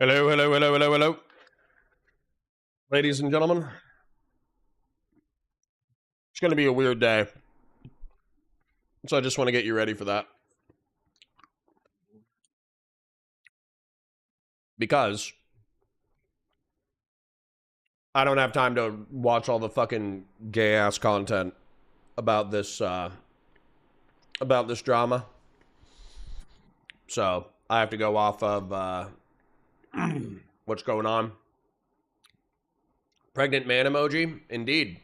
Hello, hello, hello, hello, hello. Ladies and gentlemen, it's going to be a weird day. So I just want to get you ready for that. Because I don't have time to watch all the fucking gay-ass content about this drama. So I have to go off of what's going on. Pregnant man emoji? Indeed.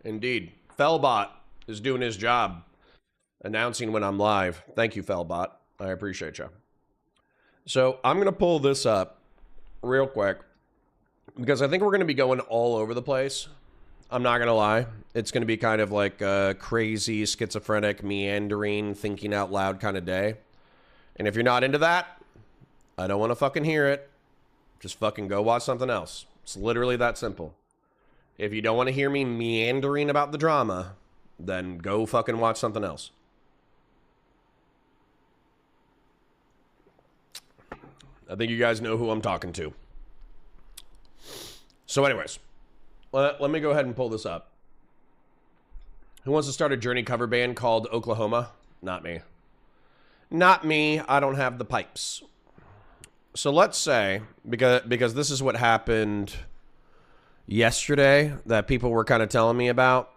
Indeed. Fellbot is doing his job, announcing when I'm live. Thank you, Fellbot. I appreciate you. So I'm going to pull this up real quick because I think we're going to be going all over the place. I'm not going to lie. It's going to be kind of like a crazy, schizophrenic, meandering, thinking out loud kind of day. And if you're not into that, I don't want to fucking hear it. Just fucking go watch something else. It's literally that simple. If you don't want to hear me meandering about the drama, then go fucking watch something else. I think you guys know who I'm talking to. So anyways, let me go ahead and pull this up. Who wants to start a Journey cover band called Oklahoma? Not me. Not me. I don't have the pipes. So let's say, because this is what happened yesterday that people were kind of telling me about.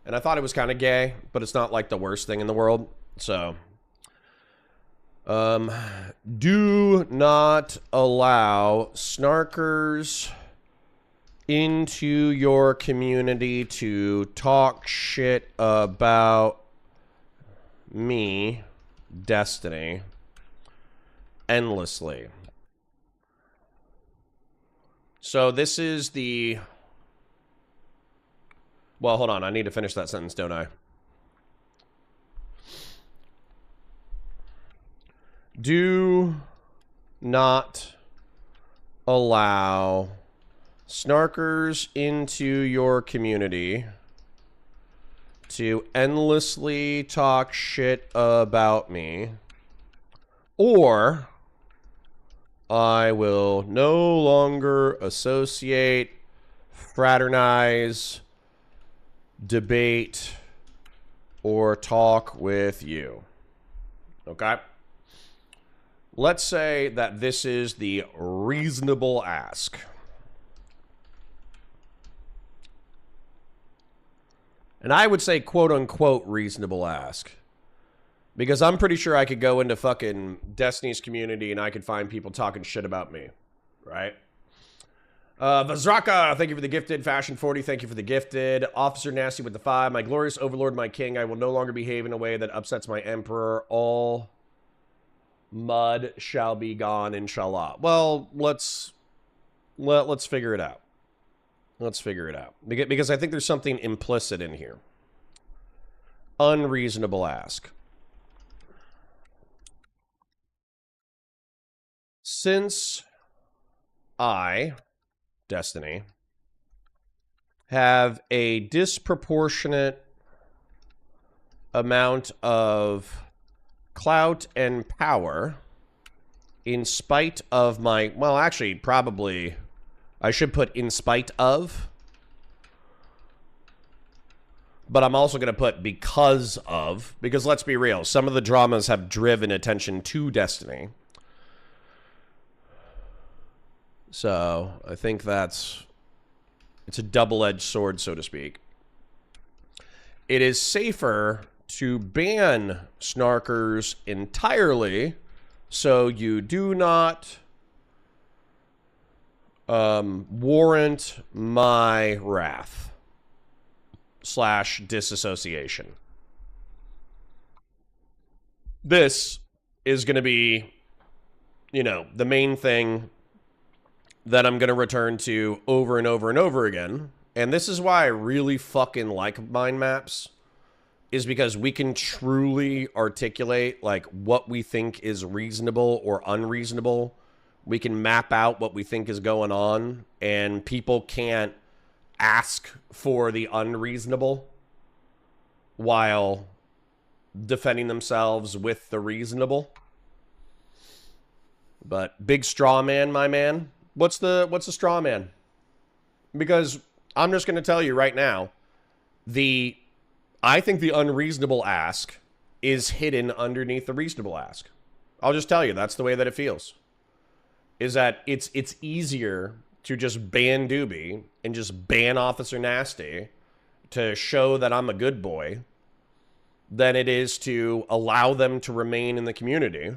And I thought it was kind of gay, but it's not like the worst thing in the world. So, do not allow snarkers into your community to talk shit about me, Destiny, endlessly. So this is the... Well, hold on. I need to finish that sentence, don't I? Do not allow snarkers into your community to endlessly talk shit about me, or I will no longer associate, fraternize, debate, or talk with you. Okay? Let's say that this is the reasonable ask. And I would say quote-unquote reasonable ask. Because I'm pretty sure I could go into fucking Destiny's community and I could find people talking shit about me. Right? Vazraka, thank you for the gifted. Fashion 40, thank you for the gifted. Officer Nasty with the 5. My glorious overlord, my king, I will no longer behave in a way that upsets my emperor. All mud shall be gone, inshallah. Well, let's figure it out. Let's figure it out. Because I think there's something implicit in here. Unreasonable ask. Since I, Destiny, have a disproportionate amount of clout and power in spite of my... Well, actually, probably... I should put in spite of. But I'm also going to put because of. Because let's be real. Some of the dramas have driven attention to Destiny. So, I think that's... It's a double-edged sword, so to speak. It is safer to ban snarkers entirely so you do not warrant my wrath / disassociation. This is going to be, you know, the main thing that I'm going to return to over and over and over again. And this is why I really fucking like mind maps, is because we can truly articulate like what we think is reasonable or unreasonable. We can map out what we think is going on, and people can't ask for the unreasonable while defending themselves with the reasonable. But big straw man, my man. What's the straw man? Because I'm just going to tell you right now, I think the unreasonable ask is hidden underneath the reasonable ask. I'll just tell you, that's the way that it feels. Is that it's easier to just ban Dooby and just ban Officer Nasty to show that I'm a good boy than it is to allow them to remain in the community,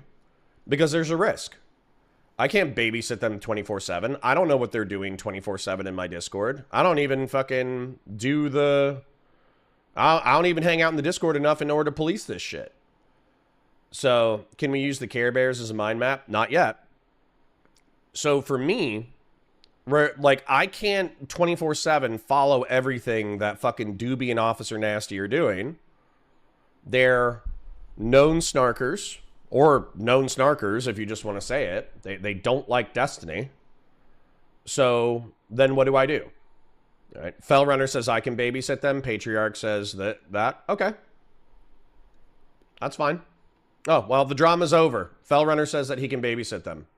because there's a risk. I can't babysit them 24/7. I don't know what they're doing 24/7 in my Discord. I don't even fucking do the... I don't even hang out in the Discord enough in order to police this shit. So, can we use the Care Bears as a mind map? Not yet. So, for me, like, I can't 24/7 follow everything that fucking Dooby and Officer Nasty are doing. They're known snarkers, or known snarkers if you just want to say it. They don't like Destiny. So, then what do I do? All right. Fellrunner says I can babysit them. Patriarch says that. Okay. That's fine. Oh, well, the drama's over. Fellrunner says that he can babysit them.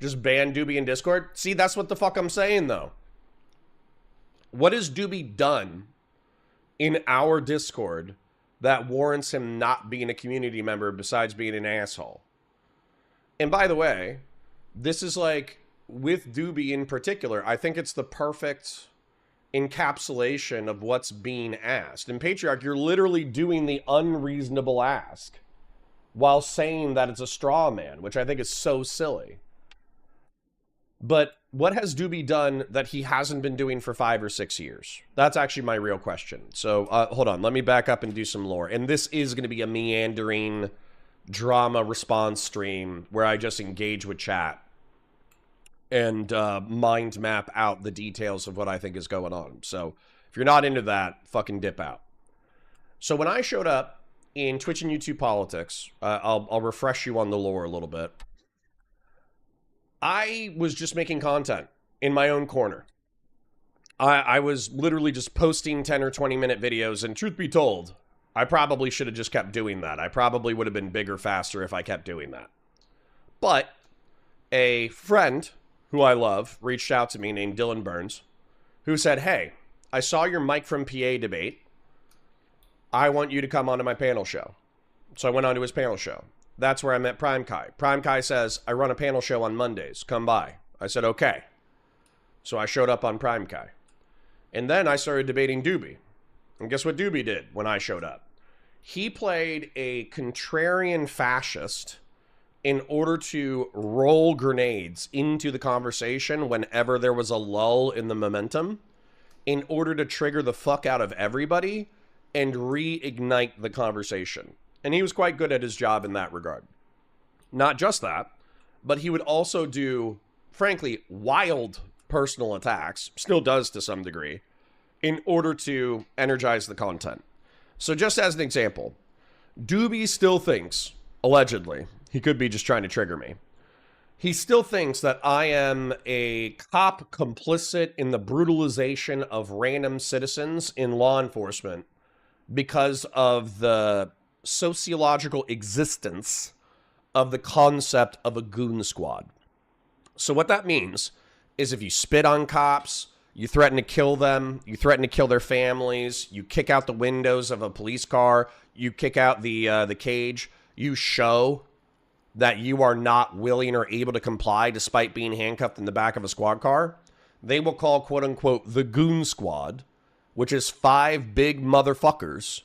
Just ban Dooby in Discord? See, that's what the fuck I'm saying, though. What has Dooby done in our Discord that warrants him not being a community member besides being an asshole? And by the way, this is like, with Dooby in particular, I think it's the perfect encapsulation of what's being asked. In Patriarch, you're literally doing the unreasonable ask while saying that it's a straw man, which I think is so silly. But what has Dooby done that he hasn't been doing for 5 or 6 years? That's actually my real question. So hold on, let me back up and do some lore. And this is going to be a meandering drama response stream where I just engage with chat and mind map out the details of what I think is going on. So if you're not into that, fucking dip out. So when I showed up in Twitch and YouTube politics, I'll refresh you on the lore a little bit. I was just making content in my own corner. I was literally just posting 10 or 20 minute videos, and truth be told, I probably should have just kept doing that. I probably would have been bigger faster if I kept doing that. But a friend who I love reached out to me named Dylan Burns, who said, hey, I saw your Mike from PA debate. I want you to come onto my panel show. So I went onto his panel show. That's where I met Prime Kai. Prime Kai says, I run a panel show on Mondays. Come by. I said, okay. So I showed up on Prime Kai. And then I started debating Dooby. And guess what Dooby did when I showed up? He played a contrarian fascist in order to roll grenades into the conversation whenever there was a lull in the momentum, in order to trigger the fuck out of everybody and reignite the conversation. And he was quite good at his job in that regard. Not just that, but he would also do, frankly, wild personal attacks, still does to some degree, in order to energize the content. So just as an example, Dooby still thinks, allegedly, he could be just trying to trigger me, he still thinks that I am a cop complicit in the brutalization of random citizens in law enforcement because of the sociological existence of the concept of a goon squad. So what that means is if you spit on cops, you threaten to kill them, you threaten to kill their families, you kick out the windows of a police car, you kick out the cage, you show that you are not willing or able to comply despite being handcuffed in the back of a squad car, they will call, quote unquote, the goon squad, which is 5 big motherfuckers,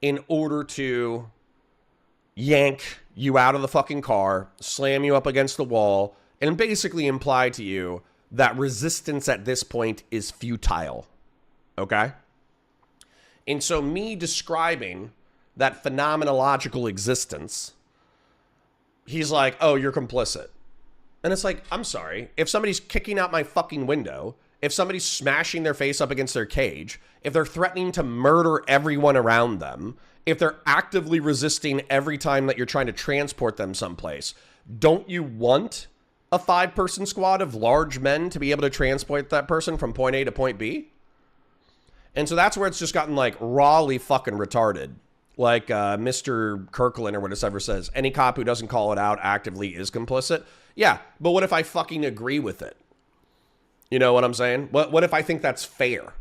in order to yank you out of the fucking car, slam you up against the wall, and basically imply to you that resistance at this point is futile. Okay? And so me describing that phenomenological existence, he's like, oh, you're complicit. And it's like, I'm sorry. If somebody's kicking out my fucking window, if somebody's smashing their face up against their cage, if they're threatening to murder everyone around them, if they're actively resisting every time that you're trying to transport them someplace, don't you want a 5-person squad of large men to be able to transport that person from point A to point B? And so that's where it's just gotten like rawly fucking retarded. like Mr. Kirkland or whatever says, any cop who doesn't call it out actively is complicit. Yeah, but what if I fucking agree with it? You know what I'm saying? What if I think that's fair?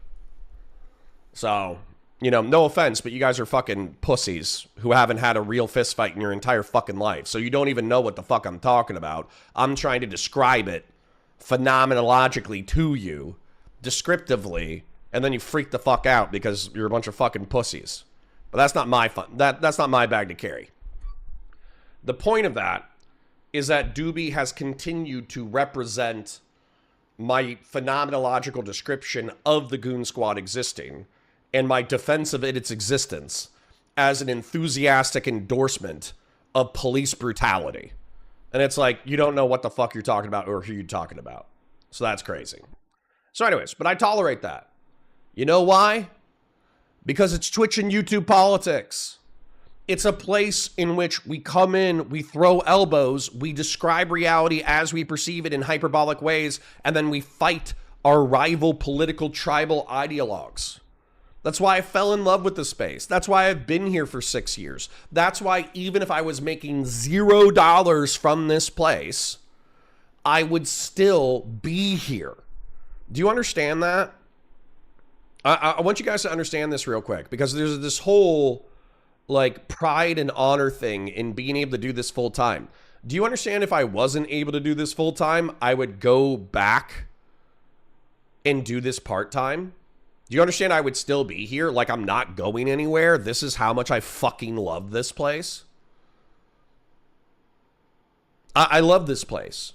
So, you know, no offense, but you guys are fucking pussies who haven't had a real fist fight in your entire fucking life. So you don't even know what the fuck I'm talking about. I'm trying to describe it phenomenologically to you, descriptively, and then you freak the fuck out because you're a bunch of fucking pussies. But that's not my fun. That's not my bag to carry. The point of that is that Dooby has continued to represent my phenomenological description of the Goon Squad existing and my defense of its existence as an enthusiastic endorsement of police brutality. And it's like, you don't know what the fuck you're talking about or who you're talking about. So that's crazy. So anyways, but I tolerate that. You know why? Because it's Twitch and YouTube politics. It's a place in which we come in, we throw elbows, we describe reality as we perceive it in hyperbolic ways, and then we fight our rival political tribal ideologues. That's why I fell in love with the space. That's why I've been here for 6 years. That's why even if I was making $0 from this place, I would still be here. Do you understand that? I want you guys to understand this real quick, because there's this whole like pride and honor thing in being able to do this full time. Do you understand if I wasn't able to do this full time, I would go back and do this part time? Do you understand I would still be here? Like, I'm not going anywhere. This is how much I fucking love this place. I love this place.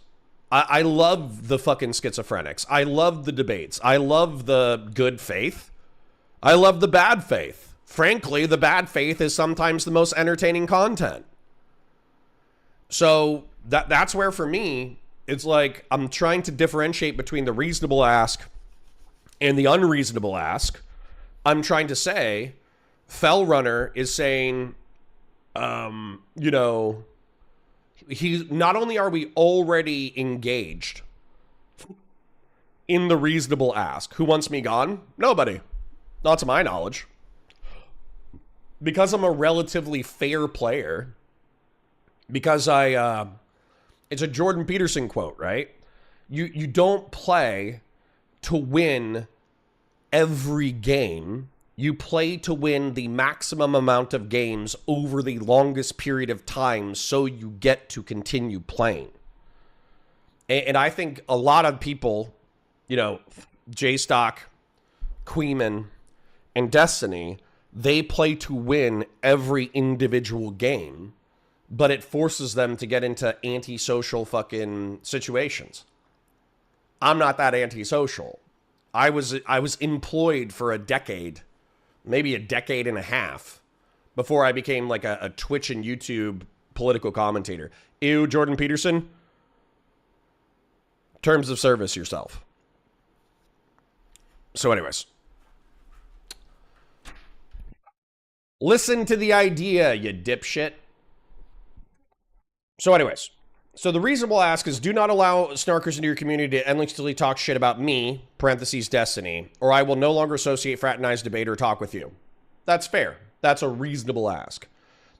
I love the fucking schizophrenics. I love the debates. I love the good faith. I love the bad faith. Frankly, the bad faith is sometimes the most entertaining content. So that's where, for me, it's like I'm trying to differentiate between the reasonable ask and the unreasonable ask. I'm trying to say, Fell Runner is saying, you know, not only are we already engaged in the reasonable ask. Who wants me gone? Nobody. Not to my knowledge. Because I'm a relatively fair player, because it's a Jordan Peterson quote, right? You don't play to win every game. You play to win the maximum amount of games over the longest period of time so you get to continue playing. And I think a lot of people, you know, J-Stock, Queeman, and Destiny, they play to win every individual game, but it forces them to get into antisocial fucking situations. I'm not that antisocial. I was employed for a decade, maybe a decade and a half, before I became like a Twitch and YouTube political commentator. Ew, Jordan Peterson. Terms of service yourself. So anyways. Listen to the idea, you dipshit. So anyways. So the reasonable ask is, do not allow snarkers into your community to endlessly talk shit about me, parentheses Destiny, or I will no longer associate, fraternize, debate, or talk with you. That's fair. That's a reasonable ask.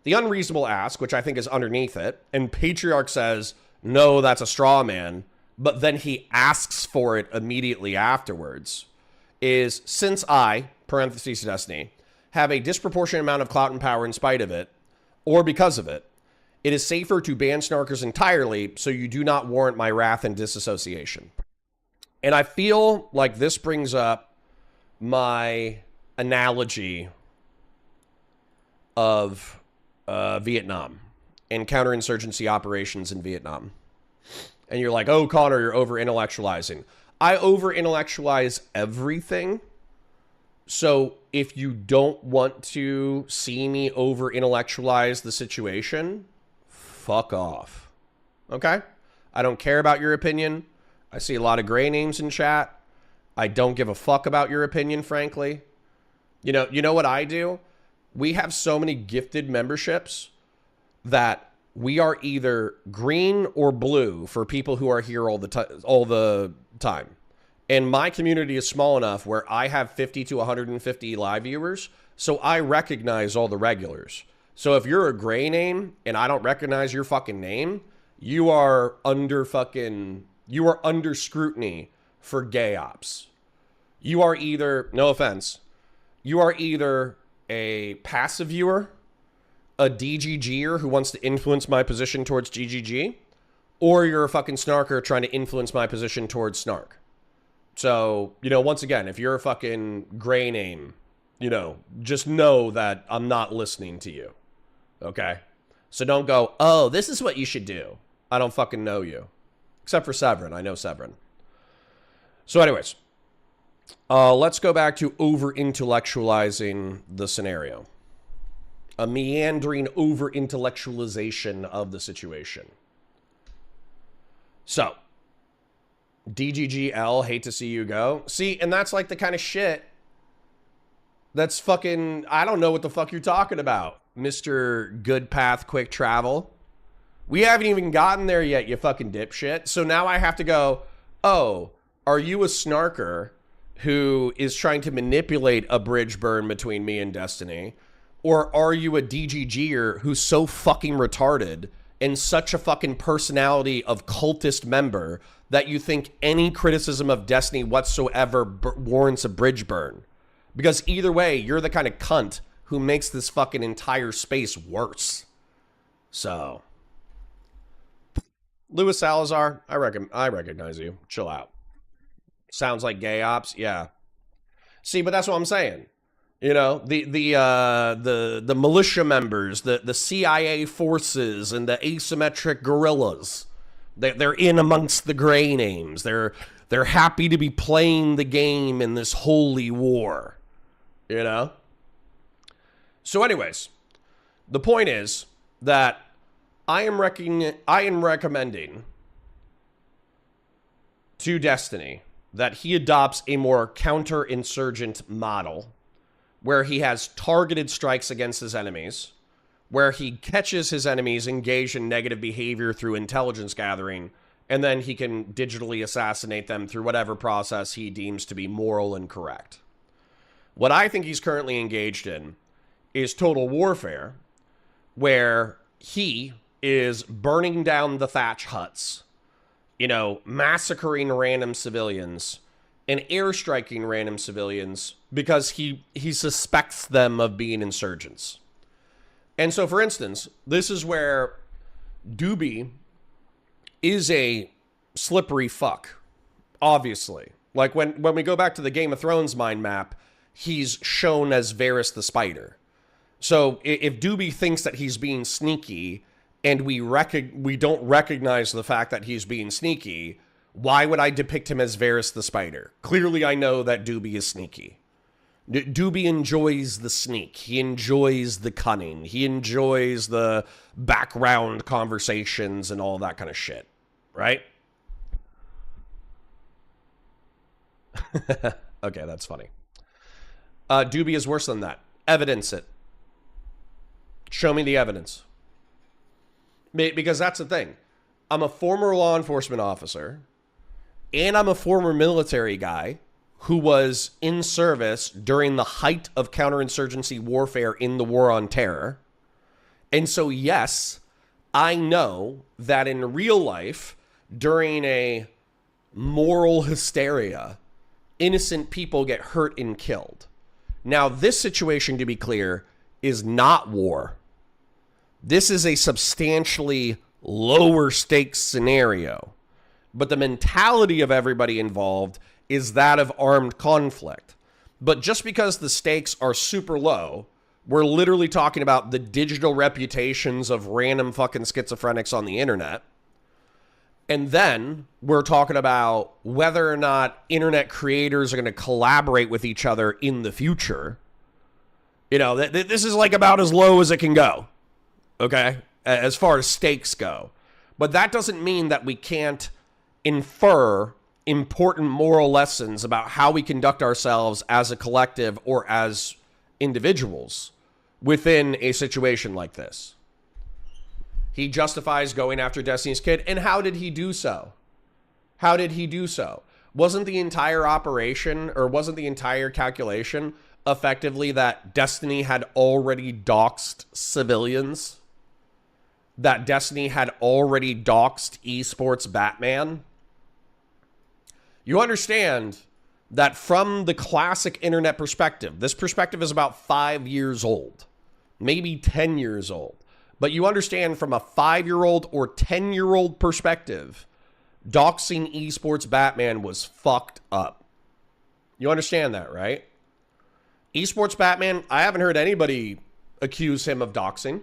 The unreasonable ask, which I think is underneath it, and Patriarch says, no, that's a straw man, but then he asks for it immediately afterwards, is, since I, parentheses Destiny, have a disproportionate amount of clout and power in spite of it, or because of it, it is safer to ban snarkers entirely so you do not warrant my wrath and disassociation. And I feel like this brings up my analogy of Vietnam and counterinsurgency operations in Vietnam. And you're like, oh, Connor, you're over-intellectualizing. I over-intellectualize everything. So if you don't want to see me over-intellectualize the situation, fuck off. Okay? I don't care about your opinion. I see a lot of gray names in chat. I don't give a fuck about your opinion, frankly. You know what I do? We have so many gifted memberships that we are either green or blue for people who are here all the time. And my community is small enough where I have 50 to 150 live viewers, so I recognize all the regulars. So if you're a gray name and I don't recognize your fucking name, you are under scrutiny for gay ops. You are either, no offense, you are either a passive viewer, a DGGer who wants to influence my position towards GGG, or you're a fucking snarker trying to influence my position towards snark. So, you know, once again, if you're a fucking gray name, you know, just know that I'm not listening to you. Okay? So don't go, oh, this is what you should do. I don't fucking know you. Except for Severin. I know Severin. So anyways, let's go back to over-intellectualizing the scenario. A meandering over-intellectualization of the situation. So, DGGL, hate to see you go. See, and that's like the kind of shit that's fucking, I don't know what the fuck you're talking about, Mr. Good Path Quick Travel. We haven't even gotten there yet, you fucking dipshit. So now I have to go, oh, are you a snarker who is trying to manipulate a bridge burn between me and Destiny? Or are you a DGGer who's so fucking retarded and such a fucking personality of cultist member that you think any criticism of Destiny whatsoever warrants a bridge burn? Because either way, you're the kind of cunt who makes this fucking entire space worse. So, Louis Salazar, I recognize you. Chill out. Sounds like gay ops, yeah. See, but that's what I'm saying. You know, the militia members, the CIA forces, and the asymmetric guerrillas. They're in amongst the gray names. They're happy to be playing the game in this holy war. You know? So anyways, the point is that I am recommending to Destiny that he adopts a more counterinsurgent model where he has targeted strikes against his enemies, where he catches his enemies engaged in negative behavior through intelligence gathering, and then he can digitally assassinate them through whatever process he deems to be moral and correct. What I think he's currently engaged in is total warfare, where he is burning down the thatch huts, you know, massacring random civilians and airstriking random civilians because he suspects them of being insurgents. And so, for instance, this is where Dooby is a slippery fuck, obviously. Like, when we go back to the Game of Thrones mind map, he's shown as Varys the Spider. So, if Dooby thinks that he's being sneaky, and we don't recognize the fact that he's being sneaky, why would I depict him as Varys the Spider? Clearly, I know that Dooby is sneaky. Dooby enjoys the sneak. He enjoys the cunning. He enjoys the background conversations and all that kind of shit, right? Okay, that's funny. Dooby is worse than that. Evidence it. Show me the evidence. Because that's the thing. I'm a former law enforcement officer, and I'm a former military guy who was in service during the height of counterinsurgency warfare in the War on Terror. And so, yes, I know that in real life, during a moral hysteria, innocent people get hurt and killed. Now, this situation, to be clear, is not war. This is a substantially lower stakes scenario. But the mentality of everybody involved is that of armed conflict. But just because the stakes are super low, we're literally talking about the digital reputations of random fucking schizophrenics on the internet. And then we're talking about whether or not internet creators are going to collaborate with each other in the future. You know, this is like about as low as it can go. Okay? As far as stakes go. But that doesn't mean that we can't infer important moral lessons about how we conduct ourselves as a collective or as individuals within a situation like this. He justifies going after Destiny's Kid, and how did he do so? How did he do so? Wasn't the entire operation, or wasn't the entire calculation effectively that Destiny had already doxed civilians? That Destiny had already doxed esports Batman? You understand that from the classic internet perspective, this perspective is about 5 years old, maybe 10 years old. But you understand from a 5-year-old or 10-year-old perspective, doxing esports Batman was fucked up. You understand that, right? Esports Batman, I haven't heard anybody accuse him of doxing.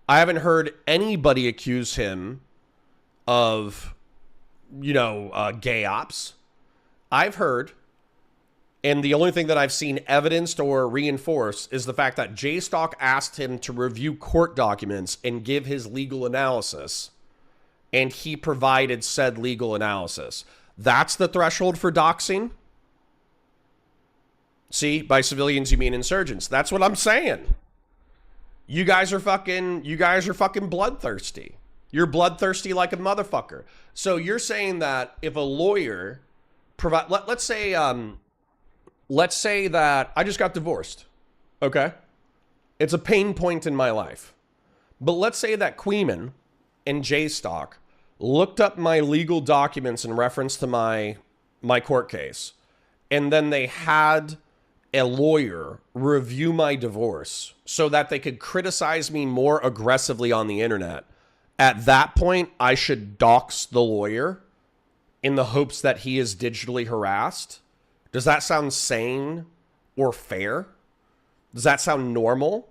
I haven't heard anybody accuse him of, gay ops. I've heard, and the only thing that I've seen evidenced or reinforced is the fact that JStalk asked him to review court documents and give his legal analysis, and he provided said legal analysis. That's the threshold for doxing? See, by civilians you mean insurgents. That's what I'm saying. You guys are fucking bloodthirsty. You're bloodthirsty like a motherfucker. So you're saying that if a lawyer let's say that I just got divorced. Okay? It's a pain point in my life. But let's say that Queeman and JStalk looked up my legal documents in reference to my court case, and then they had a lawyer review my divorce so that they could criticize me more aggressively on the internet. At that point, I should dox the lawyer in the hopes that he is digitally harassed. Does that sound sane or fair? Does that sound normal?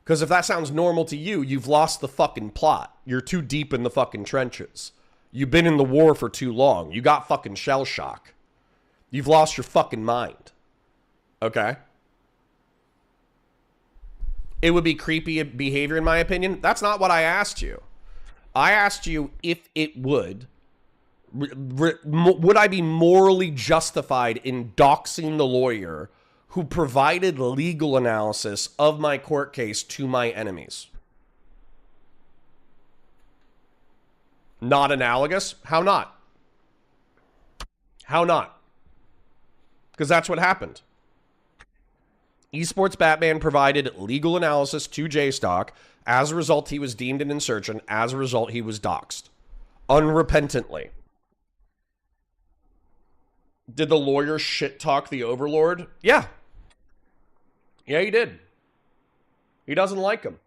Because if that sounds normal to you, you've lost the fucking plot. You're too deep in the fucking trenches. You've been in the war for too long. You got fucking shell shock. You've lost your fucking mind. Okay? It would be creepy behavior in my opinion. That's not what I asked you. I asked you if it would I be morally justified in doxing the lawyer who provided legal analysis of my court case to my enemies? Not analogous? How not? How not? Because that's what happened. Esports Batman provided legal analysis to JStalk. As a result, he was deemed an insurgent. As a result, he was doxed. Unrepentantly. Did the lawyer shit talk the overlord? Yeah. Yeah, he did. He doesn't like him.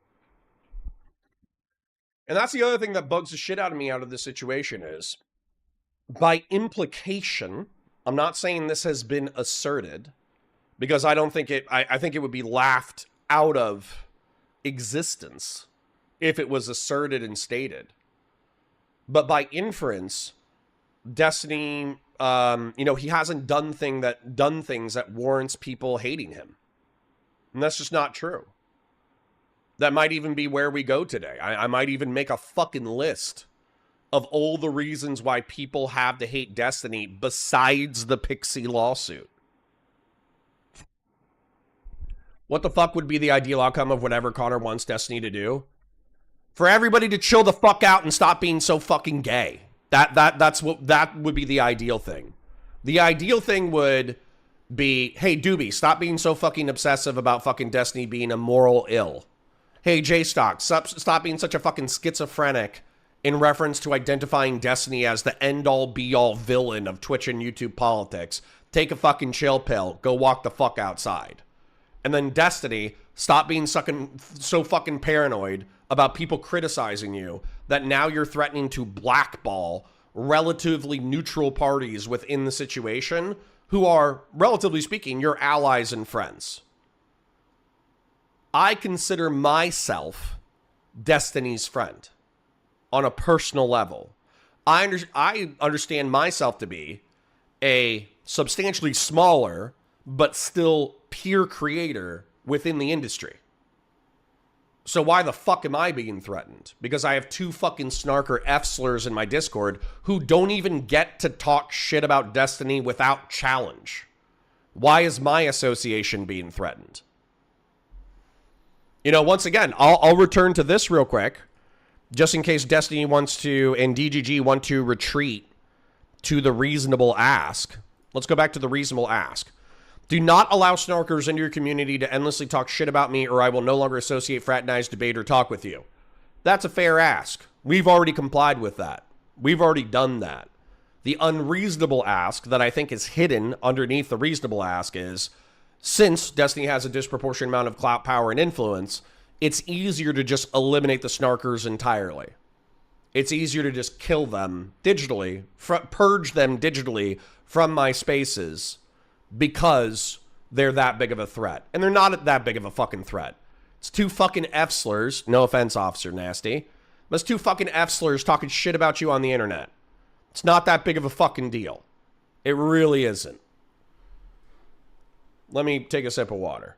And that's the other thing that bugs the shit out of me out of this situation is, by implication, I'm not saying this has been asserted, because I don't think I think it would be laughed out of existence if it was asserted and stated. But by inference, Destiny, he hasn't done things that warrants people hating him. And that's just not true. That might even be where we go today. I might even make a fucking list of all the reasons why people have to hate Destiny besides the Pixie lawsuit. What the fuck would be the ideal outcome of whatever Connor wants Destiny to do? For everybody to chill the fuck out and stop being so fucking gay. That would be the ideal thing. The ideal thing would be, hey, Dooby, stop being so fucking obsessive about fucking Destiny being a moral ill. Hey, JStalk, stop being such a fucking schizophrenic in reference to identifying Destiny as the end-all, be-all villain of Twitch and YouTube politics. Take a fucking chill pill. Go walk the fuck outside. And then Destiny, stop being so fucking paranoid about people criticizing you that now you're threatening to blackball relatively neutral parties within the situation who are, relatively speaking, your allies and friends. I consider myself Destiny's friend on a personal level. I understand myself to be a substantially smaller but still peer creator within the industry. So why the fuck am I being threatened? Because I have two fucking snarker F-slurs in my Discord who don't even get to talk shit about Destiny without challenge. Why is my association being threatened? Once again, I'll return to this real quick, just in case Destiny wants to, and DGG want to retreat to the reasonable ask. Let's go back to the reasonable ask. Do not allow snarkers into your community to endlessly talk shit about me, or I will no longer associate, fraternize, debate, or talk with you. That's a fair ask. We've already complied with that. We've already done that. The unreasonable ask that I think is hidden underneath the reasonable ask is, since Destiny has a disproportionate amount of clout, power, and influence, it's easier to just eliminate the snarkers entirely. It's easier to just kill them digitally, purge them digitally from my spaces, because they're that big of a threat. And they're not that big of a fucking threat. It's two fucking F-slurs. No offense, Officer Nasty. But it's two fucking F-slurs talking shit about you on the internet. It's not that big of a fucking deal. It really isn't. Let me take a sip of water.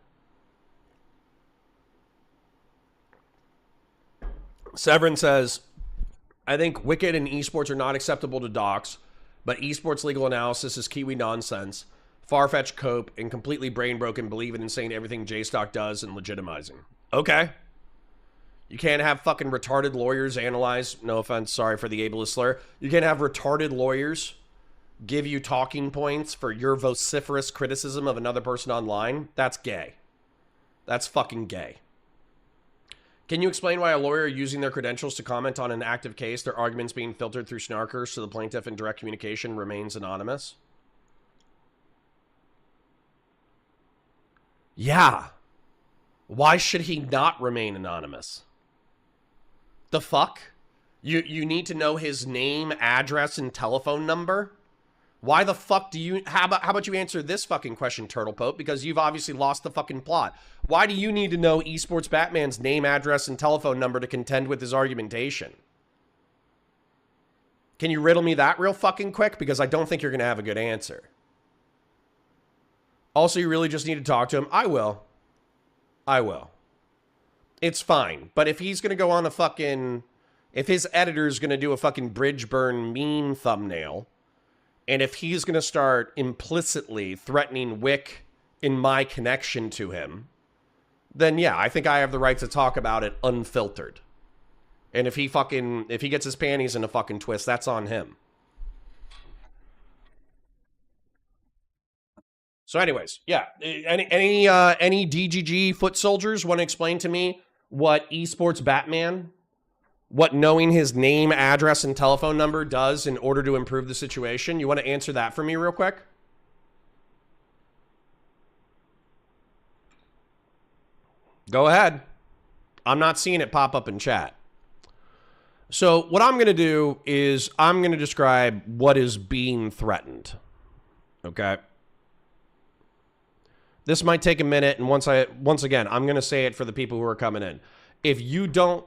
Severin says, I think Wicked and esports are not acceptable to docs, but esports legal analysis is Kiwi nonsense, far-fetched cope, and completely brain-broken believing in saying everything JStock does and legitimizing. Okay. You can't have fucking retarded lawyers analyze, no offense, sorry for the ableist slur. You can't have retarded lawyers give you talking points for your vociferous criticism of another person online. That's gay. That's fucking gay. Can you explain why a lawyer using their credentials to comment on an active case, their arguments being filtered through snarkers to the plaintiff in direct communication, remains anonymous? Yeah. Why should he not remain anonymous? The fuck? You need to know his name, address, and telephone number? Why the fuck do you... How about you answer this fucking question, Turtle Pope? Because you've obviously lost the fucking plot. Why do you need to know Esports Batman's name, address, and telephone number to contend with his argumentation? Can you riddle me that real fucking quick? Because I don't think you're going to have a good answer. Also, you really just need to talk to him. I will. I will. It's fine. But if he's going to go on a fucking... If his editor's going to do a fucking bridge burn meme thumbnail, and if he's going to start implicitly threatening Whick in my connection to him, then yeah, I think I have the right to talk about it unfiltered. And if he gets his panties in a fucking twist, that's on him. So anyways, yeah, any DGG foot soldiers want to explain to me what Esports Batman, what knowing his name, address, and telephone number does in order to improve the situation? You want to answer that for me real quick? Go ahead. I'm not seeing it pop up in chat. So what I'm going to do is I'm going to describe what is being threatened. Okay? This might take a minute, and once again, I'm going to say it for the people who are coming in. If you don't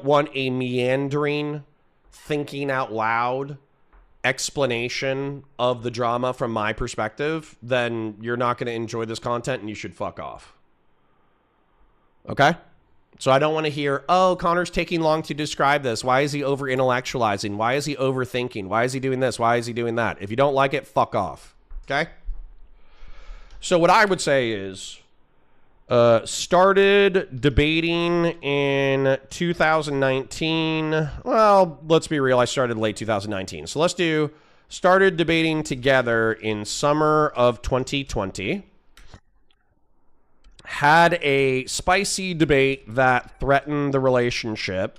want a meandering, thinking out loud explanation of the drama from my perspective, then you're not going to enjoy this content and you should fuck off. Okay? So I don't want to hear, oh, Connor's taking long to describe this. Why is he over-intellectualizing? Why is he overthinking? Why is he doing this? Why is he doing that? If you don't like it, fuck off. Okay? So what I would say is, started debating in 2019. Well, let's be real. I started late 2019. So let's do started debating together in summer of 2020. Had a spicy debate that threatened the relationship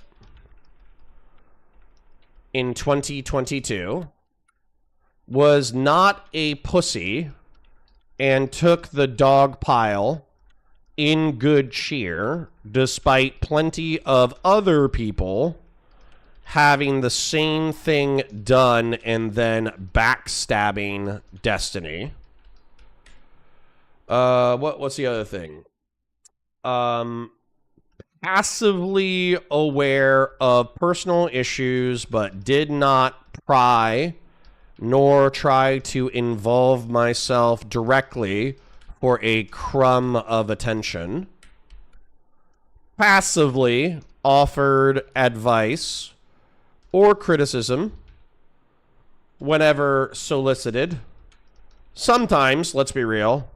in 2022. Was not a pussy and took the dog pile in good cheer, despite plenty of other people having the same thing done and then backstabbing Destiny. What's the other thing? Passively aware of personal issues, but did not pry nor try to involve myself directly for a crumb of attention. Passively offered advice or criticism whenever solicited. Sometimes, let's be real,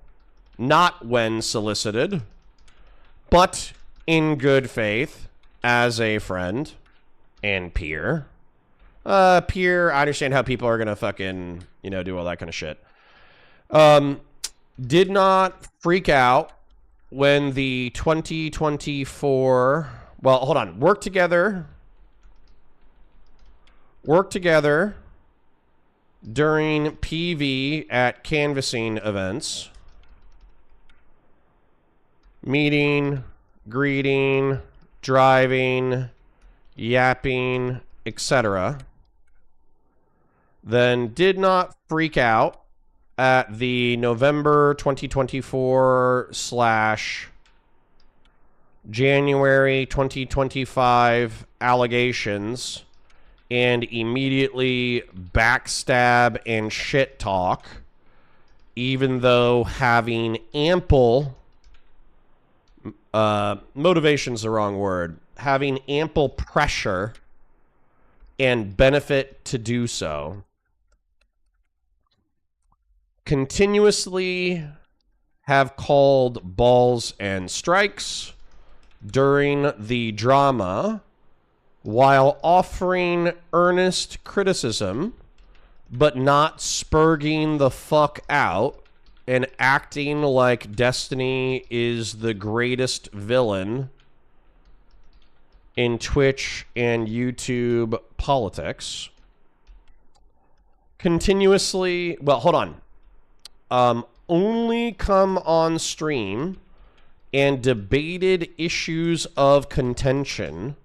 not when solicited, but in good faith as a friend and peer. Peer, I understand how people are gonna fucking, you know, do all that kind of shit. Did not freak out when the 2024, well, hold on, work together during PV at canvassing events, meeting, greeting, driving, yapping, etc. Then did not freak out at the November 2024 / January 2025 allegations and immediately backstab and shit talk, even though having ample motivation's the wrong word, having ample pressure and benefit to do so. Continuously have called balls and strikes during the drama while offering earnest criticism, but not spurging the fuck out and acting like Destiny is the greatest villain in Twitch and YouTube politics. Continuously, well, hold on. Only come on stream and debated issues of contention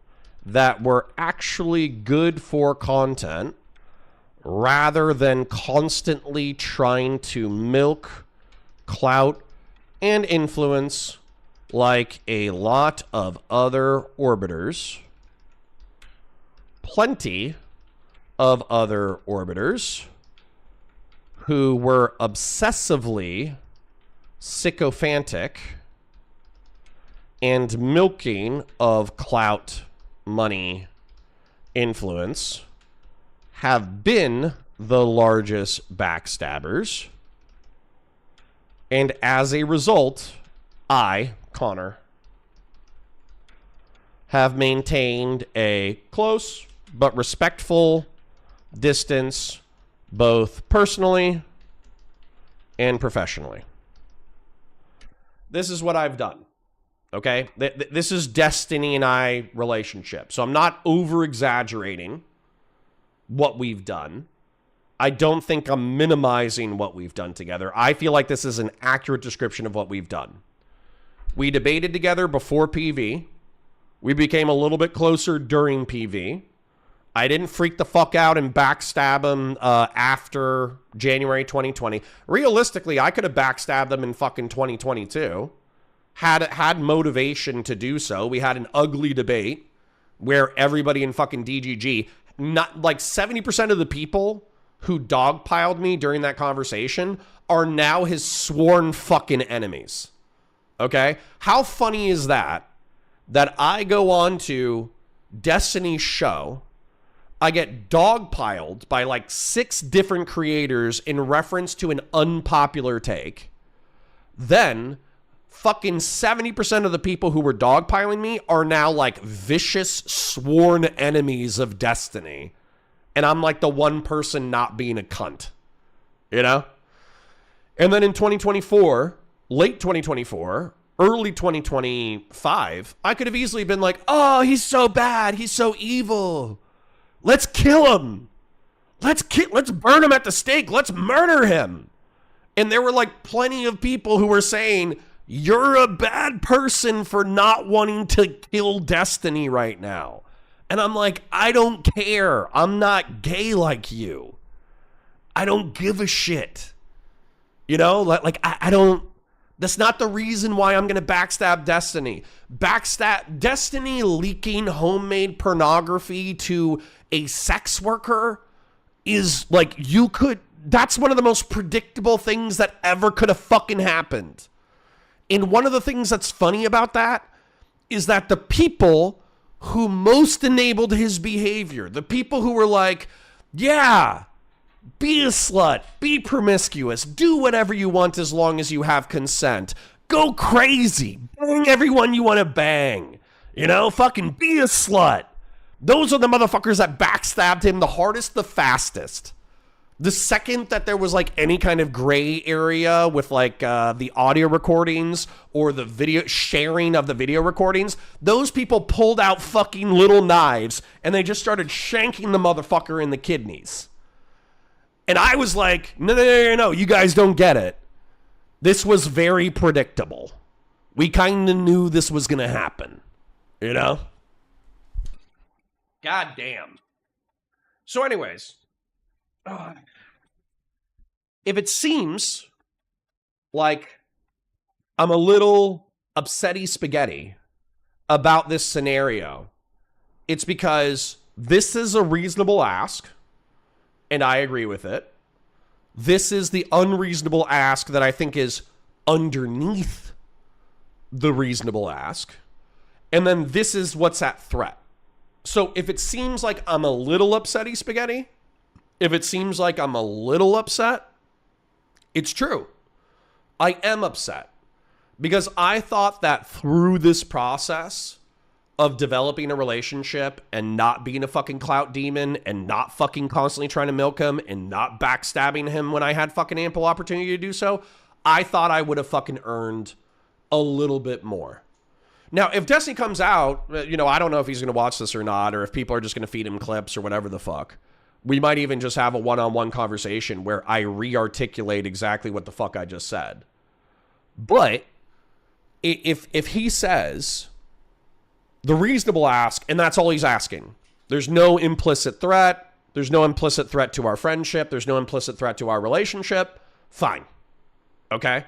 that were actually good for content rather than constantly trying to milk, clout, and influence like a lot of other orbiters. Plenty of other orbiters who were obsessively sycophantic and milking of clout, money, influence have been the largest backstabbers. And as a result, I, Connor, have maintained a close but respectful distance both personally and professionally. This is what I've done. Okay? This is Destiny and I relationship. So I'm not over-exaggerating what we've done. I don't think I'm minimizing what we've done together. I feel like this is an accurate description of what we've done. We debated together before PV. We became a little bit closer during PV. I didn't freak the fuck out and backstab him after January 2020. Realistically, I could have backstabbed him in fucking 2022. Had motivation to do so. We had an ugly debate where everybody in fucking DGG, not like 70% of the people who dogpiled me during that conversation are now his sworn fucking enemies. Okay? How funny is that? That I go on to Destiny's show, I get dogpiled by like 6 different creators in reference to an unpopular take. Then fucking 70% of the people who were dogpiling me are now like vicious sworn enemies of Destiny. And I'm like the one person not being a cunt. You know? And then in 2024, late 2024, early 2025, I could have easily been like, oh, he's so bad. He's so evil. Let's kill him. Let's burn him at the stake. Let's murder him. And there were like plenty of people who were saying, you're a bad person for not wanting to kill Destiny right now. And I'm like, I don't care. I'm not gay like you. I don't give a shit. You know, like I don't, that's not the reason why I'm going to backstab Destiny. Backstab Destiny leaking homemade pornography to a sex worker is like, that's one of the most predictable things that ever could have fucking happened. And one of the things that's funny about that is that the people who most enabled his behavior, the people who were like, yeah, be a slut, be promiscuous, do whatever you want as long as you have consent, go crazy, bang everyone you want to bang, you know, fucking be a slut, Those are the motherfuckers that backstabbed him the hardest, the fastest. The second that there was like any kind of gray area with like the audio recordings or the video sharing of the video recordings, those people pulled out fucking little knives and they just started shanking the motherfucker in the kidneys. And I was like, no, you guys don't get it. This was very predictable. We kind of knew this was going to happen, you know? God damn. So anyways, if it seems like I'm a little upsetty spaghetti about this scenario, it's because this is a reasonable ask, and I agree with it. This is the unreasonable ask that I think is underneath the reasonable ask. And then this is what's at threat. So if it seems like I'm a little upsetty spaghetti, if it seems like I'm a little upset, it's true. I am upset because I thought that through this process of developing a relationship and not being a fucking clout demon and not fucking constantly trying to milk him and not backstabbing him when I had fucking ample opportunity to do so, I thought I would have fucking earned a little bit more. Now, if Destiny comes out, you know, I don't know if he's going to watch this or not, or if people are just going to feed him clips or whatever the fuck. We might even just have a one-on-one conversation where I re-articulate exactly what the fuck I just said. But if he says the reasonable ask, and that's all he's asking, there's no implicit threat, there's no implicit threat to our friendship, there's no implicit threat to our relationship, fine. Okay?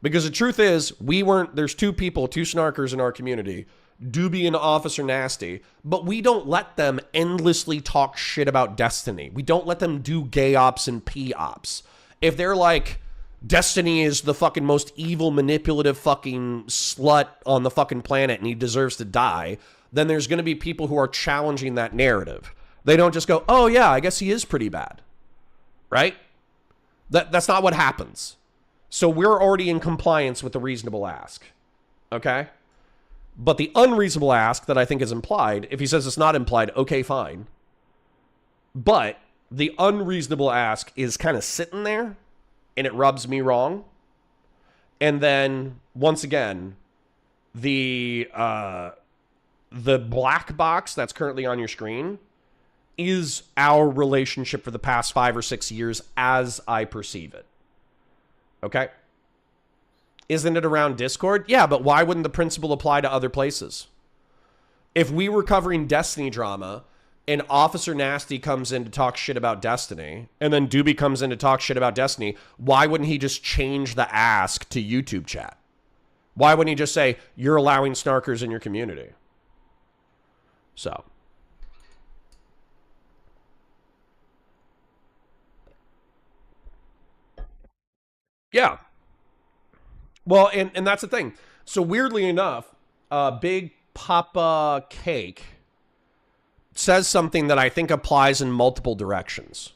Because the truth is, there's two people, two snarkers in our community, Dooby and Officer Nasty, but we don't let them endlessly talk shit about Destiny. We don't let them do gay ops and P ops. If they're like, Destiny is the fucking most evil, manipulative fucking slut on the fucking planet and he deserves to die, then there's going to be people who are challenging that narrative. They don't just go, oh yeah, I guess he is pretty bad. Right? That's not what happens. So we're already in compliance with the reasonable ask. Okay? But the unreasonable ask that I think is implied, if he says it's not implied, okay, fine. But the unreasonable ask is kind of sitting there, and it rubs me wrong. And then, once again, the black box that's currently on your screen is our relationship for the past 5 or 6 years as I perceive it. Okay? Isn't it around Discord? Yeah, but why wouldn't the principle apply to other places? If we were covering Destiny drama and Officer Nasty comes in to talk shit about Destiny and then Dooby comes in to talk shit about Destiny, why wouldn't he just change the ask to YouTube chat? Why wouldn't he just say, you're allowing snarkers in your community? So. Yeah. Well, and that's the thing. So weirdly enough, Big Papa Cake says something that I think applies in multiple directions.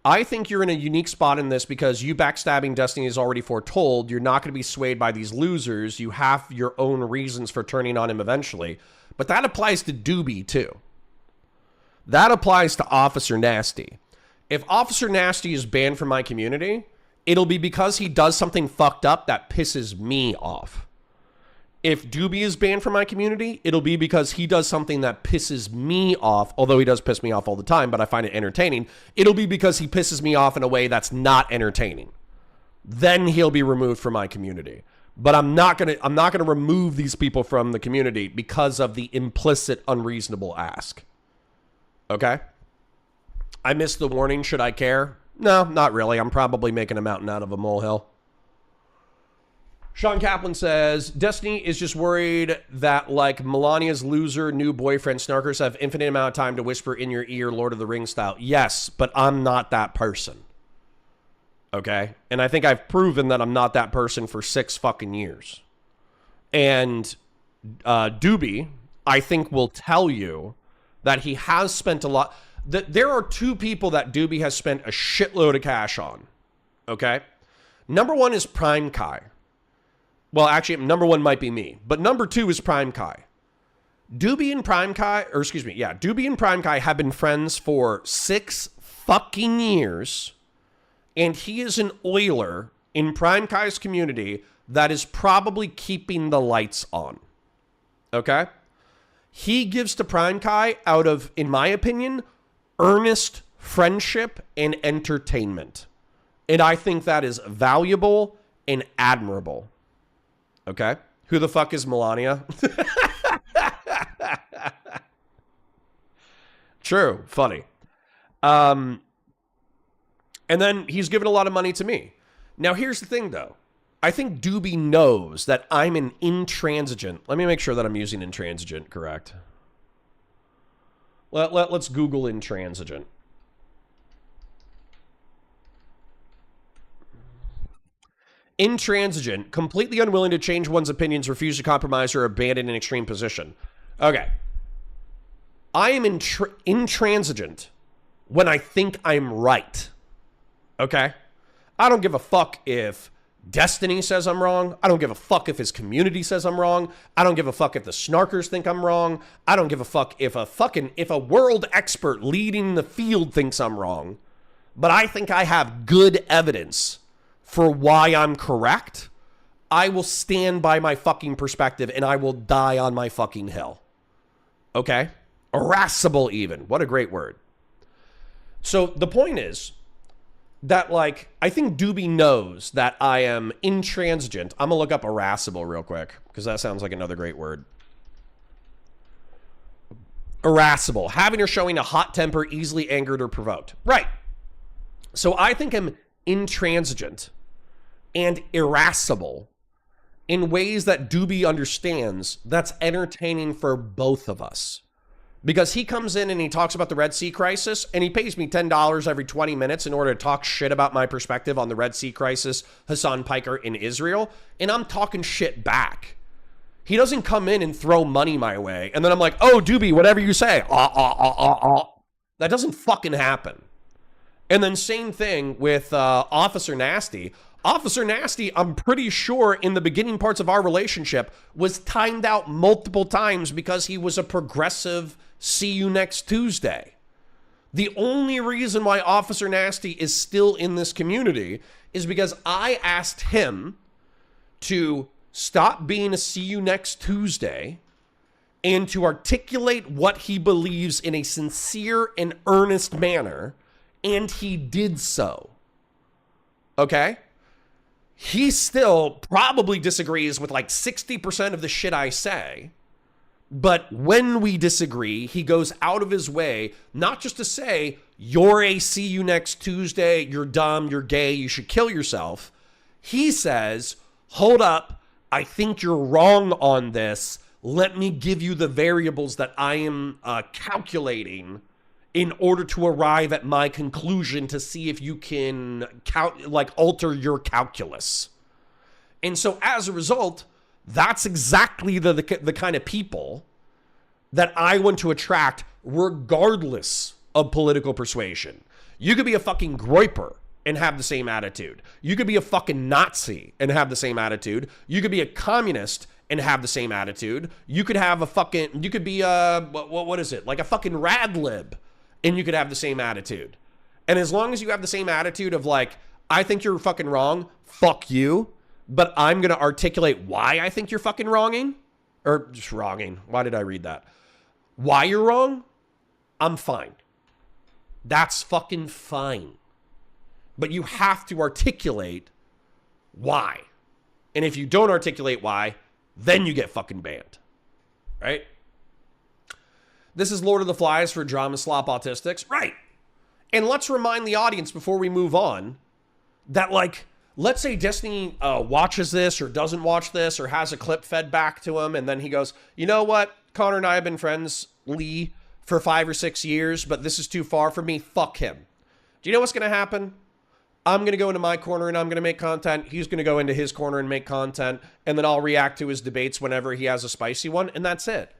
I think you're in a unique spot in this because you backstabbing Destiny is already foretold. You're not going to be swayed by these losers. You have your own reasons for turning on him eventually. But that applies to Dooby too. That applies to Officer Nasty. If Officer Nasty is banned from my community, it'll be because he does something fucked up that pisses me off. If Dooby is banned from my community, it'll be because he does something that pisses me off, although he does piss me off all the time, but I find it entertaining. It'll be because he pisses me off in a way that's not entertaining. Then he'll be removed from my community. But I'm not gonna remove these people from the community because of the implicit unreasonable ask. Okay? I missed the warning, should I care? No, not really. I'm probably making a mountain out of a molehill. Sean Kaplan says, Destiny is just worried that, like Melania's loser new boyfriend, snarkers have infinite amount of time to whisper in your ear, Lord of the Rings style. Yes, but I'm not that person. Okay? And I think I've proven that I'm not that person for 6 fucking years. And Dooby, I think, will tell you that he has spent a lot... There are 2 people that Dooby has spent a shitload of cash on. Okay? Number 1 is Prime Kai. Well, actually, number 1 might be me. But number 2 is Prime Kai. Dooby and Prime Kai, or excuse me, yeah, Dooby and Prime Kai have been friends for 6 fucking years, and he is an oiler in Prime Kai's community that is probably keeping the lights on. Okay? He gives to Prime Kai out of, in my opinion, earnest friendship and entertainment. And I think that is valuable and admirable. Okay? Who the fuck is Melania? True. Funny. And then he's given a lot of money to me. Now, here's the thing, though. I think Dooby knows that I'm an intransigent. Let me make sure that I'm using intransigent correct. Let's Google intransigent. Intransigent, completely unwilling to change one's opinions, refuse to compromise, or abandon an extreme position. Okay. I am intransigent when I think I'm right. Okay? I don't give a fuck if Destiny says I'm wrong. I don't give a fuck if his community says I'm wrong. I don't give a fuck if the snarkers think I'm wrong. I don't give a fuck if a world expert leading the field thinks I'm wrong. But I think I have good evidence for why I'm correct. I will stand by my fucking perspective and I will die on my fucking hill. Okay? Irascible even. What a great word. So the point is that, like, I think Dooby knows that I am intransigent. I'm gonna look up irascible real quick because that sounds like another great word. Irascible. Having or showing a hot temper, easily angered or provoked. Right. So I think I'm intransigent and irascible in ways that Dooby understands that's entertaining for both of us. Because he comes in and he talks about the Red Sea crisis, and he pays me $10 every 20 minutes in order to talk shit about my perspective on the Red Sea crisis, Hassan Piker in Israel, and I'm talking shit back. He doesn't come in and throw money my way, and then I'm like, oh, Dooby, whatever you say. That doesn't fucking happen. And then same thing with Officer Nasty. Officer Nasty, I'm pretty sure in the beginning parts of our relationship was timed out multiple times because he was a progressive see you next Tuesday. The only reason why Officer Nasty is still in this community is because I asked him to stop being a see you next Tuesday and to articulate what he believes in a sincere and earnest manner, and he did so. Okay? He still probably disagrees with like 60% of the shit I say. But when we disagree, he goes out of his way, not just to say, you're a see you next Tuesday, you're dumb, you're gay, you should kill yourself. He says, hold up, I think you're wrong on this. Let me give you the variables that I am calculating in order to arrive at my conclusion to see if you can alter your calculus. And so as a result, that's exactly the kind of people that I want to attract regardless of political persuasion. You could be a fucking groiper and have the same attitude. You could be a fucking Nazi and have the same attitude. You could be a communist and have the same attitude. You could have you could be what is it? Like a fucking rad lib, and you could have the same attitude. And as long as you have the same attitude of like, I think you're fucking wrong, fuck you, but I'm going to articulate why I think you're fucking wronging. Or just wronging. Why did I read that? Why you're wrong? I'm fine. That's fucking fine. But you have to articulate why. And if you don't articulate why, then you get fucking banned. Right? This is Lord of the Flies for Drama Slop Autistics. Right. And let's remind the audience before we move on that, like, let's say Destiny watches this or doesn't watch this or has a clip fed back to him, and then he goes, you know what? Connor and I have been friends, Lee, for 5 or 6 years, but this is too far for me. Fuck him. Do you know what's going to happen? I'm going to go into my corner and I'm going to make content. He's going to go into his corner and make content, and then I'll react to his debates whenever he has a spicy one, and that's it.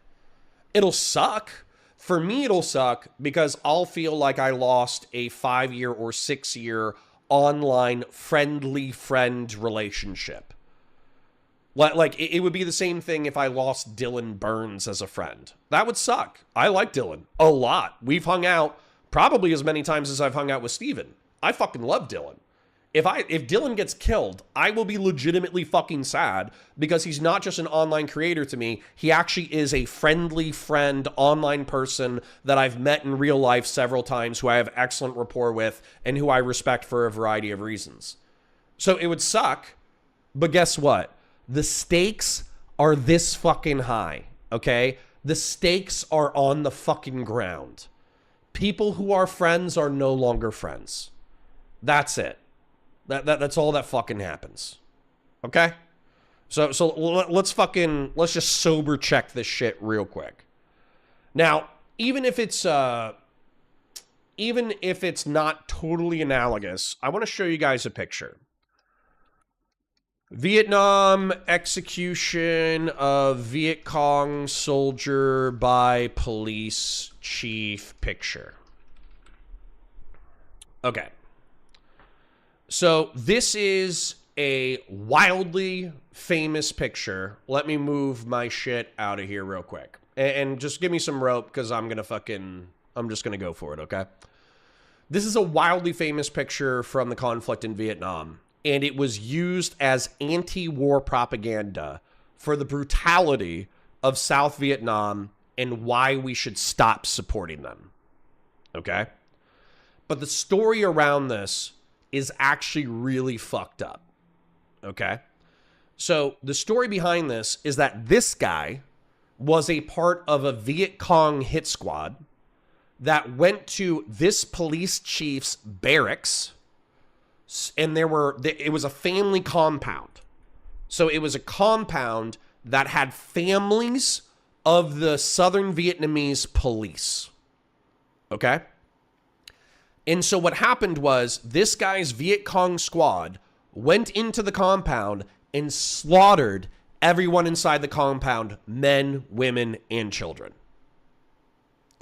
It'll suck. For me, it'll suck because I'll feel like I lost a 5-year or 6-year online friendly friend relationship. Like, it would be the same thing if I lost Dylan Burns as a friend. That would suck. I like Dylan a lot. We've hung out probably as many times as I've hung out with Steven. I fucking love Dylan. If Dylan gets killed, I will be legitimately fucking sad because he's not just an online creator to me. He actually is a friendly friend, online person that I've met in real life several times, who I have excellent rapport with and who I respect for a variety of reasons. So it would suck, but guess what? The stakes are this fucking high, okay? The stakes are on the fucking ground. People who are friends are no longer friends. That's it. That's all that fucking happens. Okay? So let's just sober check this shit real quick. Now, even if it's not totally analogous, I want to show you guys a picture. Vietnam execution of Viet Cong soldier by police chief picture. Okay. So this is a wildly famous picture. Let me move my shit out of here real quick. And just give me some rope because I'm just going to go for it, okay? This is a wildly famous picture from the conflict in Vietnam. And it was used as anti-war propaganda for the brutality of South Vietnam and why we should stop supporting them. Okay? But the story around this is actually really fucked up. Okay? So the story behind this is that this guy was a part of a Viet Cong hit squad that went to this police chief's barracks. And it was a family compound. So it was a compound that had families of the Southern Vietnamese police. Okay? And so what happened was this guy's Viet Cong squad went into the compound and slaughtered everyone inside the compound, men, women, and children.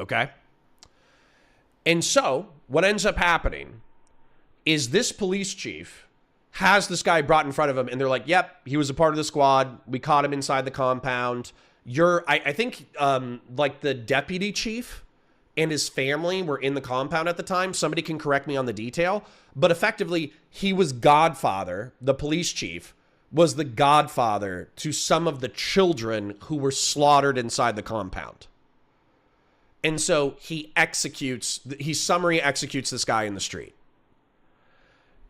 Okay? And so what ends up happening is this police chief has this guy brought in front of him, and they're like, yep, he was a part of the squad. We caught him inside the compound. I think like the deputy chief and his family were in the compound at the time. Somebody can correct me on the detail. But effectively, he was godfather. The police chief was the godfather to some of the children who were slaughtered inside the compound. And so he summary executes this guy in the street.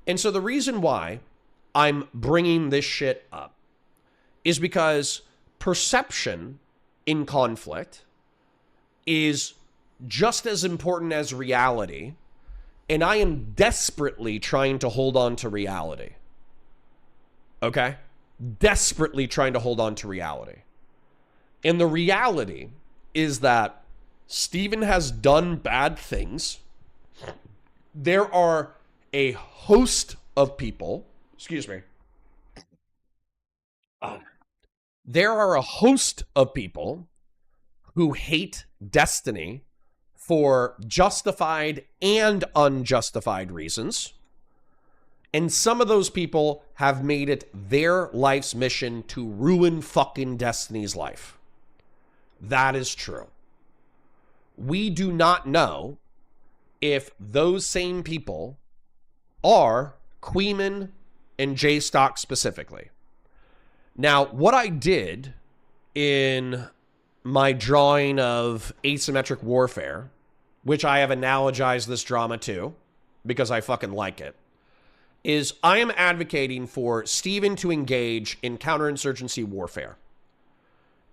And so the reason why I'm bringing this shit up is because perception in conflict is just as important as reality, and I am desperately trying to hold on to reality. Okay? Desperately trying to hold on to reality. And the reality is that Steven has done bad things. There are a host of people, there are a host of people who hate destiny for justified and unjustified reasons. And some of those people have made it their life's mission to ruin fucking Destiny's life. That is true. We do not know if those same people are Queeman and J-Stock specifically. Now, what I did in my drawing of asymmetric warfare, which I have analogized this drama to, because I fucking like it, is I am advocating for Steven to engage in counterinsurgency warfare.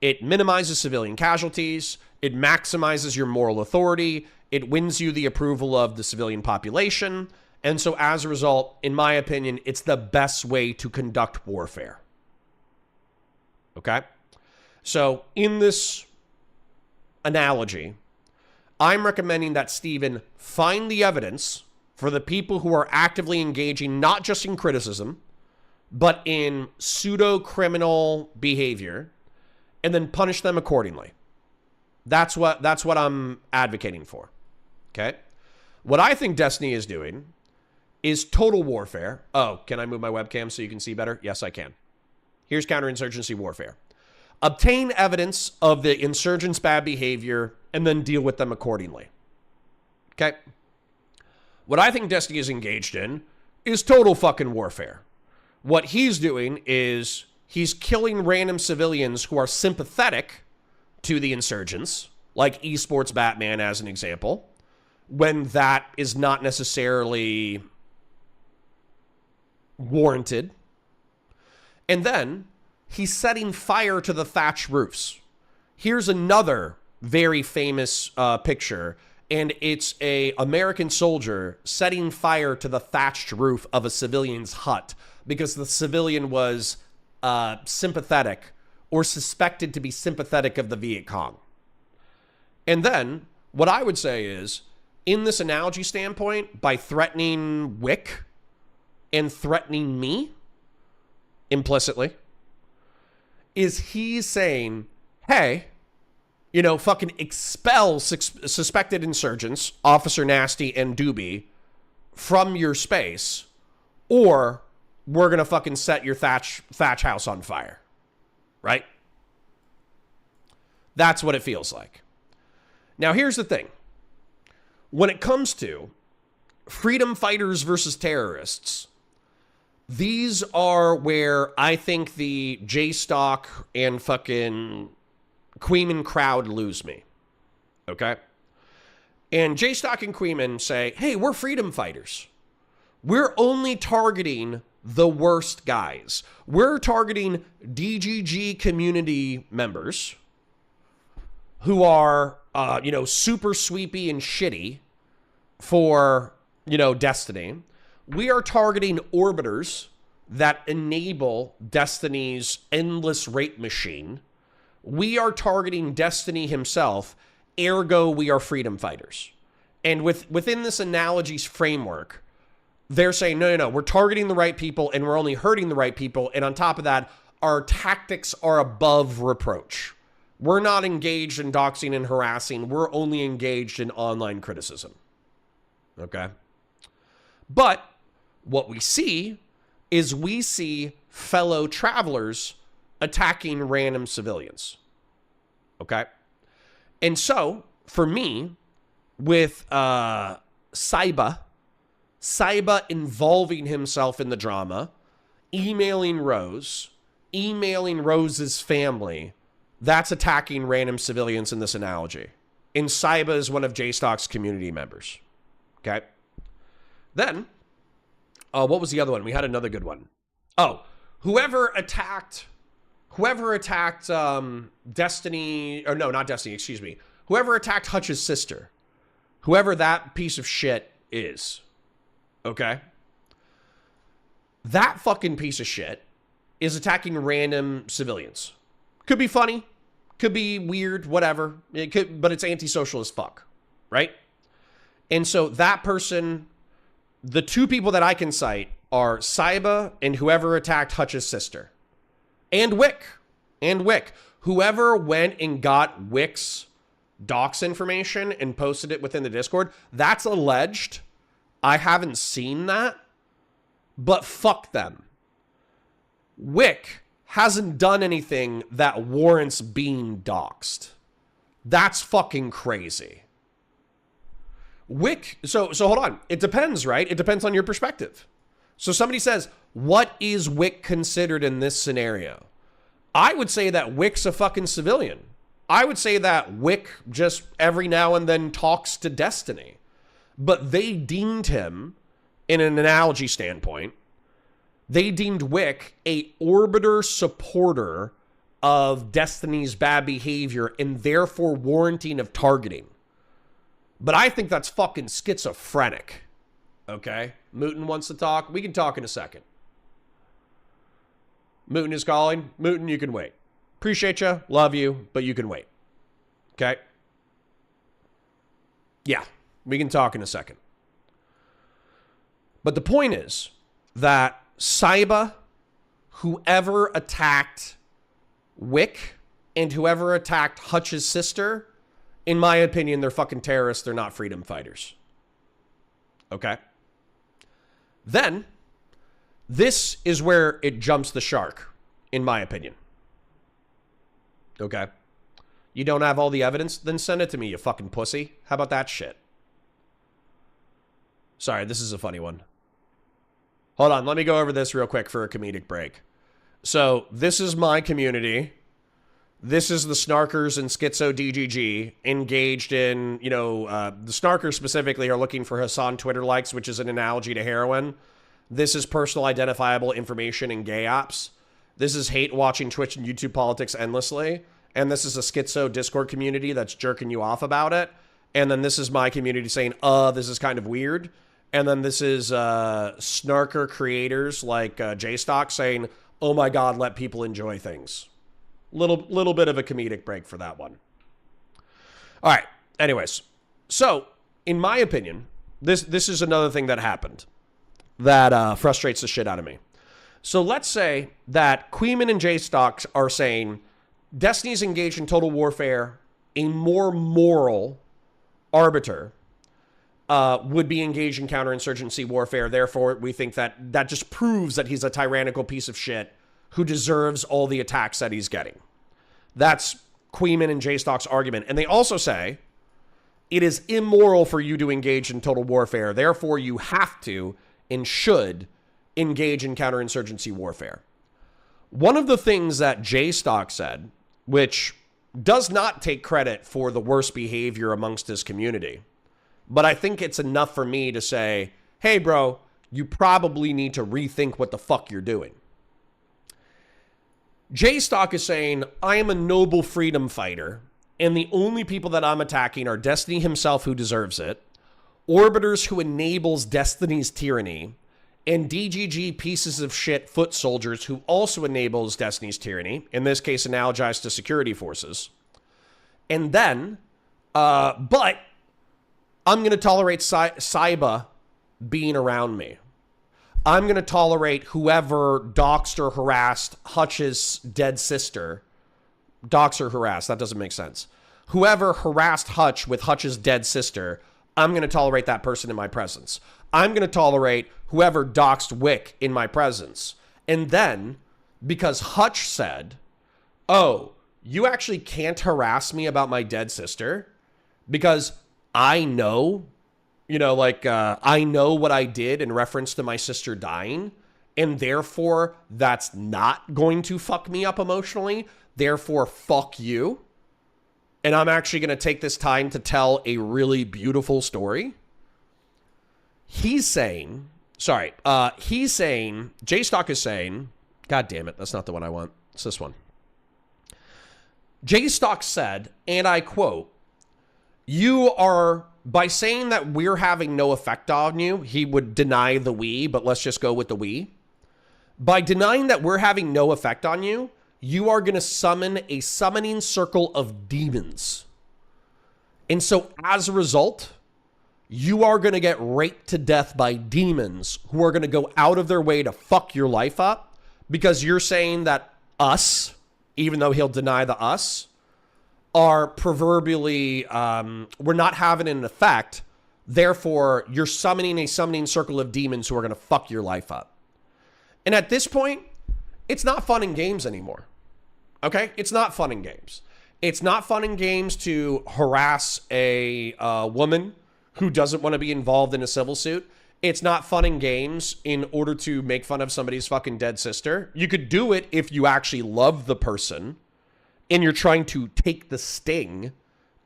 It minimizes civilian casualties, it maximizes your moral authority, it wins you the approval of the civilian population, and so as a result, in my opinion, it's the best way to conduct warfare. Okay? So in this analogy, I'm recommending that Steven find the evidence for the people who are actively engaging not just in criticism, but in pseudo-criminal behavior, and then punish them accordingly. That's what I'm advocating for. Okay? What I think Destiny is doing is total warfare. Oh, can I move my webcam so you can see better? Yes, I can. Here's counterinsurgency warfare. Obtain evidence of the insurgents' bad behavior and then deal with them accordingly. Okay? What I think Destiny is engaged in is total fucking warfare. What he's doing is he's killing random civilians who are sympathetic to the insurgents, like esports Batman as an example, when that is not necessarily warranted. And then he's setting fire to the thatched roofs. Here's another very famous picture, and it's a American soldier setting fire to the thatched roof of a civilian's hut because the civilian was sympathetic or suspected to be sympathetic of the Viet Cong. And then what I would say is, in this analogy standpoint, by threatening Whick and threatening me implicitly, is he's saying, hey, you know, fucking expel suspected insurgents, Officer Nasty and Dooby, from your space, or we're going to fucking set your thatch house on fire. Right? That's what it feels like. Now, here's the thing. When it comes to freedom fighters versus terrorists, these are where I think the J-Stock and fucking Queeman crowd lose me. Okay? And J-Stock and Queeman say, hey, we're freedom fighters. We're only targeting the worst guys. We're targeting DGG community members who are, super sweepy and shitty for, Destiny. We are targeting orbiters that enable Destiny's endless rape machine. We are targeting Destiny himself, ergo we are freedom fighters. And within this analogies framework, they're saying, no, we're targeting the right people and we're only hurting the right people. And on top of that, our tactics are above reproach. We're not engaged in doxing and harassing. We're only engaged in online criticism. Okay? But what we see is fellow travelers attacking random civilians. Okay? And so, for me, with Saiba involving himself in the drama, emailing Rose's family, that's attacking random civilians in this analogy. And Saiba is one of J-Stock's community members. Okay? Then, what was the other one? We had another good one. Oh, whoever attacked Destiny, or no, not Destiny, excuse me. Whoever attacked Hutch's sister, whoever that piece of shit is, okay? That fucking piece of shit is attacking random civilians. Could be funny, could be weird, whatever. But it's antisocial as fuck, right? And so that person, the two people that I can cite are Saiba and whoever attacked Hutch's sister. And Whick. Whoever went and got Whick's docs information and posted it within the Discord, that's alleged. I haven't seen that. But fuck them. Whick hasn't done anything that warrants being doxed. That's fucking crazy. Whick, so hold on. It depends, right? It depends on your perspective. So somebody says, what is Whick considered in this scenario? I would say that Whick's a fucking civilian. I would say that Whick just every now and then talks to Destiny. But they deemed him, in an analogy standpoint, they deemed Whick a orbiter supporter of Destiny's bad behavior and therefore warranting of targeting. But I think that's fucking schizophrenic. Okay? Mootin wants to talk. We can talk in a second. Mootin is calling. Mootin, you can wait. Appreciate you. Love you. But you can wait. Okay? Yeah. We can talk in a second. But the point is that Saiba, whoever attacked Whick, and whoever attacked Hutch's sister, in my opinion, they're fucking terrorists. They're not freedom fighters. Okay? Then, this is where it jumps the shark. in my opinion. Okay? You don't have all the evidence? Then send it to me, you fucking pussy. How about that shit? Sorry, this is a funny one. Hold on, let me go over this real quick for a comedic break. So, this is my community. This is the snarkers and schizo DGG engaged in, you know, the snarkers specifically are looking for Hassan Twitter likes, which is an analogy to heroin. This is personal identifiable information in gay apps. This is hate watching Twitch and YouTube politics endlessly. And this is a schizo Discord community that's jerking you off about it. And then this is my community saying, this is kind of weird. And then this is snarker creators like JStock saying, oh my God, let people enjoy things. Little bit of a comedic break for that one. All right. Anyways, so in my opinion, this is another thing that happened that frustrates the shit out of me. So let's say that Queeman and JStock are saying Destiny's engaged in total warfare. A more moral arbiter would be engaged in counterinsurgency warfare. Therefore, we think that just proves that he's a tyrannical piece of shit who deserves all the attacks that he's getting. That's Queeman and JStock's argument. And they also say it is immoral for you to engage in total warfare. Therefore, you have to and should engage in counterinsurgency warfare. One of the things that JStock said, which does not take credit for the worst behavior amongst his community, but I think it's enough for me to say, hey, bro, you probably need to rethink what the fuck you're doing. JStock is saying, I am a noble freedom fighter, and the only people that I'm attacking are Destiny himself, who deserves it, Orbiters, who enables Destiny's tyranny, and DGG pieces of shit foot soldiers, who also enables Destiny's tyranny, in this case analogized to security forces. And then, but I'm going to tolerate Saiba being around me. I'm going to tolerate whoever doxed or harassed Hutch's dead sister. Dox or harassed, that doesn't make sense. Whoever harassed Hutch with Hutch's dead sister, I'm going to tolerate that person in my presence. I'm going to tolerate whoever doxed Whick in my presence. And then, because Hutch said, oh, you actually can't harass me about my dead sister because I know, I know what I did in reference to my sister dying, and therefore that's not going to fuck me up emotionally. Therefore, fuck you. And I'm actually going to take this time to tell a really beautiful story. JStock is saying, God damn it, that's not the one I want. It's this one. JStock said, and I quote, you are, by saying that we're having no effect on you, he would deny the we, but let's just go with the we. By denying that we're having no effect on you, you are going to summon a summoning circle of demons. And so as a result, you are going to get raped to death by demons who are going to go out of their way to fuck your life up because you're saying that us, even though he'll deny the us, are proverbially, we're not having an effect. Therefore, you're summoning a summoning circle of demons who are going to fuck your life up. And at this point, it's not fun and games anymore. Okay? It's not fun and games. It's not fun and games to harass a woman who doesn't want to be involved in a civil suit. It's not fun and games in order to make fun of somebody's fucking dead sister. You could do it if you actually love the person and you're trying to take the sting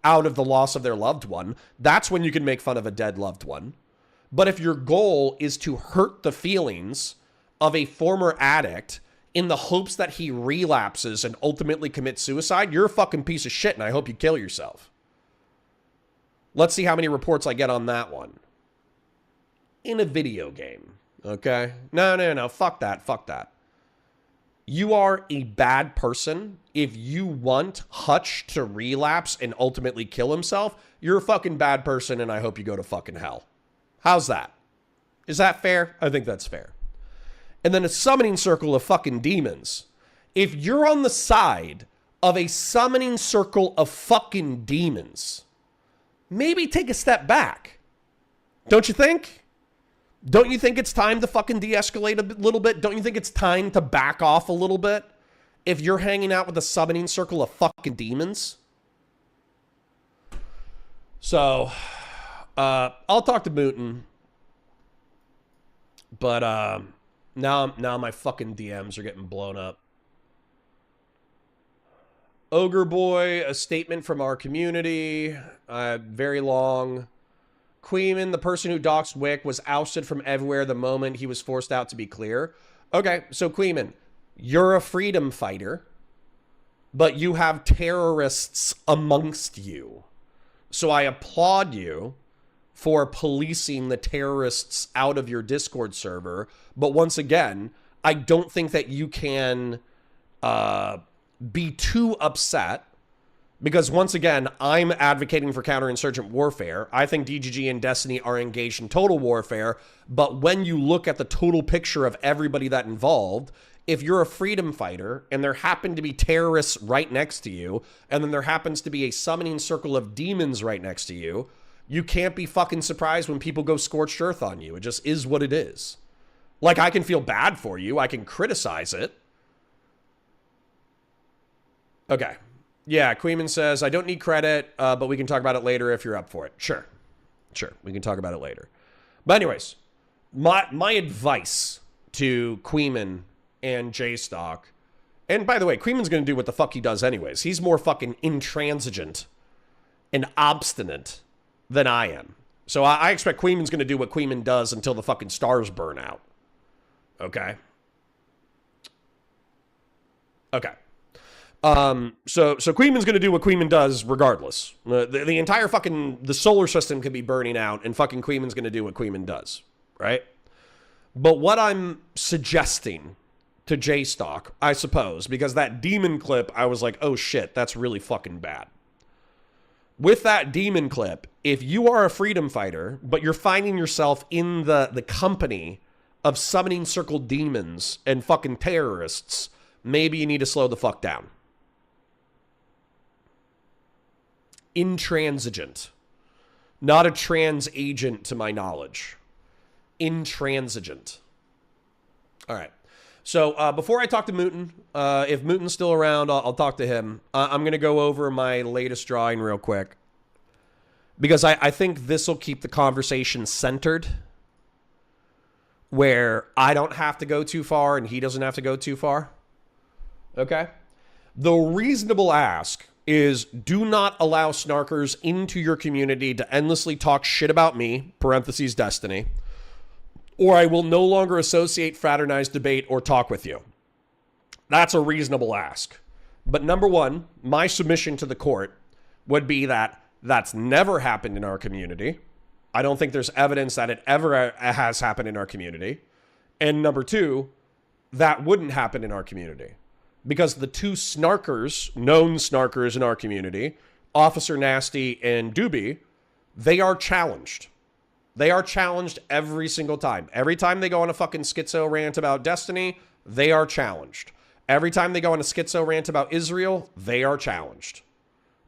out of the loss of their loved one. That's when you can make fun of a dead loved one. But if your goal is to hurt the feelings of a former addict in the hopes that he relapses and ultimately commits suicide, you're a fucking piece of shit, and I hope you kill yourself. Let's see how many reports I get on that one. In a video game, okay? No, fuck that. You are a bad person if you want Hutch to relapse and ultimately kill himself. You're a fucking bad person, and I hope you go to fucking hell. How's that? Is that fair? I think that's fair. And then a summoning circle of fucking demons. If you're on the side of a summoning circle of fucking demons, maybe take a step back. Don't you think? Don't you think it's time to fucking de-escalate a little bit? Don't you think it's time to back off a little bit? if you're hanging out with a summoning circle of fucking demons. So, I'll talk to Mootin. But, now my fucking DMs are getting blown up. Ogre Boy, a statement from our community. Very long. Queeman, the person who doxed Whick, was ousted from everywhere the moment he was forced out, to be clear. Okay, so Queeman, you're a freedom fighter, but you have terrorists amongst you. So I applaud you for policing the terrorists out of your Discord server. But once again, I don't think that you can be too upset, because once again, I'm advocating for counterinsurgent warfare. I think DGG and Destiny are engaged in total warfare. But when you look at the total picture of everybody that involved, if you're a freedom fighter and there happen to be terrorists right next to you, and then there happens to be a summoning circle of demons right next to you, you can't be fucking surprised when people go scorched earth on you. It just is what it is. Like, I can feel bad for you. I can criticize it. Okay. Yeah, Queeman says, I don't need credit, but we can talk about it later if you're up for it. Sure. Sure, we can talk about it later. But anyways, my advice to Queeman and J-Stock, and by the way, Queeman's going to do what the fuck he does anyways. He's more fucking intransigent and obstinate than I am. So I expect Queeman's going to do what Queeman does until the fucking stars burn out. Okay? Okay. So Queeman's going to do what Queeman does regardless. The entire fucking, the solar system could be burning out, and fucking Queeman's going to do what Queeman does. Right? But what I'm suggesting to J-Stock, I suppose, because that demon clip, I was like, oh shit, that's really fucking bad. With that demon clip, if you are a freedom fighter, but you're finding yourself in the company of summoning circle demons and fucking terrorists, maybe you need to slow the fuck down. Intransigent. Not a trans agent to my knowledge. Intransigent. All right. So before I talk to Mootin, if Mootin's still around, I'll talk to him. I'm going to go over my latest drawing real quick, because I think this will keep the conversation centered, where I don't have to go too far and he doesn't have to go too far. Okay? The reasonable ask is, do not allow snarkers into your community to endlessly talk shit about me, parentheses Destiny, or I will no longer associate, fraternize, debate, or talk with you. That's a reasonable ask. But number one, my submission to the court would be that that's never happened in our community. I don't think there's evidence that it ever has happened in our community. And number two, that wouldn't happen in our community, because the two snarkers, known snarkers in our community, Officer Nasty and Dooby, they are challenged. They are challenged every single time. Every time they go on a fucking schizo rant about Destiny, they are challenged. Every time they go on a schizo rant about Israel, they are challenged.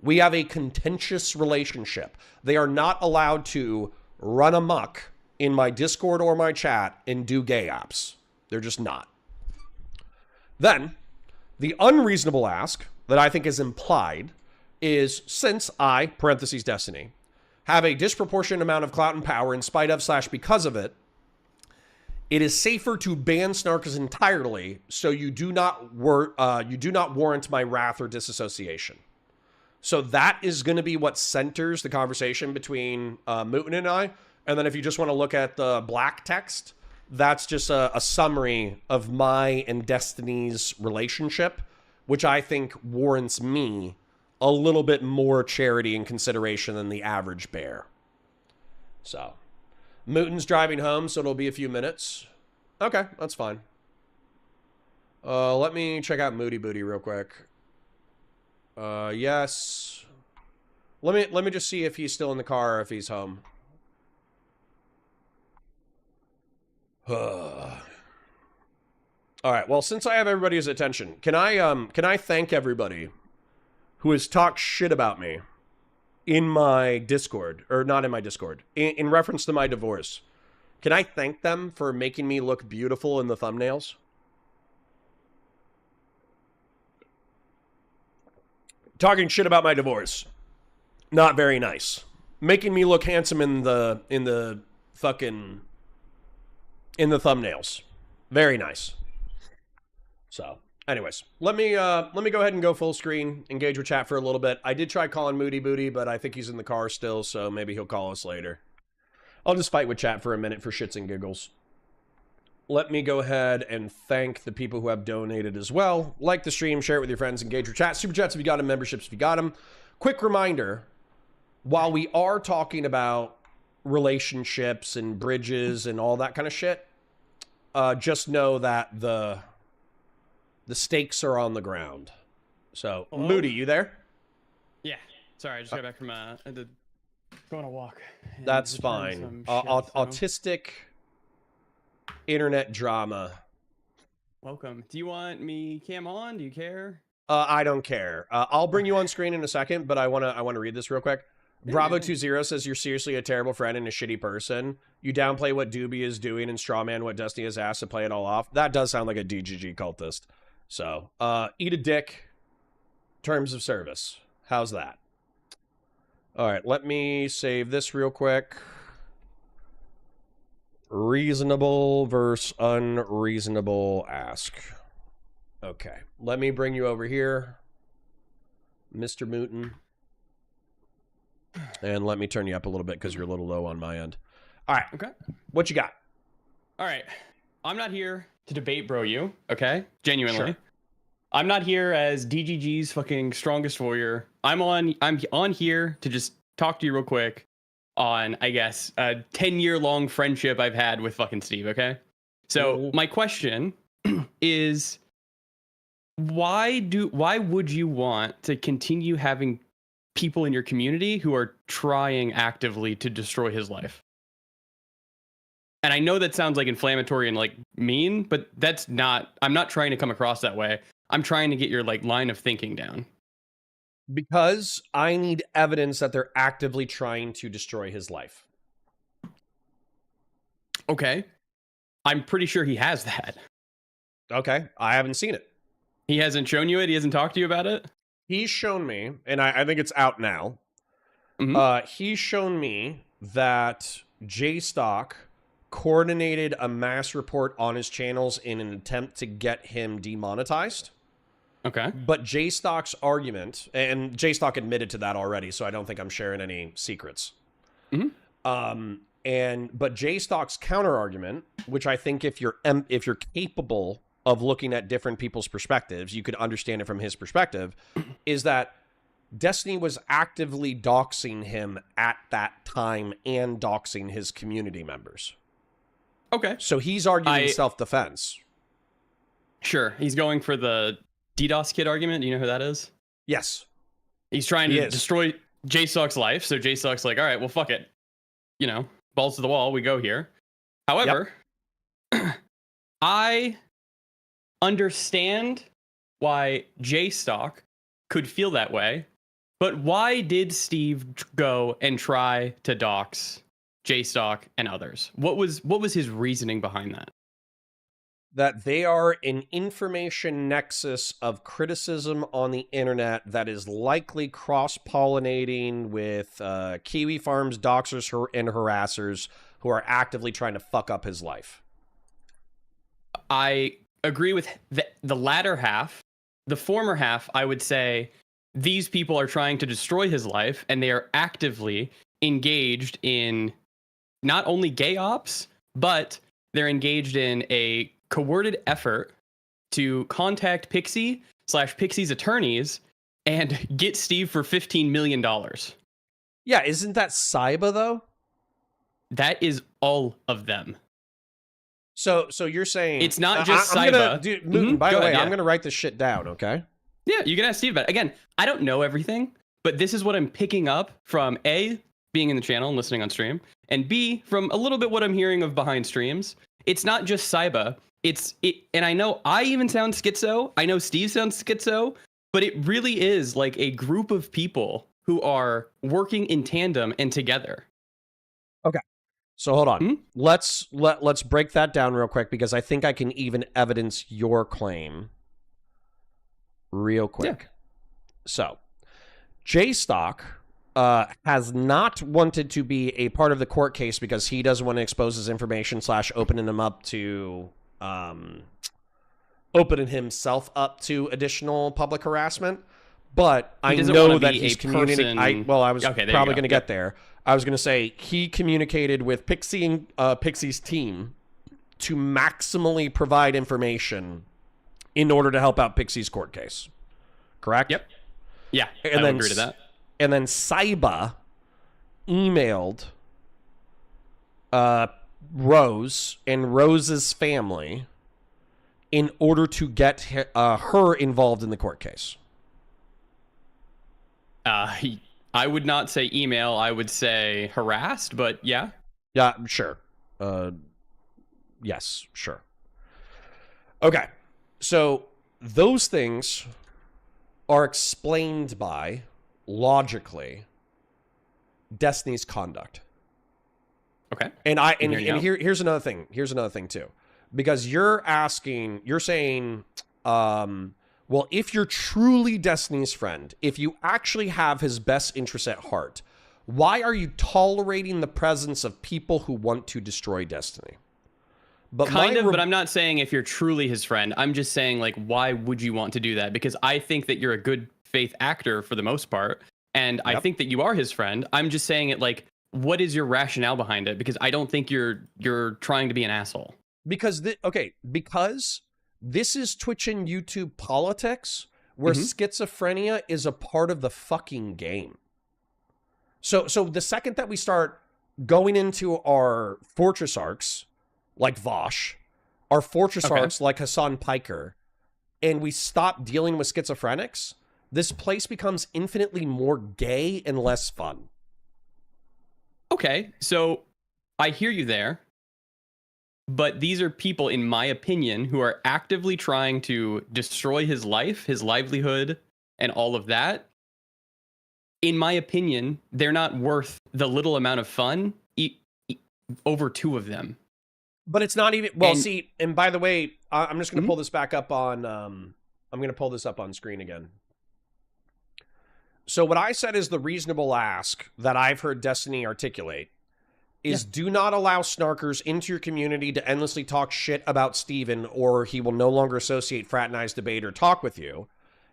We have a contentious relationship. They are not allowed to run amok in my Discord or my chat and do gay apps. They're just not. Then, the unreasonable ask that I think is implied is, since I, parentheses Destiny, have a disproportionate amount of clout and power in spite of / because of it, it is safer to ban snarkers entirely, so you do not warrant my wrath or disassociation. So that is going to be what centers the conversation between Mootin and I. And then if you just want to look at the black text, that's just a summary of my and Destiny's relationship, which I think warrants me a little bit more charity and consideration than the average bear. So, Mootin's driving home, so it'll be a few minutes. Okay, that's fine. Let me check out Moody Booty real quick. Yes. Let me just see if he's still in the car or if he's home. All right. Well, since I have everybody's attention, can I thank everybody who has talked shit about me in my Discord, or not in my Discord, in reference to my divorce? Can I thank them for making me look beautiful in the thumbnails? talking shit about my divorce. Not very nice. Making me look handsome in the thumbnails. Very nice. So, anyways, let me go ahead and go full screen, engage with chat for a little bit. I did try calling Moody Booty, but I think he's in the car still, so maybe he'll call us later. I'll just fight with chat for a minute for shits and giggles. Let me go ahead and thank the people who have donated as well. Like the stream, share it with your friends, engage with chat. Super chats if you got them, memberships if you got them. Quick reminder, while we are talking about relationships and bridges and all that kind of shit, just know that the stakes are on the ground. So, hello? Moody, you there? Yeah. Sorry, I just got back from going a walk. That's fine. Autistic internet drama. Welcome. Do you want me cam on? Do you care? I don't care. I'll bring you on screen in a second, but I wanna read this real quick. Bravo20 says you're seriously a terrible friend and a shitty person. You downplay what Dooby is doing and strawman what Destiny has asked to play it all off. That does sound like a DGG cultist. So, eat a dick. Terms of service. How's that? All right, let me save this real quick. Reasonable versus unreasonable ask. Okay, let me bring you over here, Mr. Mooton. And let me turn you up a little bit because you're a little low on my end. All right. Okay. What you got? All right. I'm not here to debate bro you, okay? Genuinely. Sure. I'm not here as DGG's fucking strongest warrior. I'm on here to just talk to you real quick on, I guess, a 10-year-long friendship I've had with fucking Steve, okay? So my question is, why would you want to continue having people in your community who are trying actively to destroy his life? And I know that sounds like inflammatory and like mean, but that's not, I'm not trying to come across that way. I'm trying to get your like line of thinking down. Because I need evidence that they're actively trying to destroy his life. Okay. I'm pretty sure he has that. Okay. I haven't seen it. He hasn't shown you it? He hasn't talked to you about it? He's shown me, and I think it's out now. Mm-hmm. He's shown me that J-Stock coordinated a mass report on his channels in an attempt to get him demonetized. Okay. But J-Stock's argument, and J-Stock admitted to that already, so I don't think I'm sharing any secrets. Mm-hmm. But J-Stock's counter argument, which I think if you're capable of looking at different people's perspectives, you could understand it from his perspective, is that Destiny was actively doxing him at that time and doxing his community members. Okay. So he's arguing self-defense. Sure. He's going for the DDoS kid argument. Do you know who that is? Yes. He's trying to destroy J-Stock's life. So J-Stock's like, all right, well, fuck it. You know, balls to the wall. We go here. However, I understand why J-Stock could feel that way, but why did Steve go and try to dox J-Stock and others? What was his reasoning behind that? That they are an information nexus of criticism on the internet that is likely cross-pollinating with Kiwi Farms doxers and harassers who are actively trying to fuck up his life. I agree with the latter half. The former half, I would say, these people are trying to destroy his life, and they are actively engaged in not only gay ops, but they're engaged in a coordinated effort to contact Pixie/Pixie's attorneys and get Steve for $15 million. Yeah, isn't that Saiba, though? That is all of them. So you're saying it's not just Saiba. By the way, I'm gonna write this shit down, okay? Yeah, you can ask Steve about it. Again, I don't know everything, but this is what I'm picking up from A, being in the channel and listening on stream, and B, from a little bit what I'm hearing of behind streams. It's not just Saiba. And I know I even sound schizo. I know Steve sounds schizo, but it really is like a group of people who are working in tandem and together. Okay. So hold on. Let's break that down real quick because I think I can even evidence your claim real quick. Yeah. So JStock has not wanted to be a part of the court case because he doesn't want to expose his information / opening him up to opening himself up to additional public harassment. But I know that he's communicating. I was probably going to get there. I was going to say he communicated with Pixie's team to maximally provide information in order to help out Pixie's court case. Correct? Yep. Yeah, and I would agree to that. And then Saiba emailed Rose and Rose's family in order to get her involved in the court case. I would not say email. I would say harassed, but yeah. Yeah, sure. Yes, sure. Okay. So those things are explained by, logically, Destiny's conduct. Okay. And here's another thing. Here's another thing too. Because you're saying, well, if you're truly Destiny's friend, if you actually have his best interests at heart, why are you tolerating the presence of people who want to destroy Destiny? But I'm not saying if you're truly his friend. I'm just saying, like, why would you want to do that? Because I think that you're a good faith actor for the most part, and I think that you are his friend. I'm just saying it like, what is your rationale behind it? Because I don't think you're trying to be an asshole. Because this is Twitch and YouTube politics where schizophrenia is a part of the fucking game. So the second that we start going into our fortress arcs, like Vosh, our fortress arcs like Hassan Piker, and we stop dealing with schizophrenics, this place becomes infinitely more gay and less fun. Okay, so I hear you there. But these are people, in my opinion, who are actively trying to destroy his life, his livelihood, and all of that. In my opinion, they're not worth the little amount of fun over two of them. But it's not even... Well, and by the way, I'm just going to pull this back up on... I'm going to pull this up on screen again. So what I said is the reasonable ask that I've heard Destiny articulate is do not allow snarkers into your community to endlessly talk shit about Steven, or he will no longer associate, fraternize, debate, or talk with you.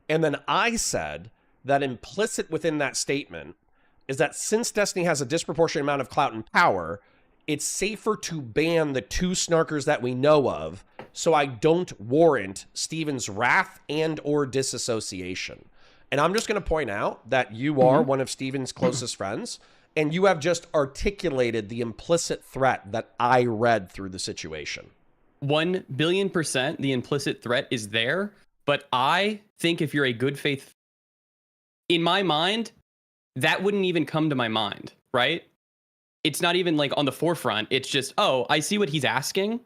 And then I said that implicit within that statement is that since Destiny has a disproportionate amount of clout and power, it's safer to ban the two snarkers that we know of, so I don't warrant Steven's wrath and or disassociation. And I'm just going to point out that you are one of Steven's closest friends, and you have just articulated the implicit threat that I read through the situation. 1,000,000,000% the implicit threat is there, but I think if you're a good faith, in my mind, that wouldn't even come to my mind, right? It's not even like on the forefront. It's just, oh, I see what he's asking.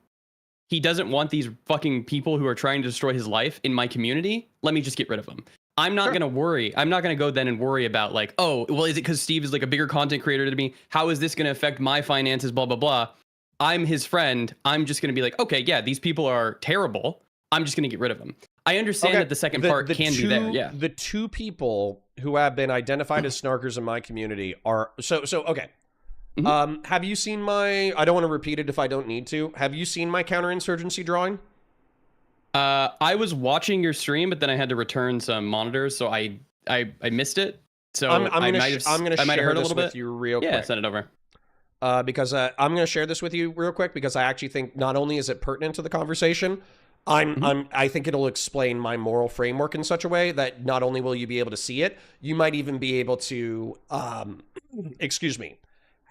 He doesn't want these fucking people who are trying to destroy his life in my community. Let me just get rid of them. I'm not going to worry. I'm not going to go then and worry about like, oh, well, is it because Steve is like a bigger content creator than me? How is this going to affect my finances? Blah, blah, blah. I'm his friend. I'm just going to be like, okay, yeah, these people are terrible. I'm just going to get rid of them. I understand that the second part can be there. Yeah. The two people who have been identified as snarkers in my community are okay. Have you seen my, I don't want to repeat it if I don't need to. Have you seen my counterinsurgency drawing? I was watching your stream, but then I had to return some monitors, so I missed it. So I'm going to share this with you real quick. Yeah, send it over. Because I'm going to share this with you real quick because I actually think not only is it pertinent to the conversation, I think it'll explain my moral framework in such a way that not only will you be able to see it, you might even be able to,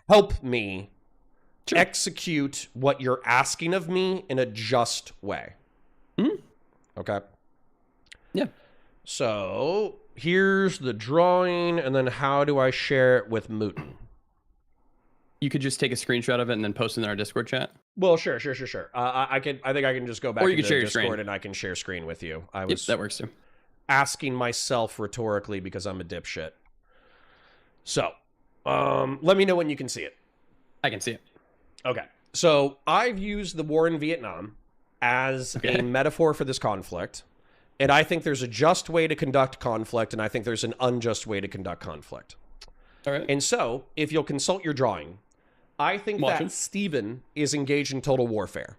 help me execute what you're asking of me in a just way. Okay. Yeah. So here's the drawing, and then how do I share it with Moot? You could just take a screenshot of it and then post it in our Discord chat. Well, sure. I think I can just go back to Discord and I can share screen with you. That works too. Asking myself rhetorically because I'm a dipshit. So, let me know when you can see it. I can see it. Okay. So I've used the war in Vietnam as a metaphor for this conflict. And I think there's a just way to conduct conflict, and I think there's an unjust way to conduct conflict. All right. And so, if you'll consult your drawing, I think that Steven is engaged in total warfare.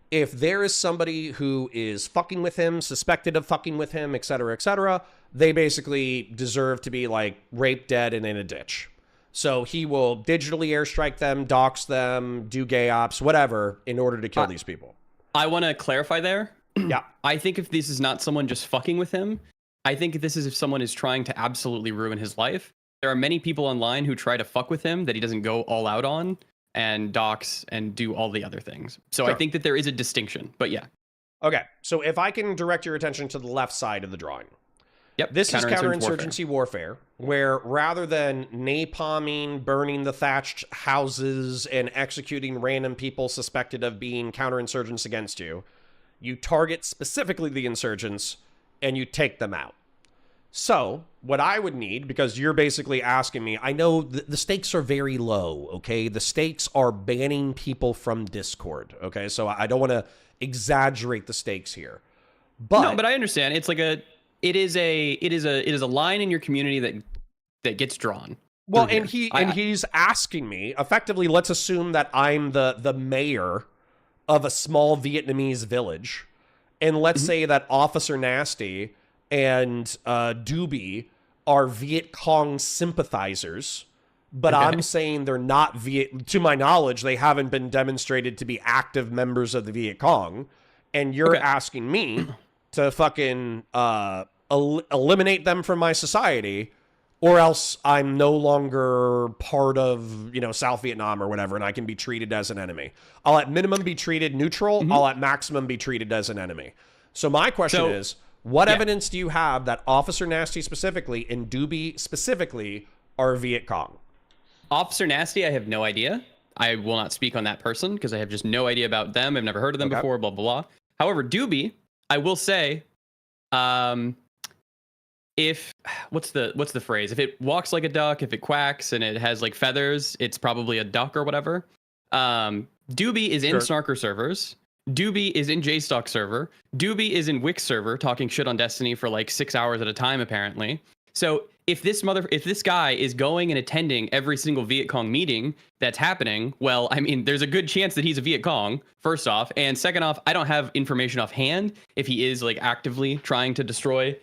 If there is somebody who is fucking with him, suspected of fucking with him, etc., they basically deserve to be, like, raped, dead, and in a ditch. So he will digitally airstrike them, dox them, do gay ops, whatever, in order to kill these people. I want to clarify there. Yeah. I think if this is not someone just fucking with him, I think if this is if someone is trying to absolutely ruin his life. There are many people online who try to fuck with him that he doesn't go all out on and dox and do all the other things. So Sure. I think that there is a distinction, but yeah. Okay, so if I can direct your attention to the left side of the drawing. Yep. This is counterinsurgency warfare, where rather than napalming, burning the thatched houses, and executing random people suspected of being counterinsurgents against you, you target specifically the insurgents and you take them out. So, what I would need, because you're basically asking me, I know the stakes are very low, okay? The stakes are banning people from Discord, okay? So I don't want to exaggerate the stakes here. But no, but I understand. It's like it is a line in your community that gets drawn. Well, and he's asking me, effectively, let's assume that I'm the mayor of a small Vietnamese village, and let's say that Officer Nasty and Dooby are Viet Cong sympathizers, but I'm saying they're not to my knowledge, they haven't been demonstrated to be active members of the Viet Cong, and you're asking me to fucking eliminate them from my society, or else I'm no longer part of, South Vietnam or whatever, and I can be treated as an enemy. I'll at minimum be treated neutral. I'll at maximum be treated as an enemy. So my question is, what evidence do you have that Officer Nasty specifically and Dooby specifically are Viet Cong? Officer Nasty, I have no idea. I will not speak on that person because I have just no idea about them. I've never heard of them before, blah, blah, blah. However, Dooby, I will say, if what's the phrase? If it walks like a duck, if it quacks and it has like feathers, it's probably a duck or whatever. Dooby is in Snarker servers. Dooby is in JStock server. Dooby is in Whick server talking shit on Destiny for like 6 hours at a time, apparently. So if this guy is going and attending every single Viet Cong meeting that's happening, well, I mean, there's a good chance that he's a Viet Cong, first off. And second off, I don't have information offhand if he is like actively trying to destroy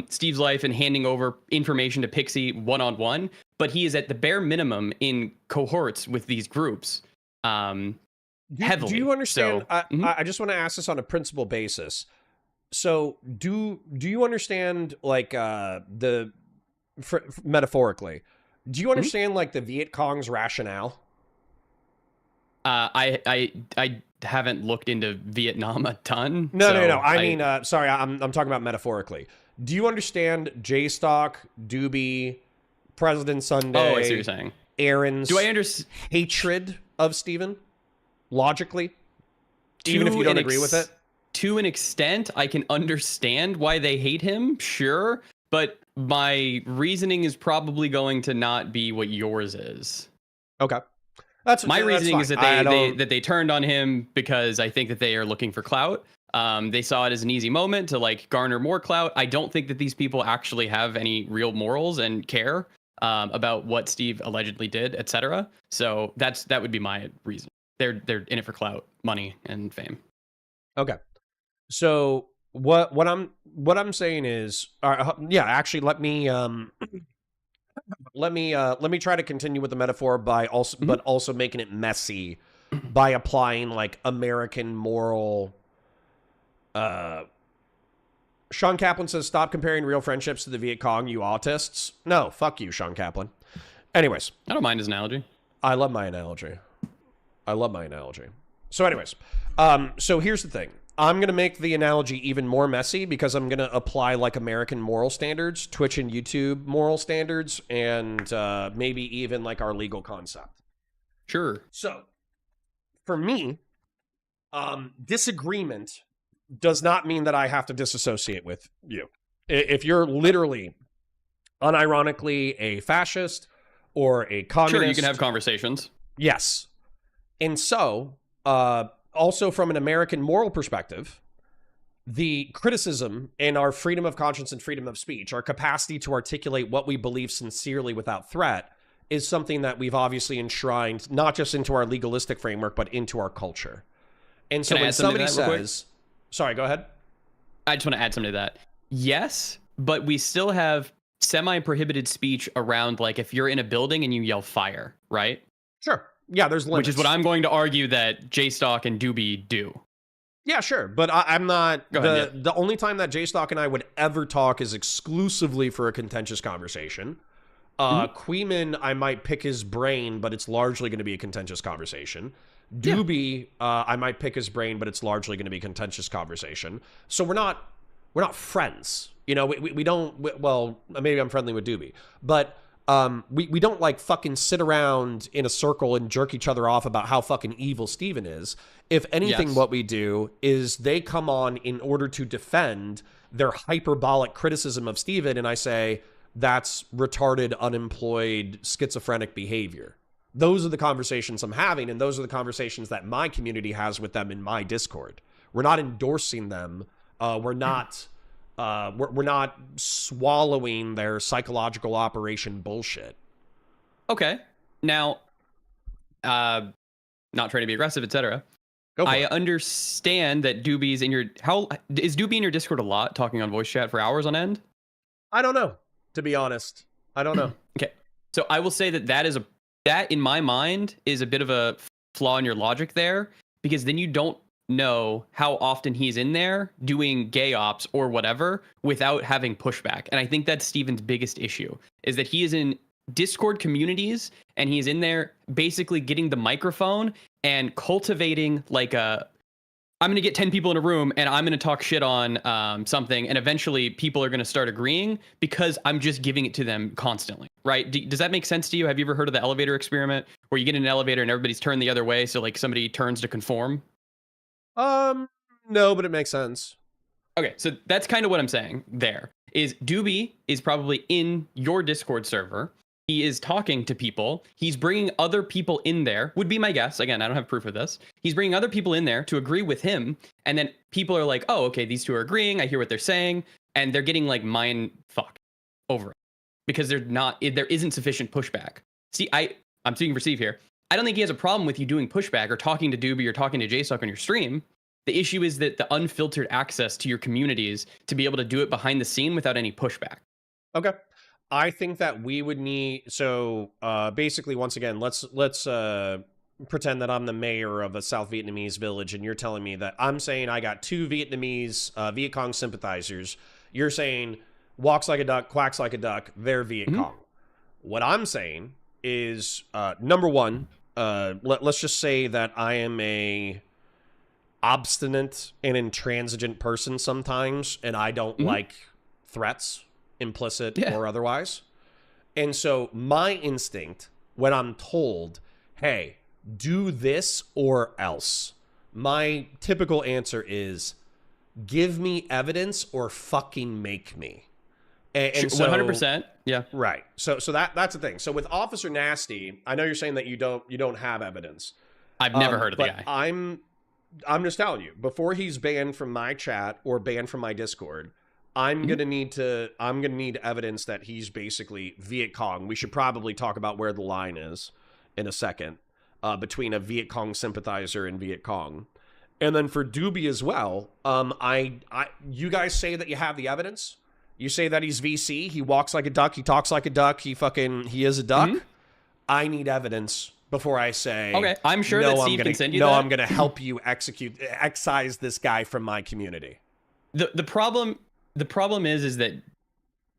Steve's life and handing over information to Pixie one-on-one, but he is at the bare minimum in cohorts with these groups. Heavily. Do you understand? So, I just want to ask this on a principle basis. So do you understand, like, metaphorically, do you understand like the Viet Cong's rationale? I haven't looked into Vietnam a ton. No. I mean, sorry, I'm talking about metaphorically. Do you understand JStock, Dooby, President Sunday? Oh, I see what you're saying. Aaron's do I understand hatred of Steven? Logically, even if you don't agree with it? To an extent, I can understand why they hate him, sure, but my reasoning is probably going to not be what yours is. Okay. My reasoning is that they turned on him because I think that they are looking for clout. They saw it as an easy moment to like garner more clout. I don't think that these people actually have any real morals and care about what Steve allegedly did, etc. So that would be my reason. They're in it for clout, money, and fame. Okay. So what I'm saying is, actually, let me try to continue with the metaphor by also, but also making it messy by applying like American moral. Sean Kaplan says, "Stop comparing real friendships to the Viet Cong, you autists." No, fuck you, Sean Kaplan. Anyways, I don't mind his analogy. I love my analogy. So anyways, so here's the thing. I'm going to make the analogy even more messy because I'm going to apply like American moral standards, Twitch and YouTube moral standards, and maybe even like our legal concept. Sure. So for me, disagreement does not mean that I have to disassociate with you. If you're literally unironically a fascist or a communist. Sure, you can have conversations. Yes. And so, also from an American moral perspective, the criticism and our freedom of conscience and freedom of speech, our capacity to articulate what we believe sincerely without threat, is something that we've obviously enshrined not just into our legalistic framework, but into our culture. And so when somebody says, sorry, go ahead. I just want to add something to that. Yes, but we still have semi-prohibited speech around, like, if you're in a building and you yell fire, right? Sure. Yeah, there's limits. Which is what I'm going to argue that JStock and Dooby do. Yeah, sure. But I'm not... ahead, the only time that JStock and I would ever talk is exclusively for a contentious conversation. Queeman, I might pick his brain, but it's largely going to be a contentious conversation. Dooby, I might pick his brain, but it's largely going to be a contentious conversation. So we're not friends. You know, we don't... well, maybe I'm friendly with Dooby. But... we don't like fucking sit around in a circle and jerk each other off about how fucking evil Steven is. If anything, what we do is they come on in order to defend their hyperbolic criticism of Steven, and I say, that's retarded, unemployed, schizophrenic behavior. Those are the conversations I'm having, and those are the conversations that my community has with them in my Discord. We're not endorsing them. We're not swallowing their psychological operation bullshit. Okay. Now, not trying to be aggressive, etc. I understand that Dooby's in your... is Dooby in your Discord a lot, talking on voice chat for hours on end? I don't know, to be honest. I don't know. Okay. So I will say that in my mind is a bit of a flaw in your logic there, because then you don't know how often he's in there doing gay ops or whatever without having pushback. And I think that's Steven's biggest issue, is that he is in Discord communities and he's in there basically getting the microphone and cultivating like I'm going to get 10 people in a room and I'm going to talk shit on something, and eventually people are going to start agreeing because I'm just giving it to them constantly, right? Does that make sense to you? Have you ever heard of the elevator experiment, where you get in an elevator and everybody's turned the other way, so like somebody turns to conform? No, but it makes sense. Okay, so that's kind of what I'm saying there. Is Dooby is probably in your Discord server. He is talking to people. He's bringing other people in there, would be my guess. Again, I don't have proof of this. He's bringing other people in there to agree with him. And then people are like, oh, okay, these two are agreeing. I hear what they're saying. And they're getting like mind fucked over it because there isn't sufficient pushback. See, I'm speaking for Steve here. I don't think he has a problem with you doing pushback or talking to Dooby or talking to JStock on your stream. The issue is that the unfiltered access to your communities to be able to do it behind the scene without any pushback. Okay. I think that we would need... So, basically, once again, let's pretend that I'm the mayor of a South Vietnamese village, and you're telling me that I'm saying I got 2 Vietnamese Viet Cong sympathizers. You're saying walks like a duck, quacks like a duck, they're Viet Cong. What I'm saying is, number one, let's just say that I am a obstinate and intransigent person sometimes, and I don't like threats, implicit or otherwise. And so my instinct, when I'm told, hey, do this or else, my typical answer is, give me evidence or fucking make me. And so, 100%. Yeah. Right. So that's the thing. So with Officer Nasty, I know you're saying that you don't have evidence. I've never heard of the guy. I'm just telling you, before he's banned from my chat or banned from my Discord, I'm gonna need evidence that he's basically Viet Cong. We should probably talk about where the line is in a second between a Viet Cong sympathizer and Viet Cong. And then for Dooby as well, you guys say that you have the evidence. You say that he's VC. He walks like a duck. He talks like a duck. He is a duck. I need evidence before I say, okay, I'm sure that Steve can send you that. No, I'm going to help you excise this guy from my community. The problem is that,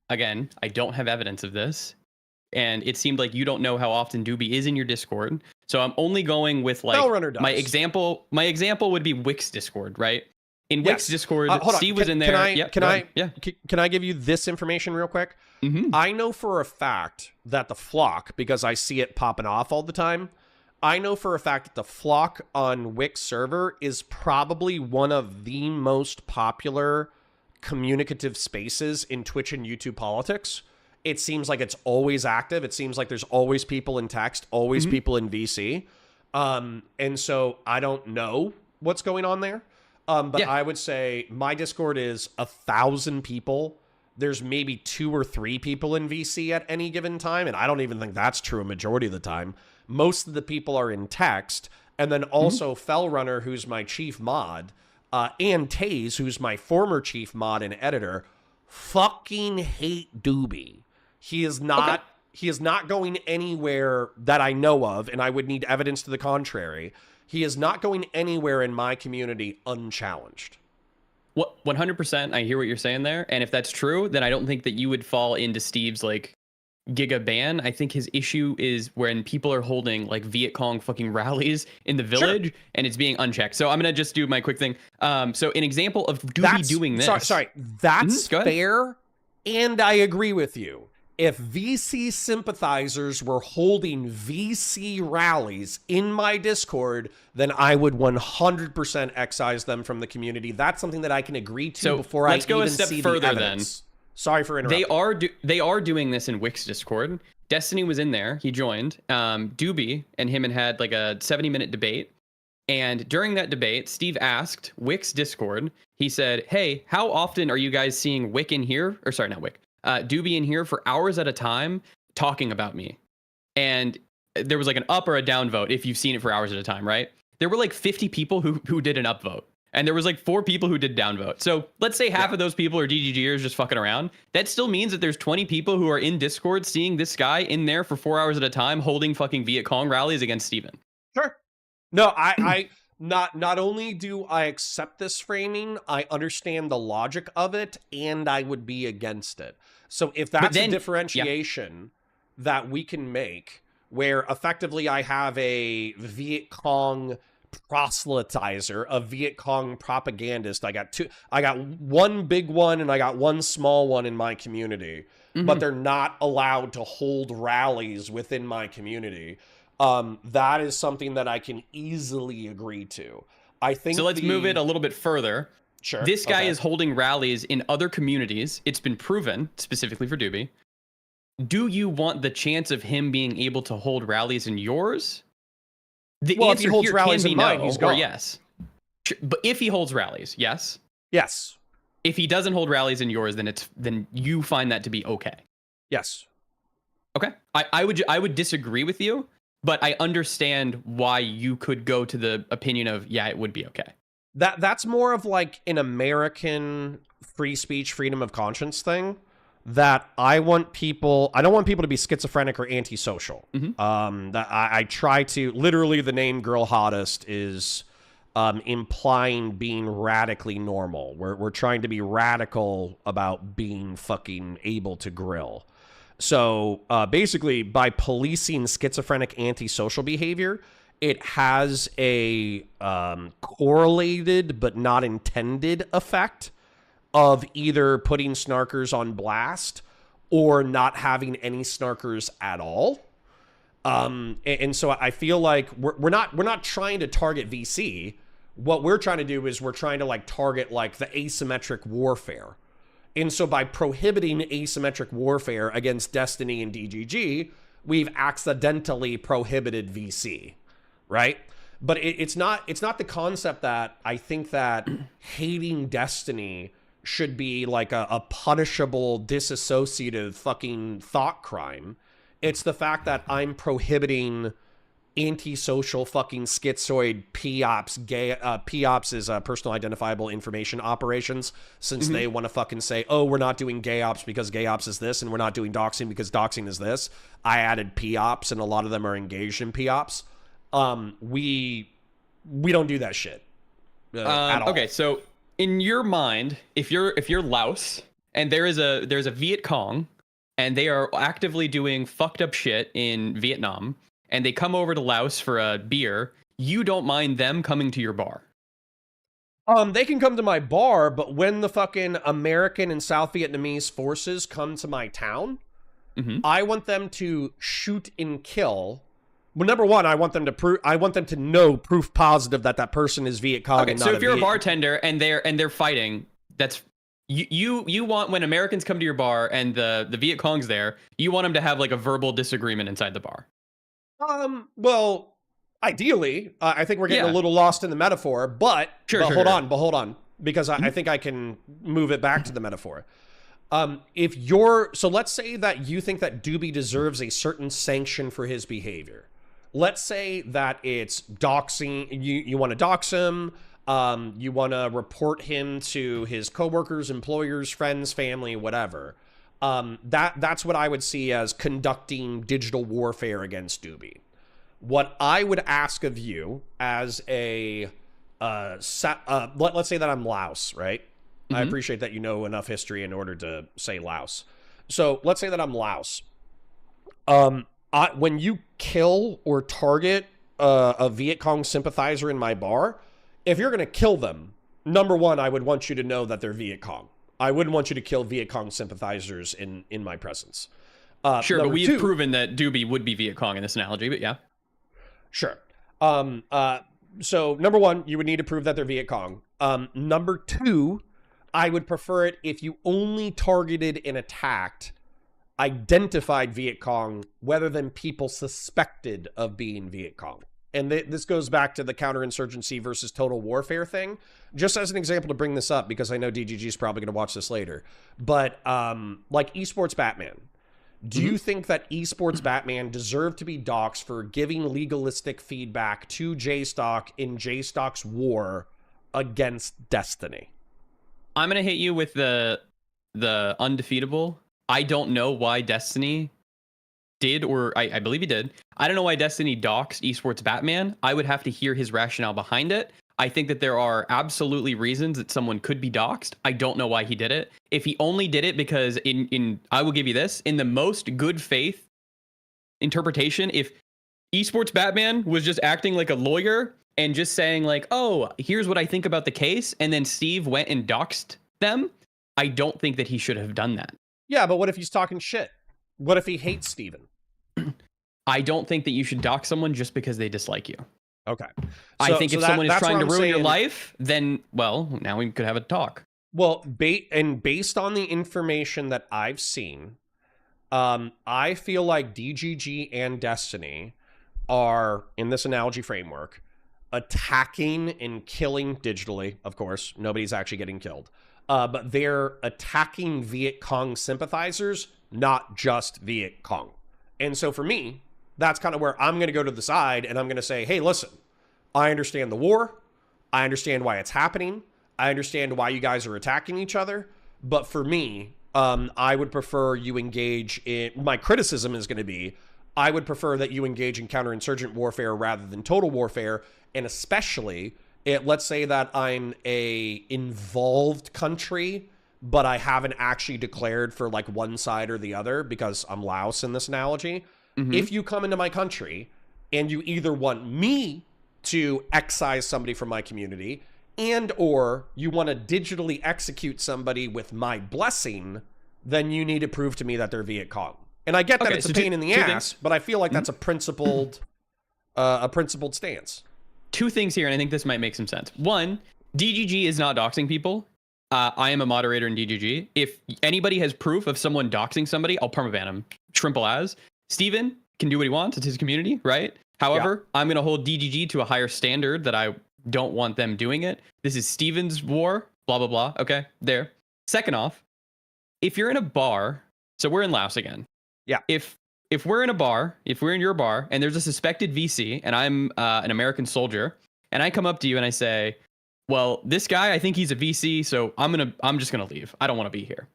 again, I don't have evidence of this. And it seemed like you don't know how often Dooby is in your Discord. So I'm only going with like my example. My example would be Whick's Discord, right? In Whick's Discord, Steve was in there. Can I give you this information real quick? I know for a fact that the flock, because I see it popping off all the time, I know for a fact that the flock on Whick's server is probably one of the most popular communicative spaces in Twitch and YouTube politics. It seems like it's always active. It seems like there's always people in text, always people in VC. And so I don't know what's going on there. But Yeah. I would say my Discord is 1,000 people. There's maybe 2 or 3 people in VC at any given time, and I don't even think that's true a majority of the time. Most of the people are in text, and then also Fellrunner, who's my chief mod, and Taze, who's my former chief mod and editor, fucking hate Dooby. He is not he is not going anywhere that I know of, and I would need evidence to the contrary. He is not going anywhere in my community unchallenged. What 100%? I hear what you're saying there, and if that's true, then I don't think that you would fall into Steve's like giga ban. I think his issue is when people are holding like Viet Cong fucking rallies in the village and it's being unchecked. So I'm gonna just do my quick thing. So an example of Dooby doing this. Sorry, that's fair, and I agree with you. If VC sympathizers were holding VC rallies in my Discord, then I would 100% excise them from the community. That's something that I can agree to before I even see the evidence. Sorry for interrupting. They are doing this in Whick's Discord. Destiny was in there. He joined. Dooby and him had like a 70-minute debate. And during that debate, Steve asked Whick's Discord. He said, "Hey, how often are you guys seeing Whick in here?" Or sorry, not Whick. Dooby in here for hours at a time talking about me. And there was like an up or a down vote if you've seen it for hours at a time, right? There were like 50 people who did an up vote. And there was like 4 people who did down vote. So let's say half of those people are DGGers just fucking around. That still means that there's 20 people who are in Discord seeing this guy in there for 4 hours at a time holding fucking Viet Cong rallies against Steven. Sure. No, I not only do I accept this framing, I understand the logic of it, and I would be against it. So if that's a differentiation that we can make, where effectively I have a Viet Cong proselytizer, a Viet Cong propagandist. I got one big one and I got one small one in my community, but they're not allowed to hold rallies within my community. That is something that I can easily agree to. I think so. Let's move it a little bit further. Sure. This guy is holding rallies in other communities. It's been proven specifically for Dooby. Do you want the chance of him being able to hold rallies in yours? The answer if he holds here rallies can be in mine, he's gone. Or yes. But if he holds rallies, yes. Yes. If he doesn't hold rallies in yours, then you find that to be okay. Yes. Okay. I would disagree with you, but I understand why you could go to the opinion of it would be okay. That's more of like an American free speech, freedom of conscience thing. That I don't want people to be schizophrenic or antisocial. That I try to, literally the name Girl Hottest is implying being radically normal. We're trying to be radical about being fucking able to grill. So basically by policing schizophrenic antisocial behavior, it has a correlated but not intended effect of either putting snarkers on blast or not having any snarkers at all. And so I feel like we're not trying to target VC. What we're trying to do is we're trying to like target like the asymmetric warfare. And so by prohibiting asymmetric warfare against Destiny and DGG, we've accidentally prohibited VC, right? But it's not the concept that I think that hating Destiny should be like a punishable, disassociative fucking thought crime. It's the fact that I'm prohibiting antisocial fucking schizoid POPs, POPs is personal identifiable information operations, since they want to fucking say, oh, we're not doing gay ops because gay ops is this, and we're not doing doxing because doxing is this. I added POPs, and a lot of them are engaged in POPs. We don't do that shit at all. Okay, so in your mind, if you're Laos and there's a Viet Cong and they are actively doing fucked up shit in Vietnam and they come over to Laos for a beer, you don't mind them coming to your bar? They can come to my bar, but when the fucking American and South Vietnamese forces come to my town, I want them to shoot and kill. Well, number one, I want them to know proof positive that person is Viet Cong. Okay, so if you're a bartender and they're fighting, that's you want, when Americans come to your bar and the Viet Cong's there, you want them to have like a verbal disagreement inside the bar. Well, Ideally, I think we're getting a little lost in the metaphor, but hold on, because I think I can move it back to the metaphor. So let's say that you think that Dooby deserves a certain sanction for his behavior. Let's say that it's doxing. You want to dox him. You want to report him to his coworkers, employers, friends, family, whatever. That's what I would see as conducting digital warfare against Dooby. What I would ask of you as a let's say that I'm Laos, right? I appreciate that you know enough history in order to say Laos. So let's say that I'm Laos. When you kill or target a Viet Cong sympathizer in my bar, if you're going to kill them, number one, I would want you to know that they're Viet Cong. I wouldn't want you to kill Viet Cong sympathizers in my presence. Sure, but we've proven that Dooby would be Viet Cong in this analogy, but yeah. Sure. So number one, you would need to prove that they're Viet Cong. Number two, I would prefer it if you only targeted and attacked identified Viet Cong rather than people suspected of being Viet Cong. And this goes back to the counterinsurgency versus total warfare thing. Just as an example to bring this up, because I know DGG is probably going to watch this later. But like Esports Batman. Do you think that Esports Batman deserved to be doxxed for giving legalistic feedback to J-Stock in J-Stock's war against Destiny? I'm going to hit you with the undefeatable. I don't know why Destiny did, or I believe he did. I don't know why Destiny doxed Esports Batman. I would have to hear his rationale behind it. I think that there are absolutely reasons that someone could be doxed. I don't know why he did it. If he only did it because I will give you this, in the most good faith interpretation, if Esports Batman was just acting like a lawyer and just saying like, oh, here's what I think about the case, and then Steve went and doxed them, I don't think that he should have done that. Yeah, but what if he's talking shit? What if he hates Steven? I don't think that you should dox someone just because they dislike you. Okay. I think if someone is trying to ruin your life, then, well, now we could have a talk. Well, based on the information that I've seen, I feel like DGG and Destiny are, in this analogy framework, attacking and killing digitally, of course. Nobody's actually getting killed. But they're attacking Viet Cong sympathizers, not just Viet Cong. And so for me, that's kind of where I'm going to go to the side and I'm going to say, hey, listen, I understand the war. I understand why it's happening. I understand why you guys are attacking each other. But for me, I would prefer you engage in, my criticism is going to be, I would prefer that you engage in counterinsurgent warfare rather than total warfare. And especially, let's say that I'm a involved country, but I haven't actually declared for like one side or the other because I'm Laos in this analogy. If you come into my country and you either want me to excise somebody from my community and or you want to digitally execute somebody with my blessing, then you need to prove to me that they're Viet Cong. And I get that it's a pain in the ass, but I feel like that's a principled stance. Two things here, and I think this might make some sense. One, DGG is not doxing people. I am a moderator in DGG. If anybody has proof of someone doxing somebody, I'll permaban him. Shrimple as. Steven can do what he wants. It's his community, right? However, I'm going to hold DGG to a higher standard that I don't want them doing it. This is Steven's war, blah, blah, blah. Okay, there. Second off, if you're in a bar, so we're in Laos again. Yeah. If we're in a bar, if we're in your bar, and there's a suspected VC, and I'm an American soldier, and I come up to you and I say, well, this guy, I think he's a VC, so I'm just gonna leave. I don't want to be here.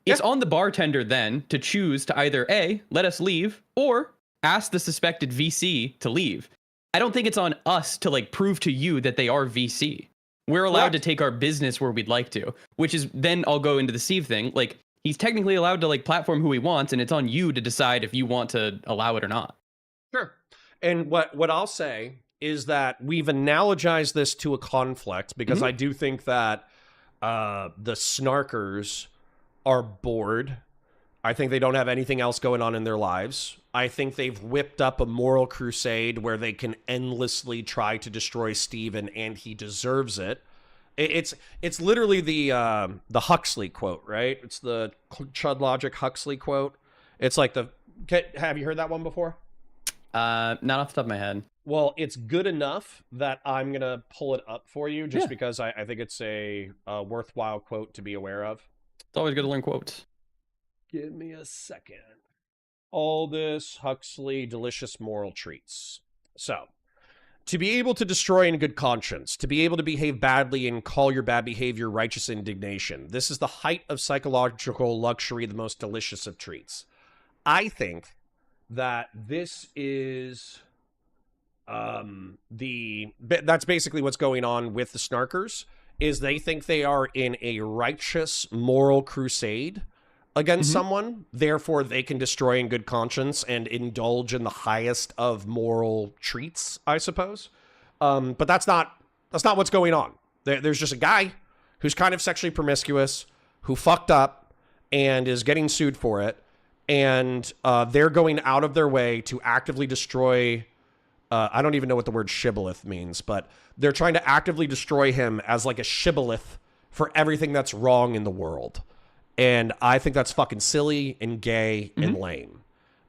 It's on the bartender then to choose to either A, let us leave, or ask the suspected VC to leave. I don't think it's on us to like prove to you that they are VC. We're allowed to take our business where we'd like to, which is then I'll go into the Steve thing. Like, he's technically allowed to like platform who he wants, and it's on you to decide if you want to allow it or not. Sure. And what I'll say is that we've analogized this to a conflict because I do think that the snarkers are bored. I think they don't have anything else going on in their lives. I think they've whipped up a moral crusade where they can endlessly try to destroy Steven, and he deserves it. It's literally the Huxley quote, right? It's the Chud Logic Huxley quote. It's like have you heard that one before? Not off the top of my head. Well, it's good enough that I'm going to pull it up for you just because I think it's a worthwhile quote to be aware of. It's always good to learn quotes. Give me a second. Aldous Huxley, Delicious Moral Treats. So, to be able to destroy in good conscience, to be able to behave badly and call your bad behavior righteous indignation. This is the height of psychological luxury, the most delicious of treats. I think that this is that's basically what's going on with the Snarkers, is they think they are in a righteous moral crusade against someone, therefore they can destroy in good conscience and indulge in the highest of moral treats, I suppose. But that's not what's going on. There's just a guy who's kind of sexually promiscuous, who fucked up and is getting sued for it, and they're going out of their way to actively destroy. I don't even know what the word shibboleth means, but they're trying to actively destroy him as like a shibboleth for everything that's wrong in the world. And I think that's fucking silly and gay and lame.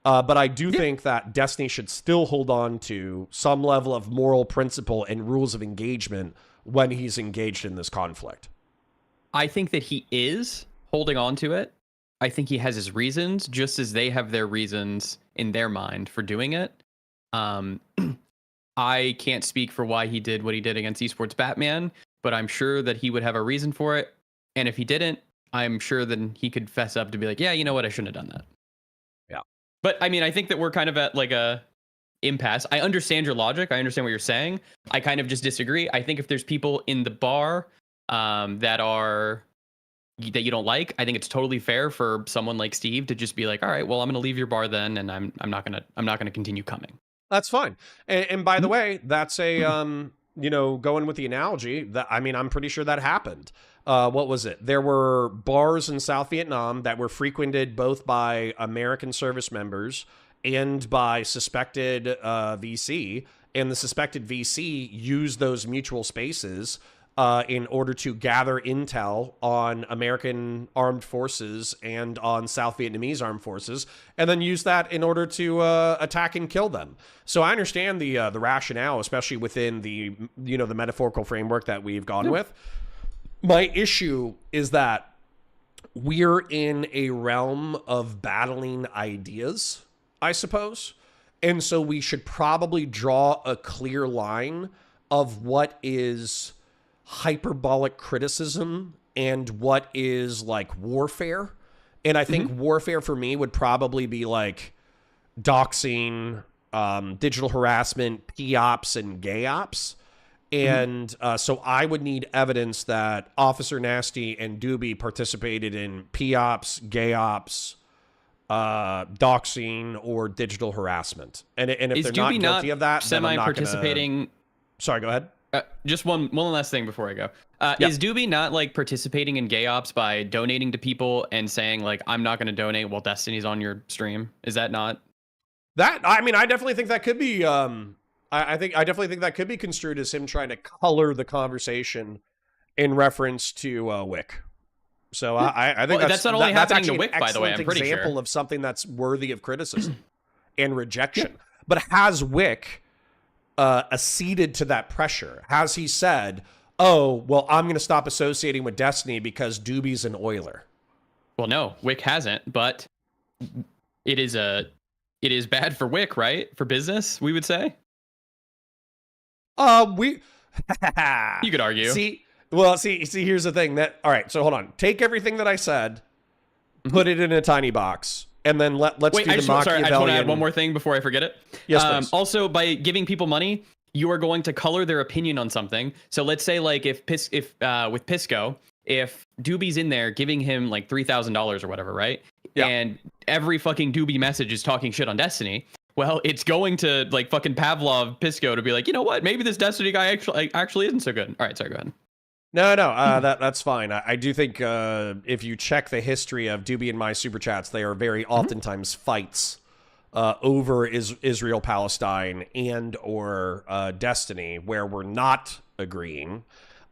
But I do think that Destiny should still hold on to some level of moral principle and rules of engagement when he's engaged in this conflict. I think that he is holding on to it. I think he has his reasons, just as they have their reasons in their mind for doing it. I can't speak for why he did what he did against Esports Batman, but I'm sure that he would have a reason for it. And if he didn't, I'm sure then he could fess up to be like, yeah, you know what? I shouldn't have done that. Yeah. But I mean, I think that we're kind of at like a impasse. I understand your logic. I understand what you're saying. I kind of just disagree. I think if there's people in the bar that you don't like, I think it's totally fair for someone like Steve to just be like, all right, well, I'm going to leave your bar then, and I'm not going to continue coming. That's fine. And by the way, that's a, going with the analogy, that I mean, I'm pretty sure that happened. What was it? There were bars in South Vietnam that were frequented both by American service members and by suspected VC. And the suspected VC used those mutual spaces in order to gather intel on American armed forces and on South Vietnamese armed forces, and then use that in order to attack and kill them. So I understand the rationale, especially within the the metaphorical framework that we've gone with. My issue is that we're in a realm of battling ideas, I suppose, and so we should probably draw a clear line of what is hyperbolic criticism and what is like warfare. And I think warfare for me would probably be like doxing, digital harassment, P-ops, and gay ops. And so I would need evidence that Officer Nasty and Dooby participated in P-ops, gay ops, doxing, or digital harassment. And if is they're Dooby not guilty of that, then I'm not participating. Sorry, go ahead. Just one last thing before I go. Is Dooby not like participating in gay ops by donating to people and saying like, I'm not going to donate while Destiny's on your stream? Is that not? That, I mean, I definitely think that could be, I definitely think that could be construed as him trying to color the conversation in reference to Whick. So I think that's not only happening to Whick, by the way. I'm pretty sure. Example of something that's worthy of criticism and rejection. But has Whick acceded to that pressure? Has he said, oh, well, I'm going to stop associating with Destiny because Dooby's an Oiler? Well, no, Whick hasn't, but it is bad for Whick, right? For business, we would say. You could argue. See, here's the thing all right, so hold on. Take everything that I said, put it in a tiny box, and then let's do the Machiavellian. I just want to add one more thing before I forget it. Yes, please. Also, by giving people money, you are going to color their opinion on something. So let's say like if with Pisco, if Dooby's in there giving him like $3,000 or whatever, right? Yeah. And every fucking Dooby message is talking shit on Destiny. Well, it's going to like fucking Pavlov Pisco to be like, you know what? Maybe this Destiny guy actually isn't so good. All right, sorry, go ahead. No, that's fine. I do think if you check the history of Dooby and my super chats, they are very oftentimes fights over Israel-Palestine and or Destiny, where we're not agreeing.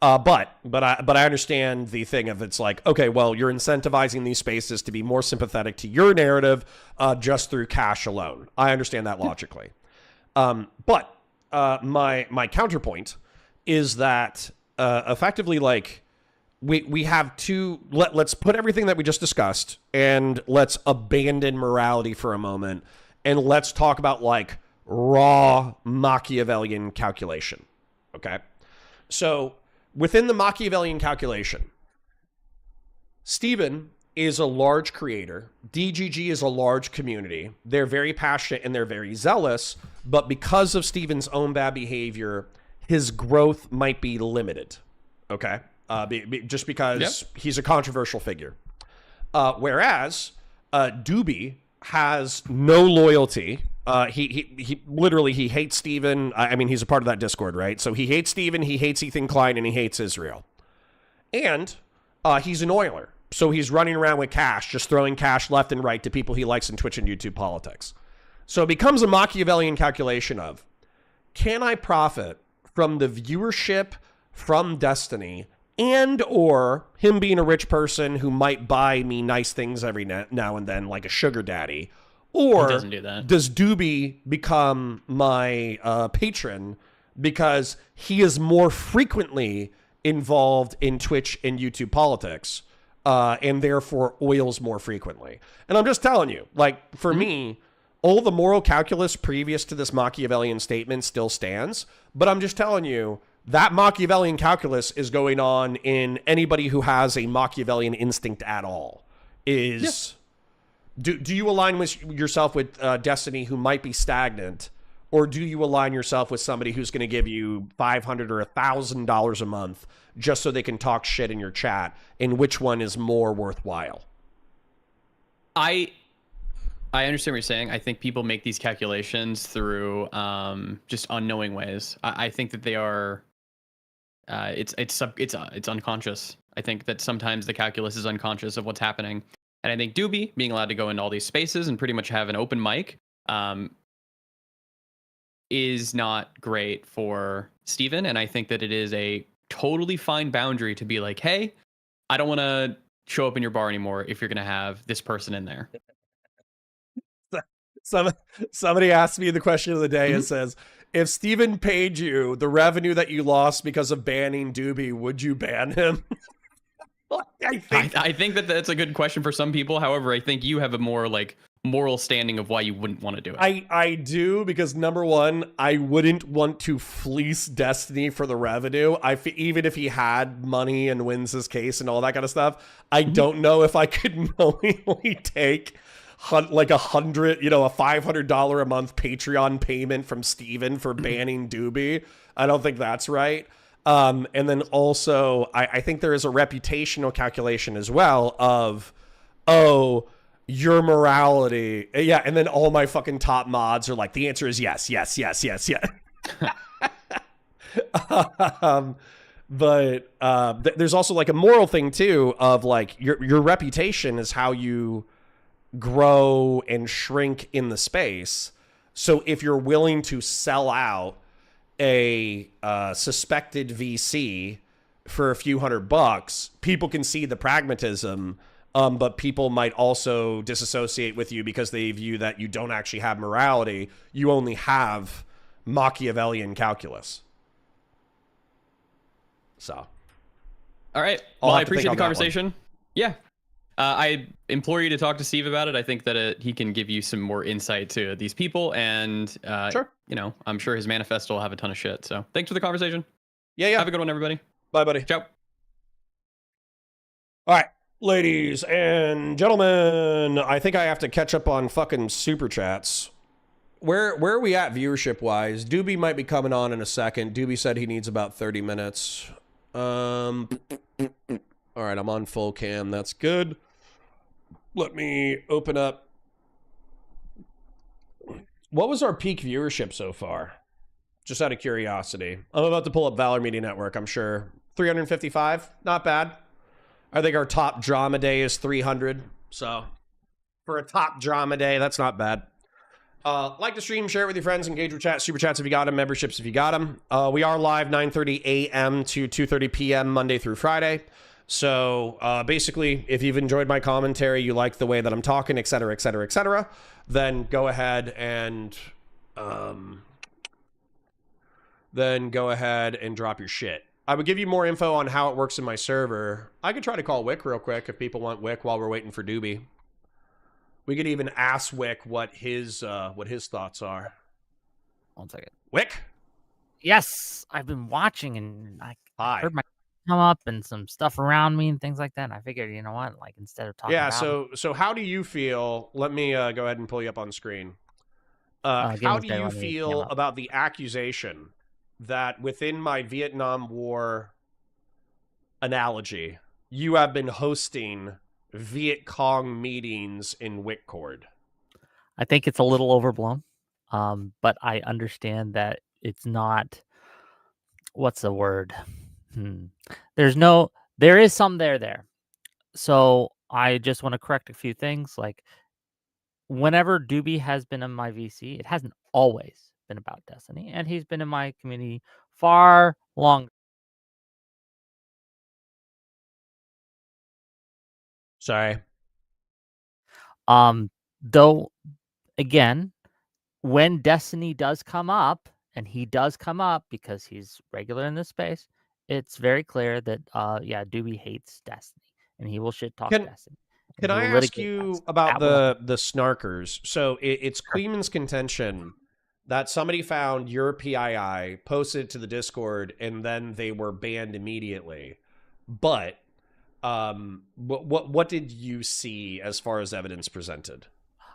But I understand the thing of it's like, okay, well, you're incentivizing these spaces to be more sympathetic to your narrative just through cash alone. I understand that logically. But my counterpoint is that effectively, like, we have to let's put everything that we just discussed and let's abandon morality for a moment and let's talk about like raw Machiavellian calculation. Okay, so within the Machiavellian calculation, Steven is a large creator. DGG is a large community. They're very passionate and they're very zealous, but because of Steven's own bad behavior, his growth might be limited. Okay, just because he's a controversial figure. Whereas Dooby has no loyalty. He literally hates Steven. I mean, he's a part of that Discord, right? So he hates Steven, he hates Ethan Klein, and he hates Israel. And he's an oiler. So he's running around with cash, just throwing cash left and right to people he likes in Twitch and YouTube politics. So it becomes a Machiavellian calculation of, can I profit from the viewership from Destiny and or him being a rich person who might buy me nice things every now and then, like a sugar daddy? Or he doesn't do that. Does Dooby become my patron because he is more frequently involved in Twitch and YouTube politics? And therefore oils more frequently. And I'm just telling you, like, for me, all the moral calculus previous to this Machiavellian statement still stands. But I'm just telling you, that Machiavellian calculus is going on in anybody who has a Machiavellian instinct at all. Do you align with yourself with Destiny who might be stagnant? Or do you align yourself with somebody who's going to give you $500 or $1,000 a month just so they can talk shit in your chat? And which one is more worthwhile? I understand what you're saying. I think people make these calculations through just unknowing ways. I think that they are. It's unconscious. I think that sometimes the calculus is unconscious of what's happening. And I think Dooby being allowed to go into all these spaces and pretty much have an open mic is not great for Steven. And I think that it is a totally fine boundary to be like, hey, I don't want to show up in your bar anymore if you're going to have this person in there. Somebody asked me the question of the day and says, if Steven paid you the revenue that you lost because of banning Dooby, would you ban him? I think that that's a good question for some people. However, I think you have a more like moral standing of why you wouldn't want to do it. I do, because number one, I wouldn't want to fleece Destiny for the revenue. Even if he had money and wins his case and all that kind of stuff, I don't know if I could knowingly take like a $500 a month Patreon payment from Steven for banning Dooby. I don't think that's right. And then also, I think there is a reputational calculation as well of, your morality. Yeah, and then all my fucking top mods are like, the answer is yes. But there's also like a moral thing too of like your reputation is how you grow and shrink in the space. So if you're willing to sell out a suspected VC for a few $100, people can see the pragmatism. But people might also disassociate with you because they view that you don't actually have morality. You only have Machiavellian calculus. So. All right. Well, I appreciate the conversation. Yeah. I implore you to talk to Steve about it. I think that he can give you some more insight to these people. And, sure. I'm sure his manifesto will have a ton of shit. So thanks for the conversation. Yeah. Have a good one, everybody. Bye, buddy. Ciao. All right. Ladies and gentlemen, I think I have to catch up on fucking super chats. Where are we at viewership wise? Dooby might be coming on in a second. Dooby said he needs about 30 minutes. All right, I'm on full cam. That's good. Let me open up. What was our peak viewership so far? Just out of curiosity. I'm about to pull up Valor Media Network, I'm sure. 355, not bad. I think our top drama day is 300. So for a top drama day, that's not bad. Like the stream, share it with your friends, engage with chat, super chats if you got them, memberships if you got them. We are live 9:30 a.m. to 2:30 p.m. Monday through Friday. So basically, if you've enjoyed my commentary, you like the way that I'm talking, etc., etc., etc., then go ahead and then go ahead and drop your shit. I would give you more info on how it works in my server. I could try to call Whick real quick if people want Whick while we're waiting for Dooby. We could even ask Whick what his thoughts are. 1 second. Whick? Yes, I've been watching and I heard my come up and some stuff around me and things like that. And I figured, you know what, like instead of talking yeah, about so how do you feel? Let me go ahead and pull you up on screen. How do you feel about the accusation that within my Vietnam War analogy, you have been hosting Viet Cong meetings in Whitcord? I think it's a little overblown, but I understand that it's not. What's the word? There is some there. So I just want to correct a few things. Like whenever Dooby has been in my VC, it hasn't always been about Destiny, and he's been in my community far longer. Sorry. Though, again, when Destiny does come up, and he does come up because he's regular in this space, it's very clear that, Dooby hates Destiny, and he will shit talk Destiny. Can I ask you about the snarkers? So it's Queen's contention that somebody found your PII, posted it to the Discord, and then they were banned immediately. But what did you see as far as evidence presented?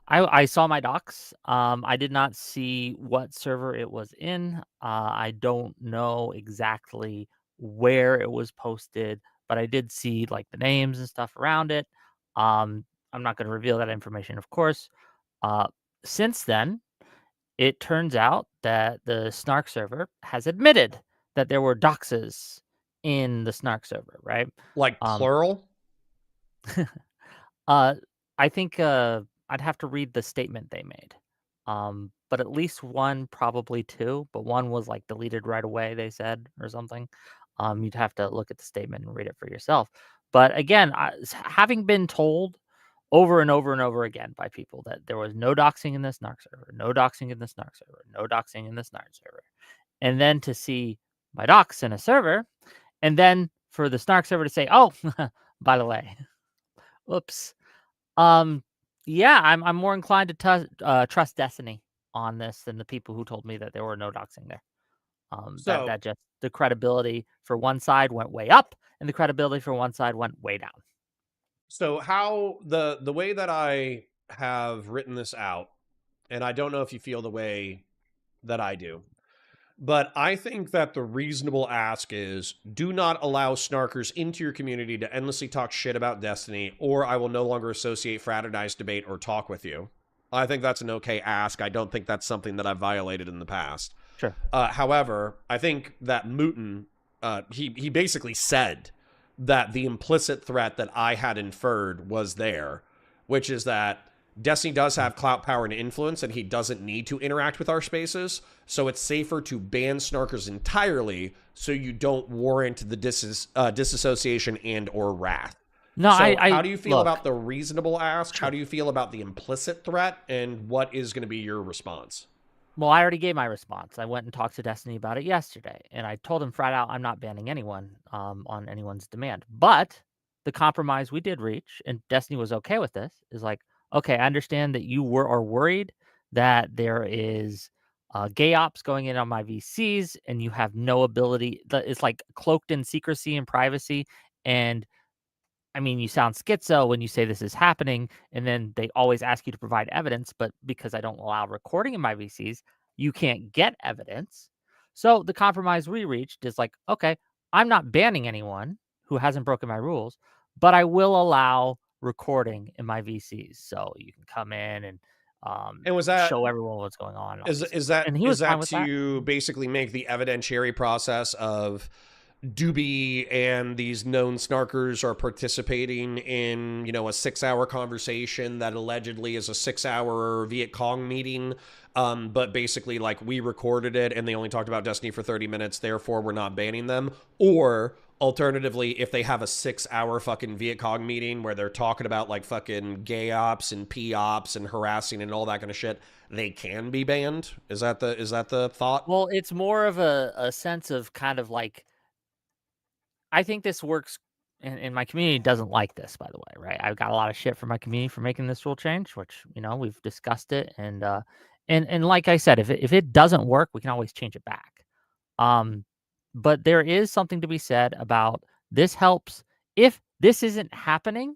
I saw my docs. I did not see what server it was in. I don't know exactly where it was posted, but I did see like the names and stuff around it. I'm not going to reveal that information, of course. Since then, it turns out that the Snark server has admitted that there were doxes in the Snark server, right? Like plural? I think I'd have to read the statement they made. But at least one, probably two, but one was like deleted right away, they said, or something. You'd have to look at the statement and read it for yourself. But again, having been told over and over and over again by people that there was no doxing in the Snark server, no doxing in the Snark server, no doxing in the Snark server. And then to see my docs in a server, and then for the Snark server to say, oh, by the way, oops. Yeah, I'm more inclined to trust Destiny on this than the people who told me that there were no doxing there. That just the credibility for one side went way up, and the credibility for one side went way down. So how the way that I have written this out, and I don't know if you feel the way that I do, but I think that the reasonable ask is do not allow snarkers into your community to endlessly talk shit about Destiny, or I will no longer associate, fraternize, debate, or talk with you. I think that's an okay ask. I don't think that's something that I've violated in the past. Sure. However, I think that Mootin, he basically said that the implicit threat that I had inferred was there, which is that Destiny does have clout, power, and influence, and he doesn't need to interact with our spaces, so it's safer to ban snarkers entirely so you don't warrant the disassociation and or wrath. No, so how do you feel about the reasonable ask? How do you feel about the implicit threat, and what is going to be your response? Well, I already gave my response. I went and talked to Destiny about it yesterday, and I told him flat out I'm not banning anyone on anyone's demand. But the compromise we did reach, and Destiny was okay with this, is like, okay, I understand that you are worried that there is gay ops going in on my VCs, and you have no ability. It's like cloaked in secrecy and privacy, and I mean, you sound schizo when you say this is happening, and then they always ask you to provide evidence, but because I don't allow recording in my VCs, you can't get evidence. So the compromise we reached is like, okay, I'm not banning anyone who hasn't broken my rules, but I will allow recording in my VCs. So you can come in and was that, show everyone what's going on. Is that to basically make the evidentiary process of Dooby and these known snarkers are participating in, a 6-hour conversation that allegedly is a 6-hour Viet Cong meeting, but basically like we recorded it and they only talked about Destiny for 30 minutes, therefore we're not banning them? Or Alternatively, if they have a 6-hour fucking Viet Cong meeting where they're talking about like fucking gay ops and P ops and harassing and all that kind of shit, they can be banned. Is that the thought? Well, it's more of a sense of kind of like, I think this works, and my community doesn't like this, by the way, right? I've got a lot of shit from my community for making this rule change, which, we've discussed it, and like I said, if it doesn't work, we can always change it back. But there is something to be said about this helps. If this isn't happening,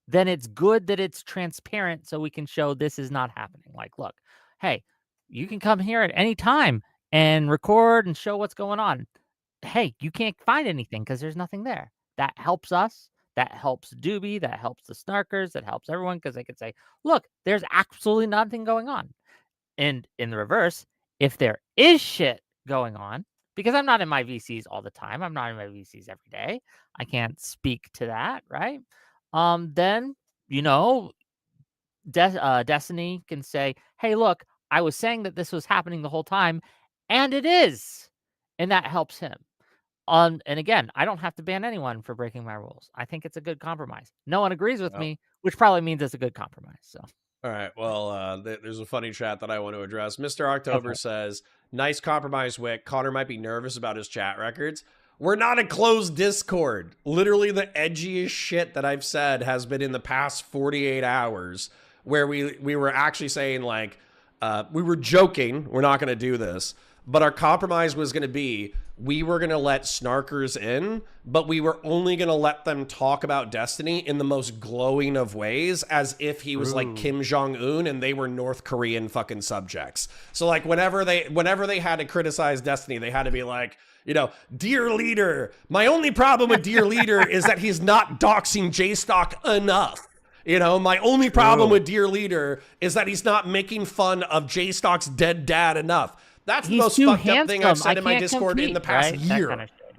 then it's good that it's transparent so we can show this is not happening. Like, look, hey, you can come here at any time and record and show what's going on. Hey, you can't find anything because there's nothing there. That helps us. That helps Dooby. That helps the snarkers. That helps everyone because they can say, look, there's absolutely nothing going on. And in the reverse, if there is shit going on, because I'm not in my VCs all the time, I'm not in my VCs every day, I can't speak to that, right? Then, Destiny can say, hey, look, I was saying that this was happening the whole time, and it is. And that helps him. And again, I don't have to ban anyone for breaking my rules. I think it's a good compromise. No one agrees with me, which probably means it's a good compromise. So. All right. Well, there's a funny chat that I want to address. Mr. October says, nice compromise, Whick. Connor might be nervous about his chat records. We're not a closed Discord. Literally the edgiest shit that I've said has been in the past 48 hours where we were actually saying like, we were joking. We're not going to do this. But our compromise was going to be, we were going to let snarkers in, but we were only going to let them talk about Destiny in the most glowing of ways, as if he was like Kim Jong-un and they were North Korean fucking subjects. So like whenever they had to criticize Destiny, they had to be like, dear leader, my only problem with dear leader is that he's not doxing J-Stock enough. My only problem with dear leader is that he's not making fun of J-Stock's dead dad enough. That's the most fucked up thing I've said in my Discord in the past year. Kind of shit,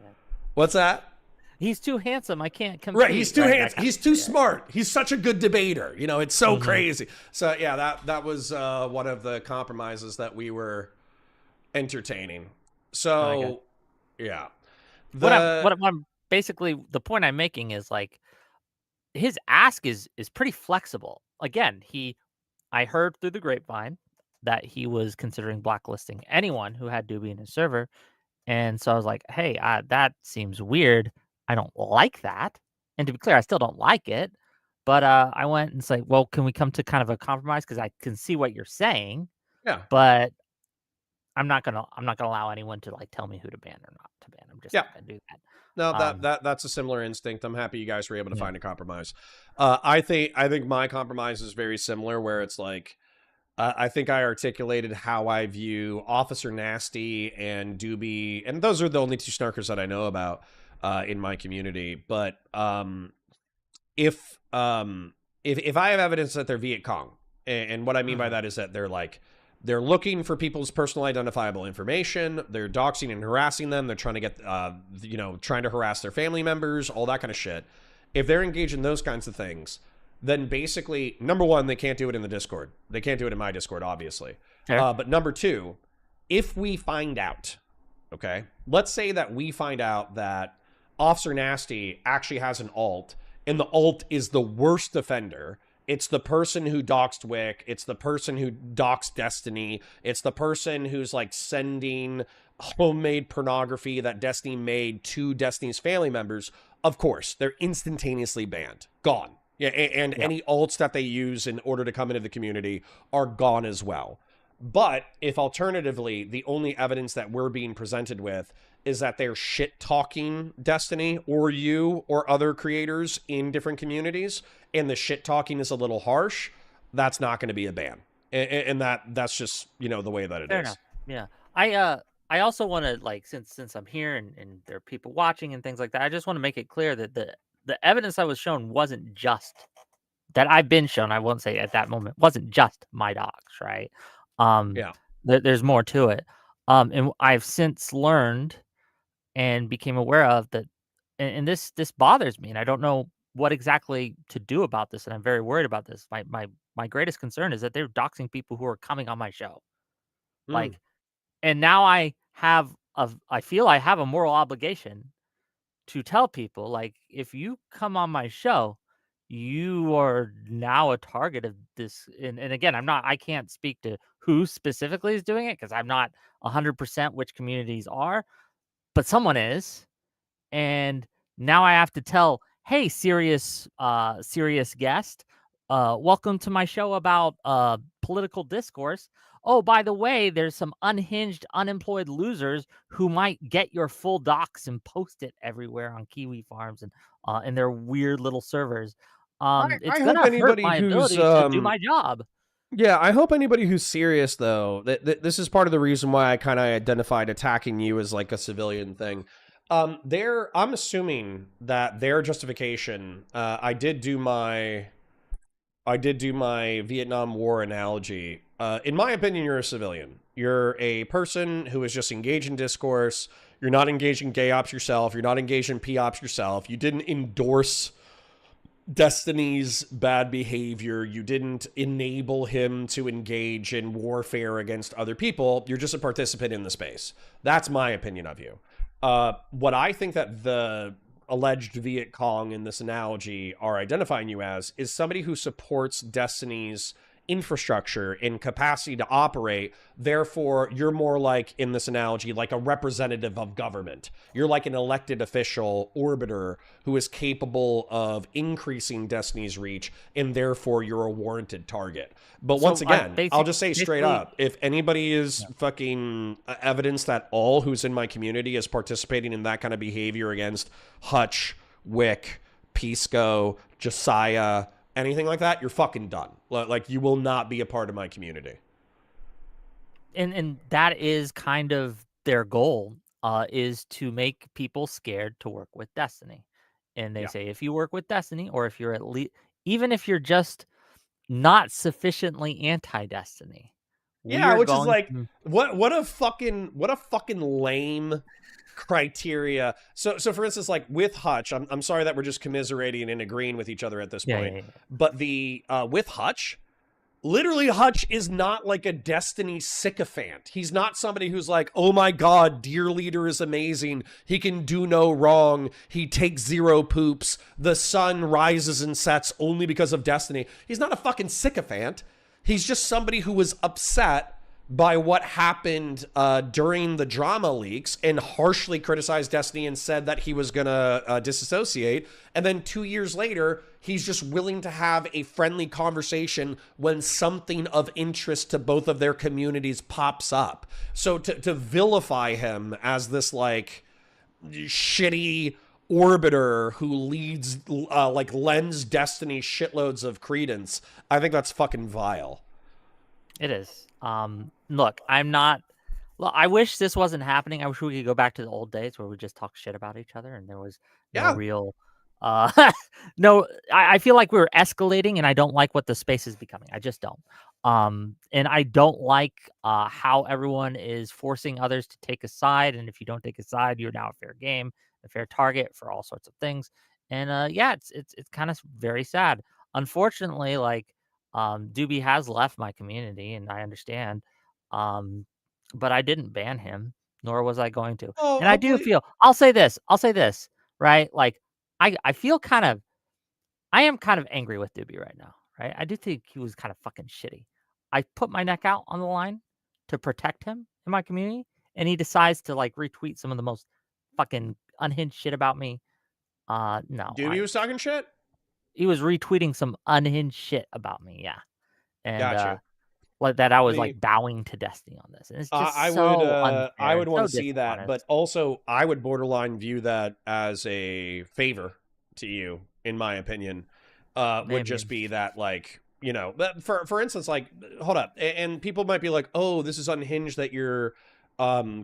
What's that? He's too handsome. I can't compete. Right, he's too handsome. He's too smart. He's such a good debater. It's so crazy. So yeah, that was one of the compromises that we were entertaining. So yeah. What I'm basically, the point I'm making is like, his ask is pretty flexible. Again, I heard through the grapevine that he was considering blacklisting anyone who had Dooby in his server. And so I was like, hey, that seems weird. I don't like that. And to be clear, I still don't like it. But I went and said, well, can we come to kind of a compromise? Because I can see what you're saying. Yeah. But I'm not gonna allow anyone to like tell me who to ban or not to ban. I'm just not gonna do that. No, that's a similar instinct. I'm happy you guys were able to find a compromise. I think my compromise is very similar, where it's like, I think I articulated how I view Officer Nasty and Dooby, and those are the only two snarkers that I know about in my community. But if I have evidence that they're Viet Cong, and what I mean by that is that they're looking for people's personal identifiable information, they're doxing and harassing them, they're trying to get trying to harass their family members, all that kind of shit. If they're engaged in those kinds of things, then basically, number one, they can't do it in the Discord. They can't do it in my Discord, obviously. But number two, if we find out, okay, let's say that we find out that Officer Nasty actually has an alt, and the alt is the worst offender. It's the person who doxed Whick. It's the person who doxed Destiny. It's the person who's like sending homemade pornography that Destiny made to Destiny's family members. Of course, they're instantaneously banned. Gone. Yeah, and any alts that they use in order to come into the community are gone as well. But if alternatively, the only evidence that we're being presented with is that they're shit-talking Destiny or you or other creators in different communities, and the shit-talking is a little harsh, that's not going to be a ban. And that's just, the way that it Fair is. enough. Yeah. I also want to, like, since I'm here and there are people watching and things like that, I just want to make it clear that the evidence I was shown wasn't just that I've been shown. I won't say at that moment wasn't just my docs, right? There's more to it. And I've since learned and became aware of that, and this bothers me, and I don't know what exactly to do about this, and I'm very worried about this. My greatest concern is that they're doxing people who are coming on my show, like, and now I feel I have a moral obligation to tell people, like, if you come on my show, you are now a target of this. And again, I can't speak to who specifically is doing it because I'm not 100% which communities are, but someone is. And now I have to tell, hey, serious guest, welcome to my show about political discourse. Oh, by the way, there's some unhinged, unemployed losers who might get your full docs and post it everywhere on Kiwi farms and in their weird little servers. It's I hope gonna hurt anybody my who's ability to do my job. yeah, I hope anybody who's serious though, this is part of the reason why I kind of identified attacking you as like a civilian thing. I'm assuming that their justification, I did do my Vietnam War analogy. In my opinion, you're a civilian. You're a person who is just engaged in discourse. You're not engaged in gay ops yourself. You're not engaged in P-ops yourself. You didn't endorse Destiny's bad behavior. You didn't enable him to engage in warfare against other people. You're just a participant in the space. That's my opinion of you. What I think that the alleged Viet Cong in this analogy are identifying you as is somebody who supports Destiny's infrastructure and capacity to operate. Therefore, you're more like, in this analogy, like a representative of government. You're like an elected official orbiter who is capable of increasing Destiny's reach, and therefore you're a warranted target. But So once again, I'll just say straight basically, up, if anybody is fucking evidence that all who's in my community is participating in that kind of behavior against Hutch, Whick, Pisco, Josiah, anything like that, you're fucking done. Like, you will not be a part of my community. and that is kind of their goal, is to make people scared to work with Destiny. And they Yeah. say if you work with Destiny, or if you're at least, even if you're just not sufficiently anti-Destiny, we Yeah, are which is going like, to. what a fucking lame criteria. So for instance, like with Hutch, I'm sorry that we're just commiserating and agreeing with each other at this point. Yeah. But the with Hutch, literally, Hutch is not like a Destiny sycophant. He's not somebody who's like, oh my god, Dear Leader is amazing. He can do no wrong. He takes zero poops. The sun rises and sets only because of Destiny. He's not a fucking sycophant. He's just somebody who was upset by what happened during the drama leaks and harshly criticized Destiny and said that he was going to disassociate. And then 2 years later, he's just willing to have a friendly conversation when something of interest to both of their communities pops up. So to vilify him as this like shitty orbiter who leads like lends Destiny shitloads of credence, I think that's fucking vile. It is. Look, I wish this wasn't happening. I wish we could go back to the old days where we just talk shit about each other and there was no Yeah. real, no, I feel like we were escalating and I don't like what the space is becoming. I just don't. And I don't like, how everyone is forcing others to take a side. And if you don't take a side, you're now a fair game, a fair target for all sorts of things. And, yeah, it's kind of very sad. Unfortunately, like, Dooby has left my community, and I understand. But I didn't ban him, nor was I going to. Oh, And I do hopefully. feel, I'll say this, right? Like, I feel kind of, I am kind of angry with Dooby right now, right? I do think he was kind of fucking shitty. I put my neck out on the line to protect him in my community, and he decides to like retweet some of the most fucking unhinged shit about me. No, Doobie was talking shit? he was retweeting some unhinged shit about me, yeah. And Got you. like that I was Me, like bowing to Destiny on this. And it's just I so I unfair would and want so to see that, but dishonest. also I would borderline view that as a favor to you, in my opinion. Would Maybe. just be that, like, you know, for instance, like, hold up, and people might be like, oh, this is unhinged that you're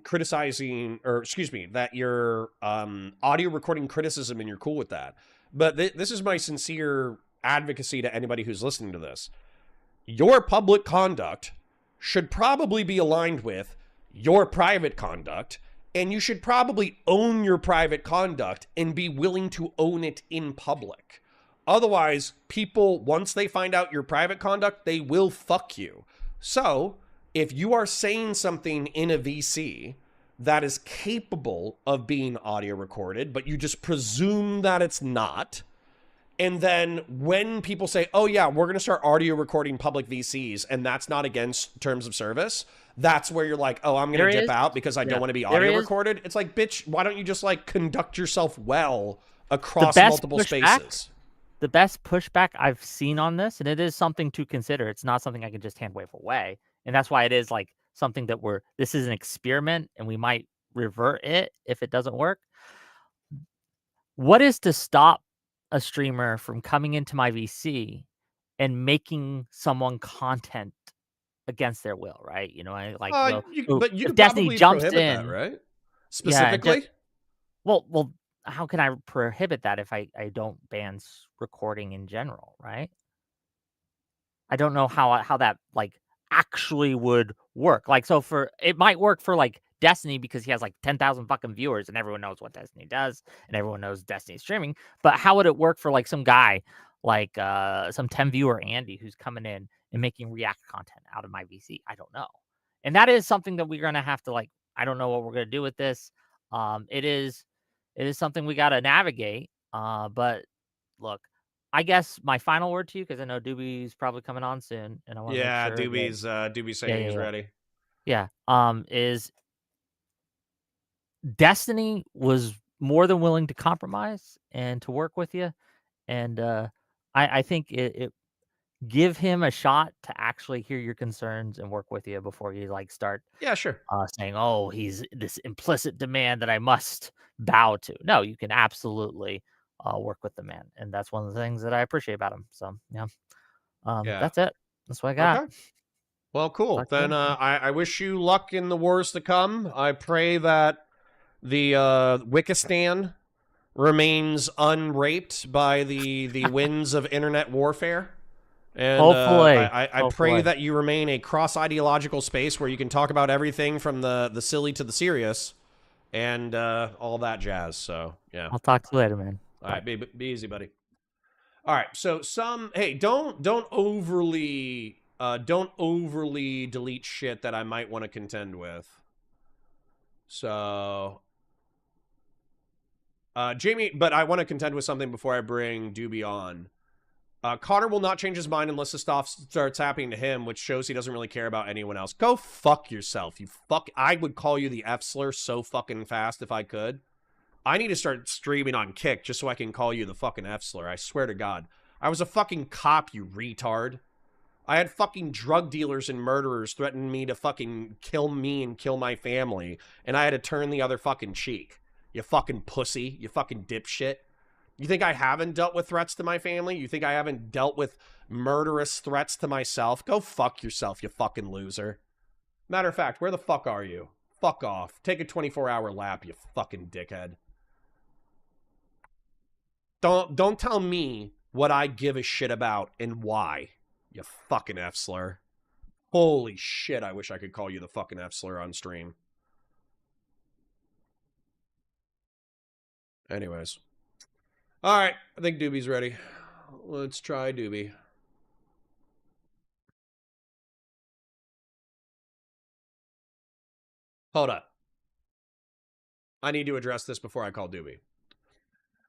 criticizing, or excuse me, that you're audio recording criticism and you're cool with that. But this is my sincere advocacy to anybody who's listening to this. Your public conduct should probably be aligned with your private conduct, and you should probably own your private conduct and be willing to own it in public. Otherwise, people, once they find out your private conduct, they will fuck you. So, if you are saying something in a VC that is capable of being audio recorded, but you just presume that it's not. And then when people say, oh yeah, we're going to start audio recording public VCs, and that's not against terms of service, that's where you're like, oh, I'm going to dip out because I don't want to be audio recorded. It's like, bitch, why don't you just like conduct yourself well across multiple spaces? The best pushback I've seen on this, and it is something to consider. It's not something I can just hand wave away. And that's why it is like something that this is an experiment and we might revert it if it doesn't work. What is to stop a streamer from coming into my VC and making someone content against their will, right? You know, I like, but you could Destiny probably jumps prohibit in, that, right? Specifically? Yeah, well, how can I prohibit that if I don't ban recording in general, right? I don't know how that like actually would work. Like, so it might work for like Destiny because he has like 10,000 fucking viewers and everyone knows what Destiny does and everyone knows Destiny streaming. But how would it work for like some guy like some 10 viewer Andy who's coming in and making React content out of my VC? I don't know. And that is something that we're gonna have to like. I don't know what we're gonna do with this. It is something we gotta navigate. But look, I guess my final word to you, because I know Dooby's probably coming on soon, and I want to make sure. Dooby's saying he's ready. Yeah. Is Destiny was more than willing to compromise and to work with you, and I think it give him a shot to actually hear your concerns and work with you before you like start. Yeah, sure. Saying, oh, he's this implicit demand that I must bow to. No, you can absolutely work with the man, and that's one of the things that I appreciate about him. So yeah. That's it. That's what I got. Okay. Well, cool. Then I wish you luck in the wars to come. I pray that the Wickistan remains unraped by the winds of internet warfare. And hopefully. I pray that you remain a cross-ideological space where you can talk about everything from the silly to the serious and all that jazz. So, yeah. I'll talk to you later, man. All right, be easy, buddy. All right, so hey, don't overly delete shit that I might want to contend with. So, Jamie, but I want to contend with something before I bring Dooby on. Connor will not change his mind unless the stuff starts happening to him, which shows he doesn't really care about anyone else. Go fuck yourself, you fuck. I would call you the F slur so fucking fast if I could. I need to start streaming on Kick just so I can call you the fucking F slur. I swear to God. I was a fucking cop, you retard. I had fucking drug dealers and murderers threatening me to fucking kill me and kill my family, and I had to turn the other fucking cheek. You fucking pussy. You fucking dipshit. You think I haven't dealt with threats to my family? You think I haven't dealt with murderous threats to myself? Go fuck yourself, you fucking loser. Matter of fact, where the fuck are you? Fuck off. Take a 24-hour lap, you fucking dickhead. Don't tell me what I give a shit about and why, you fucking F-slur. Holy shit, I wish I could call you the fucking F-slur on stream. Anyways. All right, I think Dooby's ready. Let's try Dooby. Hold up. I need to address this before I call Dooby.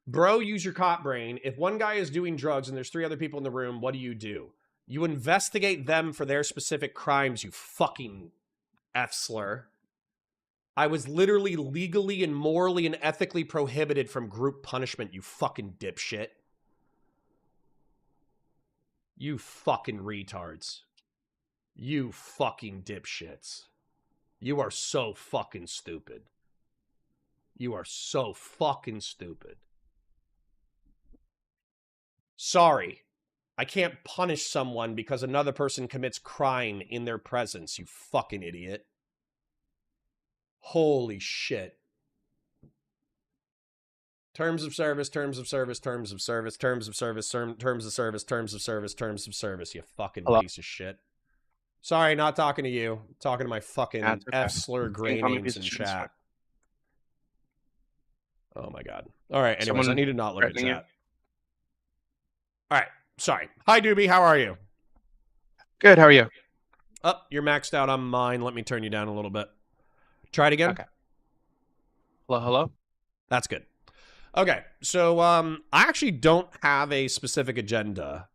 Bro, use your cop brain. If one guy is doing drugs and there's 3 other people in the room, what do? You investigate them for their specific crimes, you fucking F-slur. I was literally legally and morally and ethically prohibited from group punishment, you fucking dipshit. You fucking retards. You fucking dipshits. You are so fucking stupid. You are so fucking stupid. Sorry. I can't punish someone because another person commits crime in their presence, you fucking idiot. Holy shit. Terms of service, terms of service, terms of service, terms of service, terms of service, terms of service, terms of service, you fucking piece of shit. Sorry, not talking to you. I'm talking to my fucking F-slur gray names in chat. Oh my God. All right, anyways, I need to not look at chat. All right, sorry. Hi, Dooby, how are you? Good, how are you? Oh, you're maxed out on mine. Let me turn you down a little bit. Try it again. Okay. Hello, hello. That's good. Okay, so I actually don't have a specific agenda.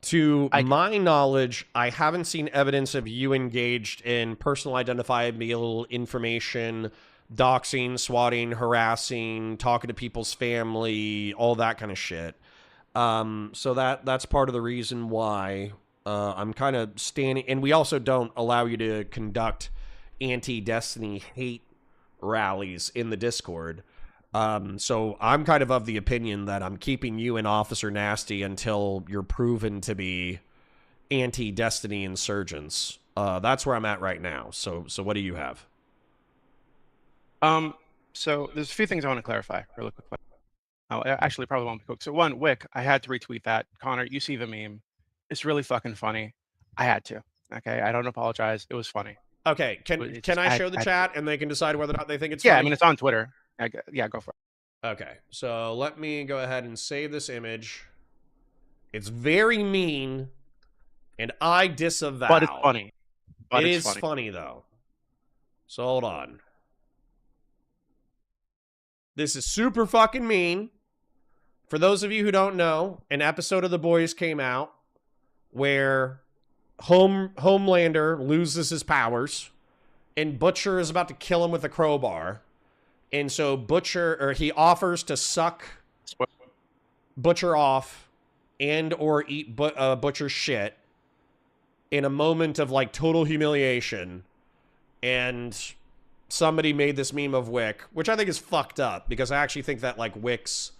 To my knowledge, I haven't seen evidence of you engaged in personal identifiable information, doxing, swatting, harassing, talking to people's family, all that kind of shit. So that's part of the reason why I'm kind of standing. And we also don't allow you to conduct anti-Destiny hate rallies in the Discord. So I'm kind of the opinion that I'm keeping you in Officer Nasty until you're proven to be anti-Destiny insurgents. That's where I'm at right now. So what do you have? So there's a few things I want to clarify really quickly. Oh, actually, probably won't be quick. So one, Whick, I had to retweet that. Connor, you see the meme. It's really fucking funny. I had to. Okay, I don't apologize. It was funny. Okay, can I show the chat and they can decide whether or not they think it's yeah, funny? I mean, it's on Twitter. Yeah, go for it. Okay, so let me go ahead and save this image. It's very mean, and I disavow. But it's funny. It is funny, though. So hold on. This is super fucking mean. For those of you who don't know, an episode of The Boys came out where Homelander loses his powers, and Butcher is about to kill him with a crowbar. And so he offers to suck Butcher off and or eat Butcher's shit in a moment of like total humiliation. And somebody made this meme of Whick, which I think is fucked up because I actually think that like Whick's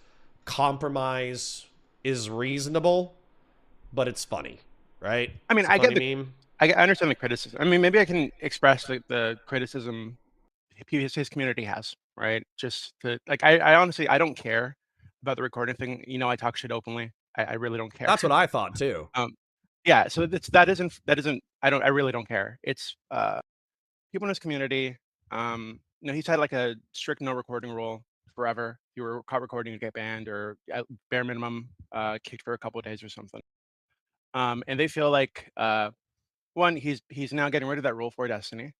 compromise is reasonable, but it's funny, right? I mean, I get the meme. I understand the criticism. I mean, maybe I can express the criticism his community has, right? Just to like, I honestly, I don't care about the recording thing. You know, I talk shit openly. I really don't care. That's what I thought too. Yeah. So that isn't. I really don't care. It's people in his community. You know, he's had like a strict no recording rule forever. If you were caught recording, you get banned, or at bare minimum, kicked for a couple of days or something. And they feel like one, he's now getting rid of that rule for Destiny.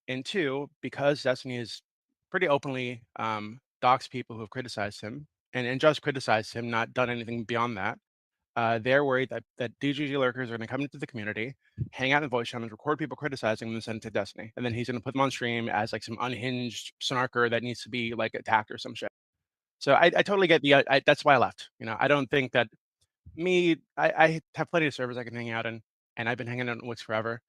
And two, because Destiny is pretty openly doxed people who have criticized him and just criticized him, not done anything beyond that. They're worried that DGG lurkers are going to come into the community, hang out in voice channels, record people criticizing them, and send it to Destiny. And then he's going to put them on stream as like some unhinged snarker that needs to be like attacked or some shit. So I totally get that's why I left. You know, I don't think that I have plenty of servers I can hang out in, and I've been hanging out in Wix forever.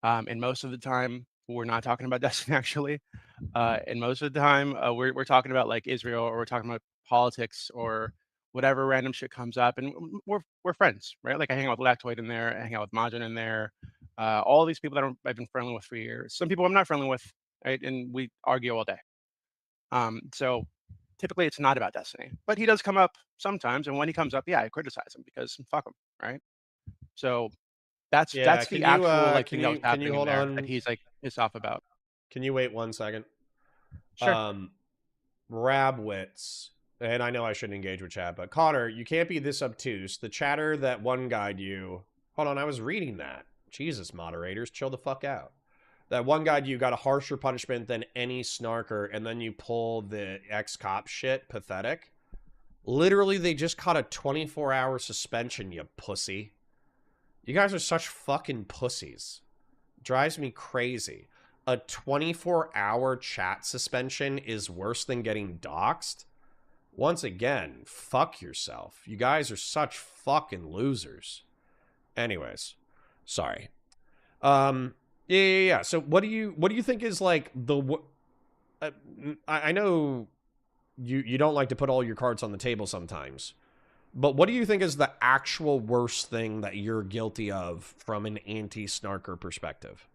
And most of the time, we're not talking about Destiny actually. And most of the time, we're talking about like Israel, or we're talking about politics, or whatever random shit comes up, and we're friends, right? Like I hang out with Lactoid in there, I hang out with Majin in there, all these people that I've been friendly with for years. Some people I'm not friendly with, right? And we argue all day. So typically it's not about Destiny, but he does come up sometimes, and when he comes up, yeah, I criticize him because fuck him, right? So that's the actual like thing that was happening in there that he's like pissed off about. Can you wait 1 second? Sure. Rabwitz, and I know I shouldn't engage with chat, but Connor, you can't be this obtuse. The chatter that one guyed you. Hold on, I was reading that. Jesus, moderators, chill the fuck out. That one guyed you got a harsher punishment than any snarker, and then you pull the ex-cop shit. Pathetic. Literally, they just caught a 24-hour suspension, you pussy. You guys are such fucking pussies. Drives me crazy. A 24-hour chat suspension is worse than getting doxxed? Once again, fuck yourself. You guys are such fucking losers. Anyways, sorry. Yeah. So what do you think is like the I know you don't like to put all your cards on the table sometimes, but what do you think is the actual worst thing that you're guilty of from an anti-snarker perspective?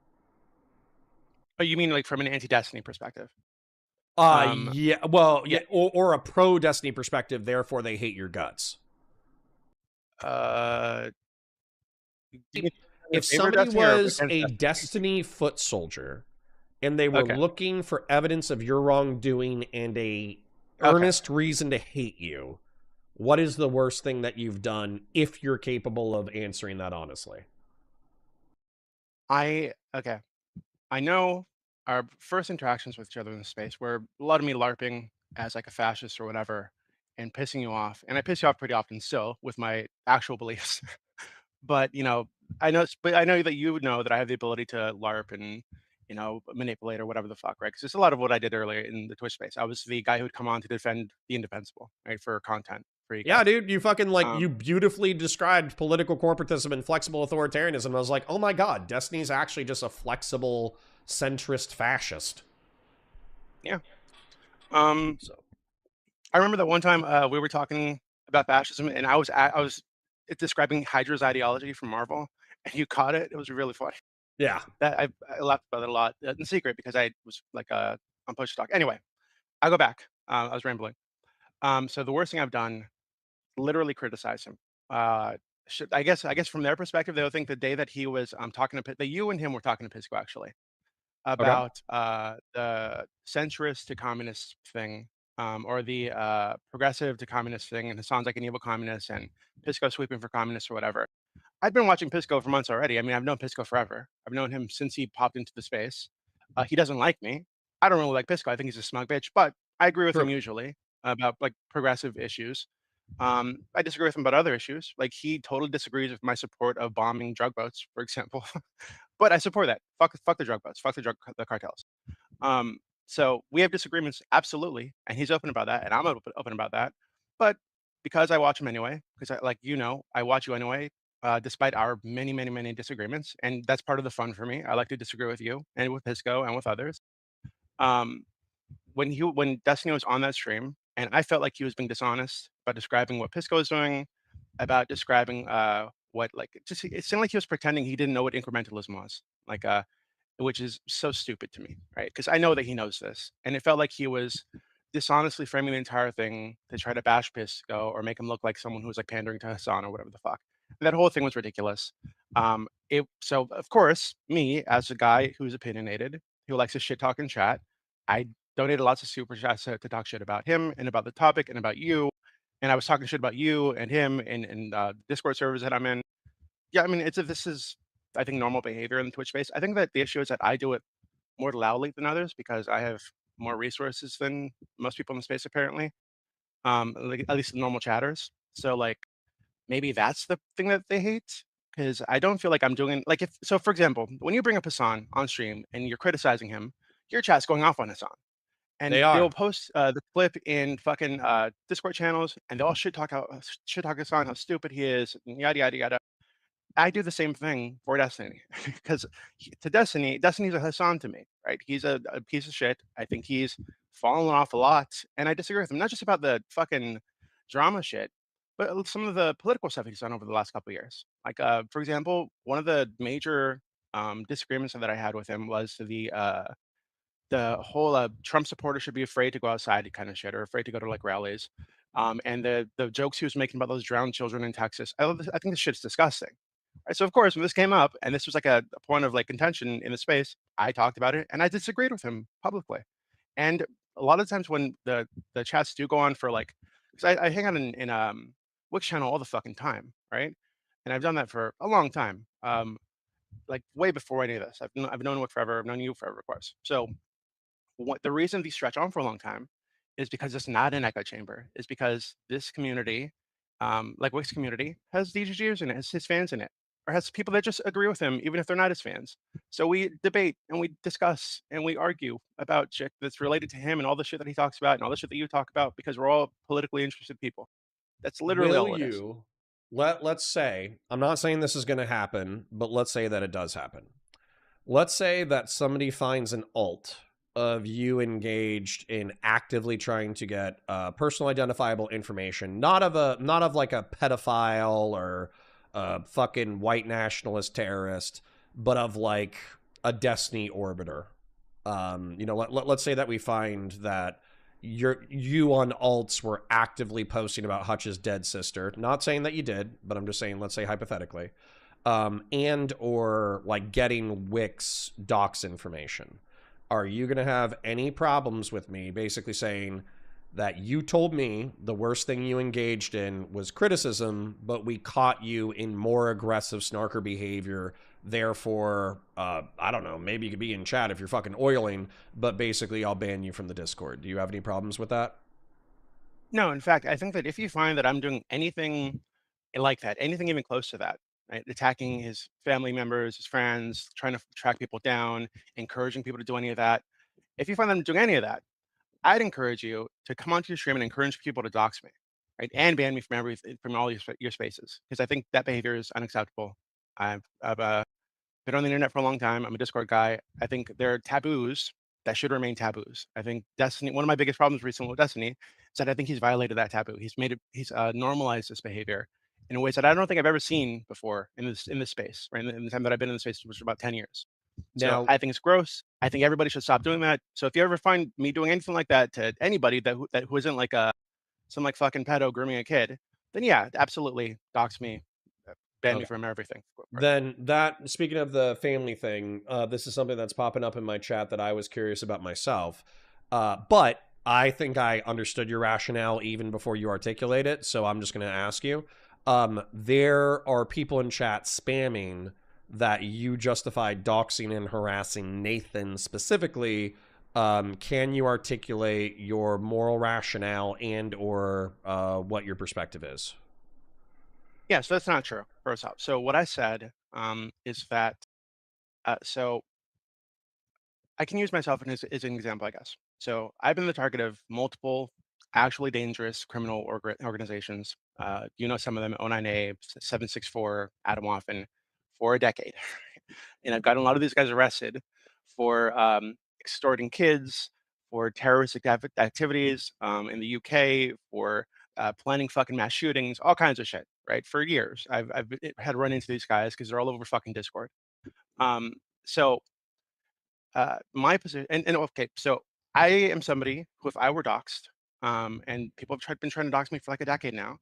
Oh, you mean like from an anti-Destiny perspective? Yeah. Well, yeah, or a pro-Destiny perspective, therefore they hate your guts. If somebody was a Destiny foot soldier and they were looking for evidence of your wrongdoing and a earnest reason to hate you, what is the worst thing that you've done if you're capable of answering that honestly? I know our first interactions with each other in the space were a lot of me LARPing as like a fascist or whatever and pissing you off. And I piss you off pretty often still with my actual beliefs. But, but I know that you would know that I have the ability to LARP and, manipulate or whatever the fuck, right? Because it's a lot of what I did earlier in the Twitch space. I was the guy who would come on to defend the indefensible, right, for content for you Yeah, guys. dude, you fucking, like, you beautifully described political corporatism and flexible authoritarianism. I was like, oh my god, Destiny's actually just a flexible, centrist fascist. Yeah. So. I remember that one time we were talking about fascism, and I was describing Hydra's ideology from Marvel, and you caught it. It was really funny. Yeah. That I laughed about it a lot in secret because I was like on push talk. Anyway, I go back. I was rambling. So the worst thing I've done, literally criticize him. I guess from their perspective, they'll think the day that he was talking to that you and him were talking to Pisco actually Okay. about the centrist to communist thing, or the progressive to communist thing, and it sounds like an evil communist, and Pisco sweeping for communists or whatever. I've been watching Pisco for months already. I mean, I've known Pisco forever. I've known him since he popped into the space. He doesn't like me. I don't really like Pisco. I think he's a smug bitch, but I agree with him True. usually about like progressive issues. I disagree with him about other issues. Like he totally disagrees with my support of bombing drug boats, for example. But I support that. Fuck the drug boats. Fuck the cartels. Um, so we have disagreements, absolutely, and he's open about that, and I'm open about that. But because I watch him anyway, because I watch you anyway, despite our many, many, many disagreements, and that's part of the fun for me. I like to disagree with you and with Pisco and with others. Um, when Destiny was on that stream, and I felt like he was being dishonest about describing what Pisco was doing, about describing what like just it seemed like he was pretending he didn't know what incrementalism was. Like which is so stupid to me, right? Because I know that he knows this, and it felt like he was dishonestly framing the entire thing to try to bash Pisco or make him look like someone who was like pandering to Hassan or whatever the fuck. And that whole thing was ridiculous. So of course, me as a guy who's opinionated, who likes to shit talk and chat, I donated lots of super chats to talk shit about him and about the topic and about you. And I was talking shit about you and him in Discord servers that I'm in. Yeah, I mean, this is, I think, normal behavior in the Twitch space. I think that the issue is that I do it more loudly than others because I have more resources than most people in the space, apparently. Like, at least the normal chatters. So, like, maybe that's the thing that they hate because I don't feel like I'm doing like if so. For example, when you bring up Hassan on stream and you're criticizing him, your chat's going off on Hassan. And They they'll are. post the clip in fucking Discord channels, and they'll shit talk Hassan, how stupid he is, and yada yada yada. I do the same thing for Destiny because to Destiny's a Hassan to me, right? He's a piece of shit. I think he's fallen off a lot, and I disagree with him. Not just about the fucking drama shit, but some of the political stuff he's done over the last couple of years. Like, for example, one of the major disagreements that I had with him was the whole Trump supporters should be afraid to go outside kind of shit, or afraid to go to like rallies. And the jokes he was making about those drowned children in Texas. I think this shit's disgusting. Right, so of course, when this came up, and this was like a point of like contention in the space, I talked about it and I disagreed with him publicly. And a lot of times when the chats do go on for like, because I hang out in Wick channel all the fucking time, right? And I've done that for a long time, like way before any of this. I've known Wick forever. I've known you forever, of course. So what the reason these stretch on for a long time is because it's not an echo chamber. Is because this community, like Wick's community, has DGGers in it, has his fans in it, or has people that just agree with him, even if they're not his fans. So we debate and we discuss and we argue about shit that's related to him and all the shit that he talks about and all the shit that you talk about because we're all politically interested people. That's literally Will all it is. you, let's say, I'm not saying this is going to happen, but let's say that it does happen. Let's say that somebody finds an alt of you engaged in actively trying to get personal identifiable information, not of like a pedophile or a fucking white nationalist terrorist, but of like a Destiny orbiter. Let's say that we find that you on alts were actively posting about Hutch's dead sister. Not saying that you did, but I'm just saying, let's say hypothetically, and or like getting Wick's docs information. Are you going to have any problems with me basically saying that you told me the worst thing you engaged in was criticism, but we caught you in more aggressive snarker behavior Therefore, I don't know, maybe you could be in chat if you're fucking oiling, but basically I'll ban you from the Discord. Do you have any problems with that? No, in fact, I think that if you find that I'm doing anything like that, anything even close to that, right? Attacking his family members, his friends, trying to track people down, encouraging people to do any of that. If you find that I'm doing any of that, I'd encourage you to come onto your stream and encourage people to dox me, right? And ban me from all your spaces, because I think that behavior is unacceptable. I've been on the internet for a long time. I'm a Discord guy. I think there are taboos that should remain taboos. I think Destiny, one of my biggest problems recently with Destiny is that I think he's violated that taboo. He's normalized this behavior in ways that I don't think I've ever seen before in this space, right? In the time that I've been in the space, which is about 10 years. So Now, I think it's gross. I think everybody should stop doing that. So if you ever find me doing anything like that to anybody who isn't like some like fucking pedo grooming a kid, then yeah, absolutely dox me, ban me okay. from everything. Then speaking of the family thing, this is something that's popping up in my chat that I was curious about myself. But I think I understood your rationale even before you articulate it, so I'm just going to ask you. There are people in chat spamming that you justified doxing and harassing Nathan specifically. Can you articulate your moral rationale and or what your perspective is? Yeah, so that's not true, first off. So what I said is that, so I can use myself as an example, I guess. So I've been the target of multiple actually dangerous criminal organizations. You know some of them, 09A, 764, Atomwaffen, for a decade. And I've gotten a lot of these guys arrested for extorting kids, for terroristic activities in the UK, for planning fucking mass shootings, all kinds of shit, right? For years, I've had to run into these guys because they're all over fucking Discord. So my position, and okay, so I am somebody who, if I were doxxed, and people have been trying to dox me for like a decade now,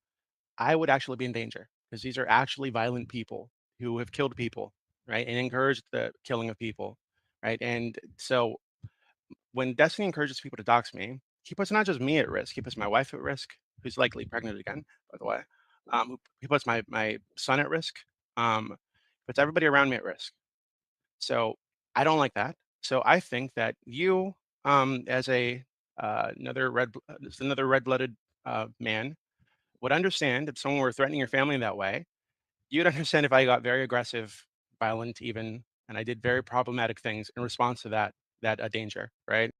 I would actually be in danger because these are actually violent people who have killed people, right, and encouraged the killing of people, right? And so when Destiny encourages people to dox me, he puts not just me at risk, he puts my wife at risk, who's likely pregnant again, by the way. He puts my son at risk, puts everybody around me at risk. So I don't like that. So I think that you, as another red-blooded man, would understand if someone were threatening your family in that way. You'd understand if I got very aggressive, violent, even, and I did very problematic things in response to that danger, right?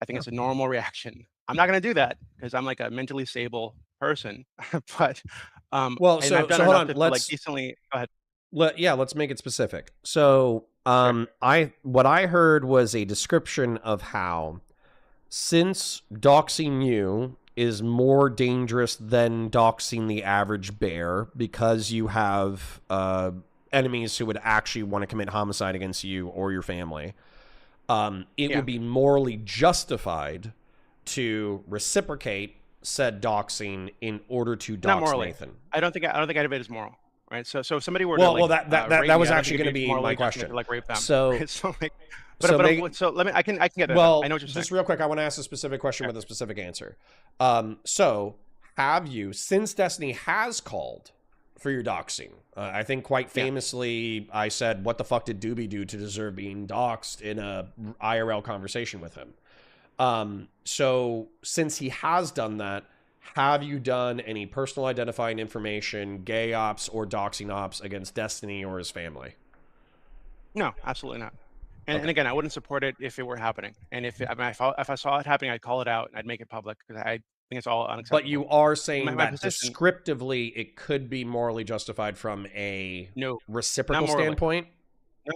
I think it's a normal reaction. I'm not going to do that because I'm like a mentally stable person, but Well, and I've done hold enough on. to feel like decently. Go ahead. Let's make it specific. So, Sure. what I heard was a description of how, since doxing you is more dangerous than doxing the average bear because you have enemies who would actually want to commit homicide against you or your family, it Yeah. would be morally justified to reciprocate said doxing in order to Not dox morally. Nathan. I don't think any of it is moral, right? So if somebody were Well, to like that was I don't actually think going to it'd be my morally justified question. to like rape them. So, Right? So like, so let me. I can get that. well, I know what you're just saying. real quick, I want to ask a specific question with a specific answer. So have you, since Destiny has called for your doxing, I think quite famously, I said, "What the fuck did Dooby do to deserve being doxed?" in a IRL conversation with him. So since he has done that, have you done any personal identifying information, gay ops or doxing ops against Destiny or his family? No, absolutely not. And, Okay. and again, I wouldn't support it if it were happening. And if I saw it happening, I'd call it out and I'd make it public because I think it's all unacceptable. But you are saying My that position, descriptively it could be morally justified from a no, not reciprocal morally. standpoint?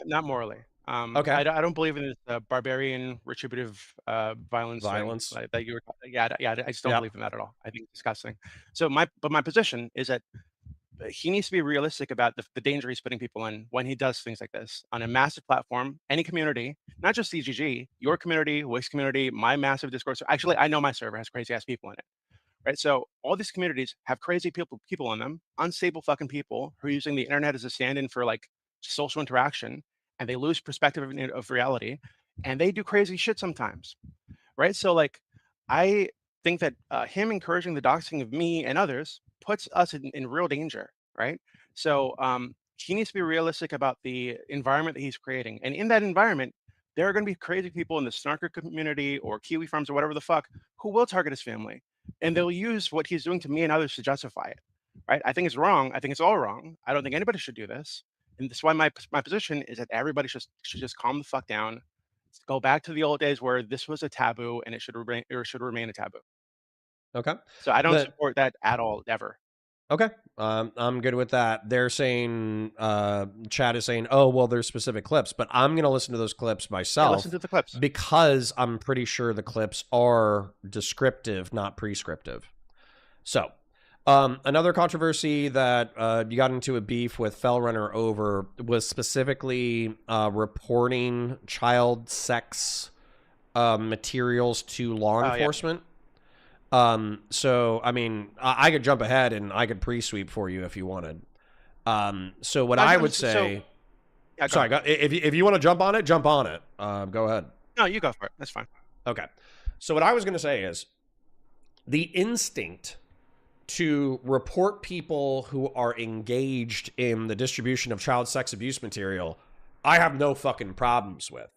Not morally. Okay. I don't believe in this barbarian retributive violence thing like, that you were. Yeah, I just don't Yep. believe in that at all. I think it's disgusting. So my position is that he needs to be realistic about the danger he's putting people in when he does things like this on a massive platform, any community, not just CGG, your community, Wick's community, my massive Discord. So actually, I know my server has crazy ass people in it, right? So all these communities have crazy people in them, unstable fucking people who are using the internet as a stand-in for like social interaction, and they lose perspective of reality, and they do crazy shit sometimes, right? So like, I think that him encouraging the doxing of me and others puts us in real danger, right? So he needs to be realistic about the environment that he's creating. And in that environment, there are going to be crazy people in the snarker community or Kiwi farms or whatever the fuck who will target his family. And they'll use what he's doing to me and others to justify it. Right? I think it's wrong. I think it's all wrong. I don't think anybody should do this. And that's why my position is that everybody should just calm the fuck down. Go back to the old days where this was a taboo and it should remain a taboo. Okay. So I don't support that at all, ever. Okay. I'm good with that. They're saying, chat is saying, oh, well, there's specific clips, but I'm going to listen to those clips myself. Yeah, listen to the clips. Because I'm pretty sure the clips are descriptive, not prescriptive. So, another controversy that you got into a beef with Fellrunner over was specifically reporting child sex materials to law enforcement. Yeah. So, I mean, I could jump ahead and I could pre-sweep for you if you wanted. So what I would say... Yeah, sorry, if you want to jump on it, jump on it. Go ahead. No, you go for it. That's fine. Okay. So what I was going to say is the instinct to report people who are engaged in the distribution of child sex abuse material, I have no fucking problems with.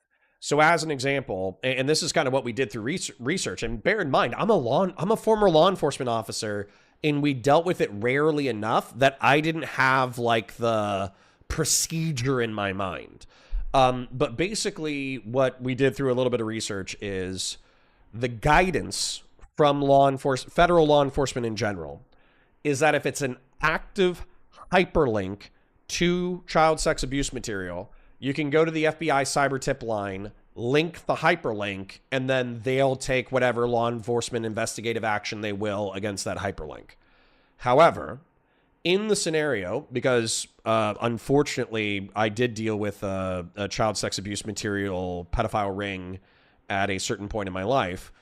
So as an example, and this is kind of what we did through research, and bear in mind, I'm a former law enforcement officer, and we dealt with it rarely enough that I didn't have like the procedure in my mind. But basically what we did through a little bit of research is the guidance from federal law enforcement in general is that if it's an active hyperlink to child sex abuse material, you can go to the FBI cyber tip line, link the hyperlink, and then they'll take whatever law enforcement investigative action they will against that hyperlink. However, in the scenario, because unfortunately I did deal with a child sex abuse material pedophile ring at a certain point in my life,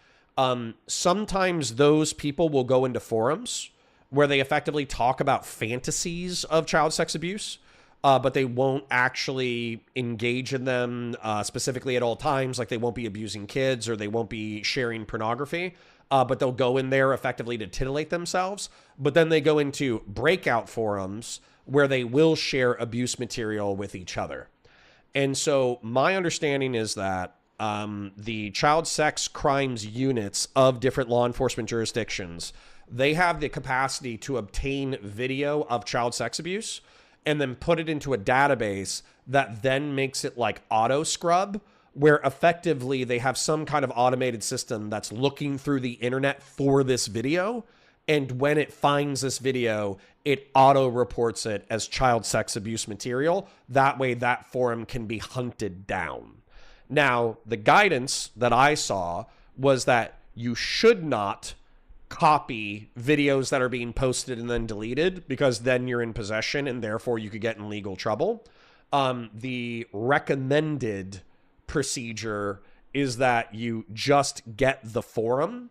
sometimes those people will go into forums where they effectively talk about fantasies of child sex abuse, but they won't actually engage in them specifically at all times. Like they won't be abusing kids or they won't be sharing pornography, but they'll go in there effectively to titillate themselves. But then they go into breakout forums where they will share abuse material with each other. And so my understanding is that the child sex crimes units of different law enforcement jurisdictions, they have the capacity to obtain video of child sex abuse and then put it into a database that then makes it like auto scrub, where effectively they have some kind of automated system that's looking through the internet for this video. And when it finds this video, it auto reports it as child sex abuse material. That way that forum can be hunted down. Now, the guidance that I saw was that you should not copy videos that are being posted and then deleted, because then you're in possession and therefore you could get in legal trouble. The recommended procedure is that you just get the forum,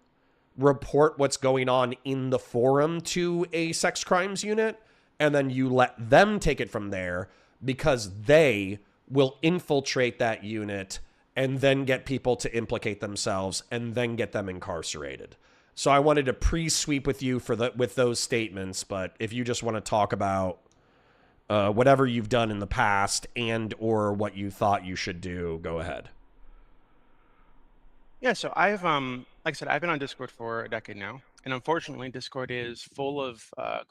report what's going on in the forum to a sex crimes unit, and then you let them take it from there, because they will infiltrate that unit and then get people to implicate themselves and then get them incarcerated. So I wanted to pre-sweep with you with those statements, but if you just want to talk about whatever you've done in the past and or what you thought you should do, go ahead. Yeah, so I've like I said, I've been on Discord for a decade now, and unfortunately, Discord is full of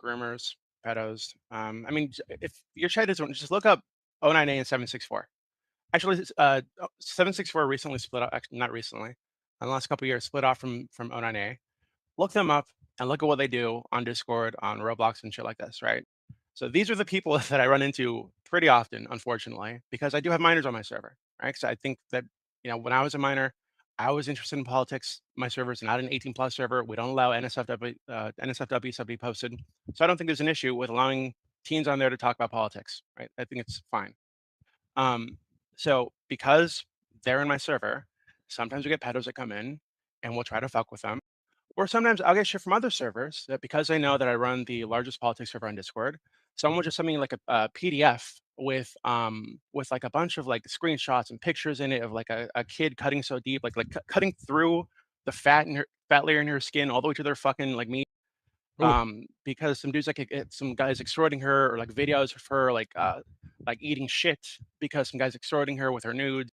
groomers, pedos. I mean, if your chat isn't, just look up 09A and 764. Actually, 764 recently split off. Actually, not recently. In the last couple of years, split off from 09A. Look them up and look at what they do on Discord, on Roblox, and shit like this, right? So these are the people that I run into pretty often, unfortunately, because I do have minors on my server, right? Because I think that, you know, when I was a minor, I was interested in politics. My server is not an 18+ server. We don't allow NSFW stuff to be posted. So I don't think there's an issue with allowing teens on there to talk about politics, right? I think it's fine. So because they're in my server, sometimes we get pedos that come in and we'll try to fuck with them. Or sometimes I'll get shit from other servers that, because they know that I run the largest politics server on Discord, someone will just send me like a PDF with like a bunch of like screenshots and pictures in it of like a kid cutting so deep, like cutting through the fat layer in her skin all the way to their fucking like meat. because some dudes like some guys extorting her, or like videos of her like eating shit because some guys extorting her with her nude,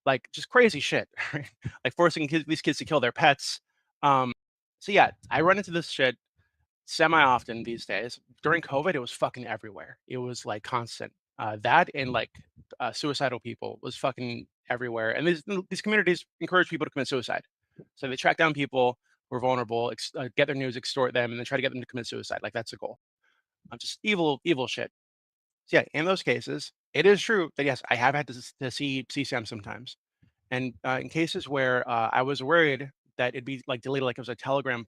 like just crazy shit, right? Like forcing these kids to kill their pets. So yeah, I run into this shit semi-often these days. During COVID, it was fucking everywhere. It was like constant. That and like suicidal people was fucking everywhere. And these communities encourage people to commit suicide. So they track down people who are vulnerable, get their news, extort them, and then try to get them to commit suicide. Like that's the goal. Just evil, evil shit. So yeah, in those cases, it is true that yes, I have had to see CSAM sometimes. And in cases where I was worried that it'd be like deleted, like it was a Telegram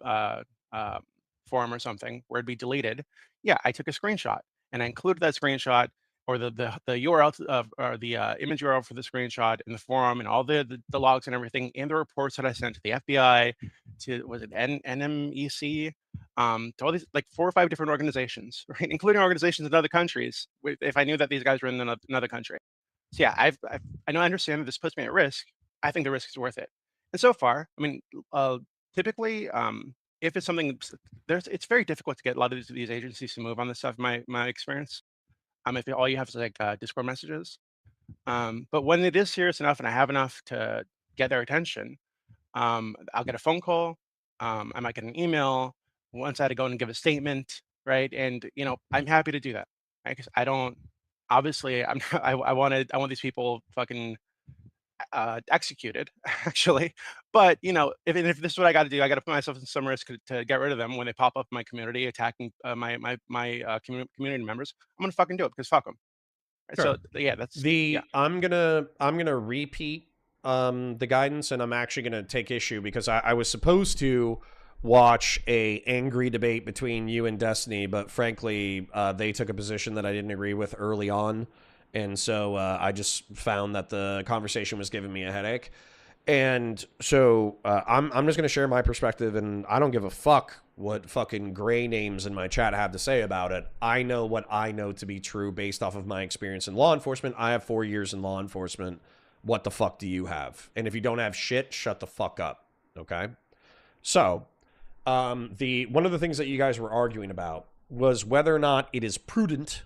forum or something where it'd be deleted, yeah, I took a screenshot and I included that screenshot, or the URL or the image URL for the screenshot in the forum, and all the logs and everything, and the reports that I sent to the FBI, to was it NMEC, to all these like 4 or 5 different organizations, right, including organizations in other countries, if I knew that these guys were in another country. So yeah, I know I understand that this puts me at risk. I think the risk is worth it. And so far, I mean, typically, if it's something, it's very difficult to get a lot of these agencies to move on this stuff. My experience, if all you have is like Discord messages, but when it is serious enough and I have enough to get their attention, I'll get a phone call. I might get an email. Once I had to go and give a statement, right? And I'm happy to do that, right? Because I don't. Obviously, I'm. I want these people fucking executed, actually. But if this is what I got to do, I got to put myself in some risk to get rid of them when they pop up in my community, attacking my community members. I'm gonna fucking do it because fuck them. Right? Sure. So yeah, that's I'm gonna repeat the guidance, and I'm actually gonna take issue because I was supposed to watch a angry debate between you and Destiny, but frankly, they took a position that I didn't agree with early on, and so I just found that the conversation was giving me a headache. And so I'm just gonna share my perspective, and I don't give a fuck what fucking gray names in my chat have to say about it. I know what I know to be true based off of my experience in law enforcement. I have 4 years in law enforcement. What the fuck do you have? And if you don't have shit, shut the fuck up. Okay? So, one of the things that you guys were arguing about was whether or not it is prudent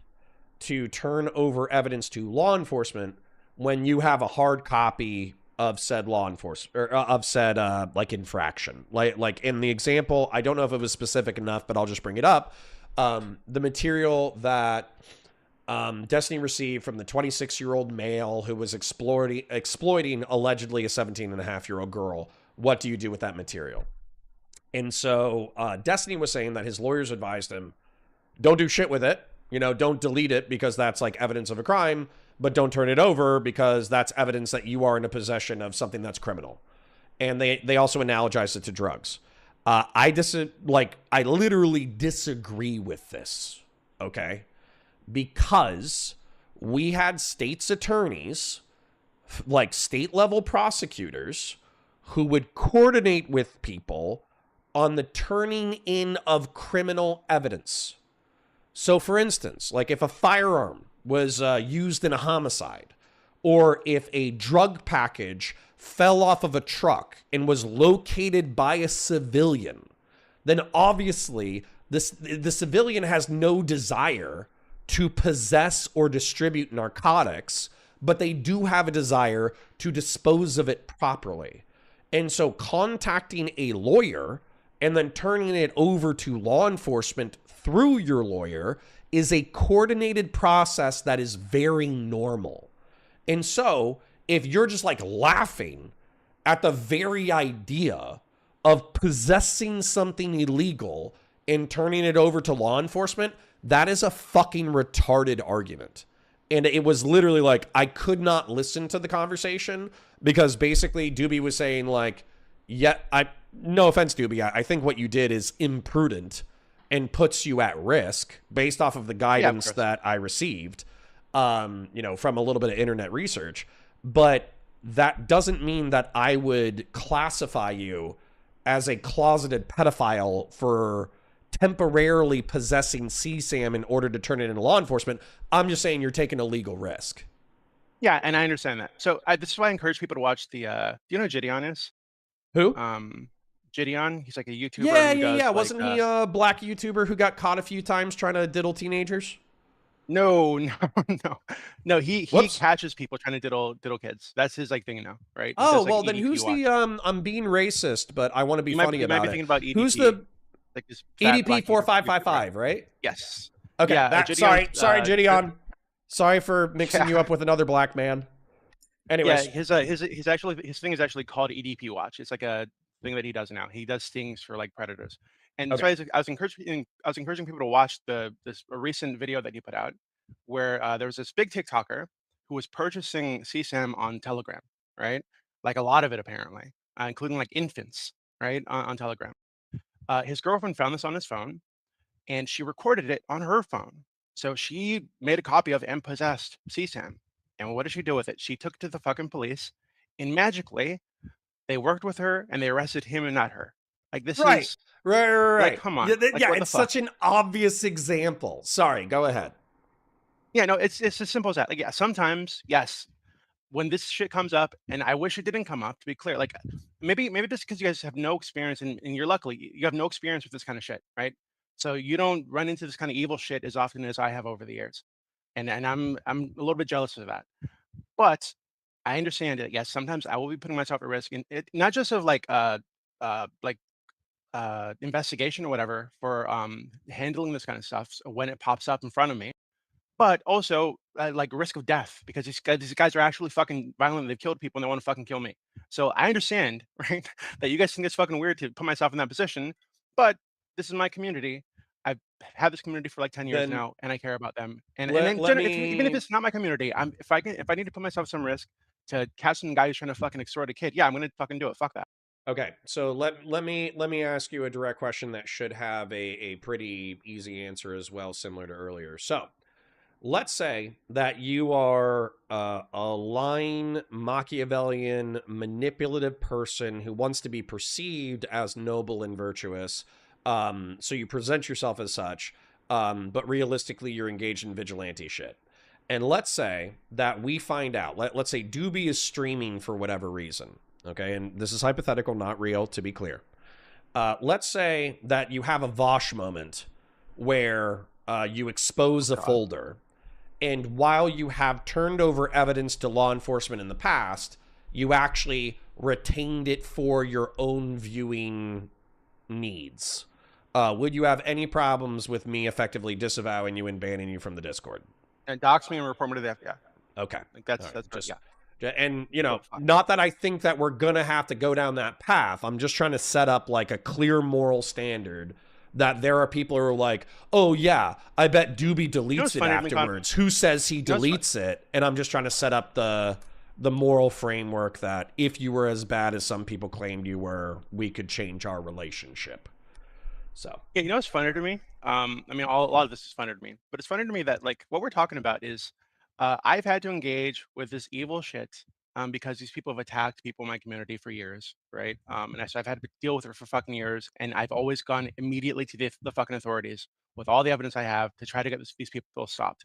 to turn over evidence to law enforcement when you have a hard copy of said law enforcement, or of said like infraction. Like in the example, I don't know if it was specific enough, but I'll just bring it up. The material that Destiny received from the 26-year-old male who was exploiting allegedly a 17-and-a-half-year-old girl. What do you do with that material? And so Destiny was saying that his lawyers advised him, don't do shit with it. Don't delete it because that's like evidence of a crime, but don't turn it over because that's evidence that you are in a possession of something that's criminal. And they also analogized it to drugs. I literally disagree with this, okay? Because we had state's attorneys, like state-level prosecutors, who would coordinate with people on the turning in of criminal evidence. So, for instance, like if a firearm was used in a homicide, or if a drug package fell off of a truck and was located by a civilian, then obviously the civilian has no desire to possess or distribute narcotics, but they do have a desire to dispose of it properly. And so contacting a lawyer and then turning it over to law enforcement through your lawyer is a coordinated process that is very normal. And so if you're just like laughing at the very idea of possessing something illegal and turning it over to law enforcement, that is a fucking retarded argument. And it was literally like, I could not listen to the conversation because basically Dooby was saying like, yeah, no offense, Dooby, I think what you did is imprudent and puts you at risk based off of the guidance that I received, from a little bit of internet research. But that doesn't mean that I would classify you as a closeted pedophile for temporarily possessing CSAM in order to turn it into law enforcement. I'm just saying you're taking a legal risk. Yeah, and I understand that. So this is why I encourage people to watch the, do you know who Gideon is? Who? Gideon. He's like a YouTuber. Yeah, who yeah, does, yeah. like, Wasn't he a black YouTuber who got caught a few times trying to diddle teenagers? No, no. He Whoops. catches people trying to diddle kids. That's his like thing now, right? He Oh, does, like, well, then EDP who's watch. the, I'm being racist, but I want to be You funny might about be it. thinking about EDP. Who's the like this fat EDP black YouTuber, 4555, right? Yes. Okay, Yeah, that, Gideon's, sorry, Gideon. Sorry for mixing yeah. you up with another black man. Anyways. Yeah, his thing is actually called EDP Watch. It's like a thing that he does now. He does stings for like predators. And Okay. so I was encouraging people to watch a recent video that he put out, where there was this big TikToker who was purchasing CSAM on Telegram, right? Like a lot of it apparently, including like infants, right, on Telegram. His girlfriend found this on his phone, and she recorded it on her phone. So she made a copy of and possessed CSAM. And what did she do with it? She took it to the fucking police, and magically, they worked with her and they arrested him and not her. Like, this Right. is Right. like, come on. Yeah, Like, yeah, what the it's fuck? such an obvious example. Sorry, go ahead. Yeah, no, it's as simple as that. Like, yeah, sometimes, yes, when this shit comes up, and I wish it didn't come up, to be clear, like, maybe just because you guys have no experience, and you're lucky, you have no experience with this kind of shit, right? So you don't run into this kind of evil shit as often as I have over the years. And I'm a little bit jealous of that. But I understand that, yes, sometimes I will be putting myself at risk, and it not just of like investigation or whatever for handling this kind of stuff when it pops up in front of me, but also like risk of death, because these guys are actually fucking violent. They've killed people and they want to fucking kill me. So I understand, right, that you guys think it's fucking weird to put myself in that position, but this is my community. I've had this community for like 10 years Then now, and I care about them. And let, then let even if me it's not my community, if I need to put myself at some risk to catch some guy who's trying to fucking extort a kid, yeah, I'm gonna fucking do it. Fuck that. Okay, so let me ask you a direct question that should have a pretty easy answer as well, similar to earlier. So, let's say that you are a lying, Machiavellian, manipulative person who wants to be perceived as noble and virtuous. So you present yourself as such, but realistically, you're engaged in vigilante shit. And let's say that we find out, let's say Dooby is streaming for whatever reason. Okay, and this is hypothetical, not real, to be clear. Let's say that you have a Vosh moment where you expose a folder, and while you have turned over evidence to law enforcement in the past, you actually retained it for your own viewing needs. Would you have any problems with me effectively disavowing you and banning you from the Discord? And dox me and report me to the FBI. Okay. Like that's All right, that's just, yeah. and, you know, not that I think that we're going to have to go down that path. I'm just trying to set up like a clear moral standard that there are people who are like, oh, yeah, I bet Dooby deletes it afterwards. Who says he deletes it? And I'm just trying to set up the moral framework that if you were as bad as some people claimed you were, we could change our relationship. So, yeah, you know what's funny to me? I mean, a lot of this is funny to me, but it's funny to me that like what we're talking about is I've had to engage with this evil shit because these people have attacked people in my community for years, right? So I've had to deal with it for fucking years, and I've always gone immediately to the fucking authorities with all the evidence I have to try to get these people stopped.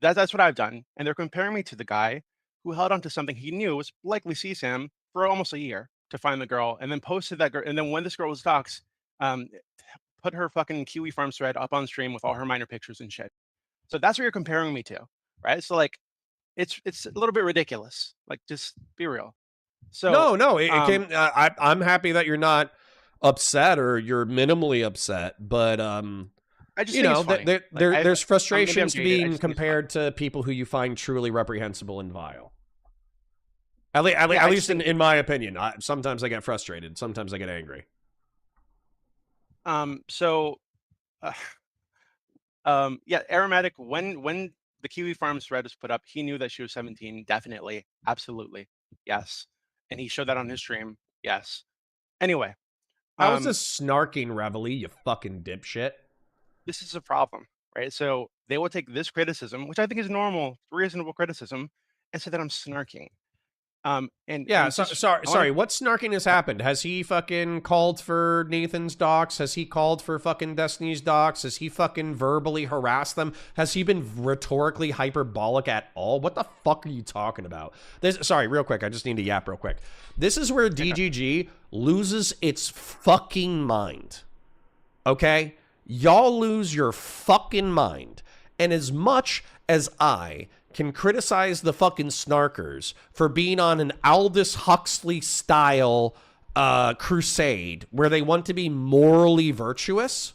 That's what I've done, and they're comparing me to the guy who held on to something he knew was likely CSAM for almost a year to find the girl, and then posted that girl, and then when this girl was doxxed, um, put her fucking Kiwi Farms thread up on stream with all her minor pictures and shit. So that's what you're comparing me to, right? So like, it's a little bit ridiculous. Like, just be real. So no, it came. I'm happy that you're not upset or you're minimally upset, but I just you think know, it's funny. there's Maybe I'm frustrations to jaded. being compared to people who you find truly reprehensible and vile. At least in my opinion. Sometimes I get frustrated. Sometimes I get angry. Yeah, Aromatic, when the Kiwi Farms thread was put up, he knew that she was 17, definitely, absolutely, yes. And he showed that on his stream, yes. Anyway. How is this snarking reveille, you fucking dipshit? This is a problem, right? So they will take this criticism, which I think is normal, reasonable criticism, and say that I'm snarking. And Yeah, and just sorry. What snarking has happened? Has he fucking called for Nathan's docs? Has he called for fucking Destiny's docs? Has he fucking verbally harassed them? Has he been rhetorically hyperbolic at all? What the fuck are you talking about? Sorry, real quick. I just need to yap real quick. This is where DGG loses its fucking mind. Okay? Y'all lose your fucking mind. And as much as I can criticize the fucking snarkers for being on an Aldous Huxley style crusade where they want to be morally virtuous,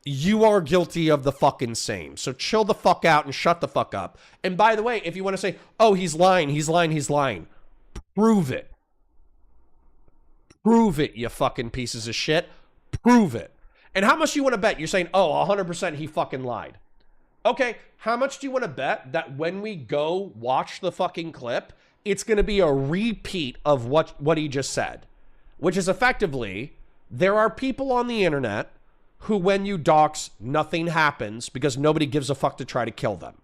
you are guilty of the fucking same. So chill the fuck out and shut the fuck up. And by the way, if you want to say, oh, he's lying, prove it. Prove it, you fucking pieces of shit. Prove it. And how much do you want to bet? You're saying, oh, 100% he fucking lied. Okay, how much do you want to bet that when we go watch the fucking clip, it's going to be a repeat of what he just said? Which is effectively, there are people on the internet who, when you dox, nothing happens because nobody gives a fuck to try to kill them.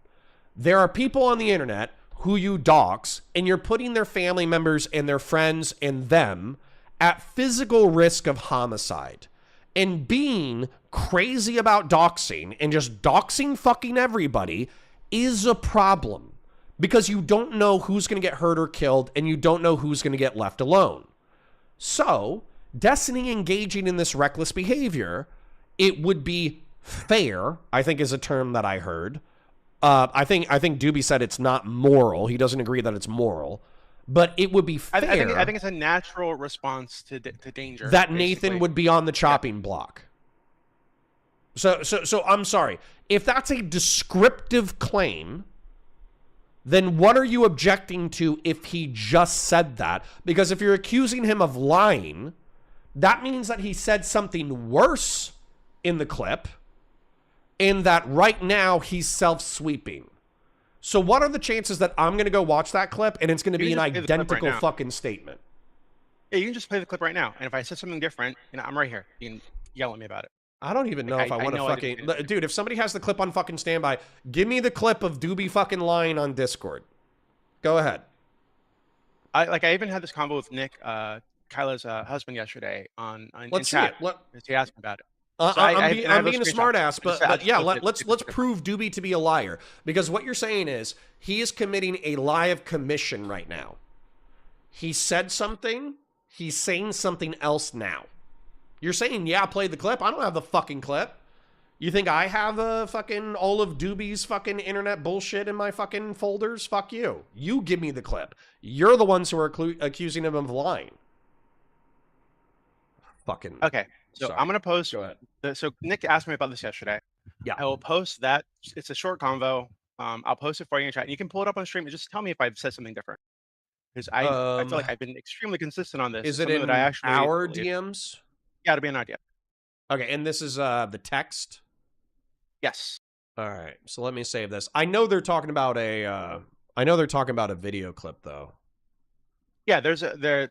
There are people on the internet who you dox, and you're putting their family members and their friends and them at physical risk of homicide. And being crazy about doxing and just doxing fucking everybody is a problem because you don't know who's going to get hurt or killed and you don't know who's going to get left alone. So, Destiny engaging in this reckless behavior, it would be fair, I think is a term that I heard. I think Dooby said it's not moral. He doesn't agree that it's moral. But it would be fair. I think it's a natural response to danger. That basically. Nathan would be on the chopping block. So I'm sorry. If that's a descriptive claim, then what are you objecting to if he just said that? Because if you're accusing him of lying, that means that he said something worse in the clip and that right now he's self-sweeping. So what are the chances that I'm going to go watch that clip and it's going to be an identical fucking statement? Yeah, you can just play the clip right now. And if I said something different, I'm right here. You can yell at me about it. I don't even know if I want to fucking... Dude, if somebody has the clip on fucking standby, give me the clip of Dooby fucking lying on Discord. Go ahead. I even had this convo with Nick, Kyla's husband, yesterday in chat. He asked me about it. I'm being a smartass, but yeah, let's prove Dooby to be a liar. Because what you're saying is he is committing a lie of commission right now. He said something. He's saying something else now. You're saying, yeah, play the clip. I don't have the fucking clip. You think I have all of Dooby's fucking internet bullshit in my fucking folders? Fuck you. You give me the clip. You're the ones who are accusing him of lying. Fucking. Okay. So sorry. I'm going to post. Go ahead. So Nick asked me about this yesterday. Yeah. I will post that. It's a short convo. I'll post it for you in chat. You can pull it up on stream and just tell me if I've said something different. Because I feel like I've been extremely consistent on this. Is it in our DMs? Yeah, it'll be an idea. Okay, and this is the text? Yes. All right. So let me save this. I know they're talking about a video clip though. Yeah,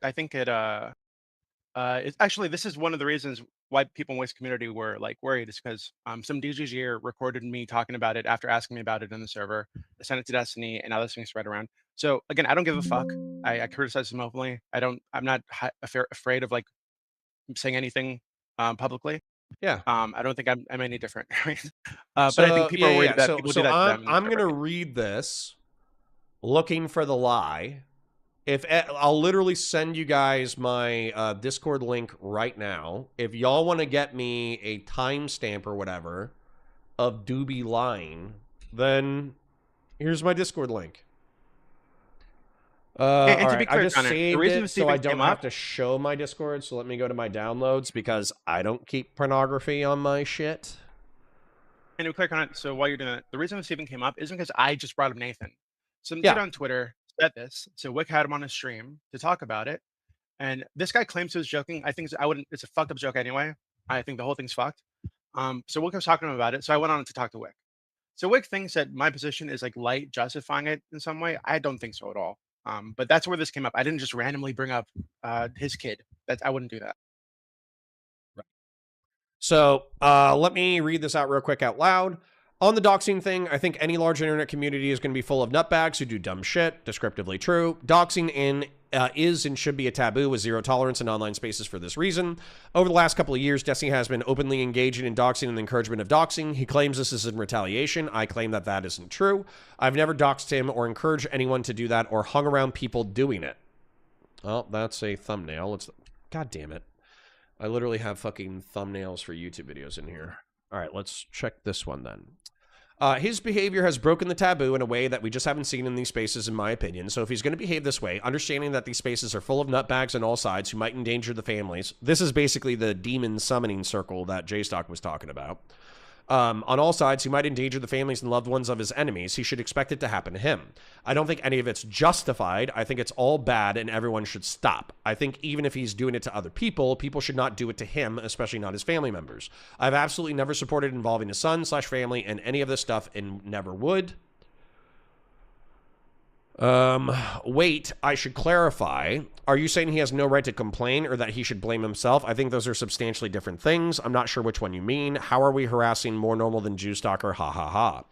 I think it's actually, this is one of the reasons why people in Whick's community were like worried, is because some DGG recorded me talking about it after asking me about it in the server. I sent it to Destiny, and now this thing spread around. So again, I don't give a fuck. I criticize them openly. I'm not afraid of like saying anything publicly. Yeah. I don't think I'm any different. But I think people are worried that people do that to them. I'm gonna read this, looking for the lie. I'll literally send you guys my Discord link right now. If y'all want to get me a timestamp or whatever of Dooby lying, then here's my Discord link. And to be clear, I just Connor, saved it so I don't have to show my Discord. So let me go to my downloads because I don't keep pornography on my shit. And to be clear, Connor, so while you're doing that, the reason this even came up isn't because I just brought up Nathan. Some dude on Twitter said this. So Whick had him on a stream to talk about it. And this guy claims he was joking. I think it's a fucked up joke anyway. I think the whole thing's fucked. So Whick was talking to him about it. So I went on to talk to Whick. So Whick thinks that my position is like light justifying it in some way. I don't think so at all. But that's where this came up. I didn't just randomly bring up his kid. I wouldn't do that. Right. So let me read this out real quick out loud. On the doxing thing, I think any large internet community is going to be full of nutbags who do dumb shit. Descriptively true. Doxing is and should be a taboo with zero tolerance in online spaces for this reason. Over the last couple of years, Destiny has been openly engaging in doxing and the encouragement of doxing. He claims this is in retaliation. I claim that that isn't true. I've never doxed him or encouraged anyone to do that or hung around people doing it. Oh, that's a thumbnail. God damn it. I literally have fucking thumbnails for YouTube videos in here. All right, let's check this one then. His behavior has broken the taboo in a way that we just haven't seen in these spaces, in my opinion. So if he's going to behave this way, understanding that these spaces are full of nutbags on all sides who might endanger the families. This is basically the demon summoning circle that J-Stock was talking about. On all sides, who might endanger the families and loved ones of his enemies. He should expect it to happen to him. I don't think any of it's justified. I think it's all bad and everyone should stop. I think even if he's doing it to other people, people should not do it to him, especially not his family members. I've absolutely never supported involving his son/family in any of this stuff and never would. Wait, I should clarify. Are you saying he has no right to complain or that he should blame himself? I think those are substantially different things. I'm not sure which one you mean. How are we harassing more normal than Jew Stalker? Ha ha ha.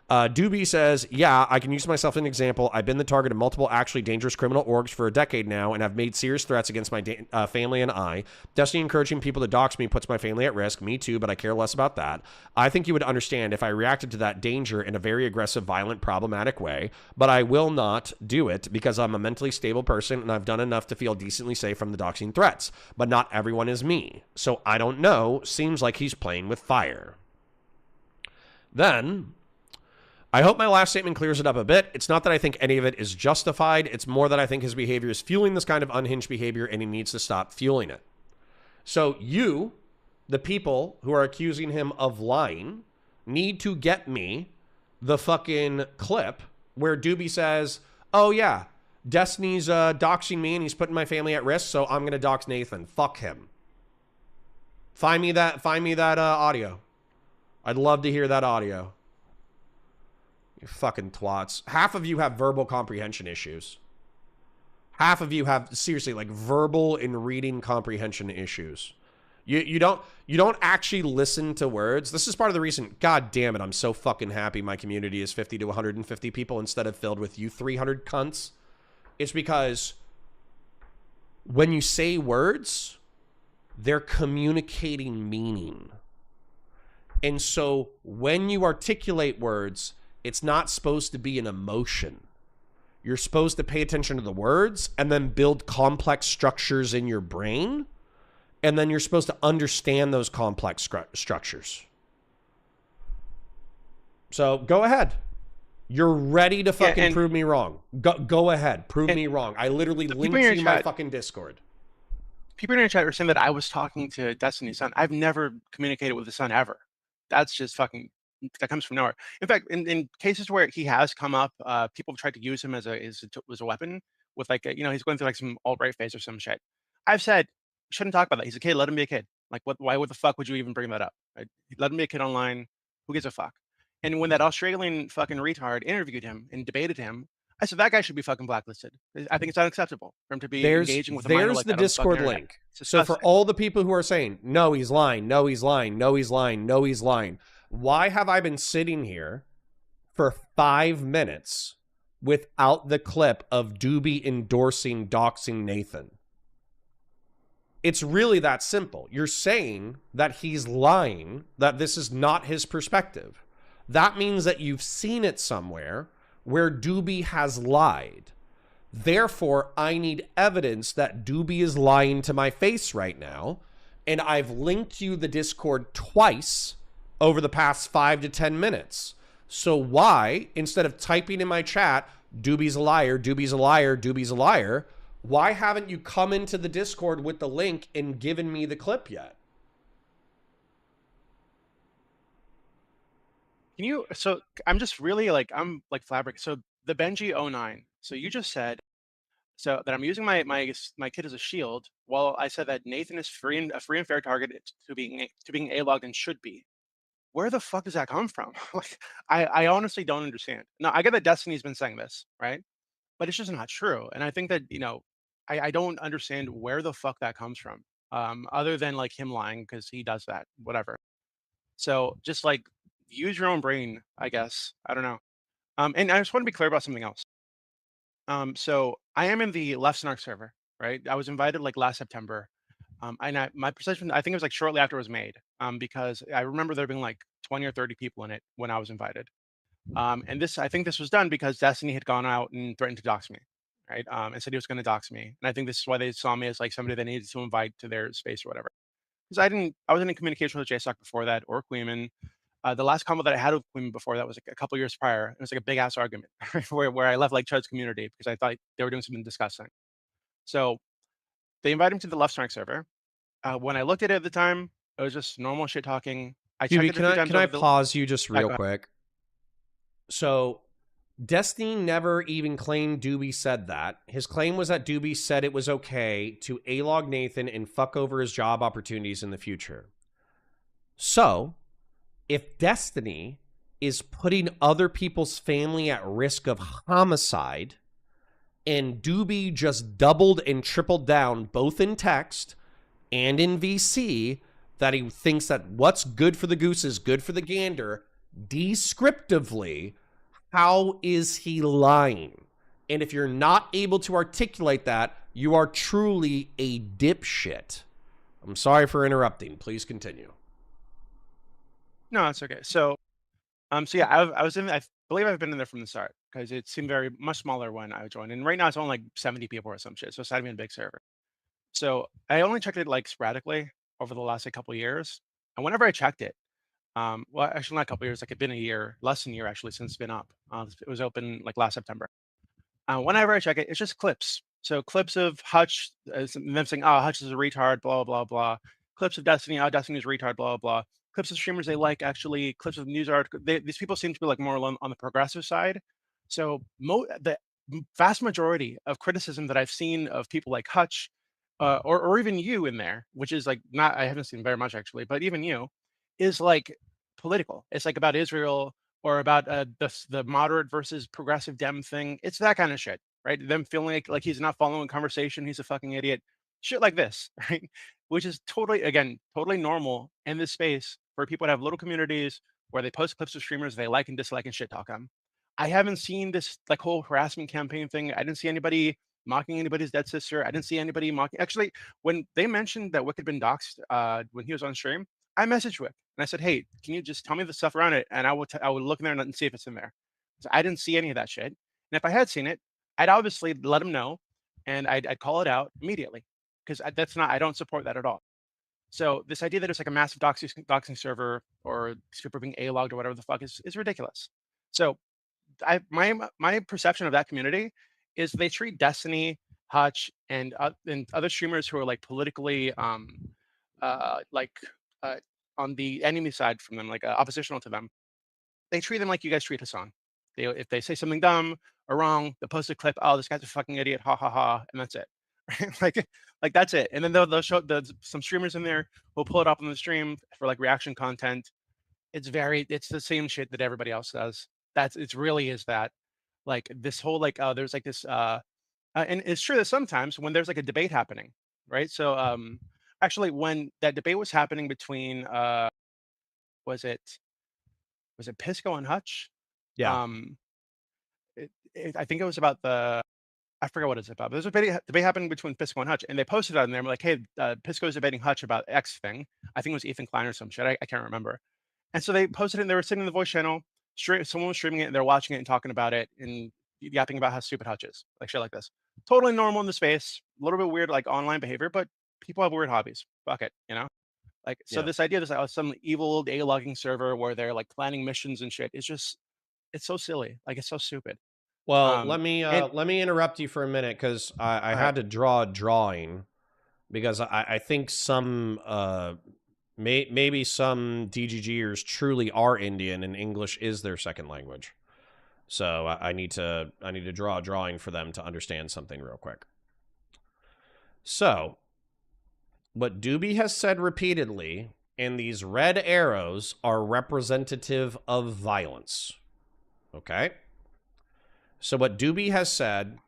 Dooby says, yeah, I can use myself as an example. I've been the target of multiple actually dangerous criminal orgs for a decade now, and I've made serious threats against my family and I. Destiny encouraging people to dox me puts my family at risk. Me too, but I care less about that. I think you would understand if I reacted to that danger in a very aggressive, violent, problematic way, but I will not do it because I'm a mentally stable person and I've done enough to feel decently safe from the doxing threats. But not everyone is me. So I don't know. Seems like he's playing with fire. Then... I hope my last statement clears it up a bit. It's not that I think any of it is justified. It's more that I think his behavior is fueling this kind of unhinged behavior and he needs to stop fueling it. So you, the people who are accusing him of lying, need to get me the fucking clip where Dooby says, oh yeah, Destiny's doxing me and he's putting my family at risk, so I'm going to dox Nathan. Fuck him. Find me that audio. I'd love to hear that audio. You fucking twats. Half of you have verbal comprehension issues. Half of you have, seriously, like verbal and reading comprehension issues. You don't actually listen to words. This is part of the reason, god damn it, I'm so fucking happy my community is 50 to 150 people instead of filled with you 300 cunts. It's because when you say words, they're communicating meaning. And so when you articulate words, it's not supposed to be an emotion. You're supposed to pay attention to the words and then build complex structures in your brain. And then you're supposed to understand those complex structures. So go ahead. You're ready to fucking prove me wrong. Go ahead. Prove me wrong. I literally linked you my fucking Discord. People in your chat were saying that I was talking to Destiny's son. I've never communicated with the son ever. That's just fucking... that comes from nowhere. In fact, in cases where he has come up, people have tried to use him as a weapon with like, he's going through like some alt-right phase or some shit. I've said, shouldn't talk about that. He's a kid. Let him be a kid. Like, why would the fuck would you even bring that up? Right? Let him be a kid online. Who gives a fuck? And when that Australian fucking retard interviewed him and debated him, I said that guy should be fucking blacklisted. I think it's unacceptable for him to be engaging with a minor like that. There's the Discord link. So for all the people who are saying, no, he's lying, no, he's lying, no, he's lying, no, he's lying. Why have I been sitting here for 5 minutes without the clip of Dooby endorsing doxing Nathan? It's really that simple. You're saying that he's lying, that this is not his perspective. That means that you've seen it somewhere where Dooby has lied. Therefore, I need evidence that Dooby is lying to my face right now. And I've linked you the Discord twice over the past 5 to 10 minutes. So why, instead of typing in my chat, Dooby's a liar, Dooby's a liar, Dooby's a liar, why haven't you come into the Discord with the link and given me the clip yet? So I'm just really like, I'm like flabbergasted. So the Benji 09. So you just said, so that I'm using my kid as a shield, while I said that Nathan is a free and fair target to being A-logged and should be. Where the fuck does that come from? Like, I honestly don't understand. Now, I get that Destiny's been saying this, right? But it's just not true. And I think that, I don't understand where the fuck that comes from. Other than like him lying, because he does that, whatever. So just like use your own brain, I guess. I don't know. And I just want to be clear about something else. So I am in the Left Snark server, right? I was invited like last September. And my perception, I think it was like shortly after it was made, because I remember there being like 20 or 30 people in it when I was invited. And I think this was done because Destiny had gone out and threatened to dox me, right? And said he was going to dox me. And I think this is why they saw me as like somebody they needed to invite to their space or whatever. Because I wasn't in communication with JSOC before that or Queeman. The last combo that I had with Queeman before that was like a couple years prior. It was like a big ass argument where I left like Chud's community because I thought they were doing something disgusting. So they invited him to the Left Strike server. When I looked at it at the time, it was just normal shit talking. I checked Dooby, it a few times. can I pause you just real go ahead. quick? So Destiny never even claimed Dooby said that. His claim was that Dooby said it was okay to A-log Nathan and fuck over his job opportunities in the future. So, if Destiny is putting other people's family at risk of homicide, and Dooby just doubled and tripled down both in text and in VC that he thinks that what's good for the goose is good for the gander, descriptively, how is he lying? And if you're not able to articulate that, you are truly a dipshit. I'm sorry for interrupting. Please continue. No, it's okay. So yeah, I believe I've been in there from the start because it seemed very much smaller when I joined. And right now it's only like 70 people or some shit. So it's not even a big server. So I only checked it like sporadically over the last like, couple of years. And whenever I checked it, well, actually not a couple of years, like it's been a year, less than a year actually since it's been up. It was open like last September. Whenever I check it, it's just clips. So clips of Hutch, them saying, "Oh, Hutch is a retard," blah blah blah. Clips of Destiny, "Oh, Destiny's a retard," blah blah. Clips of streamers they like, actually. Clips of news articles. These people seem to be like more on the progressive side. So the vast majority of criticism that I've seen of people like Hutch, or even you in there, which is like not, I haven't seen very much actually, but even you, is like political. It's like about Israel or about the moderate versus progressive Dem thing. It's that kind of shit, right? Them feeling like he's not following conversation, he's a fucking idiot. Shit like this, right? Which is totally, again, totally normal in this space for people to have little communities where they post clips of streamers they like and dislike and shit talk them. I haven't seen this like whole harassment campaign thing. I didn't see anybody mocking anybody's dead sister. I didn't see anybody mocking. Actually, when they mentioned that Whick had been doxxed when he was on stream, I messaged Whick and I said, "Hey, can you just tell me the stuff around it?" And I would look in there and see if it's in there. So I didn't see any of that shit. And if I had seen it, I'd obviously let him know, and I'd call it out immediately because that's not. I don't support that at all. So this idea that it's like a massive doxing server or people being A-logged or whatever the fuck is ridiculous. So my perception of that community is they treat Destiny, Hutch, and other streamers who are like politically like on the enemy side from them, like oppositional to them. They treat them like you guys treat Hassan. If they say something dumb or wrong, they'll post a clip. "Oh, this guy's a fucking idiot, ha ha ha," and that's it. Right? like that's it. And then they'll show some streamers in there who'll pull it up on the stream for like reaction content. It's the same shit that everybody else does. It really is that. Like this whole like there's like this and it's true that sometimes when there's like a debate happening, right? So actually when that debate was happening between was it Pisco and Hutch? Yeah. I think it was about I forget what it's about. But there's a debate happening between Pisco and Hutch, and they posted it on there. And like, "Hey, Pisco's debating Hutch about X thing." I think it was Ethan Klein or some shit. I can't remember. And so they posted it, and they were sitting in the voice channel. Someone was streaming it, and they're watching it and talking about it and yapping about how stupid Hutch is, like shit like this. Totally normal in the space. A little bit weird, like online behavior, but people have weird hobbies. Fuck it, you know. Like so, Yeah. this idea of like, some evil A-logging server where they're like planning missions and shit is just it's so silly. Like it's so stupid. Well, And let me interrupt you for a minute because I had to draw a drawing because I think some maybe some DGGers truly are Indian and English is their second language. So I need to draw a drawing for them to understand something real quick. So what Dooby has said repeatedly, and these red arrows are representative of violence. Okay? So what Dooby has said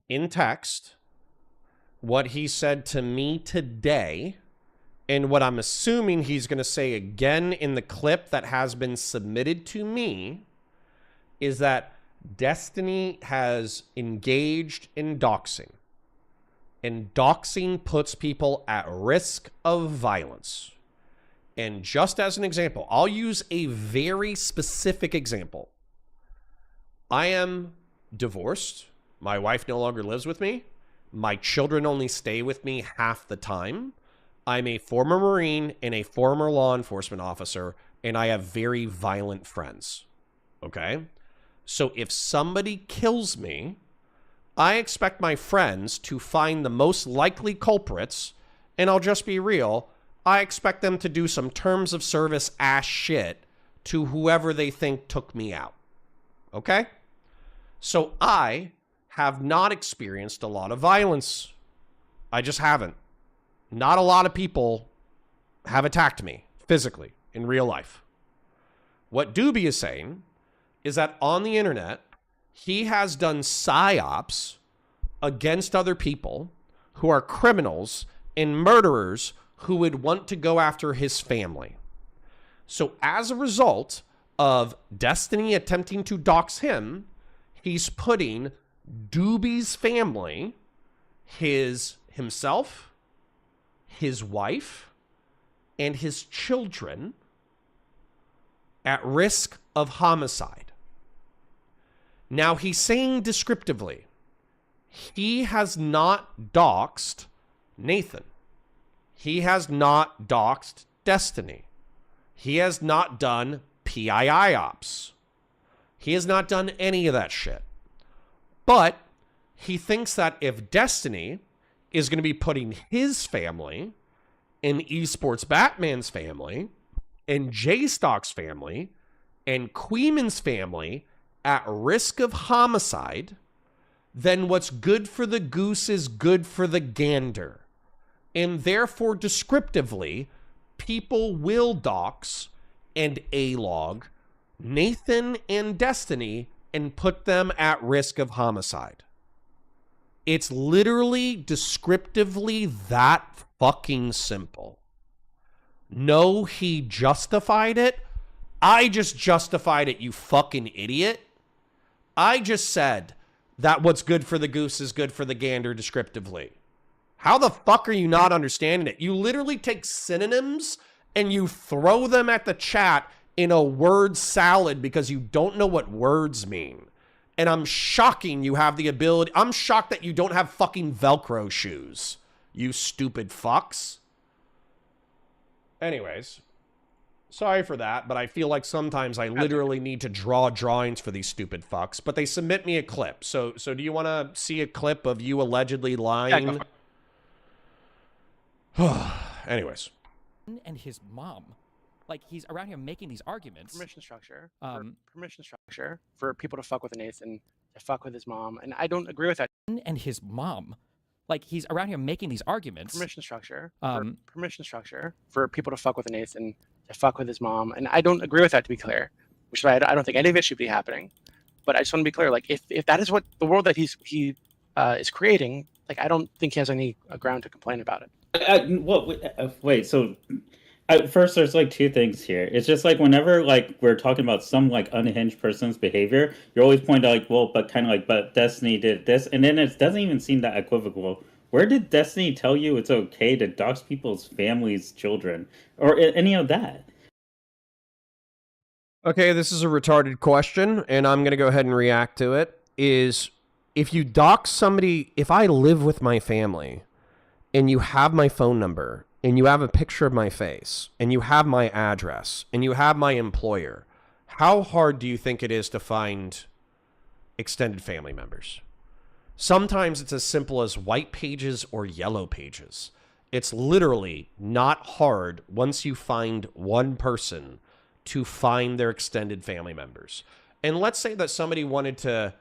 in text, what he said to me today, And what I'm assuming he's going to say again in the clip that has been submitted to me is that Destiny has engaged in doxing. And doxing puts people at risk of violence. And just as an example, I'll use a very specific example. I am divorced. My wife no longer lives with me. My children only stay with me half the time. I'm a former Marine and a former law enforcement officer, and I have very violent friends. Okay? So if somebody kills me, I expect my friends to find the most likely culprits, and I'll just be real, I expect them to do some terms of service ass shit to whoever they think took me out. Okay? So I have not experienced a lot of violence. I just haven't. Not a lot of people have attacked me physically in real life. What Dooby is saying is that on the internet, he has done psyops against other people who are criminals and murderers who would want to go after his family. So as a result of Destiny attempting to dox him, he's putting Dooby's family, himself, his wife, and his children at risk of homicide. Now, he's saying descriptively, he has not doxed Nathan. He has not doxed Destiny. He has not done PII ops. He has not done any of that shit. But he thinks that if Destiny is going to be putting his family and Esports Batman's family and J-Stock's family and Queeman's family at risk of homicide, then what's good for the goose is good for the gander. And therefore, descriptively, people will dox and A-log Nathan and Destiny and put them at risk of homicide. It's literally descriptively that fucking simple. No, he justified it. I just justified it, you fucking idiot. I just said that what's good for the goose is good for the gander descriptively. How the fuck are you not understanding it? You literally take synonyms and you throw them at the chat in a word salad because you don't know what words mean. And I'm shocking you have the ability. I'm shocked that you don't have fucking Velcro shoes, you stupid fucks. Anyways, sorry for that, but I feel like sometimes I literally need to draw drawings for these stupid fucks. But they submit me a clip. So do you want to see a clip of you allegedly lying? Anyways. And his mom. Like, he's around here making these arguments. Permission structure. Permission structure for people to fuck with Nathan, to fuck with his mom. And I don't agree with that. And his mom. Like, he's around here making these arguments. Permission structure. Permission structure for people to fuck with Nathan, to fuck with his mom. And I don't agree with that, to be clear. Which is why I don't think any of it should be happening. But I just want to be clear. Like, if that is what the world that he is creating, like, I don't think he has any ground to complain about it. Wait, so at first there's like two things here. It's just like whenever like we're talking about some like unhinged person's behavior, you always point out like, well, but kind of like, but Destiny did this, and then it doesn't even seem that equivocal. Where did Destiny tell you it's okay to dox people's families, children, or any of that? Okay, this is a retarded question, and I'm going to go ahead and react to it. Is if you dox somebody, if I live with my family, and you have my phone number, and you have a picture of my face, and you have my address, and you have my employer, how hard do you think it is to find extended family members? Sometimes it's as simple as white pages or yellow pages. It's literally not hard once you find one person to find their extended family members. And let's say that somebody wanted to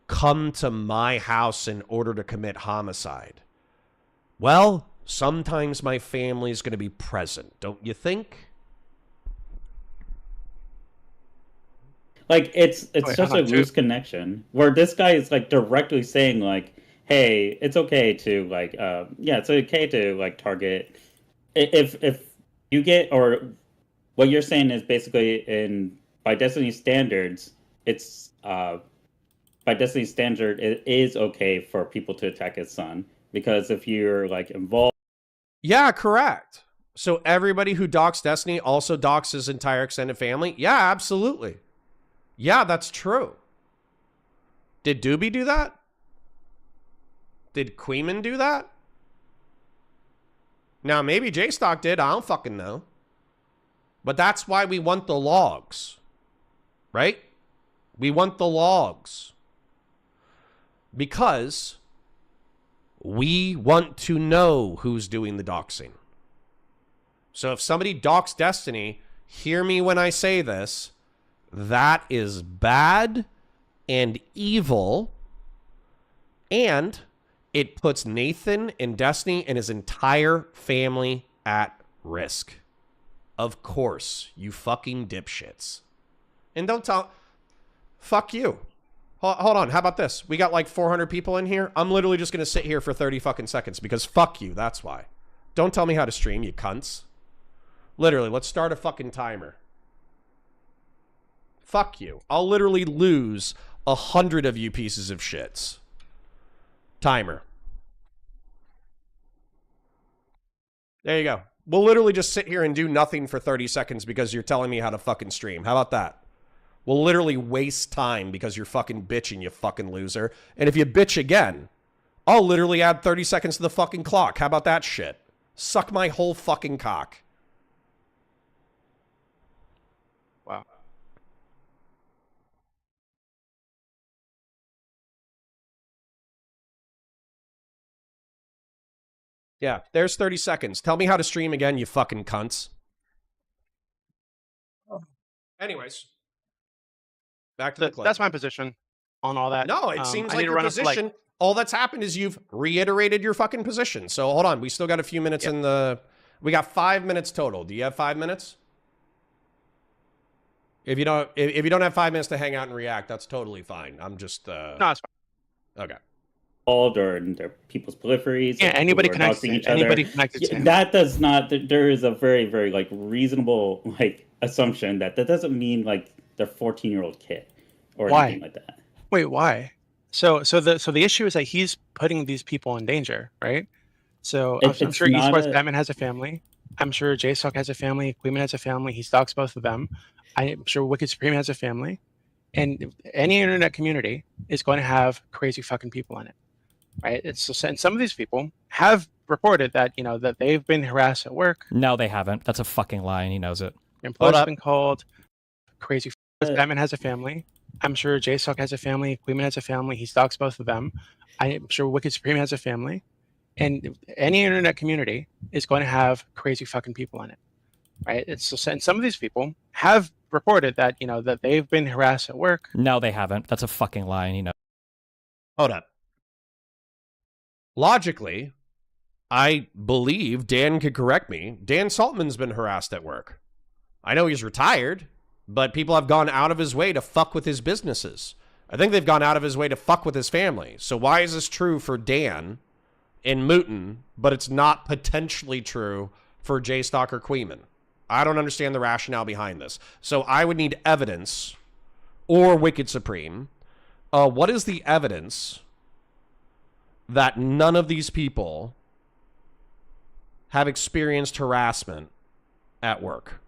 come to my house in order to commit homicide. Well, sometimes my family is going to be present, don't you think? Like, it's just a loose connection where this guy is like directly saying like, hey, it's okay to like, it's okay to like target if you get, or what you're saying is basically by Destiny standards, it's by Destiny standard, it is okay for people to attack his son, because if you're like involved. Yeah, correct. So everybody who docks Destiny also docks his entire extended family? Yeah, absolutely. Yeah, that's true. Did Dooby do that? Did Queeman do that? Now, maybe J-Stock did. I don't fucking know. But that's why we want the logs. Right? We want the logs. Because we want to know who's doing the doxing. So if somebody docks Destiny, hear me when I say this, that is bad and evil, and it puts Nathan and Destiny and his entire family at risk. Of course, you fucking dipshits. And don't tell... Fuck you. Hold on, how about this? We got like 400 people in here. I'm literally just going to sit here for 30 fucking seconds because fuck you, that's why. Don't tell me how to stream, you cunts. Literally, let's start a fucking timer. Fuck you. I'll literally lose 100 of you pieces of shits. Timer. There you go. We'll literally just sit here and do nothing for 30 seconds because you're telling me how to fucking stream. How about that? We'll literally waste time because you're fucking bitching, you fucking loser. And if you bitch again, I'll literally add 30 seconds to the fucking clock. How about that shit? Suck my whole fucking cock. Wow. Yeah, there's 30 seconds. Tell me how to stream again, you fucking cunts. Anyways. Back to the clip. That's my position on all that. No, it seems like your run position. All that's happened is you've reiterated your fucking position. So hold on. We still got a few minutes in the... We got 5 minutes total. Do you have 5 minutes? If you don't have 5 minutes to hang out and react, that's totally fine. I'm just... No, it's fine. Okay. Or in their people's peripheries. Yeah, anybody connects to each other. Anybody connected to him. That does not... There is a very, very like reasonable like assumption that doesn't mean like they're 14-year-old kid or anything like that. Wait, why? So the issue is that he's putting these people in danger, right? So I'm sure East West Batman has a family. I'm sure J-Sock has a family. Queeman has a family. He stalks both of them. I'm sure Wicked Supreme has a family. And any internet community is going to have crazy fucking people in it, right? And some of these people have reported that, you know, that they've been harassed at work. No, they haven't. That's a fucking lie, and he knows it. Employees have been called. Crazy. Batman has a family. I'm sure J-Sock has a family. Queeman has a family. He stalks both of them. I'm sure Wicked Supreme has a family. And any internet community is going to have crazy fucking people in it, right? And some of these people have reported that, you know, that they've been harassed at work. No, they haven't. That's a fucking lie, and he knows. Hold up. Logically, I believe Dan could correct me. Dan Saltman's been harassed at work. I know he's retired, but people have gone out of his way to fuck with his businesses. I think they've gone out of his way to fuck with his family. So why is this true for Dan in Mooton, but it's not potentially true for J-Stock or Queeman? I don't understand the rationale behind this. So I would need evidence, or Wicked Supreme. What is the evidence that none of these people have experienced harassment at work?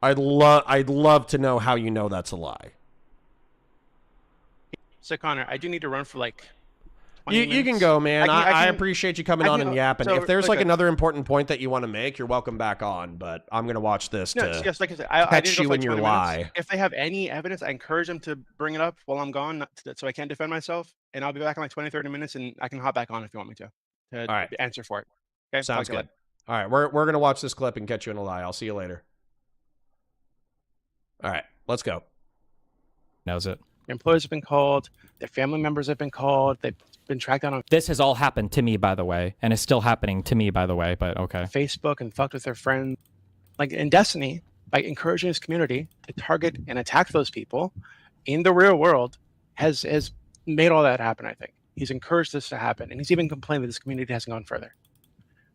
I'd love to know how you know that's a lie. So Connor, I do need to run for like 20 You minutes. can go, man. I can- appreciate you coming on and yapping. so, if there's like okay. another important point that you want to make, you're welcome back on. But I'm gonna watch this No, to yes, like I said, I catch didn't go you for in like your 20 lie. minutes. If they have any evidence, I encourage them to bring it up while I'm gone, so I can't defend myself. And I'll be back in like 20, 30 minutes, and I can hop back on if you want me to All right. answer for it. Okay, Sounds Talk to you good. All right, we're gonna watch this clip and catch you in a lie. I'll see you later. All right, let's go. Knows it. Employees have been called. Their family members have been called. They've been tracked down on This has all happened to me, by the way, and is still happening to me, by the way, but okay. Facebook and fucked with their friends. Like in Destiny, by encouraging his community to target and attack those people in the real world, has made all that happen. I think he's encouraged this to happen, and he's even complained that this community hasn't gone further.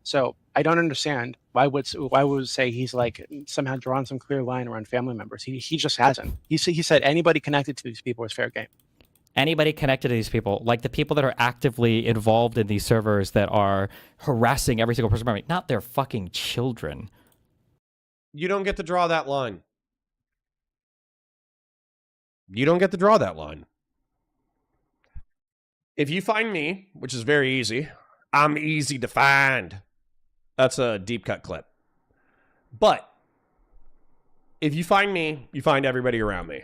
So I don't understand why would say he's like somehow drawn some clear line around family members. He just hasn't. He said anybody connected to these people is fair game. Anybody connected to these people, like the people that are actively involved in these servers that are harassing every single person, not their fucking children. You don't get to draw that line. You don't get to draw that line. If you find me, which is very easy, I'm easy to find. That's a deep cut clip. But if you find me, you find everybody around me.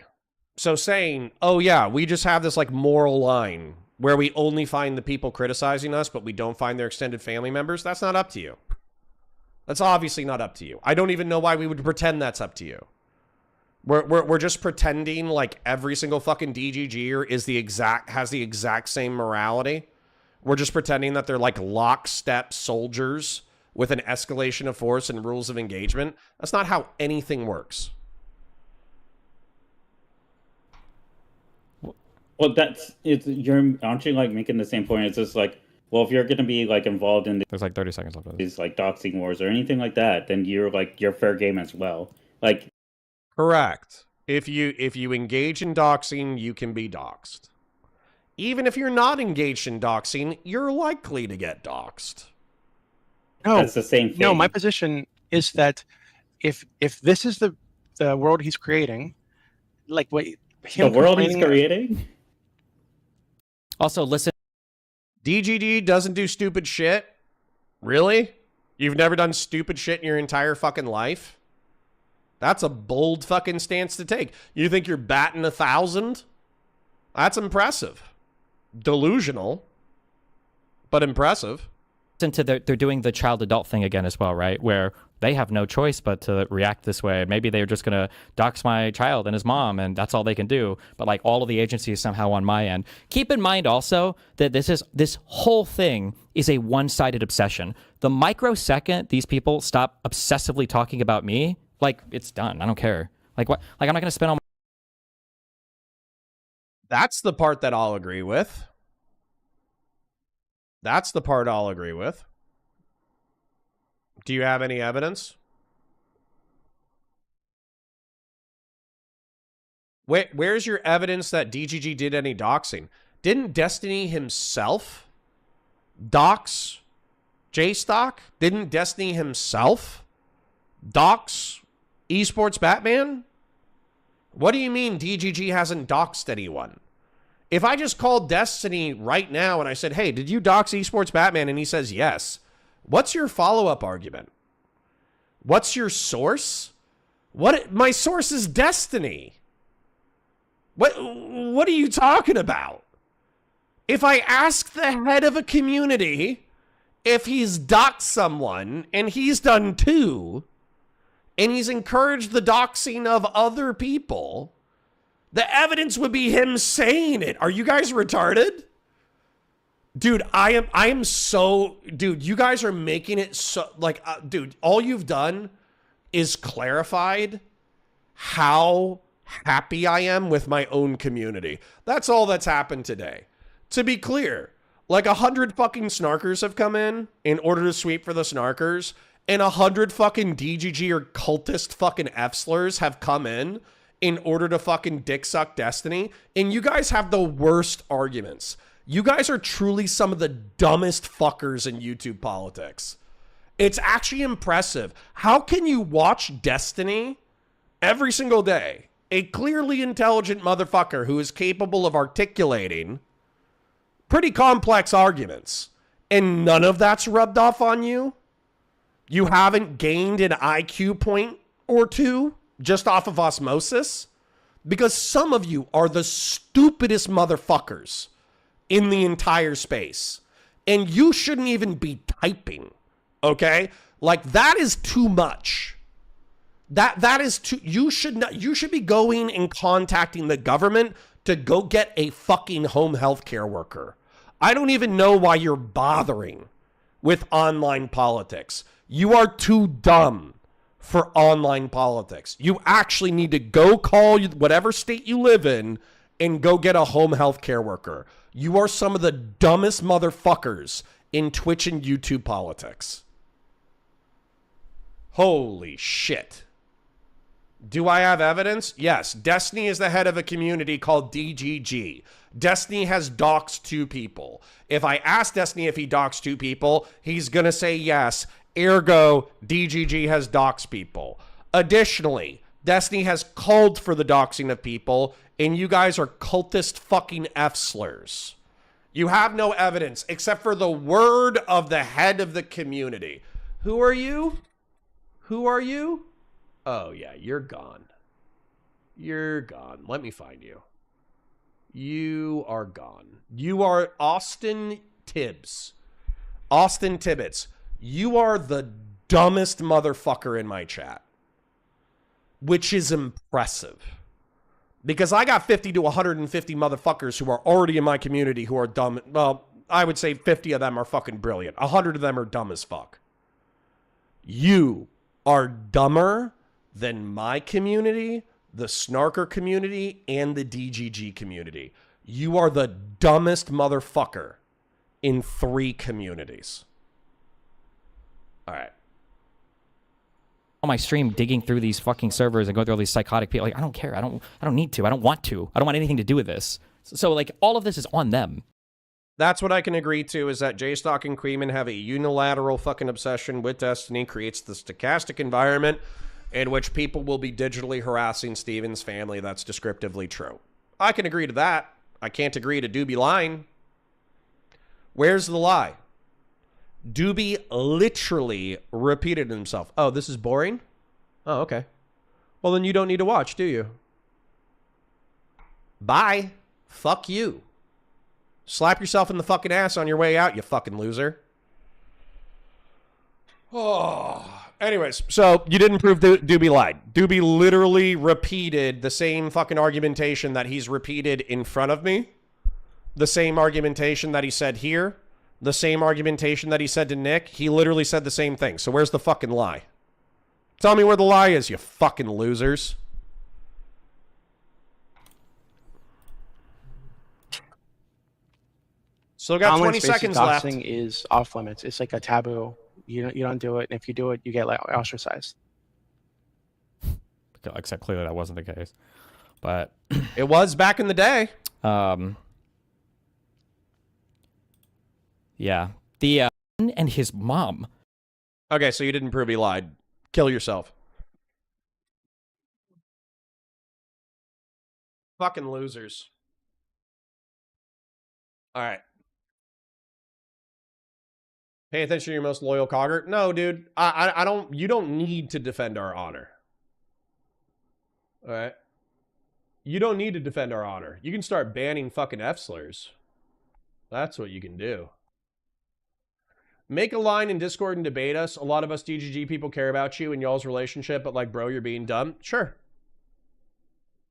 So saying, oh yeah, we just have this like moral line where we only find the people criticizing us, but we don't find their extended family members, that's not up to you. That's obviously not up to you. I don't even know why we would pretend that's up to you. We're just pretending like every single fucking DGGer has the exact same morality. We're just pretending that they're like lockstep soldiers with an escalation of force and rules of engagement. That's not how anything works. Well, aren't you like making the same point? It's just like, well, if you're going to be like involved in There's like 30 seconds left of this. these like doxing wars or anything like that, then you're fair game as well. Like, Correct. If you engage in doxing, you can be doxed. Even if you're not engaged in doxing, you're likely to get doxed. No, that's the same thing. No, my position is that if this is the world he's creating, like what the world he's creating. Also, listen. DGG doesn't do stupid shit? Really? You've never done stupid shit in your entire fucking life? That's a bold fucking stance to take. You think you're batting 1,000? That's impressive. Delusional, but impressive. Into they're doing the child adult thing again as well, right? Where they have no choice but to react this way. Maybe they're just gonna dox my child and his mom, and that's all they can do. But like all of the agencies somehow on my end. Keep in mind also that this whole thing is a one-sided obsession. The microsecond these people stop obsessively talking about me, like it's done. I don't care. Like what? Like I'm not gonna spend all my That's the part that I'll agree with. That's the part I'll agree with. Do you have any evidence? Where's your evidence that DGG did any doxing? Didn't Destiny himself dox J-Stock? Didn't Destiny himself dox Esports Batman? What do you mean DGG hasn't doxed anyone? If I just called Destiny right now and I said, hey, did you dox Esports Batman? And he says yes. What's your follow-up argument? What's your source? My source is Destiny. What are you talking about? If I ask the head of a community if he's doxed someone, and he's done too, and he's encouraged the doxing of other people, the evidence would be him saying it. Are you guys retarded? Dude, I am so... Dude, you guys are making it so... Like, dude, all you've done is clarified how happy I am with my own community. That's all that's happened today. To be clear, like 100 fucking snarkers have come in order to sweep for the snarkers, and 100 fucking DGG or cultist fucking F-slurs have come in order to fucking dick suck Destiny, and you guys have the worst arguments. You guys are truly some of the dumbest fuckers in YouTube politics. It's actually impressive. How can you watch Destiny every single day, a clearly intelligent motherfucker who is capable of articulating pretty complex arguments, and none of that's rubbed off on you? You haven't gained an IQ point or two just off of osmosis? Because some of you are the stupidest motherfuckers in the entire space. And you shouldn't even be typing, okay? Like, that is too much. That is too... You should be going and contacting the government to go get a fucking home healthcare worker. I don't even know why you're bothering with online politics. You are too dumb for online politics. You actually need to go call whatever state you live in and go get a home health care worker. You are some of the dumbest motherfuckers in Twitch and YouTube politics. Holy shit. Do I have evidence? Yes. Destiny is the head of a community called DGG. Destiny has doxed 2 people. If I ask Destiny if he doxed 2 people, he's going to say yes. Ergo, DGG has doxed people. Additionally, Destiny has called for the doxing of people, and you guys are cultist fucking F-slurs. You have no evidence except for the word of the head of the community. Who are you? Who are you? Oh, yeah, you're gone. You're gone. Let me find you. You are gone. You are Austin Tibbs. Austin Tibbets. You are the dumbest motherfucker in my chat. Which is impressive. Because I got 50 to 150 motherfuckers who are already in my community who are dumb. Well, I would say 50 of them are fucking brilliant. 100 of them are dumb as fuck. You are dumber than my community, the Snarker community, and the DGG community. You are the dumbest motherfucker in 3 communities. All right. On my stream digging through these fucking servers and going through all these psychotic people. Like, I don't care. I don't need to. I don't want to. I don't want anything to do with this. So like, all of this is on them. That's what I can agree to, is that J-Stock and Queeman have a unilateral fucking obsession with Destiny, creates the stochastic environment in which people will be digitally harassing Steven's family. That's descriptively true. I can agree to that. I can't agree to Dooby lying. Where's the lie? Dooby literally repeated himself. Oh, this is boring? Oh, okay. Well, then you don't need to watch, do you? Bye. Fuck you. Slap yourself in the fucking ass on your way out, you fucking loser. Oh. Anyways, so you didn't prove Dooby lied. Dooby literally repeated the same fucking argumentation that he's repeated in front of me. The same argumentation that he said here. The same argumentation that he said to Nick. He literally said the same thing. So where's the fucking lie? Tell me where the lie is, you fucking losers. Still got 20 seconds left. Doxing is off limits. It's like a taboo. You don't do it, and if you do it, you get like ostracized. Except clearly that wasn't the case. But it was back in the day. Yeah. The and his mom. Okay, so you didn't prove he lied. Kill yourself. Fucking losers. All right. Pay attention to your most loyal cogger. No, dude. I don't. You don't need to defend our honor. All right. You don't need to defend our honor. You can start banning fucking F-slurs. That's what you can do. Make a line in Discord and debate us. A lot of us DGG people care about you and y'all's relationship, but like, bro, you're being dumb. Sure.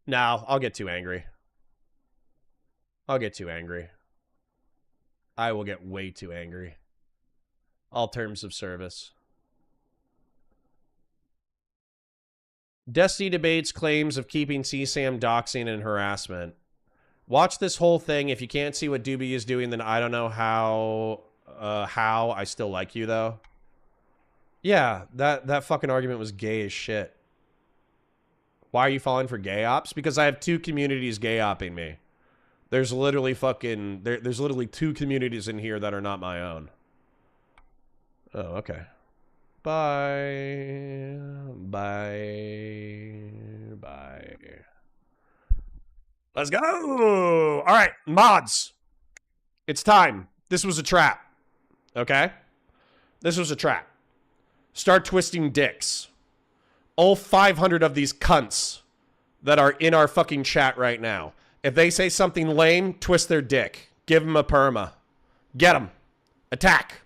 No, I'll get too angry. I'll get too angry. I will get way too angry. All terms of service. Destiny debates claims of keeping CSAM doxing and harassment. Watch this whole thing. If you can't see what Dooby is doing, then I don't know how I still like you, though. Yeah, that fucking argument was gay as shit. Why are you falling for gay ops? Because I have 2 communities gay opping me. There's literally fucking... There's literally 2 communities in here that are not my own. Oh, okay. Bye. Bye. Bye. Let's go! All right, mods. It's time. This was a trap. Okay? This was a trap. Start twisting dicks. All 500 of these cunts that are in our fucking chat right now. If they say something lame, twist their dick. Give them a perma. Get them. Attack.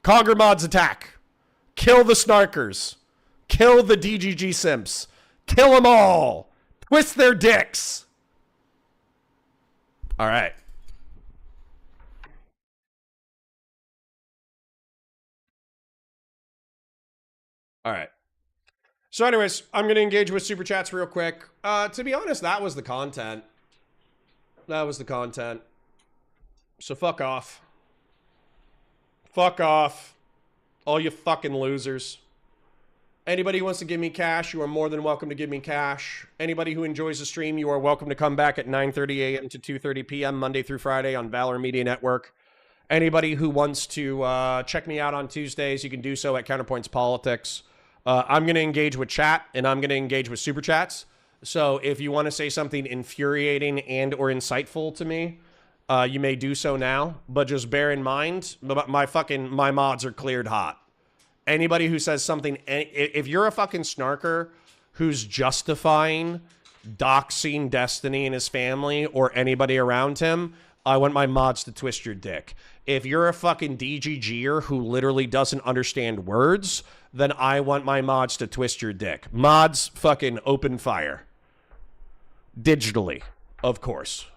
Cogger mods attack. Kill the snarkers. Kill the DGG simps. Kill them all. Twist their dicks. All right. All right. So anyways, I'm going to engage with super chats real quick. To be honest, that was the content. That was the content. So fuck off. Fuck off. All you fucking losers. Anybody who wants to give me cash, you are more than welcome to give me cash. Anybody who enjoys the stream, you are welcome to come back at 9:30 a.m. to 2:30 p.m. Monday through Friday on Valor Media Network. Anybody who wants to check me out on Tuesdays, you can do so at Counterpoints Politics. I'm going to engage with chat, and I'm going to engage with super chats. So if you want to say something infuriating and or insightful to me, you may do so now. But just bear in mind, my mods are cleared hot. Anybody who says something, if you're a fucking snarker who's justifying doxing Destiny and his family or anybody around him, I want my mods to twist your dick. If you're a fucking DGGer who literally doesn't understand words, then I want my mods to twist your dick. Mods, fucking open fire. Digitally, of course.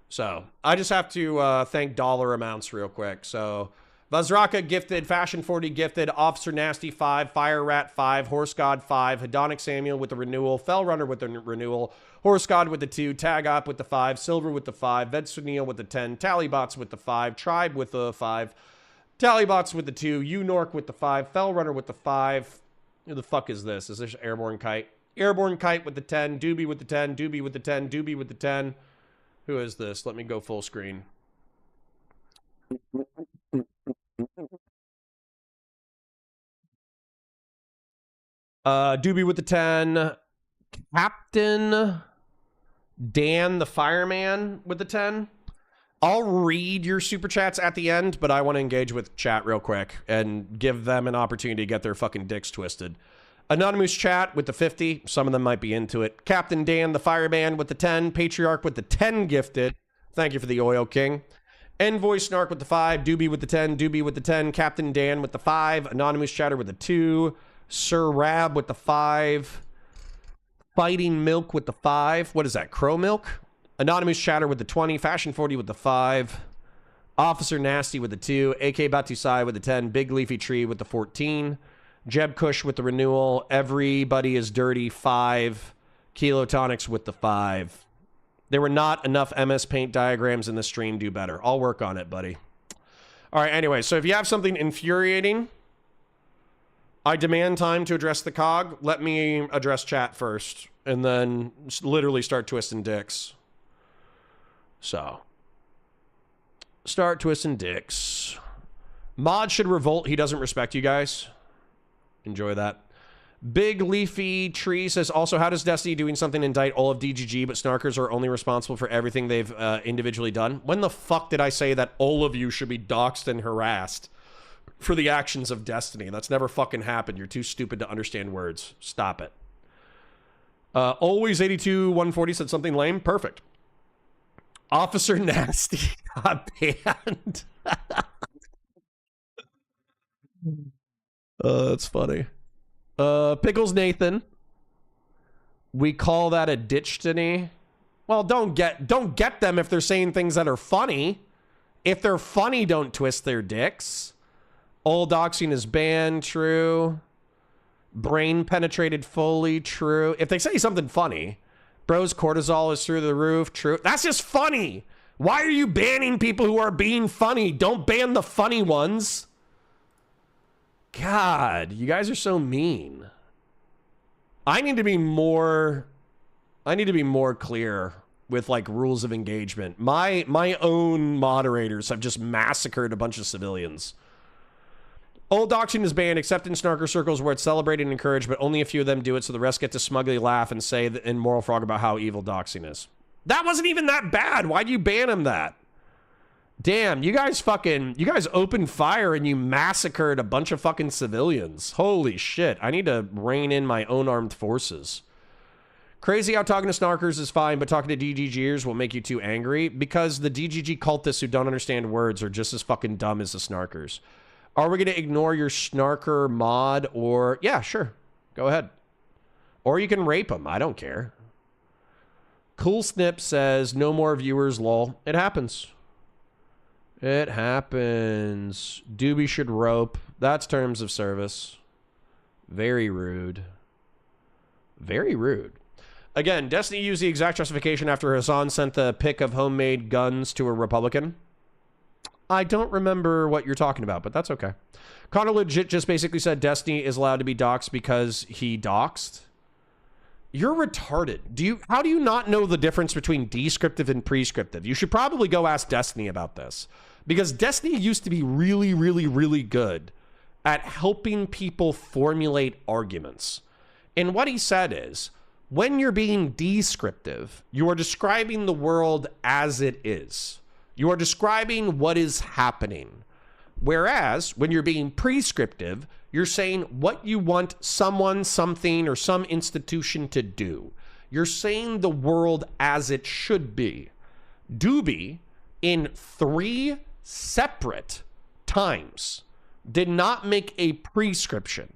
So, I just have to thank dollar amounts real quick. So, Vazraka gifted, Fashion 40 gifted, Officer Nasty 5, Fire Rat 5, Horse God 5, Hedonic Samuel with the renewal, Fell Runner with the renewal, Horse God with the 2, Tag Op with the 5, Silver with the 5, Vedsunil with the 10, Tallybots with the 5, Tribe with the 5, Tallybots with the 2, Unork with the 5, Fell Runner with the 5. Who the fuck is this? Is this Airborne Kite? Airborne Kite with the 10, Dooby with the 10, Dooby with the 10, Dooby with the 10. Who is this? Let me go full screen. Dooby with the 10. Captain Dan the Fireman with the 10. I'll read your super chats at the end, but I want to engage with chat real quick and give them an opportunity to get their fucking dicks twisted. Anonymous chat with the 50. Some of them might be into it. Captain Dan the Fireman with the 10. Patriarch with the 10 gifted. Thank you for the Oil King. Envoy Snark with the 5. Dooby with the 10. Dooby with the 10. Captain Dan with the 5. Anonymous chatter with the 2. Sir Rab with the 5. Fighting Milk with the 5. What is that? Crow Milk? Anonymous chatter with the 20. Fashion 40 with the 5. Officer Nasty with the 2. AK Batusai with the 10. Big Leafy Tree with the 14. Jeb Kush with the renewal. Everybody is Dirty 5. Kilotonics with the 5. There were not enough MS Paint diagrams in the stream. Do better. I'll work on it, buddy. All right, anyway, so if you have something infuriating, I demand time to address the COG. Let me address chat first, and then literally start twisting dicks. So, start twisting dicks. Mod should revolt. He doesn't respect you guys. Enjoy that. Big Leafy Tree says, also, how does Destiny doing something indict all of DGG, but Snarkers are only responsible for everything they've individually done? When the fuck did I say that all of you should be doxxed and harassed for the actions of Destiny? That's never fucking happened. You're too stupid to understand words. Stop it. Always 82-140 said something lame. Perfect. Officer Nasty got banned. That's funny. Pickles Nathan. We call that a ditch-tony. Well, don't get them if they're saying things that are funny. If they're funny, don't twist their dicks. All doxing is banned, true. Brain penetrated fully, true. If they say something funny, bro's cortisol is through the roof, true. That's just funny. Why are you banning people who are being funny? Don't ban the funny ones. God, you guys are so mean. I need to be more clear with like rules of engagement. My own moderators have just massacred a bunch of civilians. Old doxing is banned except in snarker circles where it's celebrated and encouraged, but only a few of them do it, so the rest get to smugly laugh and say in Moral Frog about how evil doxing is. That wasn't even that bad. Why'd you ban him that? Damn, you guys opened fire and you massacred a bunch of fucking civilians. Holy shit. I need to rein in my own armed forces. Crazy how talking to snarkers is fine, but talking to DGGers will make you too angry because the DGG cultists who don't understand words are just as fucking dumb as the snarkers. Are we going to ignore your snarker mod or... Yeah, sure. Go ahead. Or you can rape them. I don't care. Cool Snip says, no more viewers, lol. It happens. It happens. Dooby should rope. That's terms of service. Very rude. Very rude. Again, Destiny used the exact justification after Hassan sent the pic of homemade guns to a Republican. I don't remember what you're talking about, but that's okay. Connor legit just basically said Destiny is allowed to be doxxed because he doxed. You're retarded. How do you not know the difference between descriptive and prescriptive? You should probably go ask Destiny about this. Because Destiny used to be really, really, really good at helping people formulate arguments. And what he said is, when you're being descriptive, you are describing the world as it is. You are describing what is happening. Whereas, when you're being prescriptive, you're saying what you want someone, something, or some institution to do. You're saying the world as it should be. Dooby, in 3 separate times, did not make a prescription.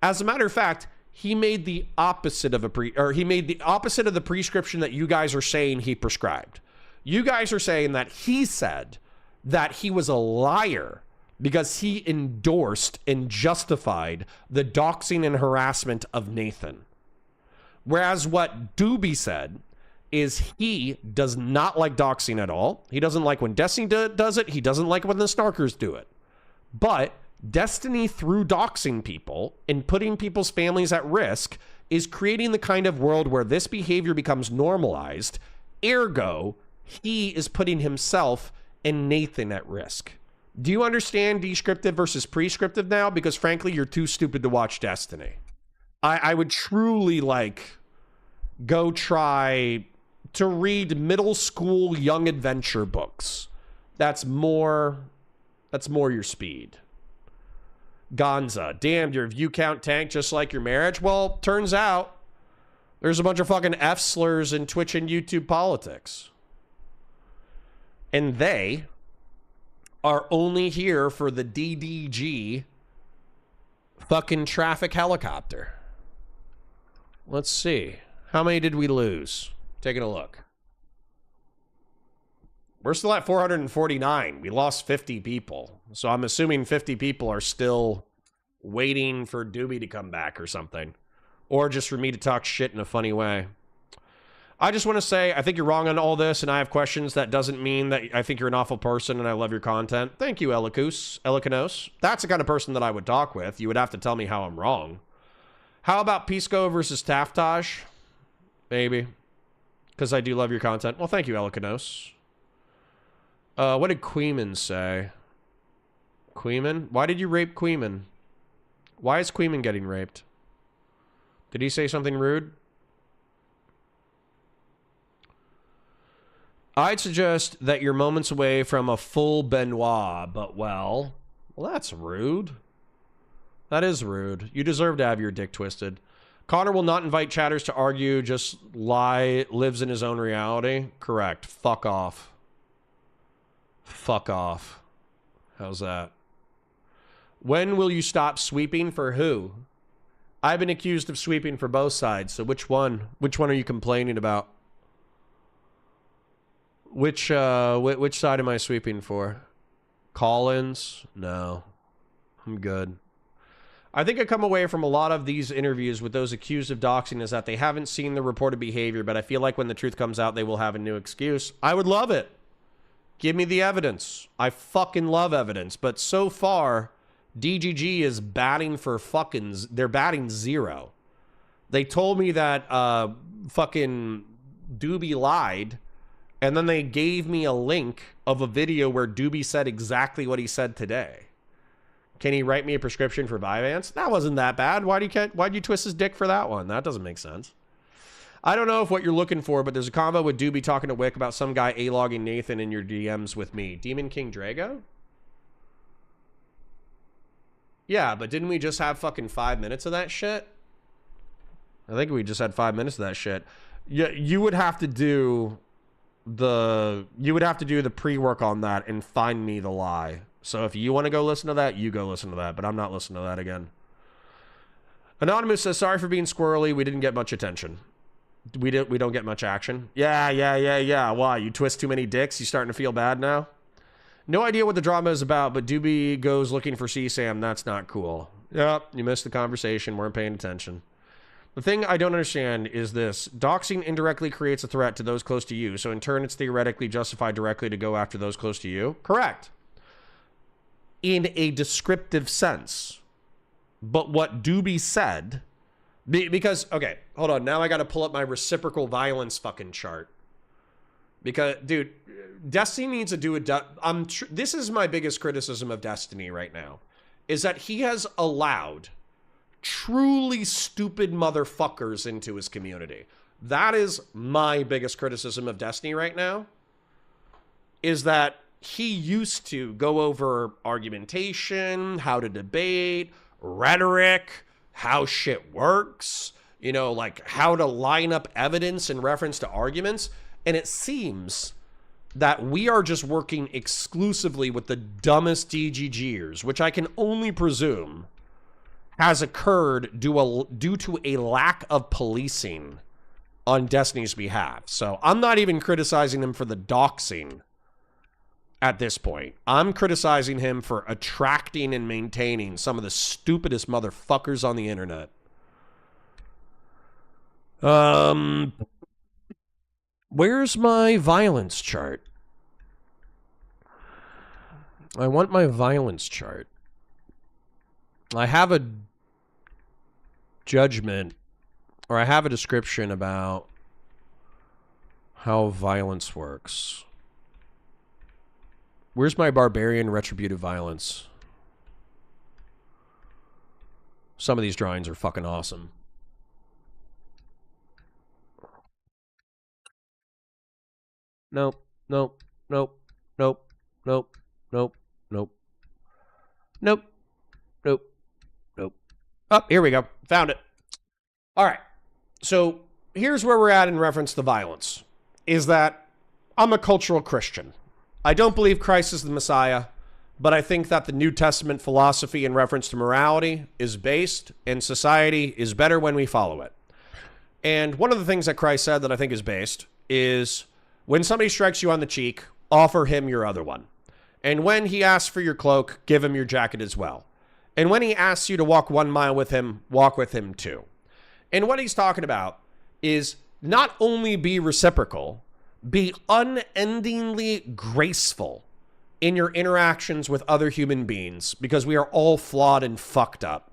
As a matter of fact, he made the opposite of the prescription that you guys are saying he prescribed. You guys are saying that he said that he was a liar because he endorsed and justified the doxing and harassment of Nathan. Whereas what Dooby said is he does not like doxing at all. He doesn't like when Destiny does it. He doesn't like when the Snarkers do it. But Destiny, through doxing people and putting people's families at risk, is creating the kind of world where this behavior becomes normalized. Ergo, he is putting himself and Nathan at risk. Do you understand descriptive versus prescriptive now? Because frankly, you're too stupid to watch Destiny. I would truly go try to read middle school young adventure books. That's more your speed. Gonza, damn, your view count tanked just like your marriage. Well, turns out there's a bunch of fucking F slurs in Twitch and YouTube politics. And they are only here for the DDG fucking traffic helicopter. Let's see. How many did we lose? Taking a look. We're still at 449. We lost 50 people. So I'm assuming 50 people are still waiting for Dooby to come back or something. Or just for me to talk shit in a funny way. I just want to say, I think you're wrong on all this, and I have questions. That doesn't mean that I think you're an awful person and I love your content. Thank you, Elikanos. That's the kind of person that I would talk with. You would have to tell me how I'm wrong. How about Pisco versus Taftage? Maybe. Because I do love your content. Well, thank you, Elikanos. What did Queeman say? Queeman? Why did you rape Queeman? Why is Queeman getting raped? Did he say something rude? I'd suggest that you're moments away from a full Benoit, but well, that's rude. That is rude. You deserve to have your dick twisted. Connor will not invite chatters to argue, just lives in his own reality. Correct. Fuck off. Fuck off. How's that? When will you stop sweeping for who? I've been accused of sweeping for both sides, so which one? Which one are you complaining about? Which side am I sweeping for? Collins? No. I'm good. I think I come away from a lot of these interviews with those accused of doxing is that they haven't seen the reported behavior, but I feel like when the truth comes out, they will have a new excuse. I would love it. Give me the evidence. I fucking love evidence. But so far, DGG is batting for they're batting 0. They told me that fucking Dooby lied, and then they gave me a link of a video where Dooby said exactly what he said today. Can he write me a prescription for Vyvanse? That wasn't that bad. Why'd you twist his dick for that one? That doesn't make sense. I don't know if what you're looking for, but there's a combo with Dooby talking to Whick about some guy A-logging Nathan in your DMs with me. Demon King Drago? Yeah, but didn't we just have fucking 5 minutes of that shit? I think we just had 5 minutes of that shit. Yeah, you would have to do the pre-work on that and find me the lie. So if you want to go listen to that, you go listen to that, but I'm not listening to that again. Anonymous says, sorry for being squirrely. We didn't get much attention. We don't get much action. Yeah. Why? You twist too many dicks? You starting to feel bad now? No idea what the drama is about, but Dooby goes looking for CSAM. That's not cool. Yep, you missed the conversation. Weren't paying attention. The thing I don't understand is this. Doxing indirectly creates a threat to those close to you, so in turn it's theoretically justified directly to go after those close to you? Correct. in a descriptive sense. But what Dooby said, because, okay, hold on. Now I got to pull up my reciprocal violence fucking chart. Because, dude, Destiny needs to do a... this is my biggest criticism of Destiny right now, is that he has allowed truly stupid motherfuckers into his community. That is my biggest criticism of Destiny right now, is that he used to go over argumentation, how to debate, rhetoric, how shit works, you know, like how to line up evidence in reference to arguments. And it seems that we are just working exclusively with the dumbest DGGers, which I can only presume has occurred due to a lack of policing on Destiny's behalf. So I'm not even criticizing him for the doxing at this point. I'm criticizing him for attracting and maintaining some of the stupidest motherfuckers on the internet. Where's my violence chart? I want my violence chart. I have a judgment, or I have a description about how violence works. Where's my barbarian retributive violence? Some of these drawings are fucking awesome. Nope, nope, nope, nope, nope, nope, nope, nope, nope, nope. Oh, here we go. Found it. All right. So here's where we're at in reference to violence, is that I'm a cultural Christian. I don't believe Christ is the Messiah, but I think that the New Testament philosophy in reference to morality is based, and society is better when we follow it. And one of the things that Christ said that I think is based is, when somebody strikes you on the cheek, offer him your other one. And when he asks for your cloak, give him your jacket as well. And when he asks you to walk 1 mile with him, walk with him too. And what he's talking about is not only be reciprocal, be unendingly graceful in your interactions with other human beings, because we are all flawed and fucked up.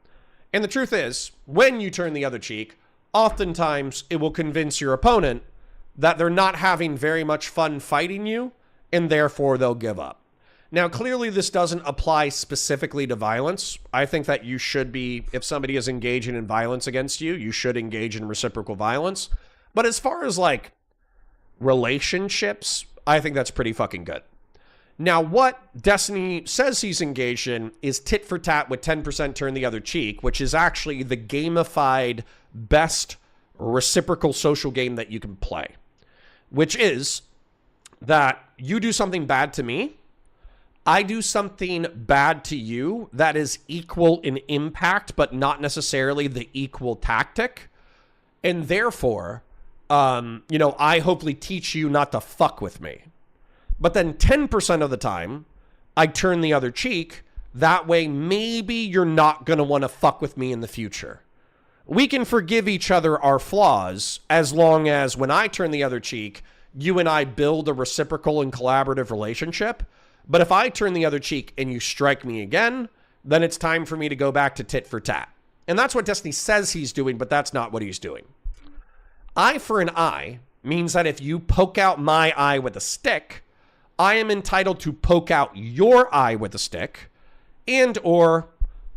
And the truth is, when you turn the other cheek, oftentimes it will convince your opponent that they're not having very much fun fighting you, and therefore they'll give up. Now, clearly this doesn't apply specifically to violence. I think that you should be, if somebody is engaging in violence against you, you should engage in reciprocal violence. But as far as like relationships, I think that's pretty fucking good. Now, what Destiny says he's engaged in is tit for tat with 10% turn the other cheek, which is actually the gamified best reciprocal social game that you can play. Which is that you do something bad to me, I do something bad to you that is equal in impact, but not necessarily the equal tactic. And therefore, you know, I hopefully teach you not to fuck with me. But then 10% of the time, I turn the other cheek. That way, maybe you're not going to want to fuck with me in the future. We can forgive each other our flaws as long as when I turn the other cheek, you and I build a reciprocal and collaborative relationship. But if I turn the other cheek and you strike me again, then it's time for me to go back to tit for tat. And that's what Destiny says he's doing, but that's not what he's doing. Eye for an eye means that if you poke out my eye with a stick, I am entitled to poke out your eye with a stick, and or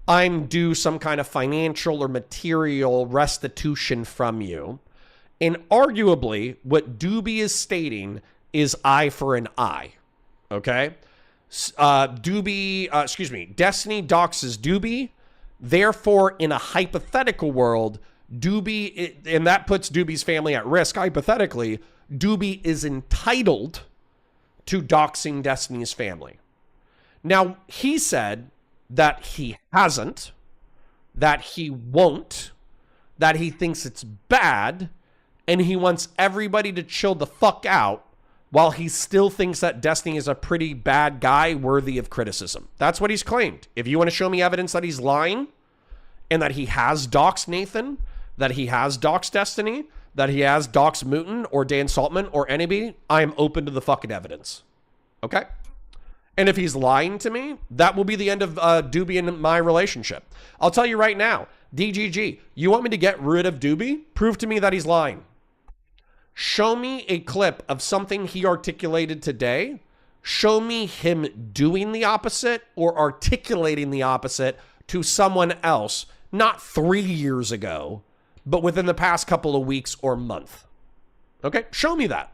I'm due some kind of financial or material restitution from you. And arguably, what Dooby is stating is eye for an eye. Okay? Destiny doxes Dooby. Therefore, in a hypothetical world, Dooby, and that puts Dooby's family at risk, hypothetically, Dooby is entitled to doxing Destiny's family. Now, he said that he hasn't, that he won't, that he thinks it's bad, and he wants everybody to chill the fuck out while he still thinks that Destiny is a pretty bad guy worthy of criticism. That's what he's claimed. If you want to show me evidence that he's lying and that he has doxed Nathan, that he has doxed Destiny, that he has doxed Mootin or Dan Saltman or anybody, I am open to the fucking evidence. Okay? And if he's lying to me, that will be the end of Dooby and my relationship. I'll tell you right now, DGG, you want me to get rid of Dooby? Prove to me that he's lying. Show me a clip of something he articulated today. Show me him doing the opposite or articulating the opposite to someone else, not 3 years ago, but within the past couple of weeks or month. Okay, show me that.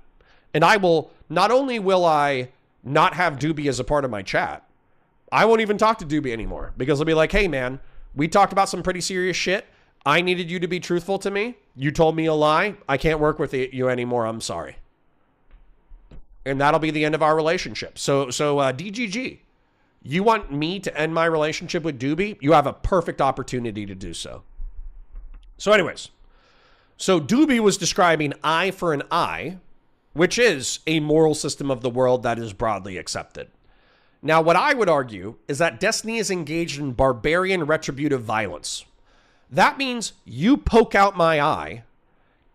And I will, not only will I not have Dooby as a part of my chat, I won't even talk to Dooby anymore because I'll be like, hey man, we talked about some pretty serious shit. I needed you to be truthful to me. You told me a lie. I can't work with you anymore. I'm sorry. And that'll be the end of our relationship. So DGG, you want me to end my relationship with Dooby? You have a perfect opportunity to do so. So anyways, so Dooby was describing eye for an eye, which is a moral system of the world that is broadly accepted. Now, what I would argue is that Destiny is engaged in barbarian retributive violence. That means you poke out my eye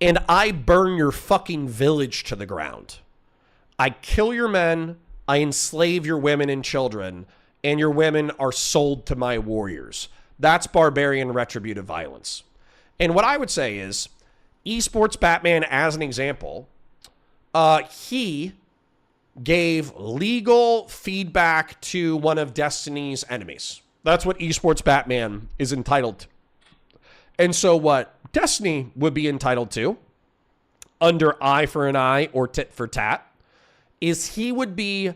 and I burn your fucking village to the ground. I kill your men, I enslave your women and children, and your women are sold to my warriors. That's barbarian retributive violence. And what I would say is, Esports Batman, as an example, he gave legal feedback to one of Destiny's enemies. That's what Esports Batman is entitled to. And so what Destiny would be entitled to, under eye for an eye or tit for tat, is he would be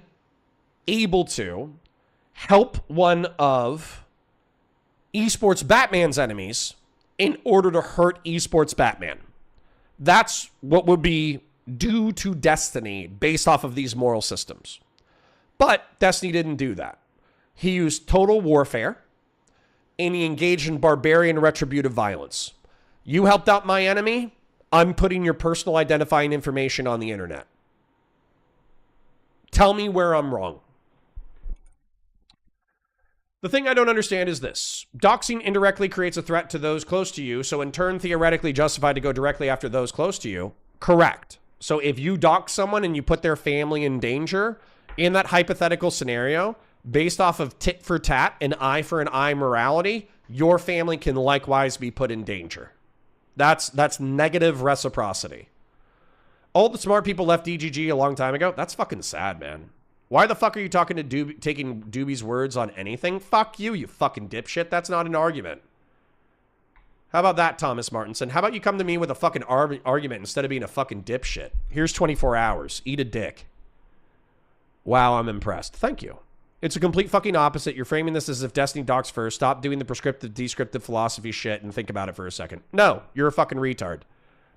able to help one of Esports Batman's enemies in order to hurt Esports Batman. That's what would be due to Destiny based off of these moral systems. But Destiny didn't do that. He used total warfare and he engaged in barbarian retributive violence. You helped out my enemy, I'm putting your personal identifying information on the internet. Tell me where I'm wrong. The thing I don't understand is this. Doxing indirectly creates a threat to those close to you, so in turn theoretically justified to go directly after those close to you. Correct. So if you dox someone and you put their family in danger, in that hypothetical scenario, based off of tit for tat and eye for an eye morality, your family can likewise be put in danger. That's negative reciprocity. All the smart people left DGG a long time ago. That's fucking sad, man. Why the fuck are you talking to Dooby, taking Dooby's words on anything? Fuck you, you fucking dipshit. That's not an argument. How about that, Thomas Martinson? How about you come to me with a fucking argument instead of being a fucking dipshit? Here's 24 hours. Eat a dick. Wow, I'm impressed. Thank you. It's a complete fucking opposite. You're framing this as if Destiny docs first. Stop doing the prescriptive, descriptive philosophy shit and think about it for a second. No, you're a fucking retard.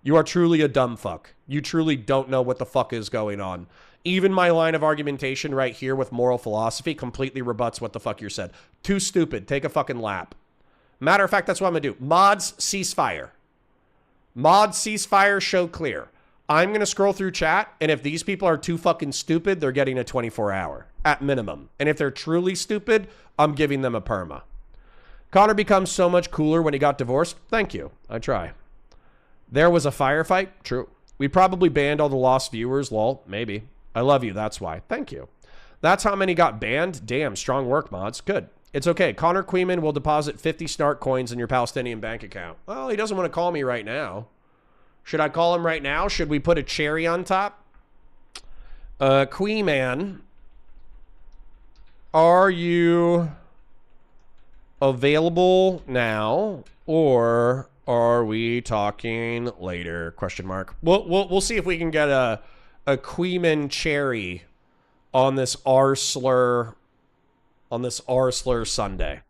You are truly a dumb fuck. You truly don't know what the fuck is going on. Even my line of argumentation right here with moral philosophy completely rebuts what the fuck you said. Too stupid. Take a fucking lap. Matter of fact, that's what I'm going to do. Mods, ceasefire. Mods, ceasefire, show clear. I'm going to scroll through chat, and if these people are too fucking stupid, they're getting a 24-hour at minimum. And if they're truly stupid, I'm giving them a perma. Connor becomes so much cooler when he got divorced. Thank you. I try. There was a firefight. True. We probably banned all the lost viewers. Lol. Maybe. I love you. That's why. Thank you. That's how many got banned. Damn. Strong work, mods. Good. It's okay. Connor Queeman will deposit 50 snark coins in your Palestinian bank account. Well, he doesn't want to call me right now. Should I call him right now? Should we put a cherry on top? Queeman, are you available now, or are we talking later? Question mark. We'll see if we can get a Queeman cherry on this R slur Sunday.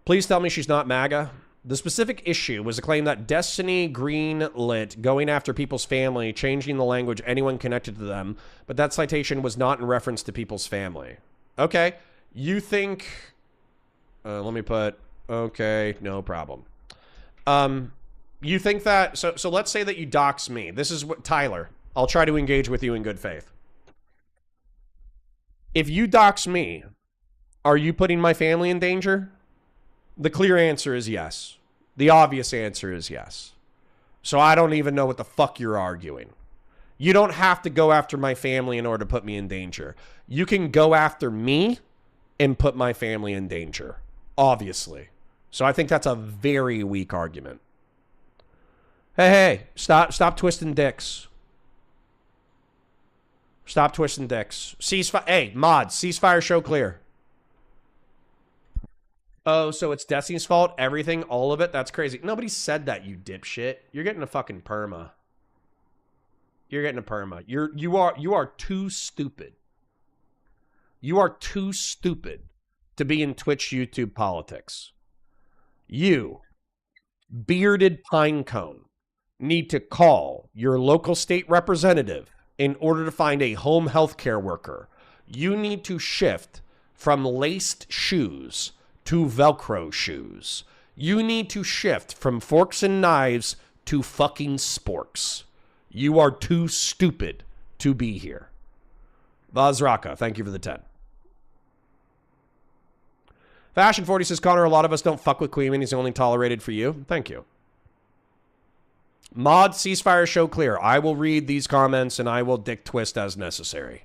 Please tell me she's not MAGA. The specific issue was a claim that Destiny greenlit going after people's family, changing the language anyone connected to them, but that citation was not in reference to people's family. Okay, you think... let me put... Okay, no problem. You think that... So let's say that you dox me. This is what... Tyler, I'll try to engage with you in good faith. If you dox me, are you putting my family in danger? The clear answer is yes. The obvious answer is yes. So I don't even know what the fuck you're arguing. You don't have to go after my family in order to put me in danger. You can go after me and put my family in danger, obviously. So I think that's a very weak argument. Hey, stop twisting dicks. Stop twisting dicks. Ceasefire. Hey, mods, ceasefire, show clear. Oh, so it's Destiny's fault? Everything, all of it? That's crazy. Nobody said that, you dipshit. You're getting a fucking perma. You're getting a perma. You are too stupid. You are too stupid to be in Twitch, YouTube politics. You, bearded pinecone, need to call your local state representative in order to find a home health care worker. You need to shift from laced shoes to Velcro shoes. You need to shift from forks and knives to fucking sporks. You are too stupid to be here. Vazraka, thank you for the 10. Fashion 40 says, Connor, a lot of us don't fuck with Queeman. He's only tolerated for you. Thank you. Mod ceasefire show clear. I will read these comments and I will dick twist as necessary.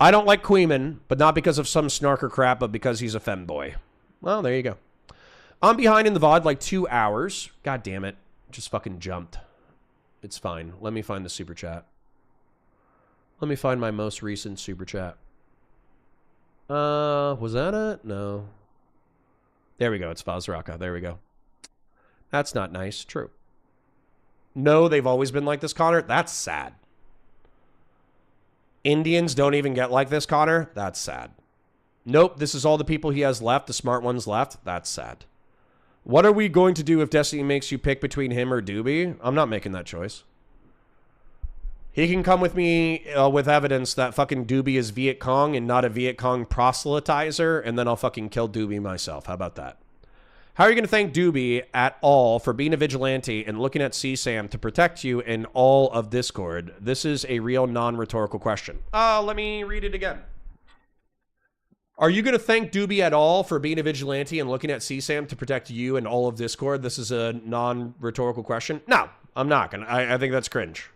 I don't like Queeman, but not because of some snarker crap, but because he's a femboy. Well, there you go. I'm behind in the VOD like 2 hours. God damn it. Just fucking jumped. It's fine. Let me find the super chat. Let me find my most recent super chat. Was that it? No. There we go. It's Vazraka. There we go. That's not nice. True. No, they've always been like this, Connor. That's sad. Indians don't even get like this, Connor. That's sad. Nope, this is all the people he has left, the smart ones left. That's sad. What are we going to do if Destiny makes you pick between him or Dooby? I'm not making that choice. He can come with me with evidence that fucking Dooby is Viet Cong and not a Viet Cong proselytizer, and then I'll fucking kill Dooby myself. How about that? How are you going to thank Dooby at all for being a vigilante and looking at CSAM to protect you in all of Discord? This is a real non-rhetorical question. Let me read it again. Are you going to thank Dooby at all for being a vigilante and looking at CSAM to protect you in all of Discord? This is a non-rhetorical question. No, I'm not going to. I think that's cringe.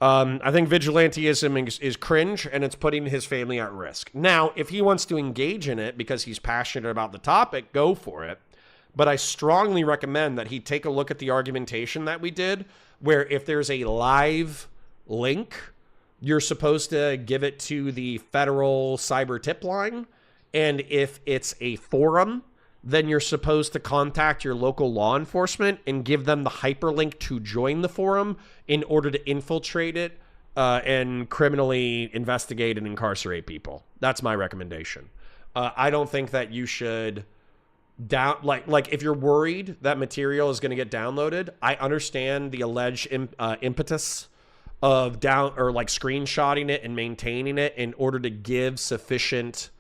I think vigilanteism is cringe, and it's putting his family at risk. Now, if he wants to engage in it because he's passionate about the topic, go for it. But I strongly recommend that he take a look at the argumentation that we did, where if there's a live link, you're supposed to give it to the federal cyber tip line. And if it's a forum, then you're supposed to contact your local law enforcement and give them the hyperlink to join the forum in order to infiltrate it and criminally investigate and incarcerate people. That's my recommendation. I don't think that you should like if you're worried that material is going to get downloaded. I understand the alleged impetus of screenshotting it and maintaining it in order to give sufficient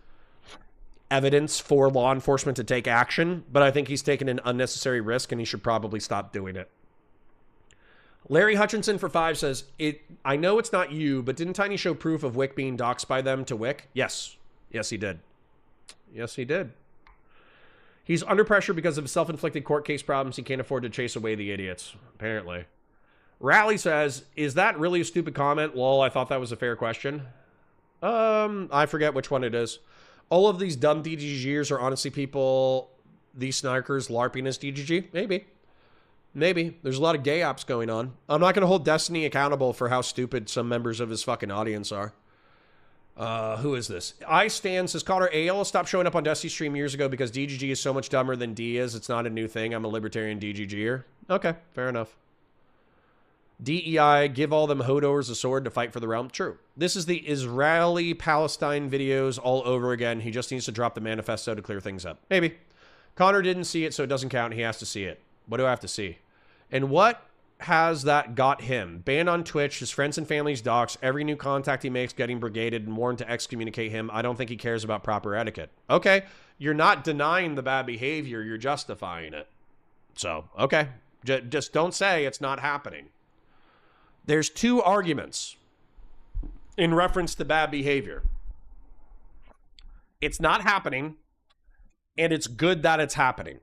evidence for law enforcement to take action, but I think he's taken an unnecessary risk and he should probably stop doing it. Larry Hutchinson for 5 says, I know it's not you, but didn't Tiny show proof of Whick being doxxed by them to Whick? Yes. Yes, he did. Yes, he did. He's under pressure because of self-inflicted court case problems. He can't afford to chase away the idiots, apparently. Rally says, is that really a stupid comment? Lol, I thought that was a fair question. I forget which one it is. All of these dumb DGGers are honestly people, these snarkers LARPing as DGG? Maybe. Maybe. There's a lot of gay ops going on. I'm not going to hold Destiny accountable for how stupid some members of his fucking audience are. Who is this? iStan says, Connor, AL stopped showing up on Destiny stream years ago because DGG is so much dumber than D is. It's not a new thing. I'm a libertarian DGGer. Okay, fair enough. DEI, give all them hodors a sword to fight for the realm. True. This is the Israeli-Palestine videos all over again. He just needs to drop the manifesto to clear things up. Maybe. Connor didn't see it, so it doesn't count. He has to see it. What do I have to see? And what has that got him? Banned on Twitch, his friends and family's doxxed, every new contact he makes getting brigaded and warned to excommunicate him. I don't think he cares about proper etiquette. Okay. You're not denying the bad behavior. You're justifying it. So, okay. Just don't say it's not happening. There's two arguments in reference to bad behavior. It's not happening, and it's good that it's happening.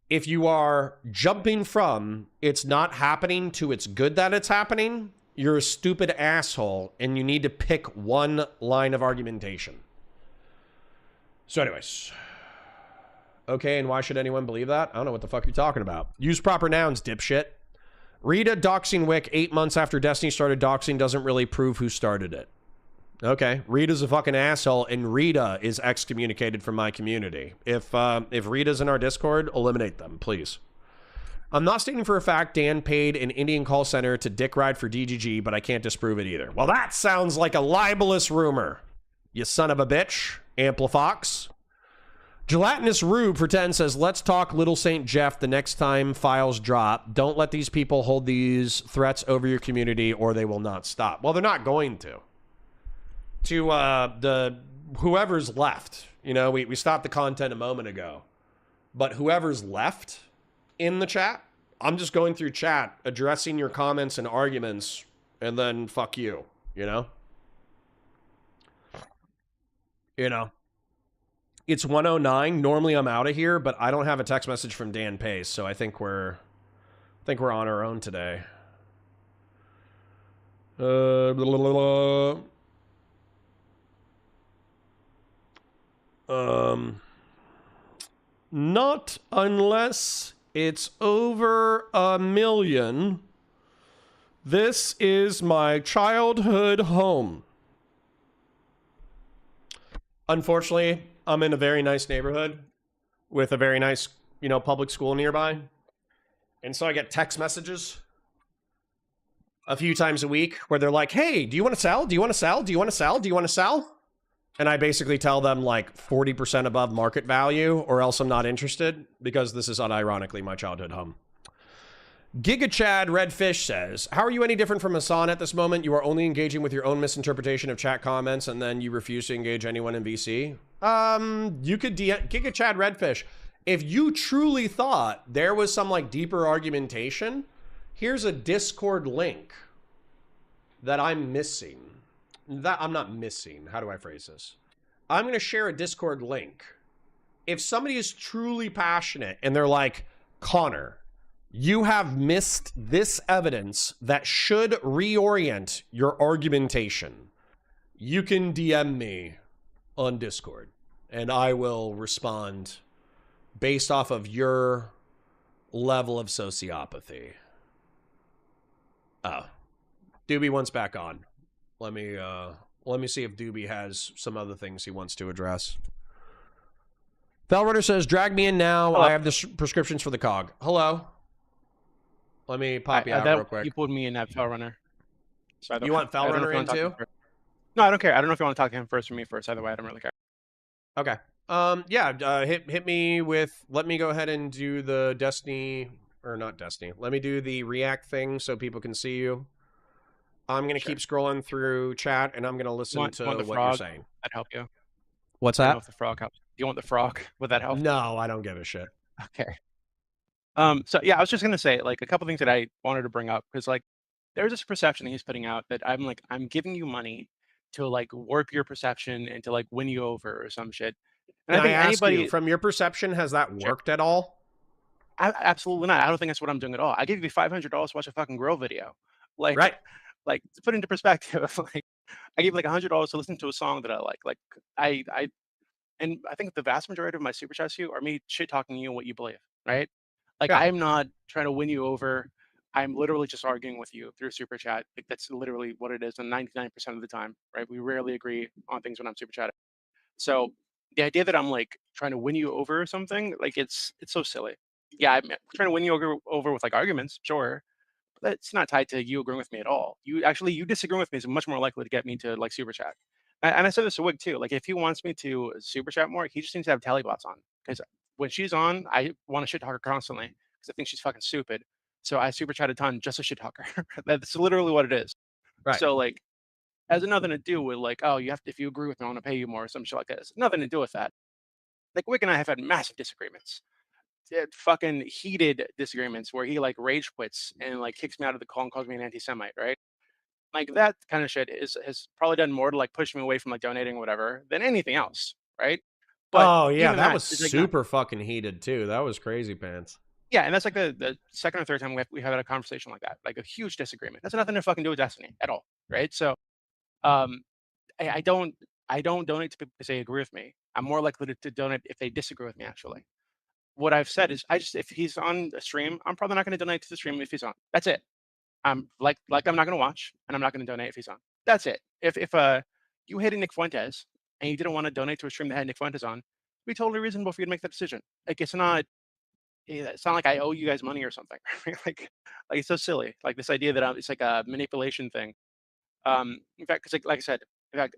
If you are jumping from it's not happening to it's good that it's happening, you're a stupid asshole, and you need to pick one line of argumentation. So anyways. Okay, and why should anyone believe that? I don't know what the fuck you're talking about. Use proper nouns, dipshit. Rita doxing Whick 8 months after Destiny started doxing doesn't really prove who started it. Okay, Rita's a fucking asshole, and Rita is excommunicated from my community. If Rita's in our Discord, eliminate them, please. I'm not stating for a fact Dan paid an Indian call center to dick ride for DGG, but I can't disprove it either. Well, that sounds like a libelous rumor. You son of a bitch, Amplifox. Gelatinous Rube pretends says, let's talk Little St. Jeff the next time files drop. Don't let these people hold these threats over your community or they will not stop. Well, they're not going to. To the whoever's left. You know, we stopped the content a moment ago. But whoever's left in the chat, I'm just going through chat, addressing your comments and arguments, and then fuck you, you know? You know? It's 1:09. Normally I'm out of here, but I don't have a text message from Dan Pace, so I think we're on our own today. Not unless it's over 1 million. This is my childhood home. Unfortunately, I'm in a very nice neighborhood with a very nice, you know, public school nearby. And so I get text messages a few times a week where they're like, hey, do you want to sell? Do you want to sell? Do you want to sell? Do you want to sell? And I basically tell them like 40% above market value or else I'm not interested because this is unironically my childhood home. GigaChad Redfish says, how are you any different from Hassan at this moment? You are only engaging with your own misinterpretation of chat comments and then you refuse to engage anyone in VC. You could GigaChad Redfish. If you truly thought there was some like deeper argumentation, here's a Discord link that I'm missing. That I'm not missing. How do I phrase this? I'm going to share a Discord link. If somebody is truly passionate and they're like, Connor, you have missed this evidence that should reorient your argumentation, you can DM me on Discord and I will respond based off of your level of sociopathy. Oh, Dooby wants back on. Let me see if Dooby has some other things he wants to address. Fellrunner says, drag me in now. Hello. I have the prescriptions for the COG. Hello. Let me pop you out real quick. You pulled me in that Fellrunner. So you want Fellrunner in too? No, I don't care. I don't know if you want to talk to him first or me first. Either way, I don't really care. Okay. Yeah, hit me with, let me go ahead and do the Destiny, or not Destiny. Let me do the react thing so people can see you. I'm going to keep scrolling through chat and I'm going to listen to what you're saying. That help you? What's I that? don't know if the frog helps. Do you want the frog? Would that help? No, I don't give a shit. Okay. So yeah, I was just gonna say like a couple things that I wanted to bring up because like there's this perception that he's putting out that I'm giving you money to like warp your perception and to like win you over or some shit. And I think anybody from your perception, has that worked at all? Absolutely not. I don't think that's what I'm doing at all. I give you $500 to watch a fucking grill video. Like, right. Like to put into perspective, like I give like $100 to listen to a song that I like. Like and I think the vast majority of my super chats to you are me shit talking you and what you believe, right? Like yeah. I'm not trying to win you over. I'm literally just arguing with you through super chat. Like that's literally what it is, and 99% of the time, right? We rarely agree on things when I'm super chatting. So the idea that I'm like trying to win you over or something, like it's so silly. Yeah, I'm trying to win you over with like arguments, sure. But it's not tied to you agreeing with me at all. You disagreeing with me is much more likely to get me to like super chat. And I said this to Whick too. Like if he wants me to super chat more, he just needs to have tally bots on. Because when she's on, I want to shit talk her constantly because I think she's fucking stupid. So I super chat a ton just to shit talk her. That's literally what it is. Right. So like, has nothing to do with like, oh, you have to, if you agree with me, I want to pay you more or some shit like that. It's nothing to do with that. Like Whick and I have had massive disagreements. Fucking heated disagreements where he like rage quits and like kicks me out of the call and calls me an anti-Semite, right? Like that kind of shit has probably done more to like push me away from like donating or whatever than anything else, right? But oh yeah, that was like, super fucking heated too. That was crazy pants. Yeah, and that's like the second or third time we have had a conversation like that, like a huge disagreement. That's nothing to fucking do with Destiny at all, right? So, um, I don't donate to people because they agree with me. I'm more likely to donate if they disagree with me. Actually, what I've said is, if he's on a stream, I'm probably not going to donate to the stream if he's on. That's it. Like I'm not going to watch, and I'm not going to donate if he's on. That's it. If you hated Nick Fuentes and you didn't want to donate to a stream that had Nick Fuentes on, it'd be totally reasonable for you to make that decision. Like it's not like I owe you guys money or something. like it's so silly. Like this idea that it's like a manipulation thing. In fact, because like I said, in fact,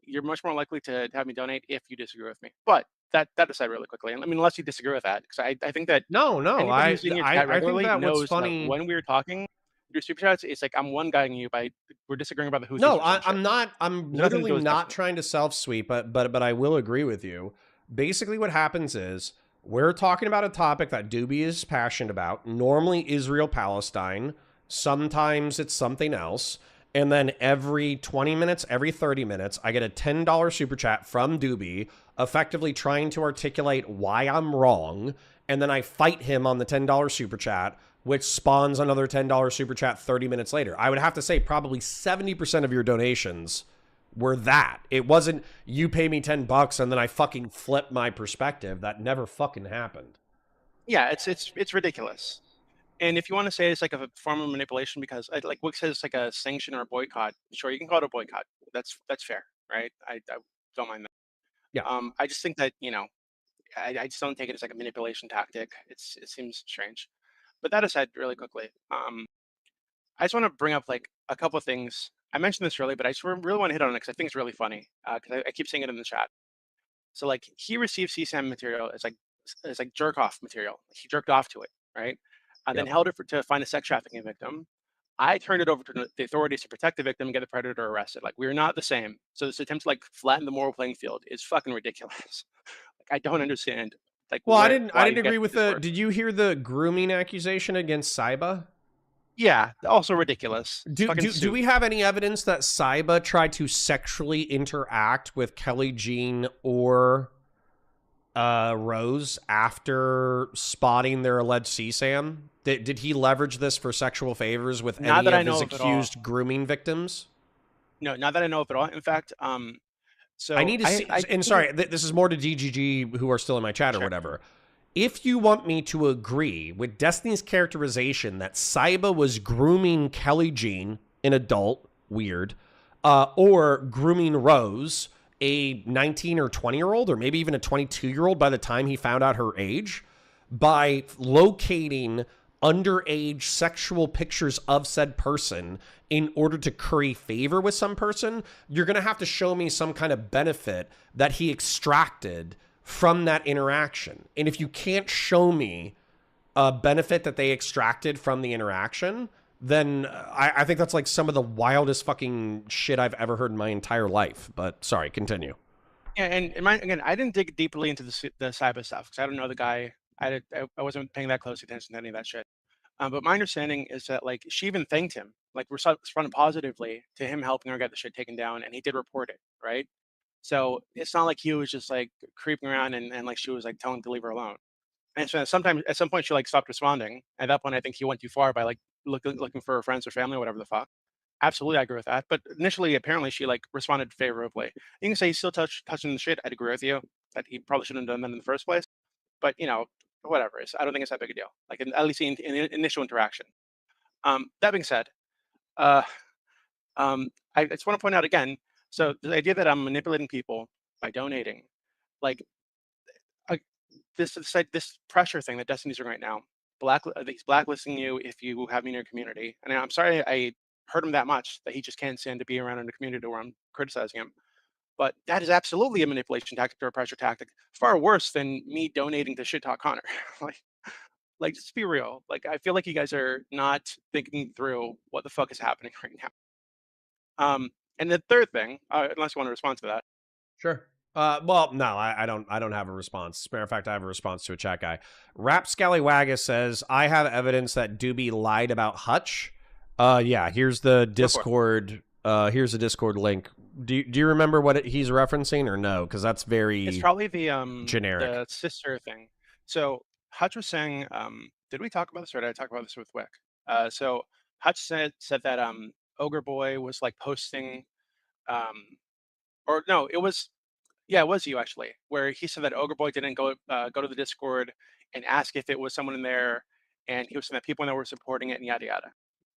you're much more likely to have me donate if you disagree with me. But that aside, really quickly, and I mean, unless you disagree with that, because I think that No, anybody who's in your chat I think regularly that what's knows funny. that when we were talking, your super chats, it's like I'm one guying you by we're disagreeing about the who's. No, I'm not. I'm There's nothing to do literally with not Destiny. trying to self-sweep, but I will agree with you. Basically, what happens is we're talking about a topic that Dooby is passionate about. Normally, Israel-Palestine. Sometimes it's something else. And then every 20 minutes, every 30 minutes, I get a $10 super chat from Dooby, effectively trying to articulate why I'm wrong. And then I fight him on the $10 super chat, which spawns another $10 super chat 30 minutes later. I would have to say probably 70% of your donations were that. It wasn't you pay me $10 and then I fucking flip my perspective. That never fucking happened. Yeah, it's ridiculous. And if you want to say it's like a form of manipulation, because like Wick says it's like a sanction or a boycott, sure, you can call it a boycott. That's fair, right? I don't mind that. Yeah. I just think that, I just don't take it as like a manipulation tactic. It seems strange. But that aside, really quickly, I just want to bring up like a couple of things. I mentioned this earlier, but I just really want to hit on it because I think it's really funny. Because I keep seeing it in the chat. So like he received CSAM material as like jerk off material. He jerked off to it, right? Then held it to find a sex trafficking victim. I turned it over to the authorities to protect the victim and get the predator arrested. Like we're not the same. So this attempt to like flatten the moral playing field is fucking ridiculous. Like I don't understand. Like well, I didn't agree with the. Did you hear the grooming accusation against Saiba? Yeah, also ridiculous. Do we have any evidence that Saiba tried to sexually interact with Kelly Jean or Rose after spotting their alleged CSAM? Did he leverage this for sexual favors with any of his accused grooming victims? No, not that I know of at all. In fact, so I need to see. And sorry, this is more to DGG who are still in my chat or whatever. If you want me to agree with Destiny's characterization that Saiba was grooming Kelly Jean, an adult, weird, or grooming Rose, a 19 or 20-year-old, or maybe even a 22-year-old by the time he found out her age, by locating underage sexual pictures of said person in order to curry favor with some person, you're going to have to show me some kind of benefit that he extracted from that interaction. And if you can't show me a benefit that they extracted from the interaction, then I think that's like some of the wildest fucking shit I've ever heard in my entire life. But sorry, continue. Yeah, and again, I didn't dig deeply into the cyber stuff because I don't know the guy. I wasn't paying that close attention to any of that shit. But my understanding is that like she even thanked him, like responded positively to him helping her get the shit taken down, and he did report it, right? So it's not like he was just like creeping around and like she was like telling him to leave her alone. And so sometimes at some point she like stopped responding. At that point, I think he went too far by like looking for her friends or family or whatever the fuck. Absolutely, I agree with that. But initially, apparently, she like responded favorably. You can say he's still touching the shit. I'd agree with you that he probably shouldn't have done that in the first place. But whatever. I don't think it's that big a deal. Like at least in initial interaction. That being said, I just want to point out again. So the idea that I'm manipulating people by donating, like this pressure thing that Destiny's doing right now, he's blacklisting you if you have me in your community. And I'm sorry I hurt him that much that he just can't stand to be around in a community where I'm criticizing him. But that is absolutely a manipulation tactic or a pressure tactic, far worse than me donating to shit talk Connor. like just be real. Like I feel like you guys are not thinking through what the fuck is happening right now. And the third thing, unless you want to respond to that. Sure. Well, no, I don't have a response. As a matter of fact, I have a response to a chat guy. Rap Scallywagus says, I have evidence that Dooby lied about Hutch. Yeah, here's the Discord. Here's the Discord link. Do you remember what he's referencing or no? Because that's very it's probably the generic. the sister thing. So Hutch was saying, did we talk about this or did I talk about this with Whick? So Hutch said that Ogre Boy was like posting, or no, it was you actually, where he said that Ogre Boy didn't go to the Discord and ask if it was someone in there, and he was saying that people in there were supporting it and yada yada.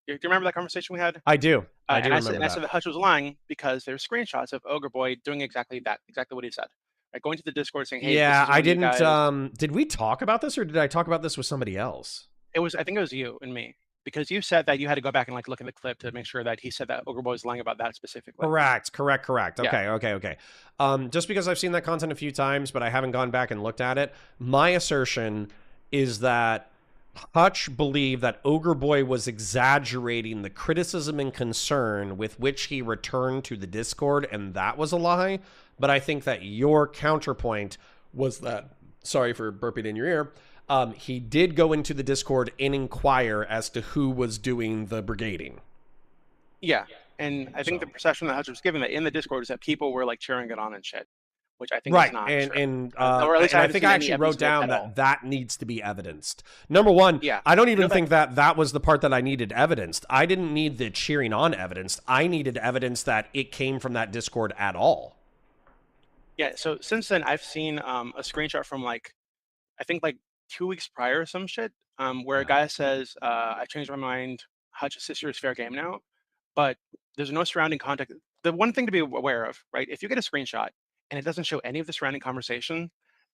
Do you remember that conversation we had? I do. I do And remember I said that Hutch was lying because there's screenshots of Ogre Boy doing exactly what he said. Like going to the Discord saying, "Hey, this Yeah, is I one of you didn't. guys." Did we talk about this, or did I talk about this with somebody else? I think it was you and me, because you said that you had to go back and like look at the clip to make sure that he said that Ogre Boy was lying about that specifically. Correct. Yeah. Okay. Just because I've seen that content a few times, but I haven't gone back and looked at it, my assertion is that Hutch believed that Ogre Boy was exaggerating the criticism and concern with which he returned to the Discord, and that was a lie. But I think that your counterpoint was that, sorry for burping in your ear, he did go into the Discord and inquire as to who was doing the brigading. Yeah. And I think the perception that Hutch was given that in the Discord is that people were like cheering it on and shit, which I think is not true. And or at least I haven't think seen I any actually evidence wrote of it down at all. that needs to be evidenced. Number one, Yeah. I don't even think that was the part that I needed evidenced. I didn't need the cheering on evidenced. I needed evidence that it came from that Discord at all. Yeah. So since then, I've seen a screenshot from like, I think like 2 weeks prior or some shit, where a guy says, "I changed my mind. Hutch's sister is fair game now," but there's no surrounding context. The one thing to be aware of, right? If you get a screenshot and it doesn't show any of the surrounding conversation,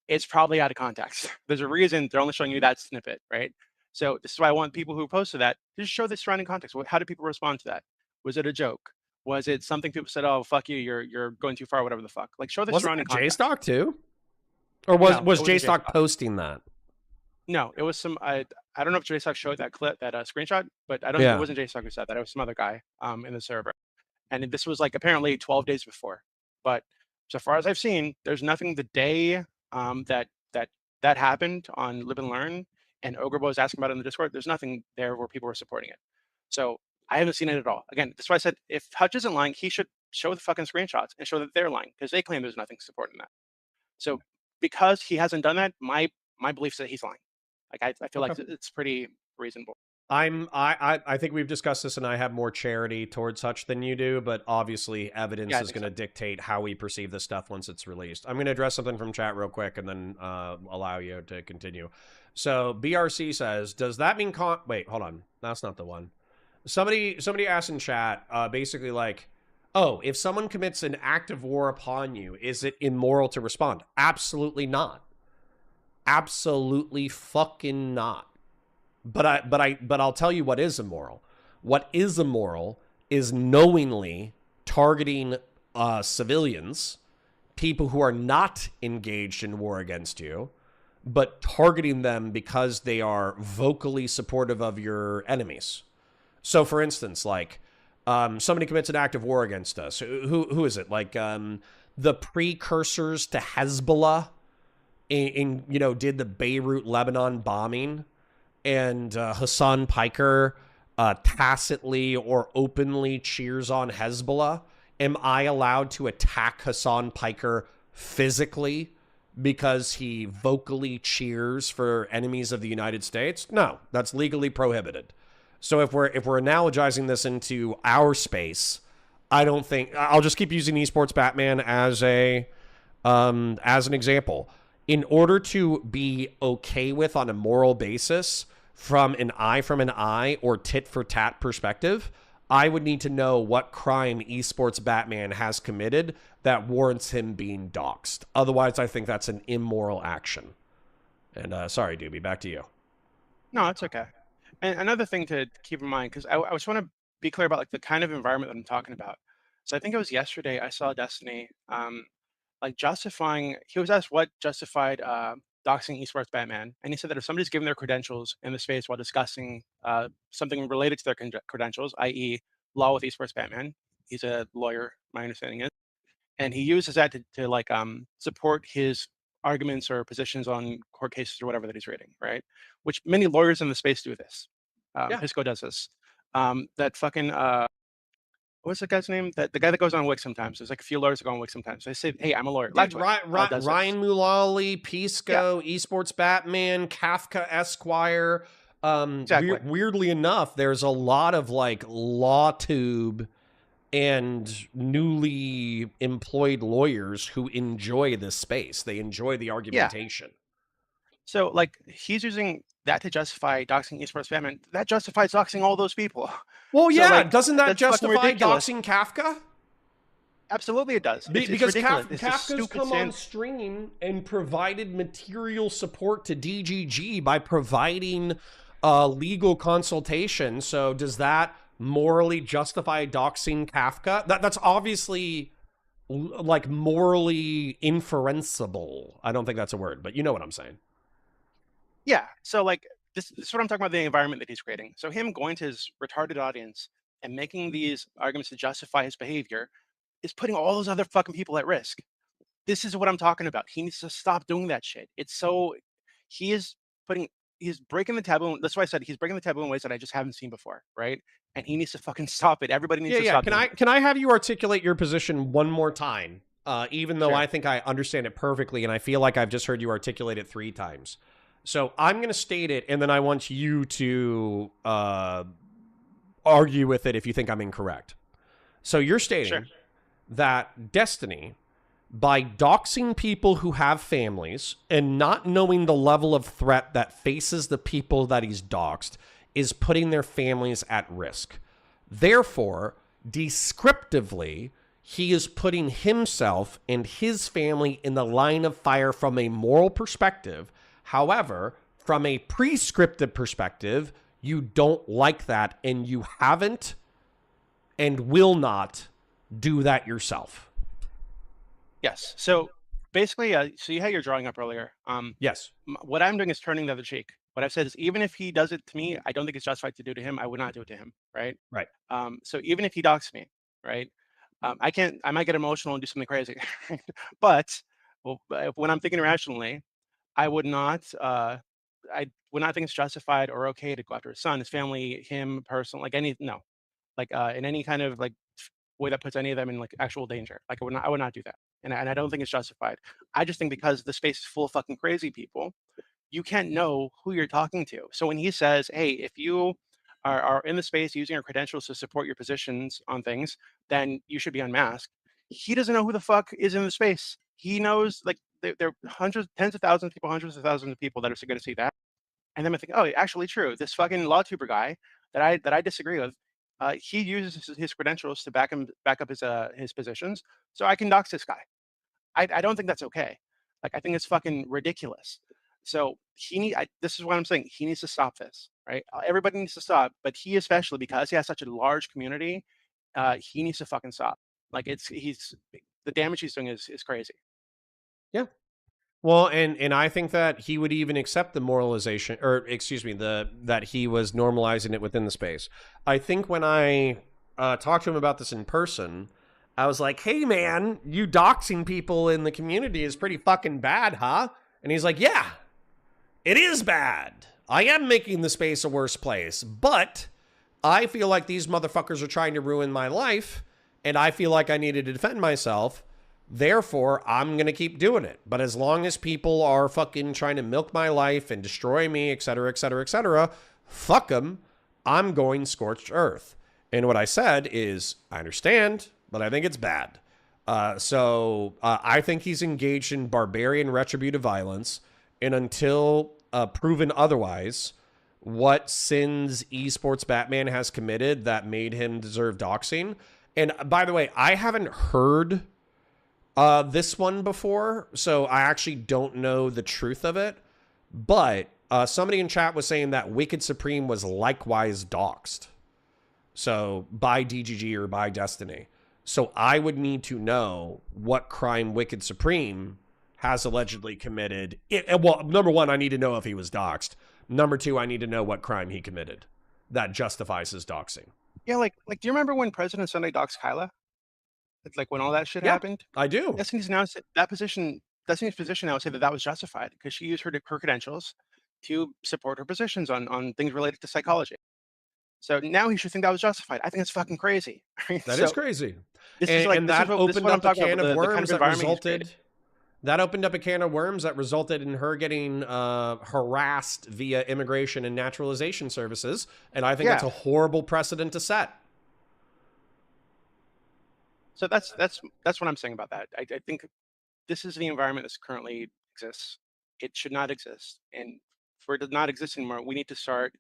it's probably out of context. There's a reason they're only showing you that snippet, right? So this is why I want people who posted that to just show the surrounding context. How did people respond to that? Was it a joke? Was it something people said, "Oh, fuck you, you're going too far," whatever the fuck? Like show the surrounding context. JStock too? Or No, was it wasn't JStock JStock. posting that? No, it was some. I don't know if JStock showed that clip, that screenshot, but I don't. Yeah. It wasn't JStock who said that. It was some other guy in the server, and this was like apparently 12 days before. But so far as I've seen, there's nothing the day that happened on Live and Learn, and Ogre Boy was asking about it in the Discord. There's nothing there where people were supporting it. So I haven't seen it at all. Again, that's why I said if Hutch isn't lying, he should show the fucking screenshots and show that they're lying, because they claim there's nothing supporting that. So because he hasn't done that, my belief is that he's lying. Like I feel like it's pretty reasonable. I think we've discussed this, and I have more charity towards Hutch than you do, but obviously evidence is going to dictate how we perceive this stuff once it's released. I'm going to address something from chat real quick and then allow you to continue. So BRC says, does that mean wait, hold on. That's not the one. Somebody asked in chat, basically like, oh, if someone commits an act of war upon you, is it immoral to respond? Absolutely not. Absolutely fucking not. But I'll tell you what is immoral. What is immoral is knowingly targeting civilians, people who are not engaged in war against you, but targeting them because they are vocally supportive of your enemies. So, for instance, like somebody commits an act of war against us. Who is it? Like the precursors to Hezbollah did the Beirut, Lebanon bombing. And Hassan Piker tacitly or openly cheers on Hezbollah. Am I allowed to attack Hassan Piker physically because he vocally cheers for enemies of the United States? No, that's legally prohibited. So if we're analogizing this into our space, I don't think I'll just keep using Esports Batman as an example. In order to be okay with on a moral basis, from an eye or tit for tat perspective, I would need to know what crime Esports Batman has committed that warrants him being doxxed. Otherwise, I think that's an immoral action. And sorry, Dooby, back to you. No, it's okay. And another thing to keep in mind, because I just want to be clear about like the kind of environment that I'm talking about. So I think it was yesterday I saw Destiny like justifying. He was asked what justified doxing Esports Batman, and he said that if somebody's given their credentials in the space while discussing something related to their credentials, i.e. law with Esports Batman, he's a lawyer, my understanding is, and he uses that to like support his arguments or positions on court cases or whatever that he's reading, right? Which many lawyers in the space do this. Pisco does this. That fucking what's the guy's name? The guy that goes on Whick sometimes. There's like a few lawyers that go on Whick sometimes. They say, hey, I'm a lawyer. Dude, Live Twitch, does Ryan this. Mullally, Pisco, Esports Batman, Kafka Esquire. Exactly. Weirdly enough, there's a lot of like LawTube and newly employed lawyers who enjoy this space. They enjoy the argumentation. So like he's using that to justify doxing Esports Batman. That justifies doxing all those people. Well, So, yeah, like, doesn't that that's fucking justify ridiculous. doxing Kafka? Absolutely, it does. It's Because ridiculous. It's a Kafka's stupid come on stream and provided material support to DGG by providing legal consultation. So does that morally justify doxing Kafka? That's obviously like morally inferenceable. I don't think that's a word, but you know what I'm saying. Yeah. So like this is what I'm talking about, the environment that he's creating. So him going to his retarded audience and making these arguments to justify his behavior is putting all those other fucking people at risk. This is what I'm talking about. He needs to stop doing that shit. It's so he's breaking the taboo. That's why I said he's breaking the taboo in ways that I just haven't seen before, right? And he needs to fucking stop it. Everybody needs to stop. Can I have you articulate your position one more time? Even though Sure. I think I understand it perfectly, and I feel like I've just heard you articulate it 3 times. So I'm going to state it, and then I want you to argue with it if you think I'm incorrect. So you're stating that Destiny, by doxing people who have families and not knowing the level of threat that faces the people that he's doxed, is putting their families at risk. Therefore, descriptively, he is putting himself and his family in the line of fire from a moral perspective. However, from a prescriptive perspective, you don't like that, and you haven't and will not do that yourself. Yes. So basically, so you had your drawing up earlier. Yes. What I'm doing is turning the other cheek. What I've said is, even if he does it to me, I don't think it's justified to do to him. I would not do it to him. Right. Right. So even if he doxes me, right, I might get emotional and do something crazy. But when I'm thinking rationally, I would not think it's justified or okay to go after his son, his family, him, person, like in any kind of like way that puts any of them in like actual danger. Like I would not do that. And I don't think it's justified. I just think because the space is full of fucking crazy people, you can't know who you're talking to. So when he says, hey, if you are in the space using your credentials to support your positions on things, then you should be unmasked. He doesn't know who the fuck is in the space. He knows like there are hundreds, tens of thousands of people, hundreds of thousands of people that are going to see that. And then I think, oh, actually true. This fucking LawTuber guy that I disagree with, he uses his credentials to back up his positions. So I can dox this guy. I don't think that's okay. Like I think it's fucking ridiculous. So this is what I'm saying. He needs to stop this, right? Everybody needs to stop, but he especially, because he has such a large community, he needs to fucking stop. Like the damage he's doing is crazy. Yeah. Well, and I think that he would even accept the moralization, or excuse me, that he was normalizing it within the space. I think when I talked to him about this in person, I was like, hey man, you doxing people in the community is pretty fucking bad, huh? And he's like, yeah, it is bad. I am making the space a worse place, but I feel like these motherfuckers are trying to ruin my life, and I feel like I needed to defend myself. Therefore, I'm going to keep doing it. But as long as people are fucking trying to milk my life and destroy me, etc., etc., etc., fuck them. I'm going scorched earth. And what I said is, I understand, but I think it's bad. So I think he's engaged in barbarian retributive violence. And until proven otherwise, what sins Esports Batman has committed that made him deserve doxing. And by the way, I haven't heard this one before, so I actually don't know the truth of it. But somebody in chat was saying that Wicked Supreme was likewise doxed. So by DGG or by Destiny. So I would need to know what crime Wicked Supreme has allegedly committed. Well, number one, I need to know if he was doxed. Number two, I need to know what crime he committed that justifies his doxing. Yeah, like do you remember when President Sunday doxed Kyla? Like when all that shit happened? I do. Destiny's position now would say that was justified because she used her credentials to support her positions on things related to psychology. So now he should think that was justified. I think it's fucking crazy. Right? That So is crazy. this is like And this that is what, opened I'm up a talking can about. of The kind worms of that environment he's created. resulted. That opened up a can of worms that resulted in her getting harassed via immigration and naturalization services, and I think that's a horrible precedent to set. So that's what I'm saying about that. I think this is the environment that currently exists. It should not exist, and for it to not exist anymore, we need to start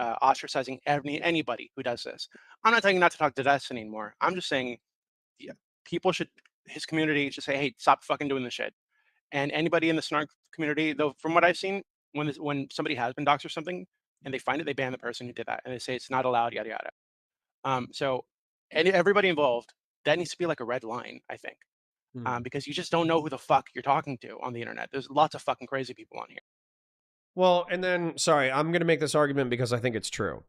ostracizing anybody who does this. I'm not telling you not to talk to Destiny anymore. I'm just saying, yeah, people should, his community should say, hey, stop fucking doing this shit. And anybody in the Snark community, though, from what I've seen, when somebody has been doxxed or something, and they find it, they ban the person who did that, and they say it's not allowed, yada yada. So, everybody involved, that needs to be like a red line, I think, because you just don't know who the fuck you're talking to on the internet. There's lots of fucking crazy people on here. Well, and then, sorry, I'm going to make this argument because I think it's true.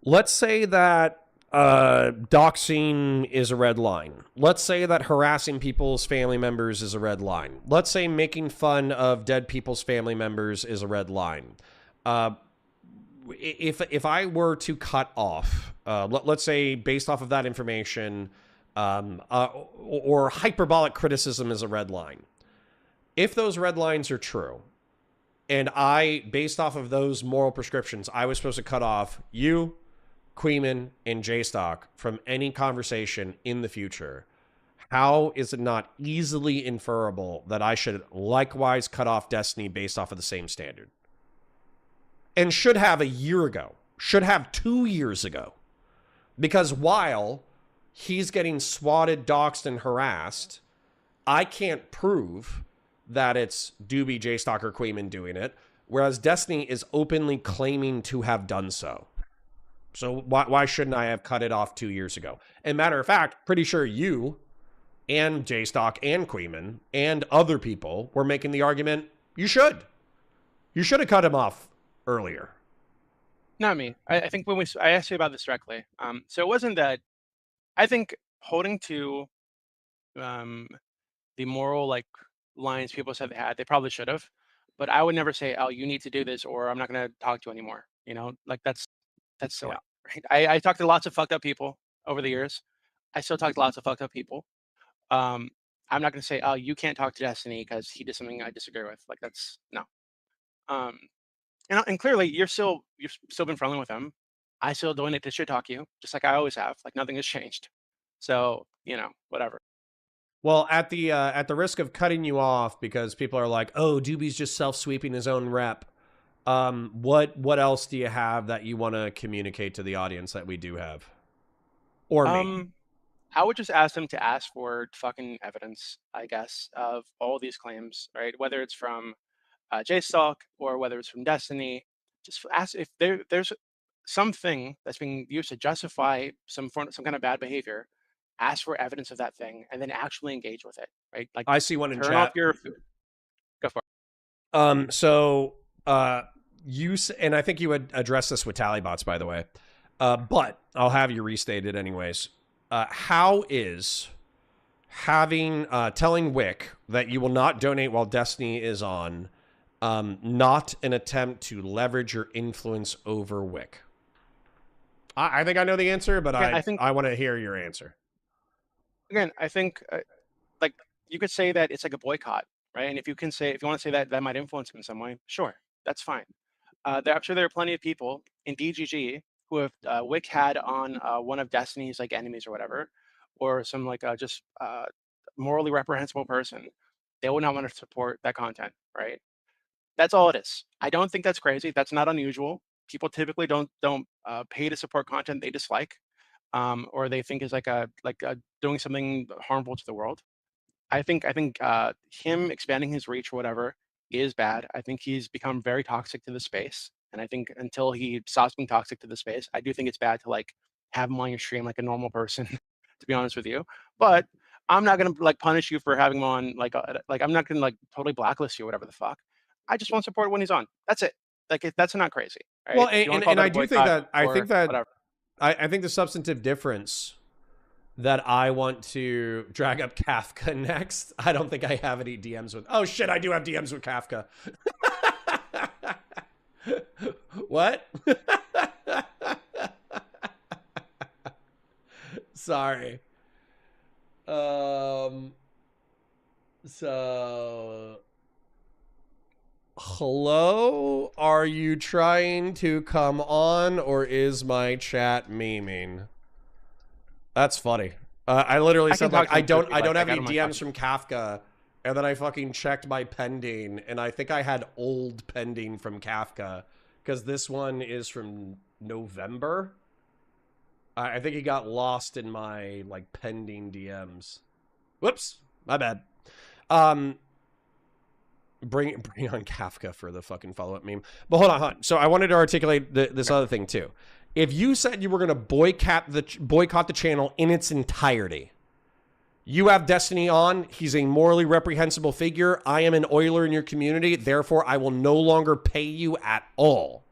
Let's say that doxing is a red line. Let's say that harassing people's family members is a red line. Let's say making fun of dead people's family members is a red line. If I were to cut off, let's say based off of that information, or hyperbolic criticism is a red line. If those red lines are true, and I, based off of those moral prescriptions, I was supposed to cut off you, Queeman, and J-Stock from any conversation in the future, how is it not easily inferable that I should likewise cut off Destiny based off of the same standard? And should have a year ago, should have 2 years ago. Because while he's getting swatted, doxxed, and harassed, I can't prove that it's Dooby, J-Stock, or Queeman doing it, whereas Destiny is openly claiming to have done so. So why shouldn't I have cut it off 2 years ago? And matter of fact, pretty sure you and J-Stock and Queeman and other people were making the argument, you should. You should have cut him off earlier. Not me. I think when I asked you about this directly, so it wasn't that. I think holding to the moral lines people said they had, they probably should have, but I would never say, oh, you need to do this or I'm not going to talk to you anymore. You know, that's silly. Yeah. Right? I talked to lots of fucked up people over the years. I still talk to lots of fucked up people. I'm not going to say, oh, you can't talk to Destiny because he did something I disagree with. Like that's no. And clearly you've still been friendly with him. I still donate to shit talk you, just like I always have. Like nothing has changed. So, whatever. Well, at the risk of cutting you off because people are like, oh, Dooby's just self-sweeping his own rep. What else do you have that you want to communicate to the audience that we do have? Or me? I would just ask them to ask for fucking evidence, I guess, of all these claims, right? Whether it's from J-Stock or whether it's from Destiny. Just ask if there's something that's being used to justify some kind of bad behavior. Ask for evidence of that thing and then actually engage with it, right? Like I see one in turn chat. off your go for it. So and I think you would address this with Tallybots, by the way. But I'll have you restate it anyways. How is telling Whick that you will not donate while Destiny is on not an attempt to leverage your influence over Whick? I think I know the answer, but I want to hear your answer. Again, I think you could say that it's like a boycott, right? And if you want to say that might influence him in some way, sure, that's fine. I'm sure there are plenty of people in DGG who have Whick had on one of Destiny's enemies or whatever, or some just morally reprehensible person. They will not want to support that content, right? That's all it is. I don't think that's crazy. That's not unusual. People typically don't pay to support content they dislike, or they think is doing something harmful to the world. I think him expanding his reach or whatever is bad. I think he's become very toxic to the space, and I think until he stops being toxic to the space, I do think it's bad to have him on your stream like a normal person. To be honest with you, but I'm not gonna punish you for having him on. I'm not gonna totally blacklist you or whatever the fuck. I just won't support when he's on. That's it. That's not crazy. Right? Well, and I do think that whatever. I think the substantive difference that I want to drag up Kafka next. I don't think I have any DMs with. Oh shit, I do have DMs with Kafka. What? Sorry. So, hello? Are you trying to come on, or is my chat memeing? That's funny. I literally said like I don't have any DMs from Kafka, and then I fucking checked my pending, and I think I had old pending from Kafka because this one is from November. I think he got lost in my like pending DMs. Whoops, my bad. Bring on Kafka for the fucking follow-up meme. But hold on. So I wanted to articulate this other thing too. If you said you were going to boycott the channel in its entirety, you have Destiny on. He's a morally reprehensible figure. I am an oiler in your community. Therefore, I will no longer pay you at all.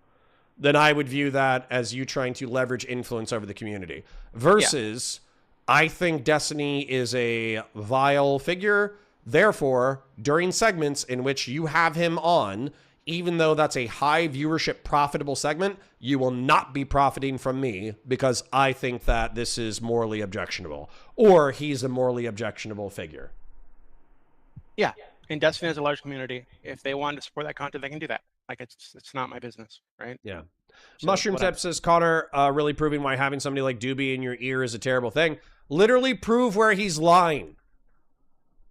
Then I would view that as you trying to leverage influence over the community. Versus, I think Destiny is a vile figure. Therefore, during segments in which you have him on, even though that's a high viewership profitable segment, you will not be profiting from me because I think that this is morally objectionable, or he's a morally objectionable figure. Yeah, and Destiny has a large community. If they want to support that content, they can do that. Like it's not my business, right? Yeah. So, Mushroom Tip says, Connor, really proving why having somebody like Dooby in your ear is a terrible thing. Literally prove where he's lying.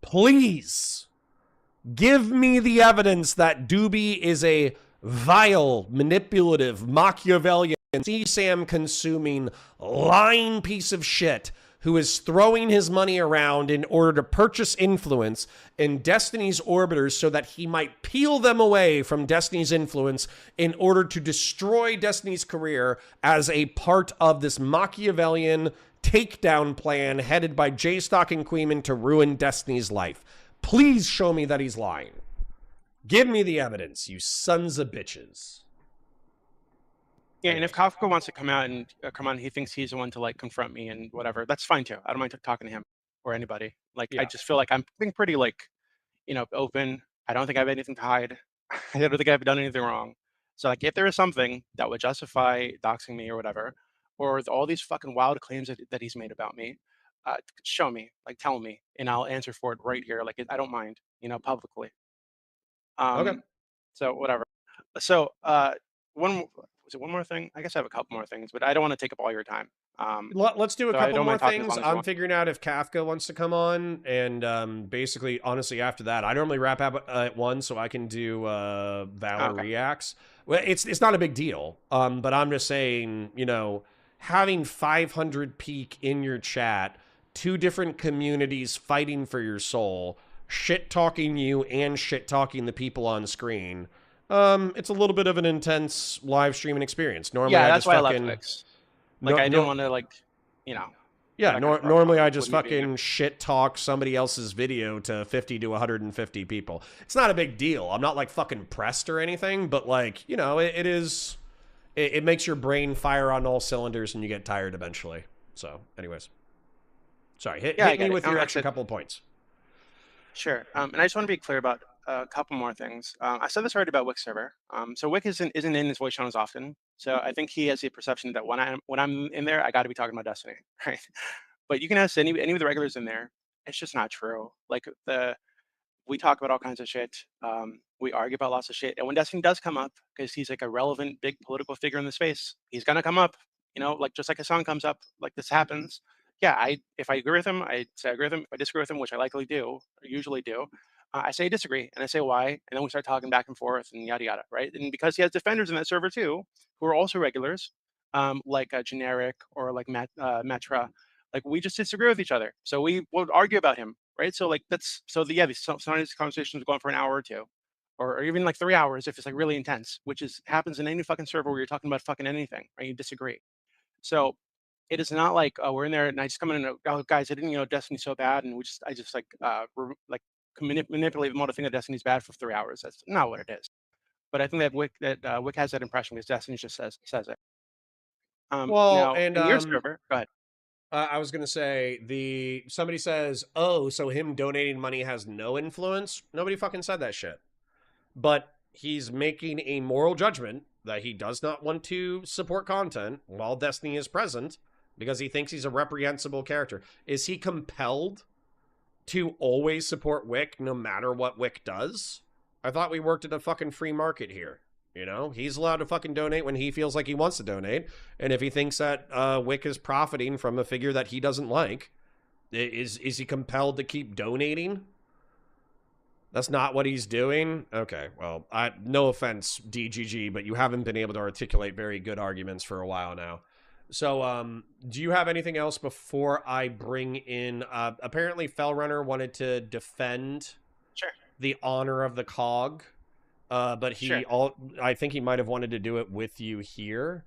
Please. Give me the evidence that Dooby is a vile, manipulative, Machiavellian, CSAM consuming, lying piece of shit who is throwing his money around in order to purchase influence in Destiny's orbiters so that he might peel them away from Destiny's influence in order to destroy Destiny's career as a part of this Machiavellian takedown plan headed by J-Stock and Queeman to ruin Destiny's life. Please show me that he's lying. Give me the evidence, you sons of bitches. Yeah, and if Kafka wants to come out and come on, he thinks he's the one to like confront me and whatever. That's fine too. I don't mind talking to him or anybody. Like, I just feel like I'm being pretty like, open. I don't think I have anything to hide. I don't think I've done anything wrong. So like, if there is something that would justify doxing me or whatever, or all these fucking wild claims that he's made about me, show me, like, tell me, and I'll answer for it right here. Like, I don't mind, publicly. Okay. So whatever. So one more thing? I guess I have a couple more things, but I don't want to take up all your time. Let's do a so couple more things. I'm figuring out if Kafka wants to come on, and basically, honestly, after that, I normally wrap up at 1, so I can do Valor reacts. Well, it's not a big deal, but I'm just saying, having 500 peak in your chat, 2 different communities fighting for your soul, shit-talking you and shit-talking the people on screen, it's a little bit of an intense live streaming experience. Normally, that's why I left Wix. Like, I didn't want to, like, Yeah, normally I just fucking shit-talk somebody else's video to 50 to 150 people. It's not a big deal. I'm not, like, fucking pressed or anything, but, like, it is... It makes your brain fire on all cylinders and you get tired eventually. So, anyways. Sorry, hit me with your extra couple of points. Sure. And I just want to be clear about a couple more things. I said this already about Wick server. So Wick isn't in his voice channels often. So I think he has the perception that when I'm in there, I got to be talking about Destiny, right? But you can ask any of the regulars in there. It's just not true. Like, we talk about all kinds of shit. We argue about lots of shit. And when Destiny does come up, because he's like a relevant big political figure in the space, he's gonna come up. Like, just like a song comes up, like this happens. Yeah, if I agree with him, I say I agree with him. If I disagree with him, which I likely do, or usually do, I say I disagree, and I say why, and then we start talking back and forth and yada yada, right? And because he has defenders in that server too, who are also regulars, like Generic or like Metra, like, we just disagree with each other, so we will argue about him, right? So like some of these conversations go on for an hour or 2, or even like 3 hours if it's like really intense, which happens in any fucking server where you're talking about fucking anything, right? You disagree. So it is not like we're in there and I just come in and oh, guys, I didn't Destiny's so bad, and I just like manipulate them all to think that Destiny's bad for 3 hours. That's not what it is. But I think that Wick has that impression because Destiny just says it. Now, in your server, go ahead. I was gonna say somebody says, oh, so him donating money has no influence. Nobody fucking said that shit. But he's making a moral judgment that he does not want to support content while Destiny is present. because he thinks he's a reprehensible character. Is he compelled to always support Whick no matter what Whick does? I thought we worked at a fucking free market here. You know, he's allowed to fucking donate when he feels like he wants to donate. And if he thinks that Whick is profiting from a figure that he doesn't like, is he compelled to keep donating? That's not what he's doing? Okay, well, no offense, DGG, but you haven't been able to articulate very good arguments for a while now. So, do you have anything else before I bring in... apparently, Fellrunner wanted to defend the honor of the COG. But I think he might have wanted to do it with you here.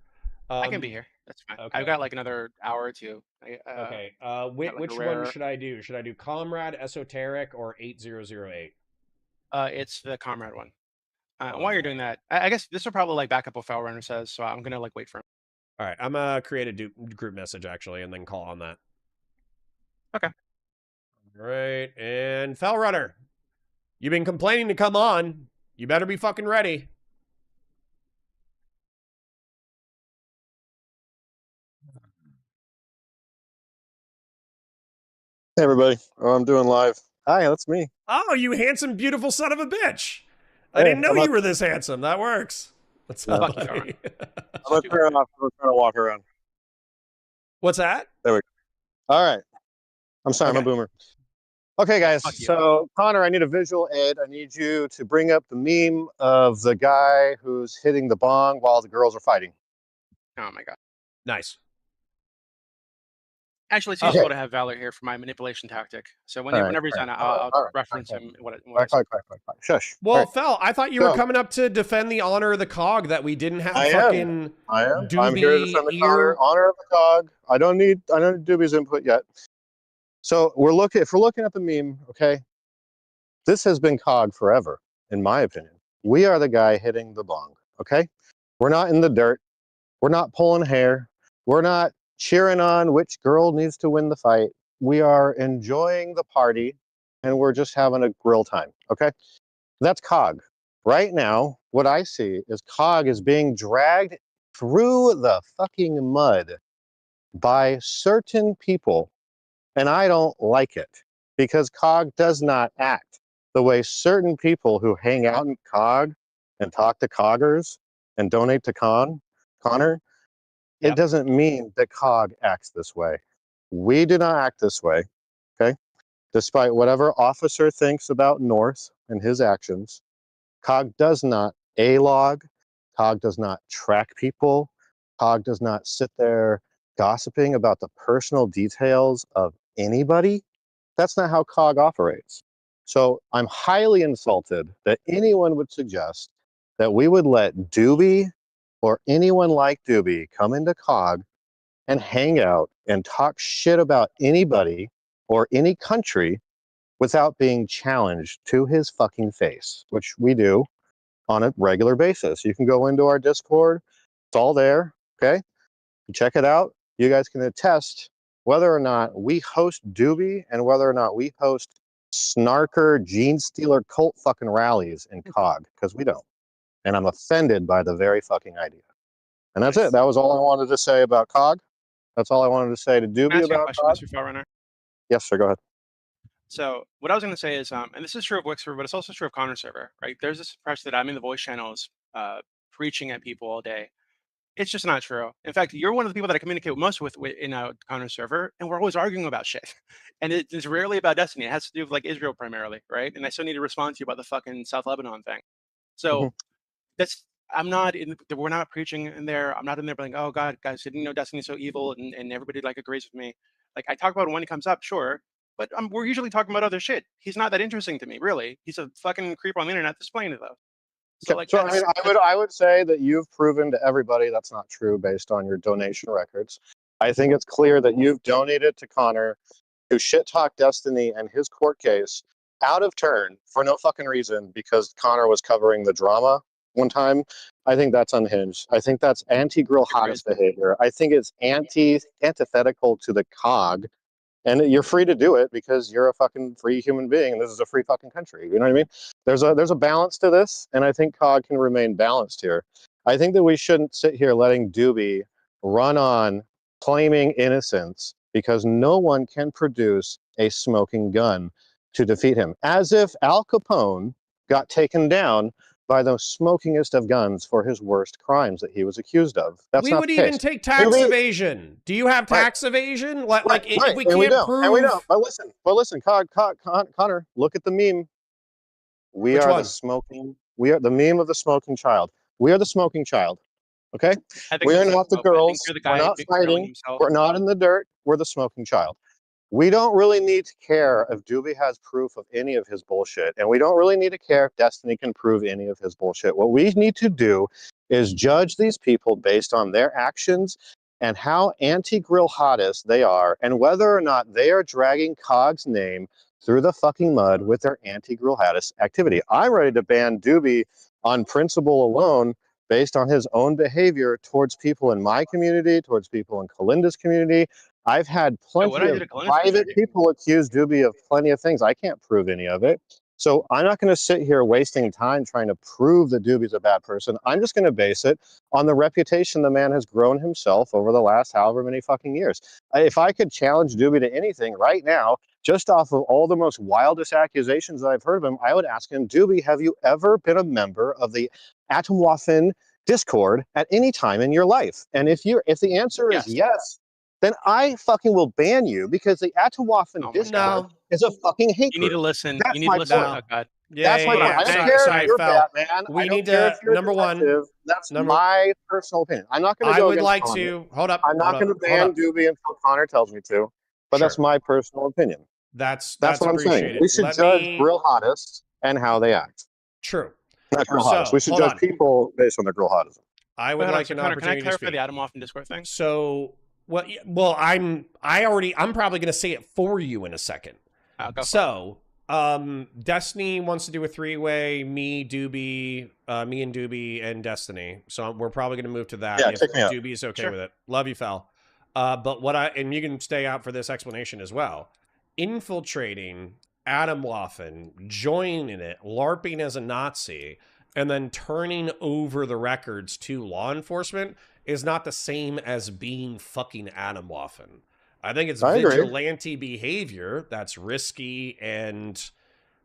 I can be here. That's fine. Okay. I've got like another hour or two. Okay. Which one should I do? Should I do Comrade, Esoteric, or 8008? It's the Comrade one. While you're doing that, I guess this will probably like back up what Fellrunner says, so I'm gonna like wait for him. All right. I'm gonna create a group message actually, and then call on that. Okay. All right. And Fellrunner, you've been complaining to come on. You better be fucking ready. Hey, everybody. Oh, I'm doing live. Hi, that's me. Oh, you handsome, beautiful son of a bitch. I didn't know you were this handsome. That works. What's up, buddy? I'm going to turn off. I'm trying to walk around. What's that? There we go. All right. I'm sorry. I'm a boomer. Okay, guys. So, Connor, I need a visual aid. I need you to bring up the meme of the guy who's hitting the bong while the girls are fighting. Oh, my God. Nice. Actually, it's useful to have Valor here for my manipulation tactic. So whenever he's done, I'll reference him. Shush. Well, Fel, I thought you were coming up to defend the honor of the COG that we didn't have fucking Dooby. I'm here to defend the honor of the COG. I don't need Dooby's input yet. So if we're looking at the meme, okay? This has been COG forever, in my opinion. We are the guy hitting the bong, okay? We're not in the dirt. We're not pulling hair. We're not cheering on which girl needs to win the fight. We are enjoying the party, and we're just having a grill time, okay? That's COG. Right now, what I see is COG is being dragged through the fucking mud by certain people, and I don't like it, because COG does not act the way certain people who hang out in COG and talk to COGers and donate to Connor, it doesn't mean that COG acts this way. We do not act this way, okay? Despite whatever officer thinks about North and his actions, COG does not A-log, COG does not track people, COG does not sit there gossiping about the personal details of anybody. That's not how COG operates. So I'm highly insulted that anyone would suggest that we would let Dooby or anyone like Dooby come into COG and hang out and talk shit about anybody or any country without being challenged to his fucking face, which we do on a regular basis. You can go into our Discord. It's all there, okay? Check it out. You guys can attest whether or not we host Dooby and whether or not we host snarker, gene stealer cult fucking rallies in COG, because we don't. And I'm offended by the very fucking idea. And that's it. That was all I wanted to say about COG. That's all I wanted to say to Dooby about COG. Mr. Fellrunner? Yes, sir. Go ahead. So what I was going to say is, and this is true of Whick server, but it's also true of Connor server, right? There's this impression that I'm in the voice channels preaching at people all day. It's just not true. In fact, you're one of the people that I communicate most with in a Connor server, and we're always arguing about shit. And it's rarely about Destiny. It has to do with like Israel primarily, right? And I still need to respond to you about the fucking South Lebanon thing. So we're not preaching in there. I'm not in there being, oh God, guys, didn't know Destiny's so evil, and everybody like agrees with me. Like I talk about it when he comes up, sure. But we're usually talking about other shit. He's not that interesting to me, really. He's a fucking creep on the internet displaying it though. So, I mean, I would say that you've proven to everybody that's not true based on your donation records. I think it's clear that you've donated to Connor to shit talk Destiny and his court case out of turn for no fucking reason because Connor was covering the drama one time. I think that's unhinged. I think that's anti-Grill Hottest behavior. I think it's antithetical to the COG. And you're free to do it because you're a fucking free human being and this is a free fucking country. You know what I mean? There's a balance to this, and I think COG can remain balanced here. I think that we shouldn't sit here letting Dooby run on claiming innocence because no one can produce a smoking gun to defeat him. As if Al Capone got taken down by the smokingest of guns for his worst crimes that he was accused of. That's we not would the even case. take tax evasion. Do you have tax evasion? Like if we and we can't don't, prove, and we don't. But listen, Connor, look at the meme. We Which are one? the smoking. We are the meme of the smoking child. We are the smoking child. Okay, I think we are that's not the SLOP. I think girls. you're the We're guy not grilling fighting. himself. We're not in the dirt. We're the smoking child. We don't really need to care if Dooby has proof of any of his bullshit, and we don't really need to care if Destiny can prove any of his bullshit. What we need to do is judge these people based on their actions and how anti-grill hottest they are, and whether or not they are dragging COG's name through the fucking mud with their anti-grill hottest activity. I'm ready to ban Dooby on principle alone based on his own behavior towards people in my community, towards people in Kalinda's community. I've had what plenty I of did at Kalinda's private community. people accuse Dooby of plenty of things. I can't prove any of it. So I'm not going to sit here wasting time trying to prove that Dooby's a bad person. I'm just going to base it on the reputation the man has grown himself over the last however many fucking years. If I could challenge Dooby to anything right now, just off of all the most wildest accusations that I've heard of him, I would ask him, Dooby, have you ever been a member of the Atomwaffen Discord at any time in your life? And if the answer is yes, then I fucking will ban you, because the Atomwaffen Discord is a fucking hate You need to group. listen. That's You need my to listen. point. Oh God. That's my point. I don't care if you're Batman. We I don't need care to, if you're number a one, detective. That's my personal opinion. I'm not going to I go would against like Connor. to hold up. I'm not going to ban Dooby until Connor tells me to, but that's my personal opinion. That's what I'm saying. appreciated. We should judge grill hottest and how they act. True. Not grill hottest. We should judge people based on their grill hottest. I would like an Connor, opportunity can I to clarify speak. the Atomwaffen Discord thing? So, well, I'm probably going to say it for you in a second. So, Destiny wants to do a 3-way, me and Dooby, and Destiny. So we're probably going to move to that if Dooby is okay with it. Love you, Fel. But and you can stay out for this explanation as well. Infiltrating Atomwaffen, joining it, LARPing as a Nazi, and then turning over the records to law enforcement is not the same as being fucking Atomwaffen. I think it's vigilante behavior that's risky and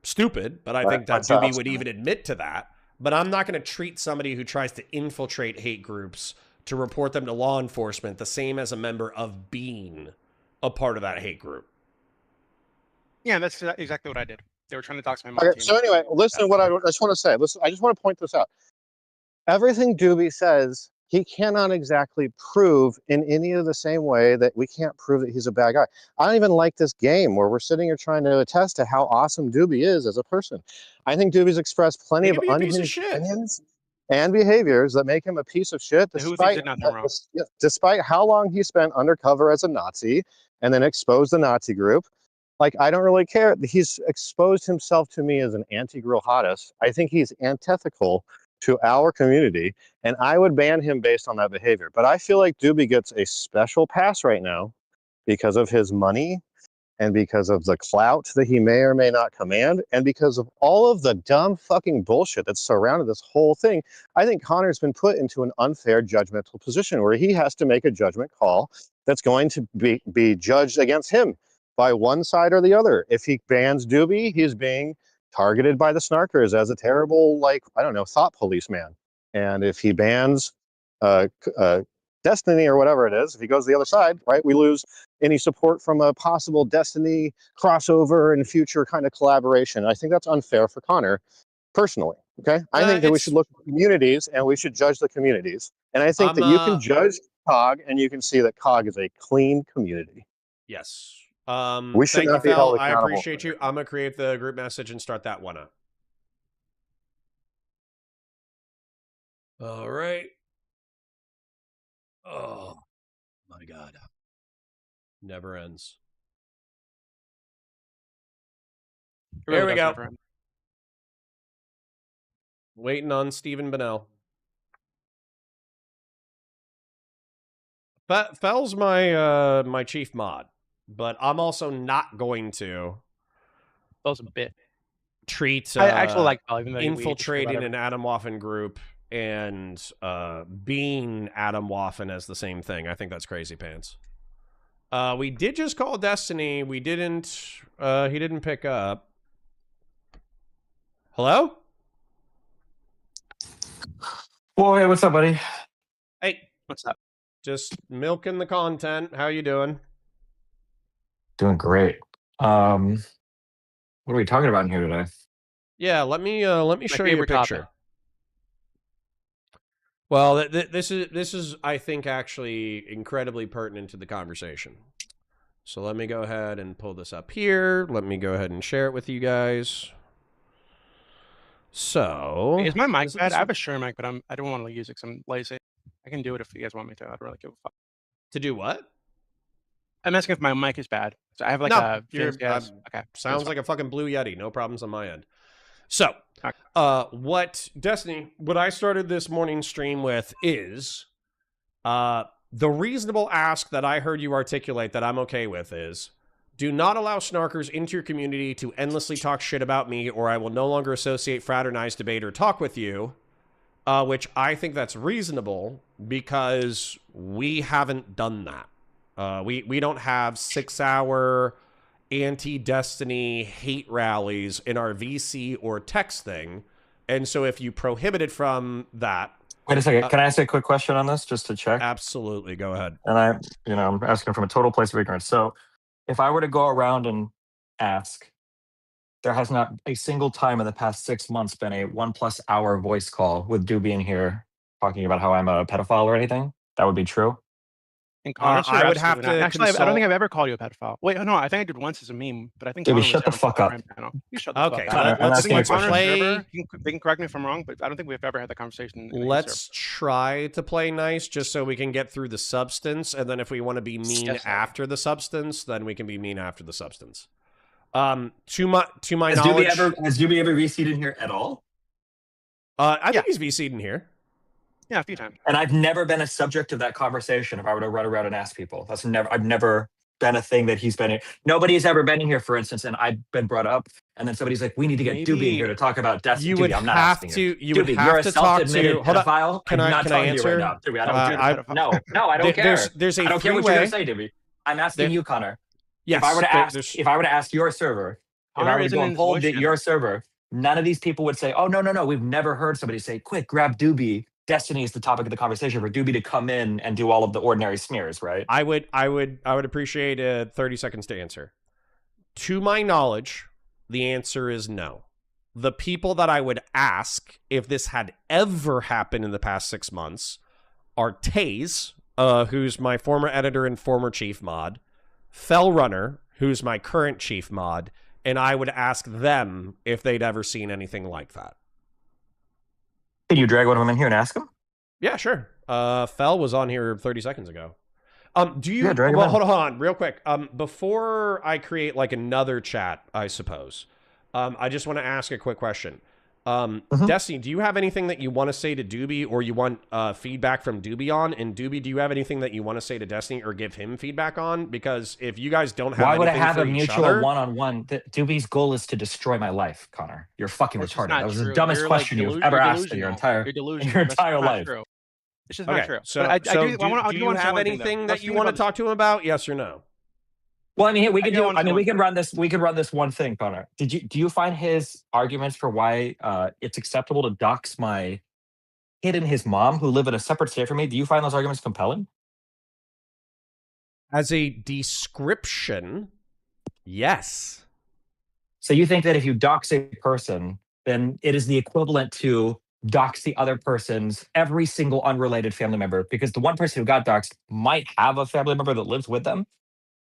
stupid, but I think that Dooby would even admit to that. But I'm not going to treat somebody who tries to infiltrate hate groups to report them to law enforcement the same as a member of being a part of that hate group. Yeah, that's exactly what I did. They were trying to dox my mom. Okay, so anyway, listen to what I just want to say. Listen, I just want to point this out. Everything Dooby says, he cannot exactly prove in any of the same way that we can't prove that he's a bad guy. I don't even like this game where we're sitting here trying to attest to how awesome Dooby is as a person. I think Dooby's expressed plenty of unhinged opinions and behaviors that make him a piece of shit, despite how long he spent undercover as a Nazi and then exposed the Nazi group. Like, I don't really care. He's exposed himself to me as an anti-grill hottest. I think he's antithetical to our community, and I would ban him based on that behavior. But I feel like Dooby gets a special pass right now because of his money and because of the clout that he may or may not command and because of all of the dumb fucking bullshit that's surrounded this whole thing. I think Connor's been put into an unfair judgmental position where he has to make a judgment call that's going to be judged against him by one side or the other. If he bans Dooby, he's being targeted by the snarkers as a terrible, like, I don't know, thought policeman. And if he bans Destiny or whatever it is, if he goes the other side, right, we lose any support from a possible Destiny crossover and future kind of collaboration. I think that's unfair for Connor, personally. Okay, I think that we should look at communities and we should judge the communities. And I think that you can judge COG and you can see that COG is a clean community. Yes. We should not be held accountable. I appreciate you. I'm gonna create the group message and start that one up. All right. Oh my God. Never ends. Here we go. Waiting on Stephen Bennell. Fel's my my chief mod, but I'm also not going to. Fel's a bit. Treat I actually like Fel, even though infiltrating an Atomwaffen group and being Adam Waffen as the same thing. I think that's crazy pants. We did just call Destiny. We didn't. He didn't pick up. Hello? Boy, what's up, buddy? Hey, what's up? Just milking the content. How you doing? Doing great. What are we talking about in here today? Yeah, let me show you a favorite picture. topic. Well, this is I think actually incredibly pertinent to the conversation. So let me go ahead and pull this up here. Let me go ahead and share it with you guys. So Is my mic bad? I have a Shure mic, but I don't want to use it because I'm lazy. I can do it if you guys want me to. I don't really give a fuck. to do what? I'm asking if my mic is bad. So I have like No, a you're- okay. Sounds like a fucking Blue Yeti. No problems on my end. So, Okay. what I started this morning stream with is the reasonable ask that I heard you articulate that I'm okay with is, do not allow snarkers into your community to endlessly talk shit about me, or I will no longer associate, fraternize, debate, or talk with you, which I think that's reasonable because we haven't done that. We don't have 6-hour anti-Destiny hate rallies in our VC or text thing. And so if you prohibit it from that... Wait a second. Can I ask a quick question on this just to check? Absolutely. Go ahead. And I'm asking from a total place of ignorance. So if I were to go around and ask, there has not a single time in the past 6 months been a 1+ hour voice call with Dooby in here talking about how I'm a pedophile or anything, that would be true? And Connor, I would have to Actually, I don't consult- think I've ever called you a pedophile. Wait, no, I think I did once as a meme, but I think Dooby, Connor was shut the down fuck for up. Prime Panel. You shut the Okay, fuck up. I'm let's asking a Connor's question. server, they can correct me if I'm wrong, but I don't think we've ever had that conversation. in any Let's try to play nice just so we can get through the substance. And then if we want to be mean Definitely. after the substance, then we can be mean after the substance. To my Has knowledge... Dooby ever VC'd in here at all? I think he's VC'd in here. Yeah, a few times. And I've never been a subject of that conversation if I were to run around and ask people. I've never been a thing that he's been in. Nobody's ever been in here, for instance, and I've been brought up, and then somebody's like, we need to get Dooby in here to talk about Destiny. You would Dooby, I'm not have asking to. You Dooby, would have you're to a talk to. self-admitted Hold on. pedophile. Can I'm I not talking answer? to you right now. Dooby, I don't care. No, I don't care. There's a I don't care what you're gonna say, Dooby. I'm asking you, Connor. Yes. If I were to ask your server, if I were to go and poll your server, none of these people would say, "Oh no, we've never heard somebody say, quick, grab Dooby. Destiny is the topic of the conversation for Dooby to come in and do all of the ordinary smears, right?" I would appreciate 30 seconds to answer. To my knowledge, the answer is no. The people that I would ask if this had ever happened in the past 6 months are Taze, who's my former editor and former chief mod, Fellrunner, who's my current chief mod, and I would ask them if they'd ever seen anything like that. Can you drag one of them in here and ask them? Yeah, sure. Fell was on here 30 seconds ago. Do you... Yeah, drag him well, in. hold on, real quick. Before I create like another chat, I suppose, I just want to ask a quick question. Destiny, do you have anything that you want to say to Dooby, or you want feedback from Dooby on? And Dooby, do you have anything that you want to say to Destiny or give him feedback on? Because if you guys don't have Why would I anything have for a each mutual other- one-on-one? Dooby's goal is to destroy my life, Connor. You're fucking That's just retarded. not That was the true. dumbest You're, question like, you've ever you're asked in your entire You're life. True. It's just Okay, not true. so, But I so do, do, I wanna, do you have anything that you want to talk to him about? Yes or no? Well, I mean, we could do do. wanna I mean, say we one can run this. We could run this one thing, Connor. Do you find his arguments for why it's acceptable to dox my kid and his mom, who live in a separate state from me? Do you find those arguments compelling? As a description, yes. So you think that if you dox a person, then it is the equivalent to dox the other person's every single unrelated family member, because the one person who got doxed might have a family member that lives with them?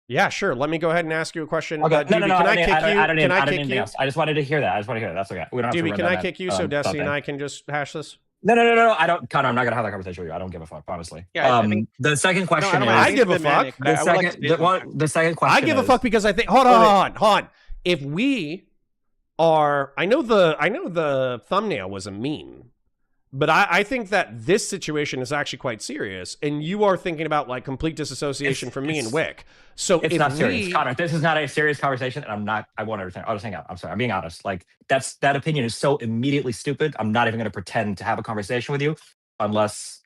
Yeah, sure. Let me go ahead and ask you a question. Okay. Dooby, No. Can I kick you? I don't Can I need kick anything you? else. I just wanted to hear that. That's okay. We don't have to Dooby, run can down I that, kick you so Destiny and thing. I can just hash this? No. I don't, Connor. I'm not gonna have that conversation with you. I don't give a fuck, honestly. Yeah, I think- the second question is. I give a fuck. The second question. I give a fuck because I think. Hold on. If we are, I know the thumbnail was a meme, But I think that this situation is actually quite serious, and you are thinking about like complete disassociation from me and Whick. So it's if not serious, Connor. This is not a serious conversation, and I'm not. I won't understand. I'll just hang out. I'm sorry. I'm being honest. Like that opinion is so immediately stupid. I'm not even going to pretend to have a conversation with you, unless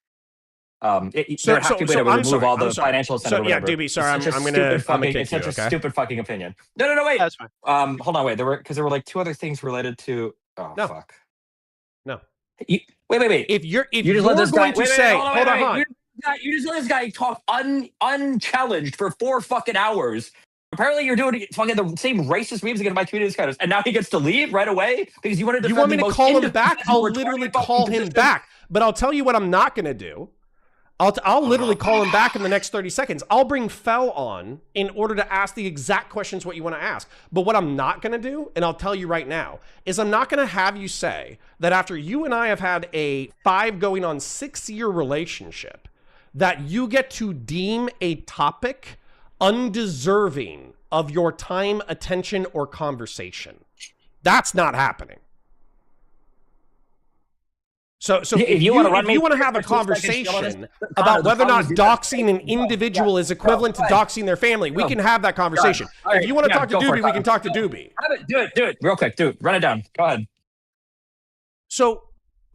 there have to be a way to remove all the financial incentive. So yeah, Dooby, sorry, I'm gonna kick it's such you, a okay? stupid fucking opinion. No, wait. That's fine. Hold on, wait. There were like two other things related to. Oh No. fuck. No. Wait. If you're You just let this guy going to say, hold on. You just let this guy talk unchallenged for 4 fucking hours. Apparently, you're doing fucking the same racist memes against my community scouts, and now he gets to leave right away because you want to. You want me to call him back? I'll literally call him back. But I'll tell you what I'm not going to do. I'll literally call him back in the next 30 seconds. I'll bring Fel on in order to ask the exact questions what you want to ask. But what I'm not going to do, and I'll tell you right now, is I'm not going to have you say that after you and I have had a 5 going on 6-year relationship, that you get to deem a topic undeserving of your time, attention, or conversation. That's not happening. So if you want to have a conversation about whether or not doxing an individual is equivalent to doxing their family, we can have that conversation. If you want to talk to Dooby, we can talk to Dooby. Do it real quick. Do it. Run it down. Go ahead. So,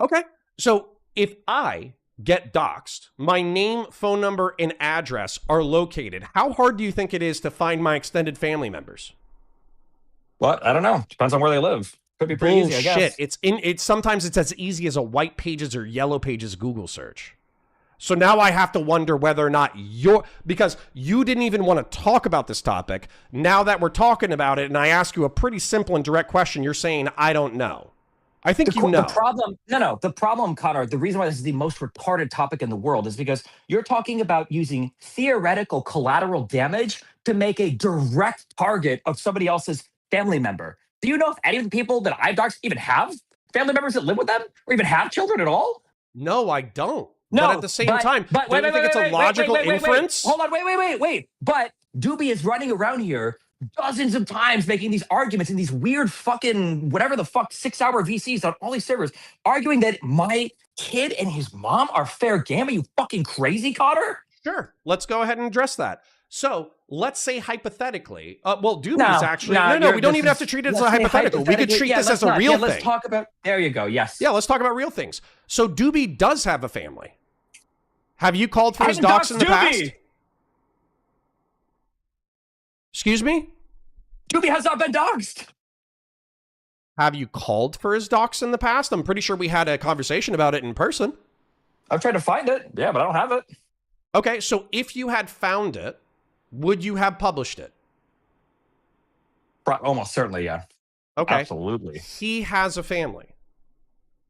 okay. So if I get doxed, my name, phone number, and address are located. How hard do you think it is to find my extended family members? What? I don't know. Depends on where they live. Could be pretty easy, I guess. It's sometimes it's as easy as a white pages or yellow pages Google search. So now I have to wonder whether or not because you didn't even want to talk about this topic. Now that we're talking about it and I ask you a pretty simple and direct question, you're saying, I don't know. I think you know. The problem, Connor, the reason why this is the most retarded topic in the world is because you're talking about using theoretical collateral damage to make a direct target of somebody else's family member. Do you know if any of the people that I've doxed even have family members that live with them or even have children at all? No, I don't. No, but at the same time, don't you think it's a logical inference? Hold on, wait. But Dooby is running around here dozens of times making these arguments in these weird fucking whatever the fuck 6-hour VCs on all these servers, arguing that my kid and his mom are fair game. Are you fucking crazy, Connor? Sure. Let's go ahead and address that. So let's say hypothetically, Dooby's actually, we don't even have to treat it as a hypothetical. We could treat this as a real thing. Let's talk about, there you go, yes. Yeah, let's talk about real things. So Dooby does have a family. Have you called for his docs in the past? Excuse me? Dooby has not been doxed. Have you called for his docs in the past? I'm pretty sure we had a conversation about it in person. I've tried to find it, yeah, but I don't have it. Okay, so if you had found it, would you have published it? Almost certainly, yeah. Okay. Absolutely. He has a family.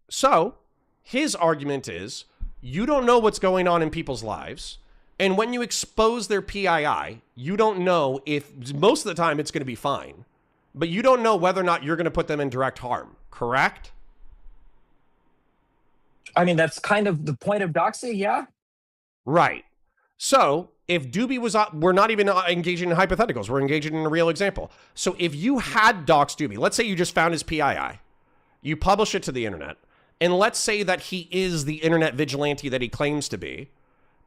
So his argument is you don't know what's going on in people's lives. And when you expose their PII, you don't know if most of the time it's going to be fine, but you don't know whether or not you're going to put them in direct harm. Correct? I mean, that's kind of the point of doxing, yeah. Right. So if Dooby was, we're not even engaging in hypotheticals. We're engaging in a real example. So if you had doxed Dooby, let's say you just found his PII, you publish it to the internet, and let's say that he is the internet vigilante that he claims to be,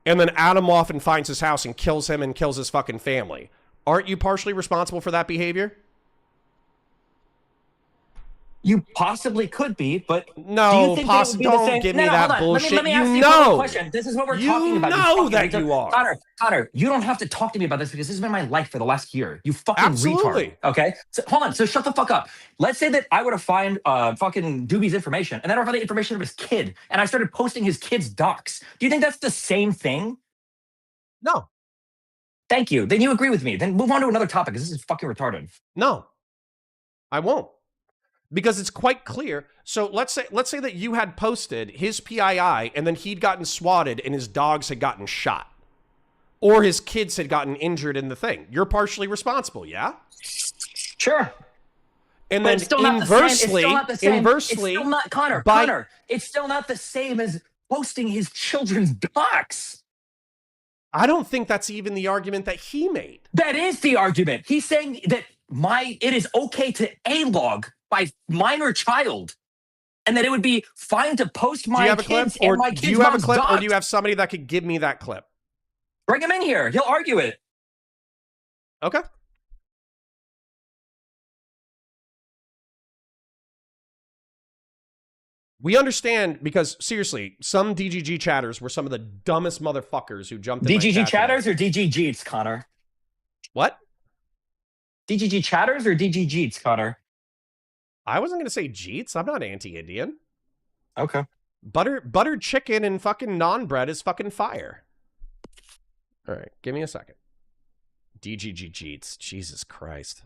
and then Adam often finds his house and kills him and kills his fucking family. Aren't you partially responsible for that behavior? You possibly could be, but no, do you think don't give me that bullshit. Let me ask you a question. This is what we're talking about. You know that you are. Connor, you don't have to talk to me about this because this has been my life for the last year. You fucking Absolutely. retard. Okay? So, hold on. So shut the fuck up. Let's say that I were to find fucking Dooby's information, and then I found the information of his kid, and I started posting his kid's docs. Do you think that's the same thing? No. Thank you. Then you agree with me. Then move on to another topic because this is fucking retarded. No. I won't. Because it's quite clear. So let's say that you had posted his PII and then he'd gotten swatted and his dogs had gotten shot. Or his kids had gotten injured in the thing. You're partially responsible, yeah? Sure. And then inversely, Connor, it's still not the same as posting his children's docs. I don't think that's even the argument that he made. That is the argument. He's saying that it is okay to A-log by minor child. and that it would be fine to post my kids and my kids' do you have a mom's clip, or docs. do you have somebody that could give me that clip? Bring him in here. He'll argue it. Okay. We understand, because seriously, some DGG chatters were some of the dumbest motherfuckers who jumped in my DGG chat chatters today. or DG Jeets, Connor? What? DGG chatters or DG Jeets, Connor? I wasn't going to say Jeets. I'm not anti-Indian. Okay. Buttered chicken and fucking naan bread is fucking fire. All right, give me a second. DGG Jeets. Jesus Christ.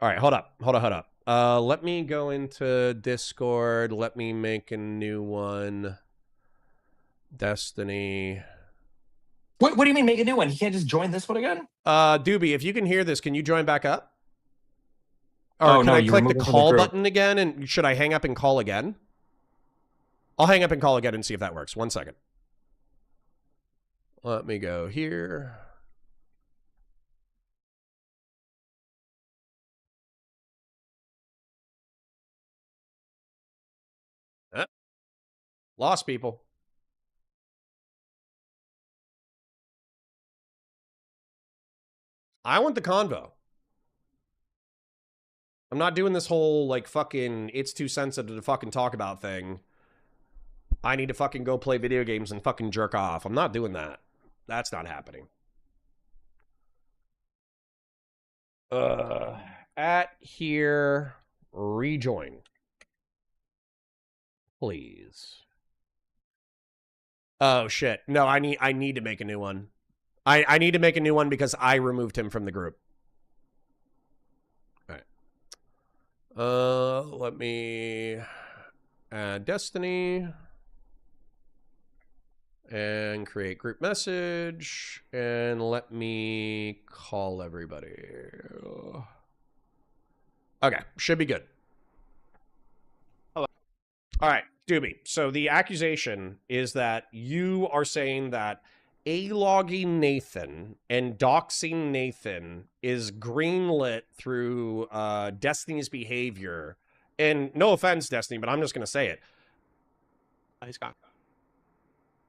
All right, hold up. Let me go into Discord. Let me make a new one. Destiny. What do you mean make a new one? He can't just join this one again? Dooby, if you can hear this, can you join back up? Or Oh, can no, I you click the removed it from the call group. button again? And should I hang up and call again? I'll hang up and call again and see if that works. 1 second. Let me go here. Lost people. I want the convo. I'm not doing this whole, like, fucking, it's too sensitive to fucking talk about thing. I need to fucking go play video games and fucking jerk off. I'm not doing that. That's not happening. At here, rejoin. Please. Oh, shit. No, I need to make a new one. I need to make a new one because I removed him from the group. All right. Let me add Destiny and create group message and let me call everybody. Okay, should be good. Hello. All right, Dooby. So the accusation is that you are saying that A-logging Nathan and doxing Nathan is greenlit through Destiny's behavior. And no offense, Destiny, but I'm just going to say it. He's gone.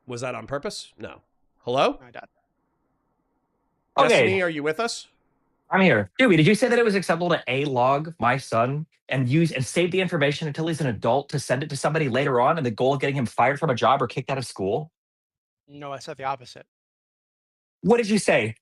Was that on purpose? No. Hello? I died. Okay. Destiny, are you with us? I'm here. Dewey, did you say that it was acceptable to A-log my son and use and save the information until he's an adult to send it to somebody later on in the goal of getting him fired from a job or kicked out of school? No, I said the opposite. What did you say?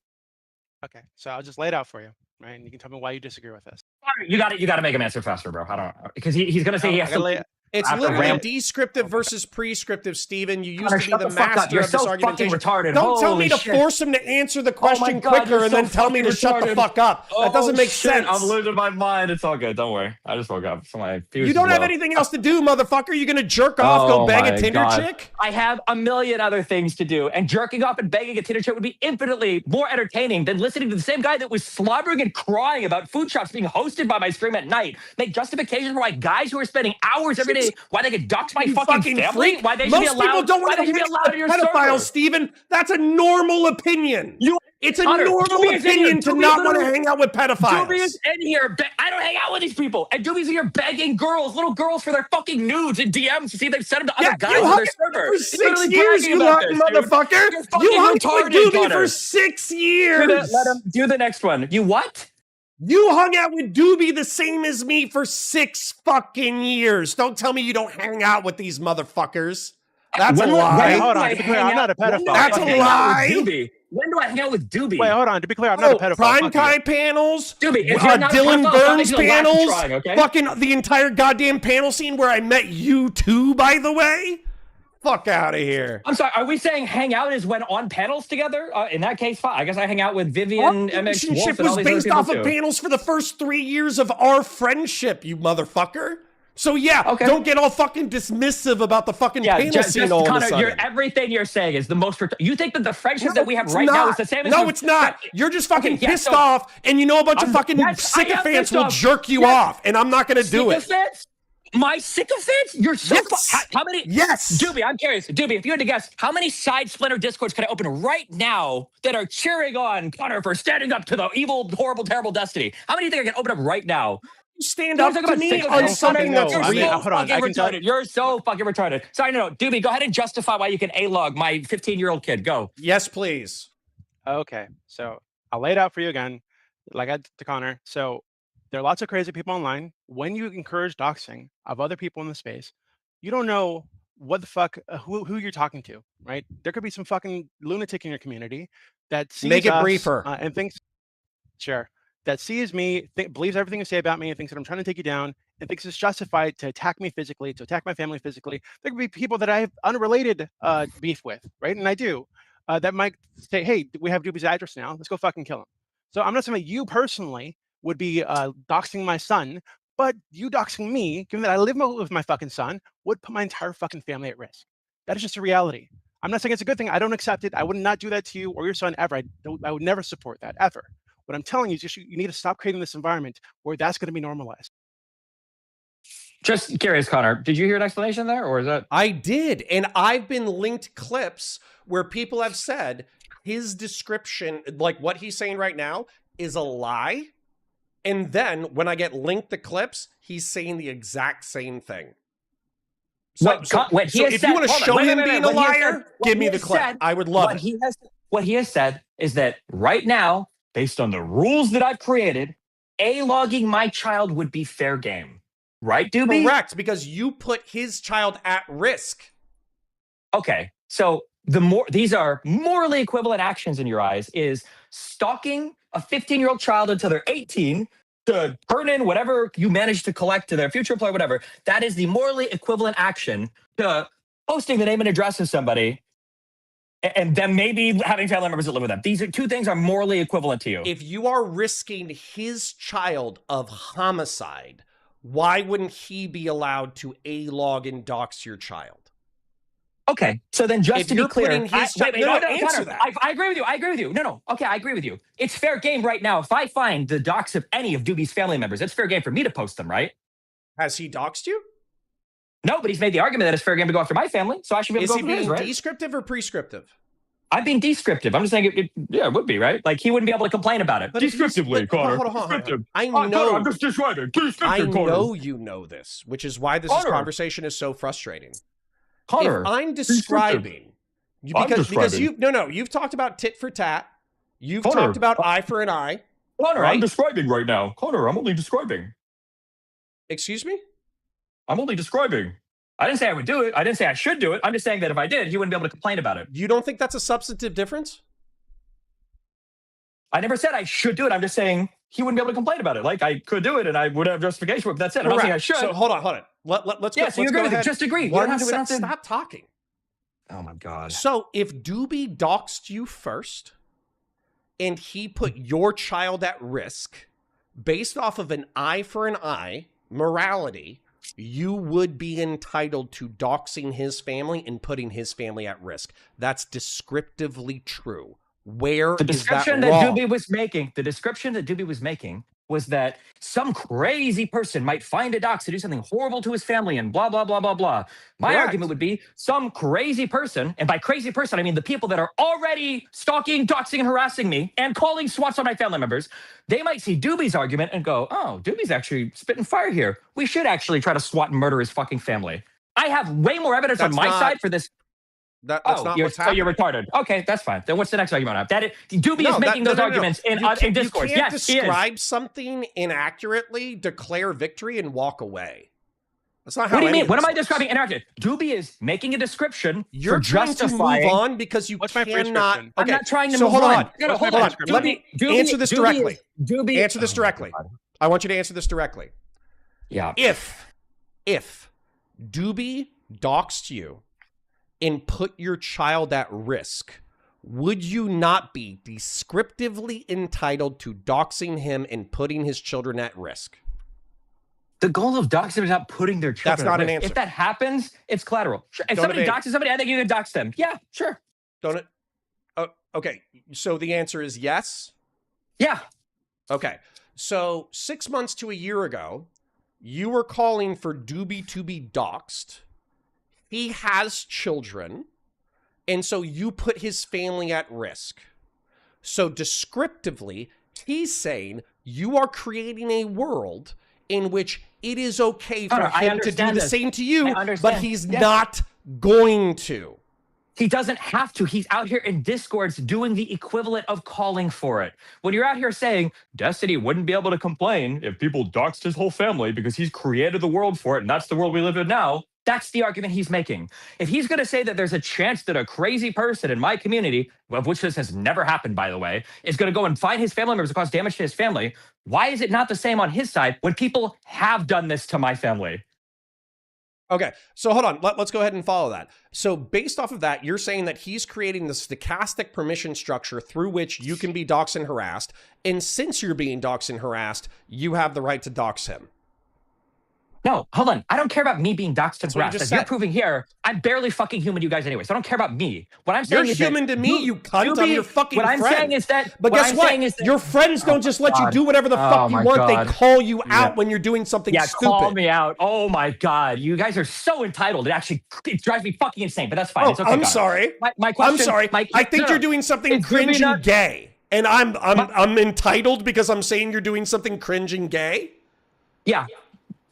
Okay, so I'll just lay it out for you, right? And you can tell me why you disagree with this. All right, you got to make him answer faster, bro. I don't know. Because he's going to say he has to... It's After literally ram- descriptive versus prescriptive, Steven. You used Connor, to be shut the the fuck up. master You're of this so fucking argumentation. retarded. Don't tell me Holy to shit. force him to answer the question God, quicker you're and so then tell me to fucking shut the retarded. fuck up. That doesn't make sense. I'm losing my mind. It's all good. Don't worry. I just woke up. So my fuse You don't is have low. anything else to do, motherfucker. You're going to jerk off, go Oh bang a my Tinder God. chick? I have a million other things to do, and jerking off and banging a Tinder chick would be infinitely more entertaining than listening to the same guy that was slobbering and crying about food shops being hosted by my stream at night make justifications for why guys who are spending hours every day, why they could dox my You fucking family, freak. why they should be Most people allowed, don't why want they to should be hang allowed out in your with pedophiles, server. Steven. That's a normal opinion. It's a Connor, normal Dooby is in here. opinion to Dooby not want to literally- hang out with pedophiles. Dooby is in here. I don't hang out with these people. And Dooby's in here begging little girls for their fucking nudes and DMs to see if they've sent them to other guys you on hung their out server. for He's 6 literally years, bragging you about rotten this, dude. motherfucker. You're You fucking hung out with retarded, Dooby Connor. for 6 years. Let him do the next one. You what? You hung out with Dooby the same as me for 6 fucking years. Don't tell me you don't hang out with these motherfuckers. That's a lie. Wait, hold on. To be clear, I'm not a pedophile. That's a lie. When do I hang out with Dooby? Wait, hold on. To be clear, I'm not a pedophile. Prime Fuck you. time panels, Dooby, if you're not a Dylan pedophile, Burns it's not lack of panels, trying, okay? fucking the entire goddamn panel scene where I met you too, by the way. Fuck out of here. I'm sorry, are we saying hang out is when on panels together? In that case, fine. I guess I hang out with Vivian, Our MX Wolf, relationship and all was these other based people off of too. panels for the first 3 years of our friendship, you motherfucker. So yeah, Okay. don't get all fucking dismissive about the fucking panel just scene all of a Connor, sudden. everything you're saying is the most. You think that the friendship No, that we have it's right now is not. the same as No, the- it's not. You're just fucking Okay, yeah, pissed so- off, and you know a bunch of fucking yes, I am sycophants pissed will off. jerk you Yes. off, and I'm not gonna do it. Sycophants? My sycophants? You're so Yes. how many? Yes. Dooby, I'm curious. Dooby, if you had to guess, how many side splinter discords can I open right now that are cheering on Connor for standing up to the evil, horrible, terrible Destiny? How many do you think I can open up right now? stand You're up talking to about me six on months. something know. that's You're I mean, real. so hold on, fucking I can tell- retarded. You're so fucking retarded. Sorry, no. Dooby, go ahead and justify why you can A-log my 15-year-old kid. Go. Yes, please. Okay, so I'll lay it out for you again, like I did to Connor. So there are lots of crazy people online. When you encourage doxing of other people in the space, you don't know what the fuck, who you're talking to, right? There could be some fucking lunatic in your community that sees Make it us, briefer. and thinks, sure, that sees me, believes everything you say about me, and thinks that I'm trying to take you down, and thinks it's justified to attack me physically, to attack my family physically. There could be people that I have unrelated beef with, right? And I do. That might say, hey, we have Dooby's address now. Let's go fucking kill him. So I'm not saying that you personally would be doxing my son, but you doxing me, given that I live with my fucking son, would put my entire fucking family at risk. That is just a reality. I'm not saying it's a good thing. I don't accept it. I would not do that to you or your son ever. I would never support that, ever. What I'm telling you is just you need to stop creating this environment where that's going to be normalized. Just curious, Connor, did you hear an explanation there, or is that? I did, and I've been linked clips where people have said his description, like what he's saying right now, is a lie. And then when I get linked the clips, he's saying the exact same thing. So, if you want to show him being a liar, give me the clip. I would love it. What he has said is that right now, based on the rules that I've created, A-logging my child would be fair game. Right, Dooby? Correct, because you put his child at risk. Okay, so these are morally equivalent actions in your eyes is stalking a 15-year-old child until they're 18 to turn in whatever you manage to collect to their future employer, whatever. That is the morally equivalent action to posting the name and address of somebody and then maybe having family members that live with them. These two things are morally equivalent to you. If you are risking his child of homicide, why wouldn't he be allowed to A-log and dox your child? Okay, so then just to be clear, answer that. I agree with you. I agree with you. No. Okay, I agree with you. It's fair game right now. If I find the docs of any of Dooby's family members, it's fair game for me to post them, right? Has he doxed you? No, but he's made the argument that it's fair game to go after my family, so I should be able to go after his, right? Is he being descriptive or prescriptive? I'm being descriptive. I'm just saying it would be, right? Like, he wouldn't be able to complain about it. But descriptively, Connor. Hold on. Descriptive. I know. I'm just describing. I know you know this, which is why this conversation is so frustrating. Connor, if I'm describing, because you've talked about tit for tat. You've talked about eye for an eye. Connor, right? I'm describing right now. Connor, I'm only describing. Excuse me? I'm only describing. I didn't say I would do it. I didn't say I should do it. I'm just saying that if I did, he wouldn't be able to complain about it. You don't think that's a substantive difference? I never said I should do it. I'm just saying he wouldn't be able to complain about it. Like, I could do it and I would have justification for it, but that's it. I'm not saying I should. So hold on. Let's yeah, go. So you agree with it. Just agree. Stop talking. Oh my God. So if Dooby doxed you first and he put your child at risk based off of an eye for an eye morality, you would be entitled to doxing his family and putting his family at risk. That's descriptively true. Where the is that description wrong? that Dooby was making, the description that Dooby was making was that some crazy person might find a dox to do something horrible to his family and blah, blah, blah, blah, blah. My argument would be some crazy person, and by crazy person, I mean the people that are already stalking, doxing, and harassing me and calling SWATs on my family members, they might see Dooby's argument and go, oh, Dooby's actually spitting fire here. We should actually try to SWAT and murder his fucking family. I have way more evidence on my side for this. That's not what's happening. Oh, you're retarded. Okay, that's fine. Then what's the next argument I have? Dooby is making those arguments in discourse. You can't describe something inaccurately, declare victory, and walk away. That's not how. What do you mean? What am I describing inaccurately? Dooby is making a description. You're trying to move on because you cannot. Okay, I'm not trying to move on. No, hold on. Let me answer this directly. Answer this directly. I want you to answer this directly. Yeah. If Dooby doxed you and put your child at risk, would you not be descriptively entitled to doxing him and putting his children at risk? The goal of doxing is not putting their children That's not at risk. an answer. If that happens, it's collateral. Sure. If somebody doxes somebody, I think you can dox them. Yeah, sure. Don't it? Oh, okay. So the answer is yes? Yeah. Okay. So 6 months to a year ago, you were calling for Dooby to be doxed. He has children, and so you put his family at risk. So descriptively, he's saying you are creating a world in which it is okay for Connor, I him to do understand the this. same to you, I but understand. he's Yes. not going to. He doesn't have to. He's out here in Discords doing the equivalent of calling for it. When you're out here saying Destiny wouldn't be able to complain if people doxed his whole family because he's created the world for it, and that's the world we live in now, that's the argument he's making. If he's going to say that there's a chance that a crazy person in my community, of which this has never happened, by the way, is going to go and find his family members and cause damage to his family, why is it not the same on his side when people have done this to my family? Okay, so hold on. Let's go ahead and follow that. So based off of that, you're saying that he's creating the stochastic permission structure through which you can be doxed and harassed. And since you're being doxed and harassed, you have the right to dox him. No, hold on. I don't care about me being doxed and That's what you harassed. just As you're said. proving here, I'm barely fucking human to you guys anyway, so I don't care about me. What I'm saying You're is that human to me, you cunt. I'm Dooby- your fucking What I'm friend. saying is that. But what guess I'm what? saying is that- Your friends don't just let you God. do whatever the Oh fuck you my want. God. They call you out Yeah. when you're doing something Yeah, stupid. call me out. Oh my God. You guys are so entitled. It drives me fucking insane, but that's fine. Oh, It's okay. I'm Connor. sorry. My question, I'm sorry. I think you're doing something Is Dooby cringe and not- gay. And I'm entitled because I'm saying you're doing something cringe and gay? Yeah.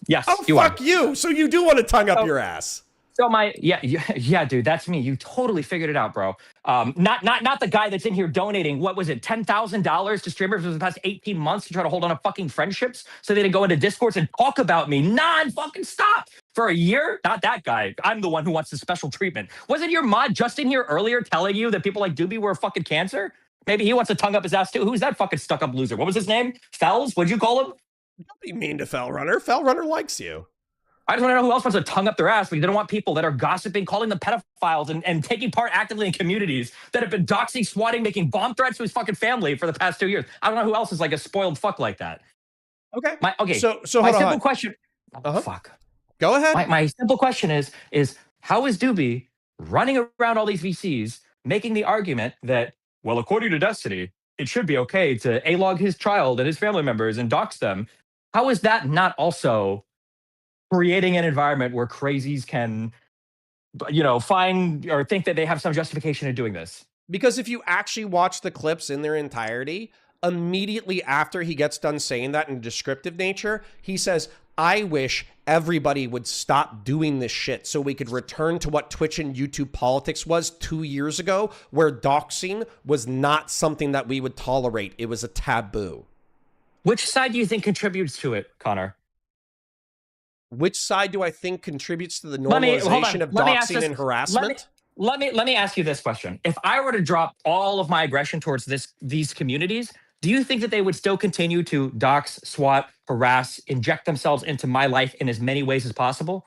Yes, Oh, you fuck are. you. So you do want to tongue up So- your ass. So yeah, dude, that's me. You totally figured it out, bro. Not the guy that's in here donating. What was it, $10,000 to streamers for the past 18 months to try to hold on to fucking friendships so they didn't go into Discords and talk about me non-fucking stop for a year? Not that guy. I'm the one who wants the special treatment. Wasn't your mod just in here earlier telling you that people like Dooby were a fucking cancer? Maybe he wants to tongue up his ass too. Who's that fucking stuck-up loser? What was his name? Fells? What'd you call him? Don't be mean to Fellrunner. Fellrunner likes you. I just want to know who else wants to tongue up their ass, but you don't want people that are gossiping, calling them pedophiles, and taking part actively in communities that have been doxing, swatting, making bomb threats to his fucking family for the past 2 years. I don't know who else is like a spoiled fuck like that. Okay. Okay. So my hold simple on. question. Uh-huh. Fuck. Go ahead. My simple question is how is Dooby running around all these VCs making the argument that, well, according to Destiny, it should be okay to A-log his child and his family members and dox them? How is that not also creating an environment where crazies can, find or think that they have some justification in doing this? Because if you actually watch the clips in their entirety, immediately after he gets done saying that in descriptive nature, he says, I wish everybody would stop doing this shit so we could return to what Twitch and YouTube politics was 2 years ago, where doxing was not something that we would tolerate. It was a taboo. Which side do you think contributes to it, Connor? Which side do I think contributes to the Hold on. normalization of Let me ask doxing this- and harassment? Let me ask you this question. If I were to drop all of my aggression towards these communities, do you think that they would still continue to dox, swat, harass, inject themselves into my life in as many ways as possible?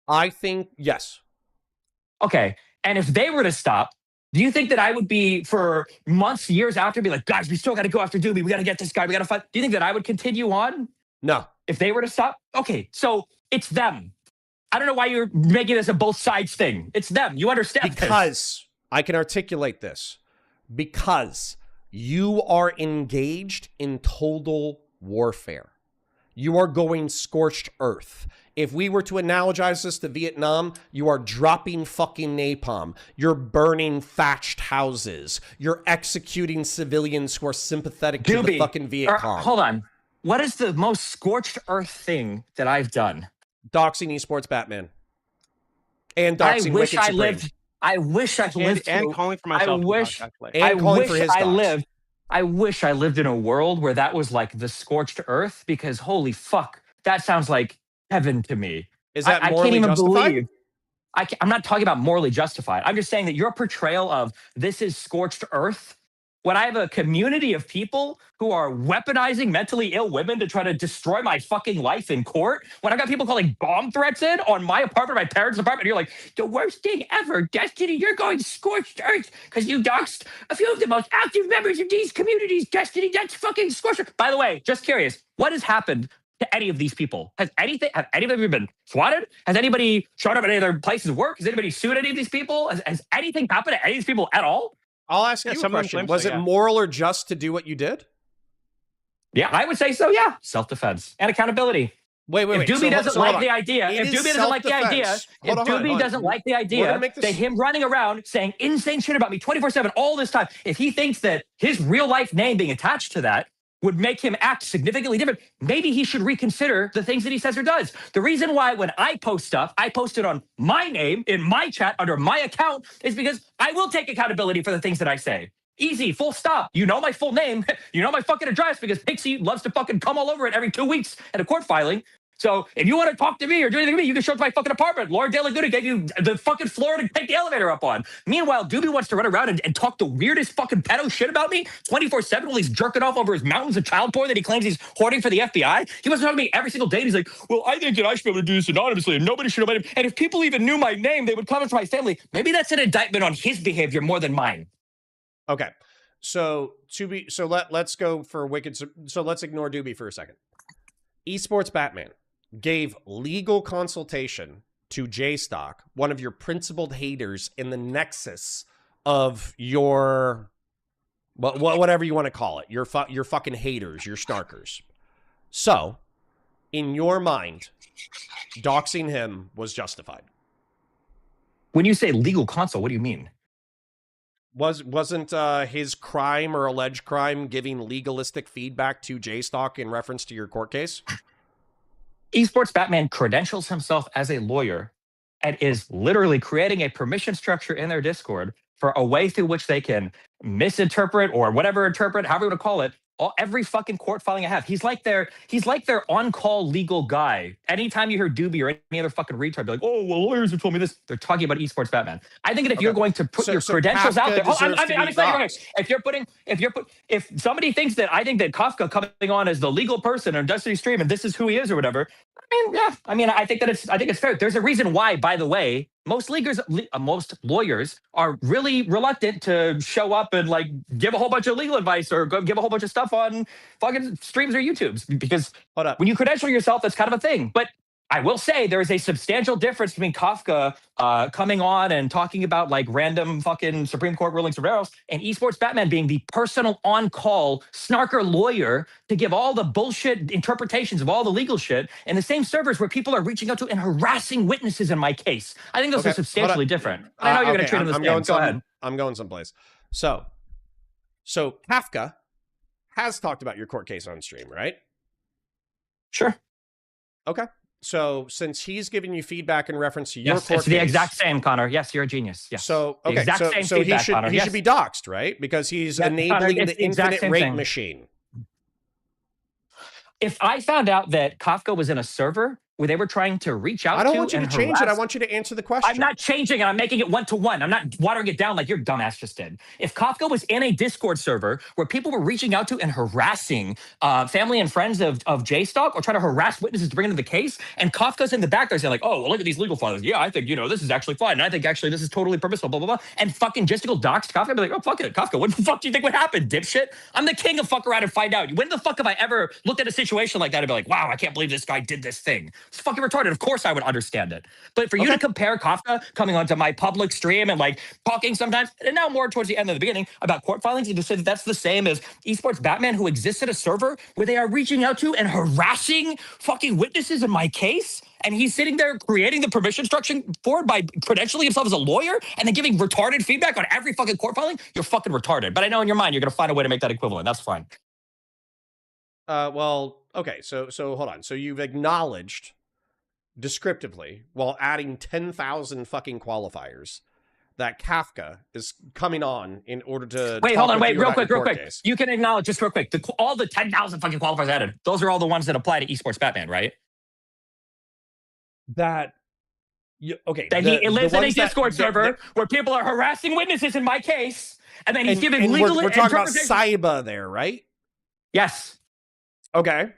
I think yes. Okay. And if they were to stop, do you think that I would be, for months, years after, be like, guys, we still got to go after Dooby. We got to get this guy. We got to fight. Do you think that I would continue on No. if they were to stop? Okay. So it's them. I don't know why you're making this a both sides thing. It's them. You understand this. Because I can articulate this. Because you are engaged in total warfare. You are going scorched earth. If we were to analogize this to Vietnam, you are dropping fucking napalm. You're burning thatched houses. You're executing civilians who are sympathetic to the fucking Viet Cong. Hold on. What is the most scorched earth thing that I've done? Doxing esports Batman. And doxing Wicked Supreme. I wish I lived and calling for myself. I wish actually. And calling for his dox. I wish I lived in a world where that was like the scorched earth, because holy fuck, that sounds like heaven to me. Is that I morally can't even justified? believe. I'm not talking about morally justified. I'm just saying that your portrayal of this is scorched earth, when I have a community of people who are weaponizing mentally ill women to try to destroy my fucking life in court, when I got people calling bomb threats in on my apartment, my parents' apartment, you're like, the worst thing ever, Destiny, you're going scorched earth because you doxed a few of the most active members of these communities, Destiny, that's fucking scorched earth. By the way, just curious, what has happened to any of these people? Have any of them been swatted? Has anybody showed up at any of their places of work? Has anybody sued any of these people? Has anything happened to any of these people at all? I'll ask you a question. Was it moral or just to do what you did? Yeah, I would say so, yeah. Self-defense and accountability. Wait. If Doobie doesn't like the idea, It if is Doobie doesn't like the idea, self-defense. if Hold on, hold Doobie on. doesn't like the We're idea gonna make this- that him running around saying insane shit about me 24/7 all this time, if he thinks that his real life name being attached to that would make him act significantly different, maybe he should reconsider the things that he says or does. The reason why when I post stuff, I post it on my name, in my chat, under my account, is because I will take accountability for the things that I say. Easy, full stop. You know my full name. You know my fucking address because Pixie loves to fucking come all over it every 2 weeks at a court filing. So if you want to talk to me or do anything to me, you can show up to my fucking apartment. Laura De La Gouda gave you the fucking floor to take the elevator up on. Meanwhile, Dooby wants to run around and talk the weirdest fucking pedo shit about me 24/7 while he's jerking off over his mountains of child porn that he claims he's hoarding for the FBI. He wants to talk to me every single day. And he's like, well, I think that I should be able to do this anonymously and nobody should know my name. And if people even knew my name, they would come into my family. Maybe that's an indictment on his behavior more than mine. Okay. So let's go for Wicked. So let's ignore Dooby for a second. Esports Batman gave legal consultation to JStock, one of your principled haters in the nexus of your whatever you want to call it, your fucking haters, your snarkers. So, in your mind, doxing him was justified. When you say legal consult, what do you mean? Wasn't his crime or alleged crime giving legalistic feedback to JStock in reference to your court case? Esports Batman credentials himself as a lawyer and is literally creating a permission structure in their Discord for a way through which they can misinterpret or whatever interpret, however you want to call it, every fucking court filing I have. He's like their on-call legal guy. Anytime you hear Dooby or any other fucking retard be like, oh, well, lawyers have told me this, they're talking about Esports Batman. I think that if you're going to put your credentials out there, if somebody thinks that I think that Kafka coming on as the legal person on Destiny stream and this is who he is or whatever, I think it's fair. There's a reason why, by the way, most lawyers are really reluctant to show up and like give a whole bunch of legal advice or give a whole bunch of stuff on fucking streams or YouTubes, because when you credential yourself, that's kind of a thing. But I will say there is a substantial difference between Kafka coming on and talking about like random fucking Supreme Court rulings or else, and Esports Batman being the personal on-call snarker lawyer to give all the bullshit interpretations of all the legal shit in the same servers where people are reaching out to and harassing witnesses in my case. I think those are substantially different. I know you're going to treat them the same. Go ahead. I'm going someplace. So Kafka has talked about your court case on stream, right? Sure. Okay. So since he's giving you feedback in reference to your court it's the case, exact same, Connor. Yes, you're a genius. Yes. So okay, so he should be doxxed, right? Because he's enabling the infinite rape machine. If I found out that Kafka was in a server where they were trying to reach out to, I don't want you to change it. I want you to answer the question. I'm not changing it. I'm making it 1-to-1. I'm not watering it down like your dumbass just did. If Kafka was in a Discord server where people were reaching out to and harassing family and friends of JStock or trying to harass witnesses to bring into the case, and Kafka's in the back there saying like, oh, well, look at these legal files. Yeah, I think, this is actually fine. And I think actually this is totally permissible, blah, blah, blah. And fucking Jistical doxed Kafka. I'd be like, oh, fuck it, Kafka. What the fuck do you think would happen, dipshit? I'm the king of fuck around and find out. When the fuck have I ever looked at a situation like that and be like, wow, I can't believe this guy did this thing. It's fucking retarded. Of course I would understand it. But for you to compare Kafka coming onto my public stream and like talking sometimes, and now more towards the end of the beginning about court filings, you just say that that's the same as Esports Batman, who exists at a server where they are reaching out to and harassing fucking witnesses in my case, and he's sitting there creating the permission structure for it by credentialing himself as a lawyer and then giving retarded feedback on every fucking court filing. You're fucking retarded. But I know in your mind you're going to find a way to make that equivalent. That's fine. Well, okay. So hold on. So you've acknowledged descriptively, while adding 10,000 fucking qualifiers, that Kafka is coming on in order to real quick. Case. You can acknowledge just real quick all the 10,000 fucking qualifiers added. Those are all the ones that apply to Esports Batman, right? That he lives in a Discord server where people are harassing witnesses in my case, and then he's giving legal. We're talking about Saiba there, right? Yes. Okay.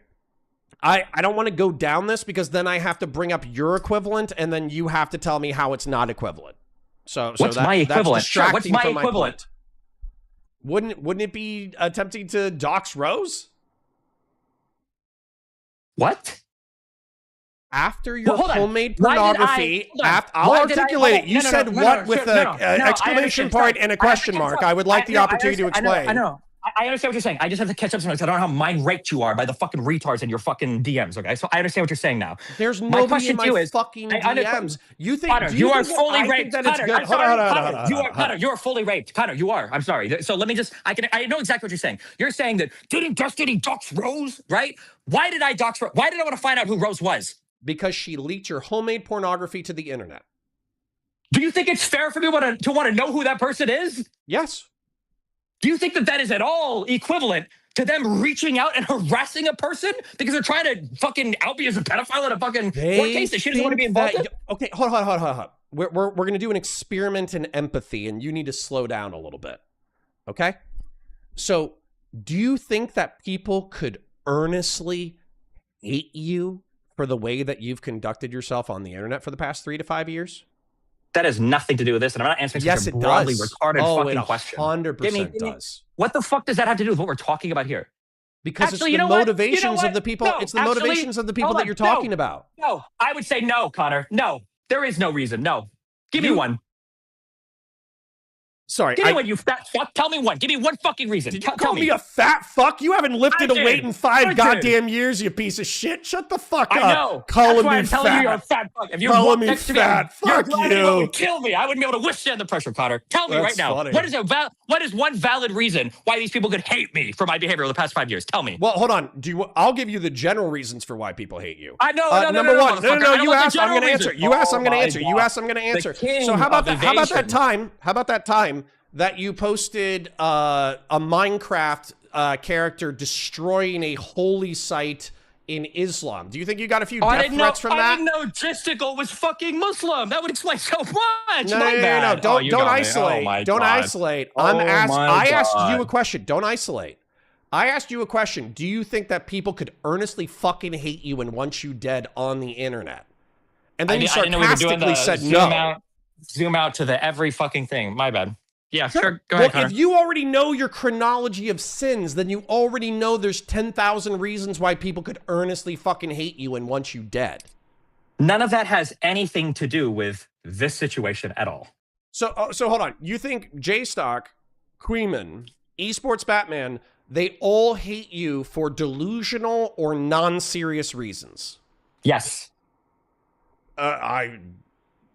I don't want to go down this because then I have to bring up your equivalent and then you have to tell me how it's not equivalent. What's my equivalent? Sure, what's my equivalent? Wouldn't it be attempting to dox Rose? What? After your homemade pornography, I'll articulate it. You said what with an exclamation point and a question mark. I would like the opportunity to explain. I know. I understand what you're saying. I just have to catch up sometimes. I don't know how mind raped you are by the fucking retards in your fucking DMs. Okay, so I understand what you're saying now. There's My nobody question in to you my is, fucking I understand- DMs. You think Connor, do you are think that fully I raped. think that it's Connor, good? I'm sorry, Hold on, Connor, you are fully raped. Connor, you are. I'm sorry. So let me just. I know exactly what you're saying. You're saying that didn't Destiny dox Rose, right? Why did I dox Rose? Why did I want to find out who Rose was? Because she leaked your homemade pornography to the internet. Do you think it's fair for me to want to know who that person is? Yes. Do you think that that is at all equivalent to them reaching out and harassing a person because they're trying to fucking out me as a pedophile in a fucking court case that she doesn't want to be involved in? Okay, hold on. We're going to do an experiment in empathy, and you need to slow down a little bit. Okay? So, do you think that people could earnestly hate you for the way that you've conducted yourself on the internet for the past 3 to 5 years? That has nothing to do with this, and I'm not answering such a broadly retarded fucking question. 100% does. What the fuck does that have to do with what we're talking about here? Because it's the motivations of the people. It's the motivations of the people that you're talking about. No, I would say no, Connor. No, there is no reason. No, give me one. Sorry, give me one, you fat fuck. Tell me one. Give me one fucking reason. Did you call me a fat fuck? You haven't lifted a weight in 5 goddamn years, you piece of shit. Shut the fuck up. I know. Calling me I'm telling fat. you you're a fat fuck. If you calling walk me next fat, to me, fuck you would kill me. I wouldn't be able to withstand the pressure, Connor. Tell me right now. Funny. What is one valid reason why these people could hate me for my behavior over the past 5 years? Tell me. Well, hold on. I'll give you the general reasons for why people hate you. I know. Number one. No. You asked. I'm going to answer. You asked. I'm going to answer. You asked. I'm going to answer. So how about that? How about that time that you posted a Minecraft character destroying a holy site in Islam? Do you think you got a few death threats from that? I didn't know Gisticle was fucking Muslim. That would explain so much. No. Don't isolate. Don't isolate. I asked you a question. Don't isolate. I asked you a question. Do you think that people could earnestly fucking hate you and want you dead on the internet? And then you sarcastically said no. Zoom out to the every fucking thing. My bad. Yeah, sure. Go ahead, Connor. If you already know your chronology of sins, then you already know there's 10,000 reasons why people could earnestly fucking hate you and want you dead. None of that has anything to do with this situation at all. So hold on. You think J-Stock, Queeman, Esports Batman, they all hate you for delusional or non-serious reasons? Yes.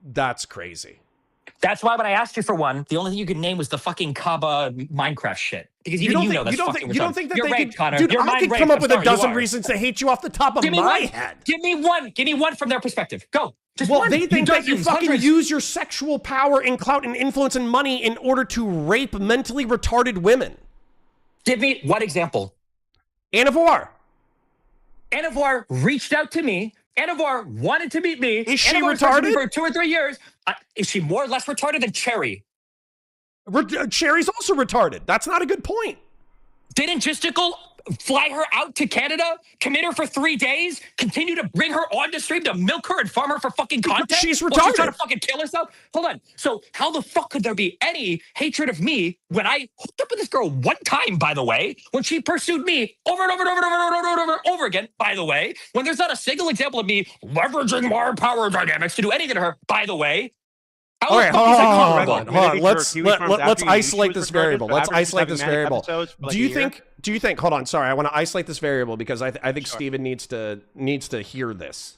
That's crazy. That's why when I asked you for one, the only thing you could name was the fucking Kaaba Minecraft shit. Because even you know that's fucking retarded. You don't think that you're they raped, could, Connor. dude, you're I could come up with a dozen reasons to hate you off the top of my head. Give me one. Give me one from their perspective. Go. Just one. They think that you fucking use your sexual power and clout and influence and money in order to rape mentally retarded women. Give me one example. Anavar reached out to me. Anavar wanted to meet me. Is she retarded? For 2 or 3 years. Is she more or less retarded than Cherry? Cherry's also retarded. That's not a good point. Didn't Gisticle fly her out to Canada, commit her for 3 days, continue to bring her on to stream to milk her and farm her for fucking content? She's retarded. While she's trying to fucking kill herself? Hold on. So how the fuck could there be any hatred of me when I hooked up with this girl one time, by the way, when she pursued me over and over again, by the way, when there's not a single example of me leveraging my power dynamics to do anything to her, by the way? All right, hold on. Let's isolate this variable. Let's isolate this variable. Do you think? Hold on. Sorry, I want to isolate this variable because I think Steven needs to hear this.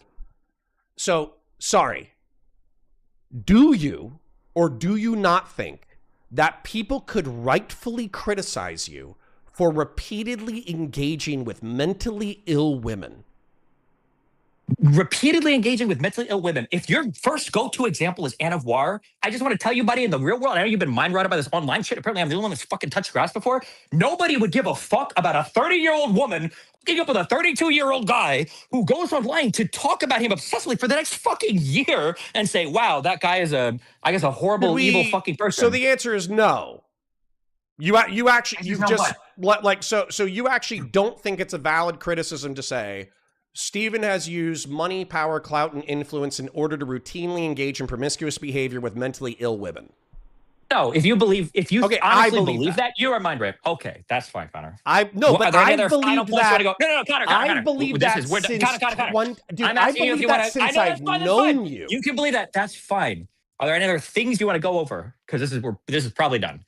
So sorry. Do you or do you not think that people could rightfully criticize you for repeatedly engaging with mentally ill women? Repeatedly engaging with mentally ill women. If your first go-to example is Anne of War, I just want to tell you, buddy, in the real world, I know you've been mind-rotted by this online shit. Apparently, I'm the only one that's fucking touched grass before. Nobody would give a fuck about a 30-year-old woman hooking up with a 32-year-old guy who goes online to talk about him obsessively for the next fucking year and say, wow, that guy is a horrible, evil fucking person. So the answer is no. You actually don't think it's a valid criticism to say Steven has used money, power, clout, and influence in order to routinely engage in promiscuous behavior with mentally ill women. No, if you honestly believe that, you're a mind rape. Okay, that's fine, Connor. I believe that. Connor. I believe that since I've known you. You can believe that. That's fine. Are there any other things you want to go over? Because this is probably done.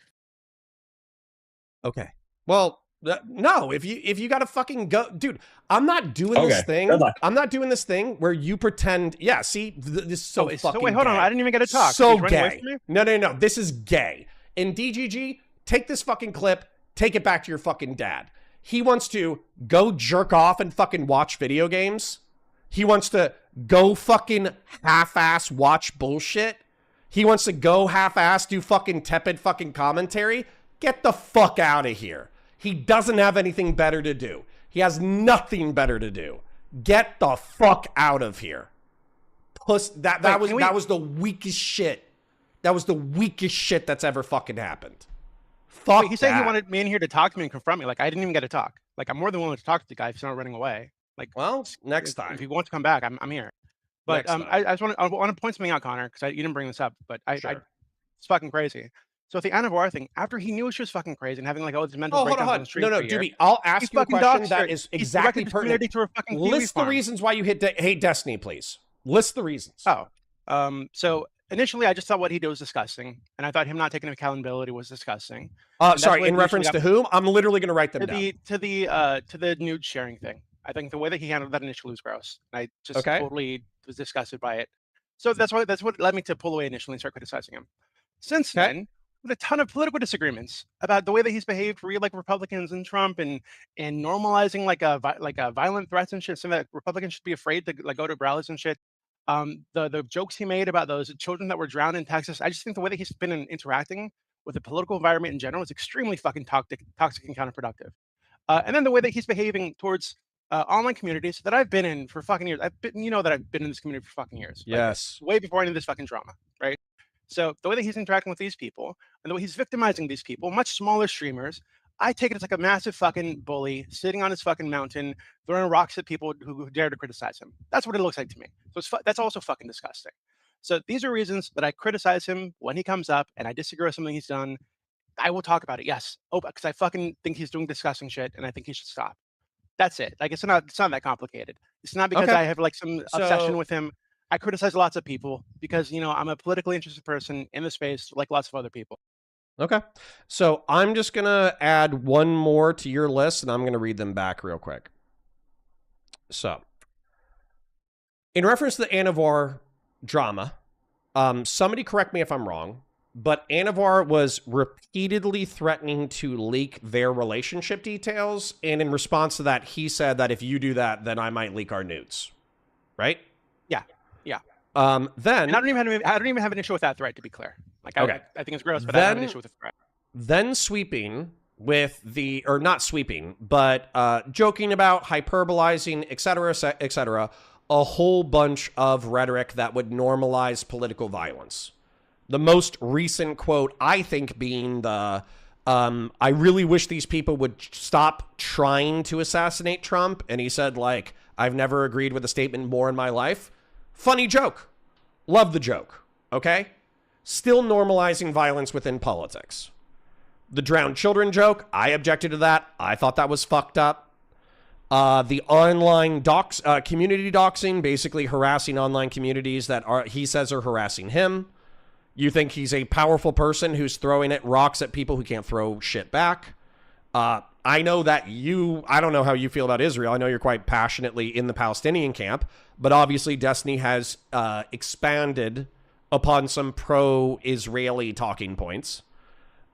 Okay. Well, No, if you gotta fucking go, dude. I'm not doing this Okay, thing. good luck. I'm not doing this thing where you pretend. Yeah, see, this is so fucking. So wait, hold on. gay. I didn't even get to talk. So He's running away gay. from me? No. This is gay. In DGG, take this fucking clip. Take it back to your fucking dad. He wants to go jerk off and fucking watch video games. He wants to go fucking half-ass watch bullshit. He wants to go half-ass do fucking tepid fucking commentary. Get the fuck out of here. He doesn't have anything better to do. He has nothing better to do. Get the fuck out of here. Plus, that was the weakest shit. That was the weakest shit that's ever fucking happened. Fuck. Wait, he said he wanted me in here to talk to me and confront me. Like, I didn't even get to talk. Like, I'm more than willing to talk to the guy if he's not running away. Like, well, next time. If he wants to come back, I'm here. But I just want to point something out, Connor, because you didn't bring this up, but it's fucking crazy. So with the Anavar thing, after he knew she was fucking crazy and having like this mental breakdown on the street. No, Dooby, I'll ask you a question that is exactly pertinent. List the reasons why you hate Destiny, please. List the reasons. So initially I just thought what he did was disgusting, and I thought him not taking accountability was disgusting. Sorry, in reference to whom? I'm literally going to write them down. To the nude sharing thing. I think the way that he handled that initially was gross. I just totally was disgusted by it. So that's what led me to pull away initially and start criticizing him. Since then, with a ton of political disagreements about the way that he's behaved for like Republicans and Trump and normalizing like a violent threats and shit, saying that Republicans should be afraid to like go to rallies and shit. The jokes he made about those children that were drowned in Texas, I just think the way that he's been interacting with the political environment in general is extremely fucking toxic and counterproductive. And then the way that he's behaving towards online communities that I've been in for fucking years. I've been in this community for fucking years. Yes. Like, way before any of this fucking drama, right? So the way that he's interacting with these people and the way he's victimizing these people, much smaller streamers, I take it as like a massive fucking bully sitting on his fucking mountain, throwing rocks at people who dare to criticize him. That's what it looks like to me. So that's also fucking disgusting. So these are reasons that I criticize him when he comes up and I disagree with something he's done. I will talk about it, yes. Oh, because I fucking think he's doing disgusting shit and I think he should stop. That's it. Like, it's not that complicated. It's not because I have like some obsession with him. I criticize lots of people because, I'm a politically interested person in the space like lots of other people. Okay. So I'm just going to add one more to your list and I'm going to read them back real quick. So in reference to the Anavar drama, somebody correct me if I'm wrong, but Anavar was repeatedly threatening to leak their relationship details. And in response to that, he said that if you do that, then I might leak our nudes. Right? Yeah. Then and I don't even have an issue with that threat, to be clear. Like, I think it's gross, but I have an issue with the threat. Then sweeping with not sweeping, but joking about, hyperbolizing, et cetera, a whole bunch of rhetoric that would normalize political violence. The most recent quote, I think, being I really wish these people would stop trying to assassinate Trump. And he said, like, I've never agreed with a statement more in my life. Funny joke. Love the joke. Okay? Still normalizing violence within politics. The drowned children joke, I objected to that. I thought that was fucked up. The online community doxing, basically harassing online communities that he says are harassing him. You think he's a powerful person who's throwing rocks at people who can't throw shit back. I know that I don't know how you feel about Israel. I know you're quite passionately in the Palestinian camp, but obviously Destiny has expanded upon some pro-Israeli talking points.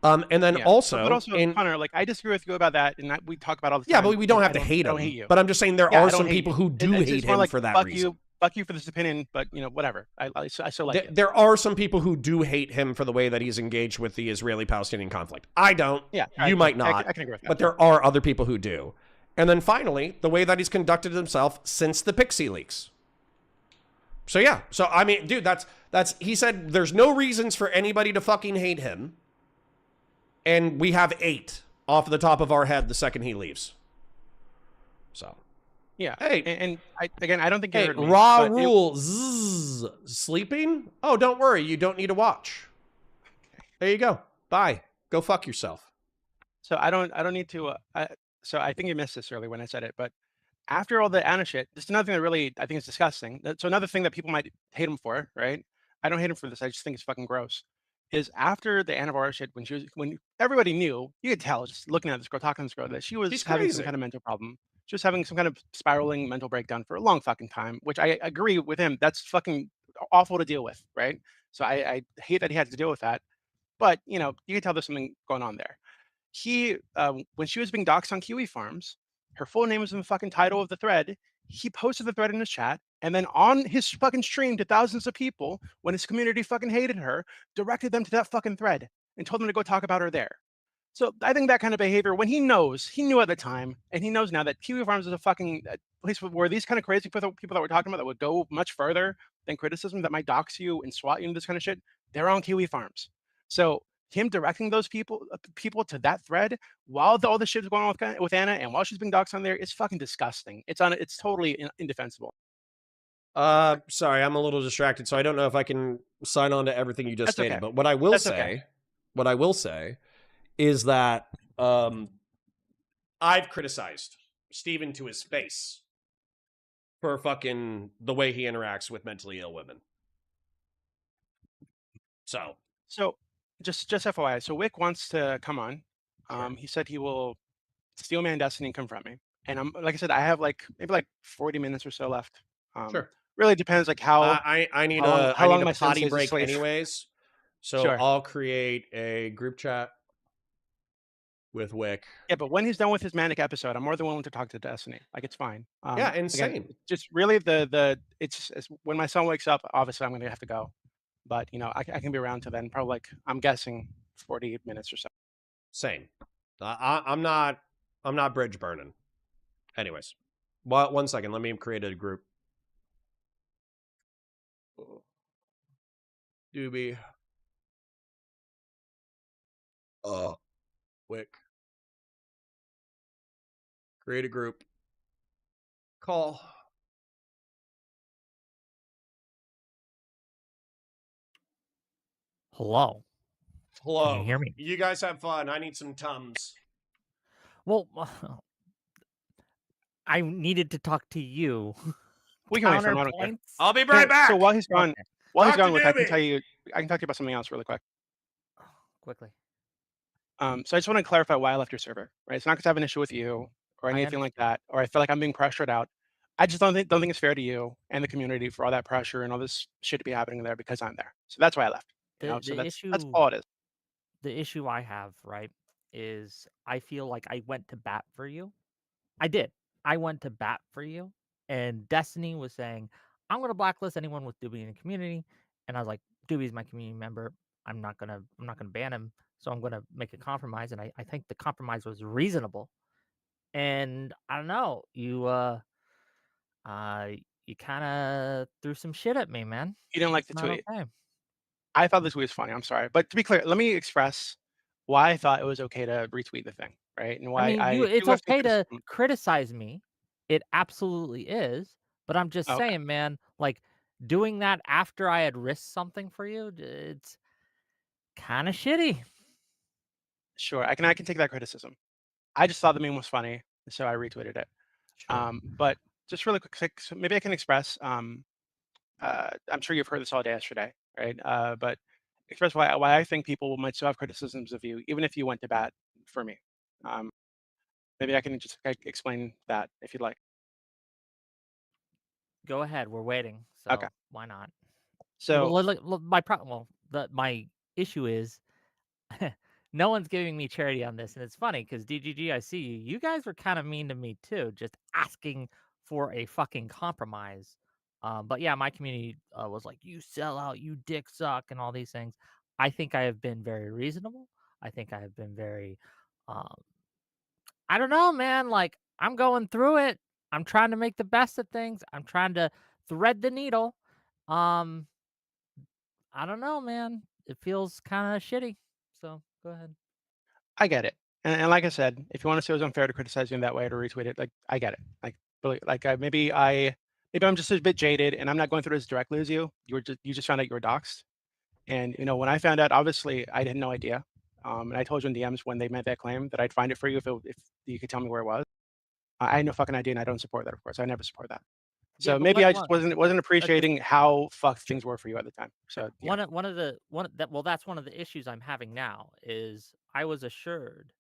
And then also, Connor, like, I disagree with you about that, and we talk about all the time. Yeah, but we don't have to hate him. But I'm just saying there are some people who do hate him for that reason. Fuck you for this opinion, but whatever. I still like it. There are some people who do hate him for the way that he's engaged with the Israeli-Palestinian conflict. I don't. Yeah, you might not. I can agree with that. But there are other people who do. And then finally, the way that he's conducted himself since the Pixie leaks. So yeah. So I mean, dude, that's he said there's no reasons for anybody to fucking hate him. And we have 8 off the top of our head the second he leaves. So. Yeah. Hey. And I don't think you heard me. Raw rule. Sleeping? Oh, don't worry. You don't need to watch. There you go. Bye. Go fuck yourself. So I don't need to. So I think you missed this earlier when I said it, but after all the Anna shit, just another thing that really I think is disgusting. So another thing that people might hate him for, right? I don't hate him for this. I just think it's fucking gross. is after the Anna Barr shit, when everybody knew, you could tell just looking at this girl, talking to this girl, that she was She's having some crazy. kind of mental problem. She was having some kind of spiraling mental breakdown for a long fucking time, which I agree with him. That's fucking awful to deal with, right? So I hate that he had to deal with that. But you know, you can tell there's something going on there. When she was being doxxed on Kiwi Farms, her full name was in the fucking title of the thread. He posted the thread in his chat, and then on his fucking stream to thousands of people, when his community fucking hated her, directed them to that fucking thread and told them to go talk about her there. So I think that kind of behavior, when he knew at the time, and he knows now that Kiwi Farms is a fucking place where these kind of crazy people that we're talking about that would go much further than criticism, that might dox you and swat you and this kind of shit, they're on Kiwi Farms. So him directing those people to that thread while all the shit's going on with Anna and while she's being doxxed on there is fucking disgusting. It's totally indefensible. Sorry, I'm a little distracted, so I don't know if I can sign on to everything you just That's stated. okay. But what I will That's say, okay. is that I've criticized Steven to his face for fucking the way he interacts with mentally ill women. So just FYI, so Whick wants to come on. Sure. He said he will steal Man Destiny and confront me. And I'm like I said, I have maybe 40 minutes or so left. Sure. Really depends how I need how a long my potty sensei's break asleep. anyways. So Sure. I'll create a group chat with Whick. Yeah, but when he's done with his manic episode, I'm more than willing to talk to Destiny. Like, it's fine. Yeah, insane. Again, just really it's when my son wakes up, obviously I'm gonna have to go. But you know, I can be around till then. Probably I'm guessing 40 minutes or so. Same. I'm not bridge burning. Anyways, one second. Let me create a group. Dooby. Whick. Create a group. Call. Hello. Hello. Can you hear me? You guys have fun. I need some Tums. Well, I needed to talk to you. We can wait for him. I don't care. Counterpoints? I'll be right back. So while he's gone, Talk to Whick, I can Dooby. talk to you about something else really quick. Quickly. So I just want to clarify why I left your server. Right? It's not because I have an issue with you or anything like that, or I feel like I'm being pressured out. I just don't think it's fair to you and the community for all that pressure and all this shit to be happening there because I'm there. So that's why I left. You know? So that's all it is. The issue I have, right, is I feel like I went to bat for you. I did. I went to bat for you. And Destiny was saying, I'm gonna blacklist anyone with Dooby in the community. And I was like, Dooby's my community member. I'm not gonna ban him. So I'm gonna make a compromise. And I think the compromise was reasonable. And I don't know, you kind of threw some shit at me, man. You didn't like It's the not tweet. okay. I thought the tweet was funny. I'm sorry, but to be clear, let me express why I thought it was okay to retweet the thing, right? And why I mean, it's do have some okay to criticism. criticize me. It absolutely is. But I'm just Oh, okay. saying, man, like doing that after I had risked something for you, it's kind of shitty. Sure, I can take that criticism. I just thought the meme was funny, so I retweeted it. Sure. But just really quick, so maybe I can express. I'm sure you've heard this all day yesterday, right? But express why I think people might still have criticisms of you, even if you went to bat for me. Maybe I can just explain that if you'd like. Go ahead. We're waiting. So Okay. why not? So My issue is no one's giving me charity on this, and it's funny because DGG, I see you. You guys were kind of mean to me too, just asking for a fucking compromise. But yeah, my community was like, "You sell out, you dick suck," and all these things. I think I have been very reasonable. I think I have been very, I don't know, man. Like I'm going through it. I'm trying to make the best of things. I'm trying to thread the needle. Um, I don't know, man. It feels kind of shitty. So go ahead. I get it, and like I said, if you want to say it was unfair to criticize you in that way or to retweet it, like I get it. Like really, like maybe I'm just a bit jaded, and I'm not going through this directly as you. You just found out you were doxxed, and you know when I found out, obviously I had no idea. And I told you in DMs when they made that claim that I'd find it for you if you could tell me where it was. I had no fucking idea, and I don't support that, of course. I never support that. So but maybe what- I just wasn't that's appreciating how fucked things were for you at the time. So yeah. That's one of the issues I'm having now is I was assured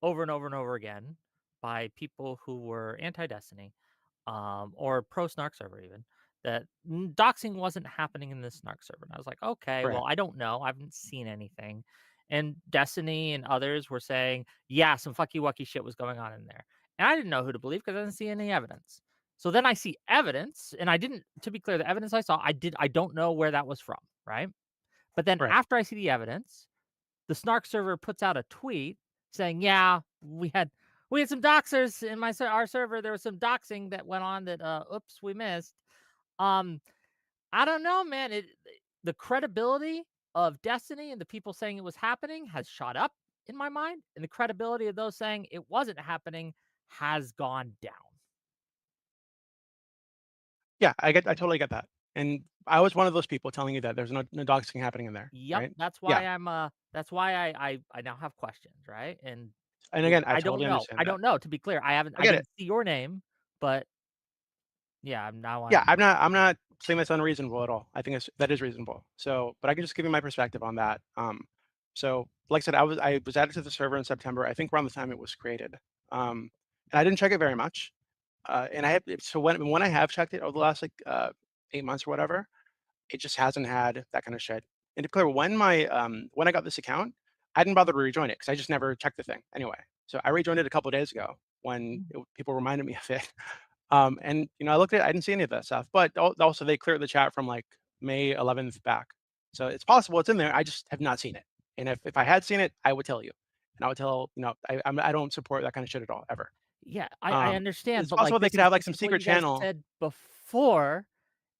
over and over and over again by people who were anti-Destiny, or pro Snark server even, that doxing wasn't happening in this Snark server. And I was like, okay, Right. well, I don't know. I haven't seen anything. And Destiny and others were saying, yeah, some fucky wucky shit was going on in there. And I didn't know who to believe because I didn't see any evidence. So then I see evidence, and I didn't, to be clear, the evidence I saw, I don't know where that was from, right? But then Right. after I see the evidence, the Snark server puts out a tweet saying, yeah, we had some doxers in our server. There was some doxing that went on that oops, we missed. I don't know, man. The credibility of Destiny and the people saying it was happening has shot up in my mind, and the credibility of those saying it wasn't happening has gone down. Yeah, I totally get that. And I was one of those people telling you that there's no doxing happening in there. Yep, Right? that's why that's why I now have questions, right? And again, I I don't totally know. understand I that. don't know. To be clear, I I get didn't see your name, but yeah, I'm not saying that's unreasonable at all. I think that is reasonable. So, but I can just give you my perspective on that. So like I said, I was added to the server in September. I think around the time it was created. And I didn't check it very much. And when I have checked it over the last 8 months or whatever, it just hasn't had that kind of shit. And to be clear, when I got this account, I didn't bother to rejoin it because I just never checked the thing anyway. So I rejoined it a couple of days ago when people reminded me of it. And I looked at it, I didn't see any of that stuff. But also they cleared the chat from like May 11th back. So it's possible it's in there. I just have not seen it. And if I had seen it, I would tell you. And I would tell, I don't support that kind of shit at all, ever. Yeah, I understand, It's but possible like they this could have like this some is what secret you guys channel. said before,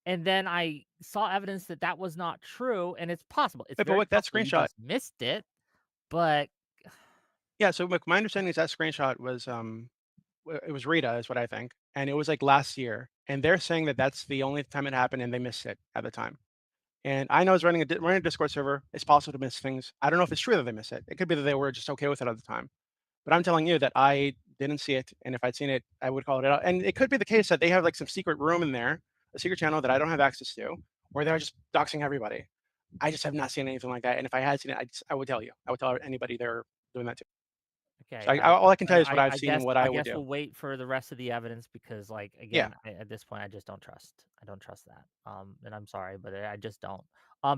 and then I saw evidence that that was not true, and it's possible. It's But very what that possible you screenshot? just missed it, but Yeah. So my understanding is that screenshot was it was Rita, is what I think, and it was like last year, and they're saying that that's the only time it happened, and they missed it at the time. And I know it's running a Discord server. It's possible to miss things. I don't know if it's true that they miss it. It could be that they were just okay with it at the time. But I'm telling you that I didn't see it, and if I'd seen it, I would call it out. And it could be the case that they have like some secret room in there, a secret channel that I don't have access to, or they're just doxing everybody. I just have not seen anything like that. And if I had seen it, I would tell you. I would tell anybody they're doing that too. okay. So all I can tell you is what I've seen and what I would do. We'll wait for the rest of the evidence because, like, Yeah. again, at this point, I just don't trust. I don't trust that. And I'm sorry, but I just don't.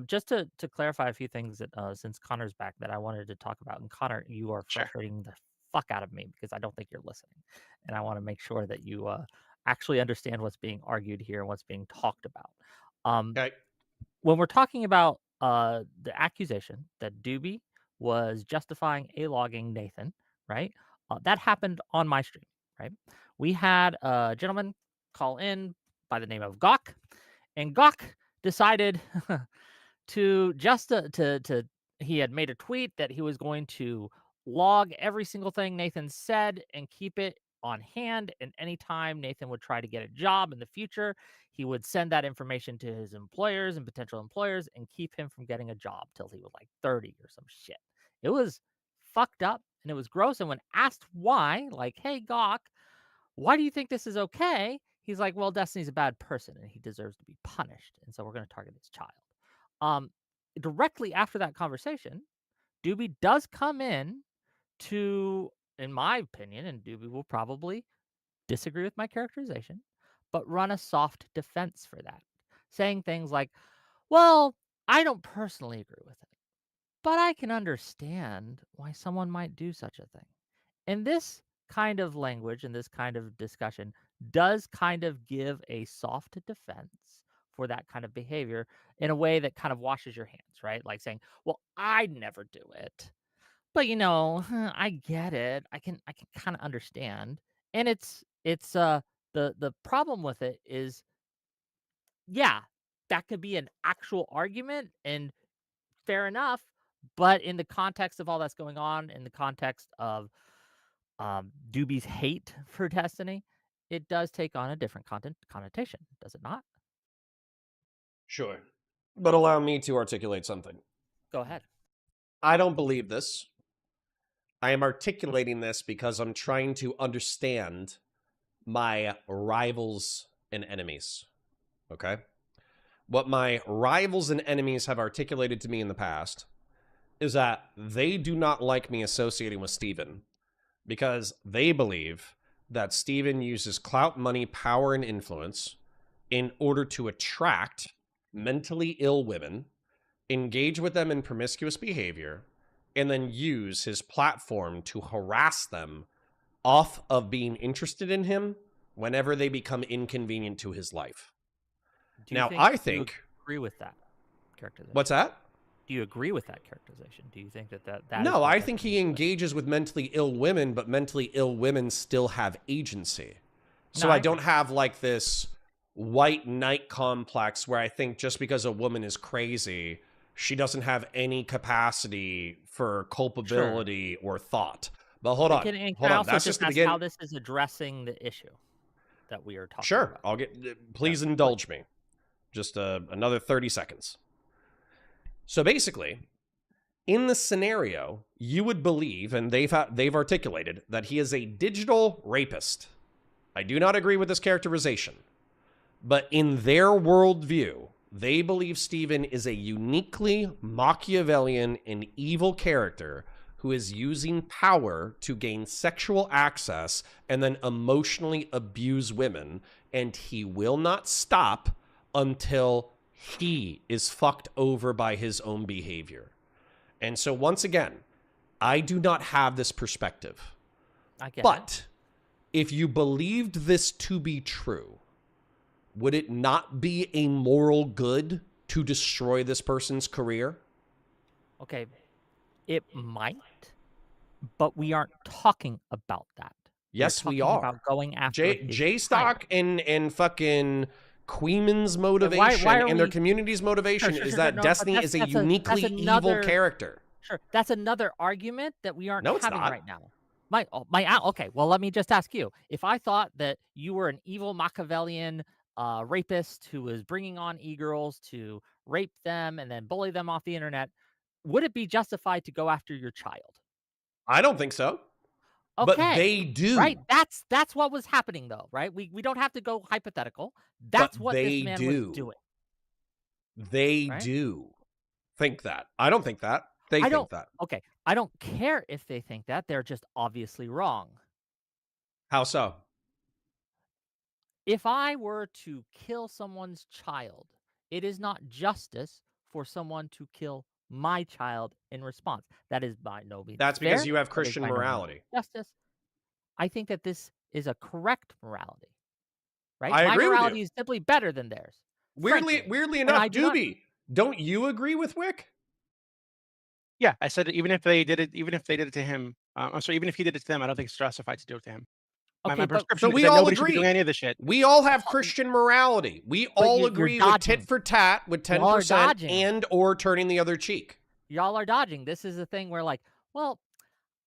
Just to clarify a few things that since Connor's back that I wanted to talk about, and Connor, you are Sure. frustrating the fuck out of me because I don't think you're listening, and I want to make sure that you actually understand what's being argued here and what's being talked about. Okay. When we're talking about the accusation that Dooby was justifying logging Nathan, right? That happened on my stream, right? We had a gentleman call in by the name of Gawk, and Gawk decided to he had made a tweet that he was going to log every single thing Nathan said and keep it on hand, and anytime Nathan would try to get a job in the future, he would send that information to his employers and potential employers and keep him from getting a job till he was like 30 or some shit. It was fucked up and it was gross. And when asked why, like, hey, Gawk, why do you think this is okay? He's like, well, Destiny's a bad person and he deserves to be punished. And so we're going to target his child. Directly after that conversation, Dooby does come in to, in my opinion, and Dooby will probably disagree with my characterization, but run a soft defense for that, saying things like, well, I don't personally agree with it, but I can understand why someone might do such a thing. And this kind of language and this kind of discussion does kind of give a soft defense for that kind of behavior in a way that kind of washes your hands, right? Like saying, well, I'd never do it. But I get it. I can kind of understand. And it's the problem with it is, yeah, that could be an actual argument and fair enough, but in the context of all that's going on, in the context of Dooby's hate for Destiny, it does take on a different connotation, does it not? Sure. But allow me to articulate something. Go ahead. I don't believe this. I am articulating this because I'm trying to understand my rivals and enemies. okay? What my rivals and enemies have articulated to me in the past is that they do not like me associating with Steven because they believe that Steven uses clout, money, power, and influence in order to attract mentally ill women, engage with them in promiscuous behavior, and then use his platform to harass them off of being interested in him whenever they become inconvenient to his life. Do you Now, think, I do you think... agree with that characterization? What's that? Do you agree with that characterization? Do you think that is No, what I that think he means to them? engages with mentally ill women, but mentally ill women still have agency. So No, I I don't agree. have like this white knight complex where I think just because a woman is crazy, she doesn't have any capacity for culpability or thought. But hold But on, can I hold on. also That's just just the ask beginning. how this is addressing the issue that we are talking Sure, about? I'll get. Please indulge me. Just another 30 seconds. So basically, in the scenario, you would believe, and they've articulated, that he is a digital rapist. I do not agree with this characterization. But in their worldview, they believe Steven is a uniquely Machiavellian and evil character who is using power to gain sexual access and then emotionally abuse women, and he will not stop until he is fucked over by his own behavior. And so once again, I do not have this perspective. I get it. But if you believed this to be true, would it not be a moral good to destroy this person's career? Okay, it might, but we aren't talking about that. Yes, We're we talking are. about going after his J-Stock child. and fucking Queeman's why motivation are and their we- community's motivation Sure, is sure, that no, but Destiny is a that's uniquely evil another- character. Sure, that's another argument that we aren't No, it's having not. right now. Okay, well, let me just ask you. If I thought that you were an evil Machiavellian rapist who was bringing on e-girls to rape them and then bully them off the internet, would it be justified to go after your child? I don't think so. Okay, But they do. right? That's what was happening, though, right? We don't have to go hypothetical. That's what this man was doing. They right? do think that. I don't think that. They think that. Okay, I don't care if they think that. They're just obviously wrong. How so? If I were to kill someone's child, it is not justice for someone to kill my child in response. That is by no means That's because fair. you have That is Christian by no means morality. justice. I think that this is a correct morality. Right? I agree My with morality you. is simply better than theirs. Weirdly frankly. enough, I do not- Dooby, don't you agree with Whick? Yeah, I said even if they did it to him, I'm sorry, even if he did it to them, I don't think it's justified to do it to him. My Okay, but prescription So we is that all nobody should be agree. doing any of this shit. We all have Christian morality. We all you're agree with dodging. tit for tat with Y'all are 10% dodging. and or turning the other cheek. y'all are dodging. This is the thing where, like, well,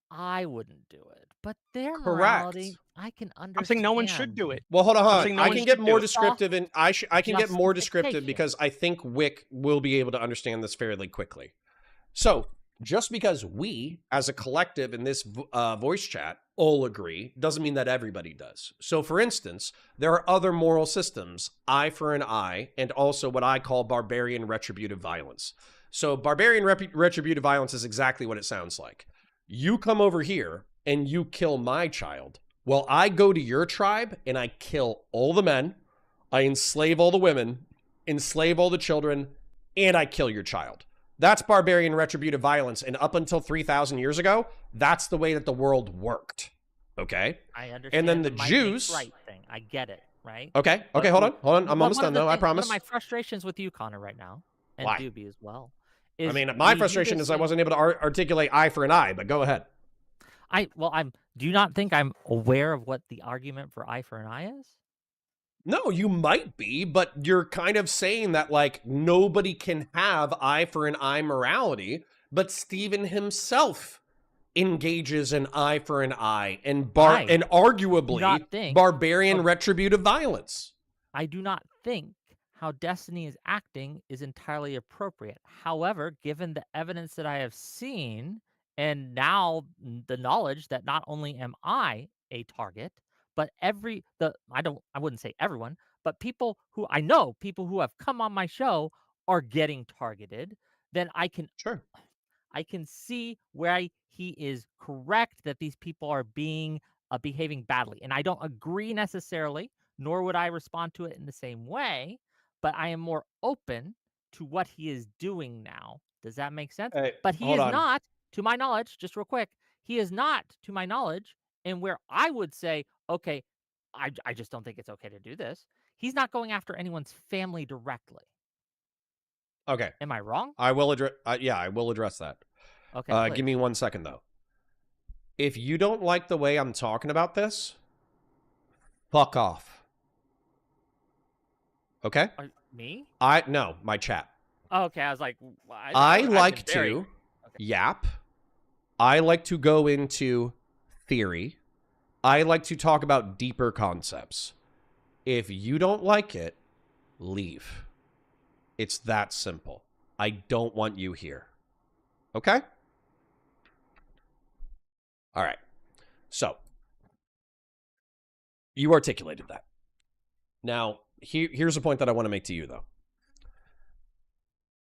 I wouldn't do it, but their Correct. morality, I can understand. I'm saying no one should do it. Well, hold I'm on. saying no I one can get should more do it. descriptive, and I can get more descriptive Justification. because I think Whick will be able to understand this fairly quickly. So, just because we, as a collective in this voice chat, all agree, doesn't mean that everybody does. So, for instance, there are other moral systems, eye for an eye, and also what I call barbarian retributive violence. So, barbarian retributive violence is exactly what it sounds like. You come over here and you kill my child. Well, I go to your tribe and I kill all the men, I enslave all the women, enslave all the children, and I kill your child. That's barbarian retributive violence. And up until 3,000 years ago, that's the way that the world worked. Okay? I understand. And then the might Jews. make right thing. I get it. Right. Okay. But Hold on. I'm almost one done of the though. I things- promise. One of my frustrations with you, Connor, right now, and Why? Dooby as well. I Is mean, my we do frustration this is I thing- wasn't able to articulate eye for an eye, but go ahead. Do you not think I'm aware of what the argument for eye for an eye is? No, you might be, but you're kind of saying that like nobody can have eye for an eye morality, but Stephen himself engages in eye for an eye and arguably barbarian retributive violence. I do not think how Destiny is acting is entirely appropriate. However, given the evidence that I have seen, and now the knowledge that not only am I a target, but I wouldn't say everyone, but people who I know, people who have come on my show are getting targeted, then I can Sure. see where he is correct that these people are behaving badly. And I don't agree necessarily, nor would I respond to it in the same way, but I am more open to what he is doing now. Does that make sense? Hey, But he hold is on. not, to my knowledge, just real quick, he is not, to my knowledge, and where I would say, okay, I just don't think it's okay to do this. He's not going after anyone's family directly. Okay. Am I wrong? I will address. Yeah, I will address that. Okay, Give me 1 second though. If you don't like the way I'm talking about this, fuck off. Okay? Me? No, my chat. Oh, okay, I was like, I I've like been very- to Okay. yap. I like to go into theory. I like to talk about deeper concepts. If you don't like it, leave. It's that simple. I don't want you here. Okay? All right. So, you articulated that. Now, here's a point that I want to make to you, though.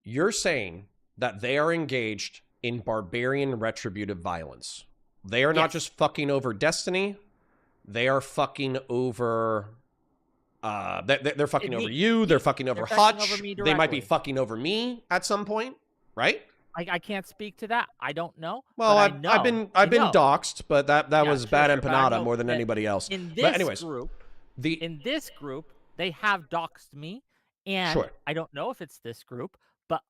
You're saying that they are engaged in barbarian retributive violence. They are not just fucking over Destiny. They are fucking over... they're fucking over you. They're fucking over Hutch. They might be fucking over me at some point, right? I can't speak to that. I don't know. Well, I've been doxxed, but that was bad empanada more than anybody else. In this But anyways, in this group, they have doxed me, and I don't know if it's this group, but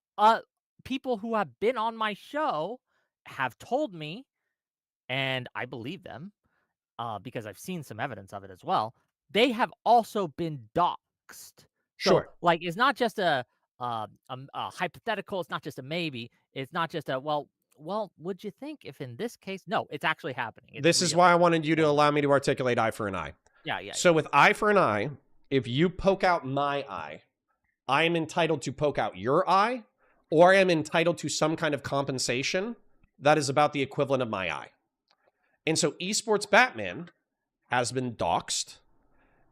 people who have been on my show have told me, and I believe them, because I've seen some evidence of it as well. They have also been doxed. So, like, it's not just a hypothetical. It's not just a maybe. It's not just a well. Would you think if in this case? No, it's actually happening. It's this is real. why I wanted you to allow me to articulate eye for an eye. Yeah. So with eye for an eye, if you poke out my eye, I am entitled to poke out your eye, or I am entitled to some kind of compensation that is about the equivalent of my eye. And so Esports Batman has been doxxed,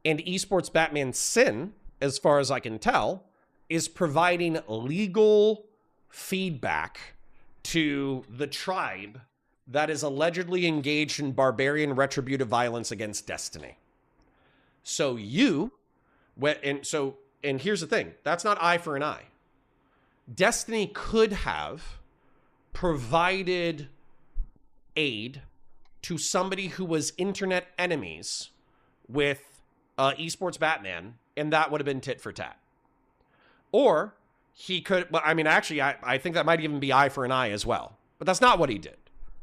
and Esports Batman Sin, as far as I can tell, is providing legal feedback to the tribe that is allegedly engaged in barbarian retributive violence against Destiny. So and here's the thing, that's not eye for an eye. Destiny could have provided aid to somebody who was internet enemies with Esports Batman, and that would have been tit for tat. Or he could, well, I mean, actually, I think that might even be eye for an eye as well. But that's not what he did.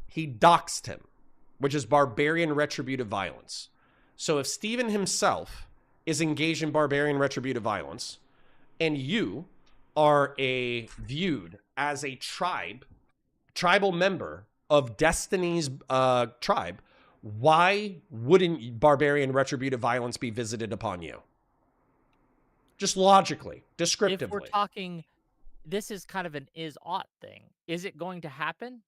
He doxed him, which is barbarian retributive violence. So if Steven himself is engaged in barbarian retributive violence, and you are viewed as a tribal member of Destiny's tribe, why wouldn't barbarian retributive violence be visited upon you? Just logically, descriptively. If we're talking, this is kind of an is-ought thing. Is it going to happen?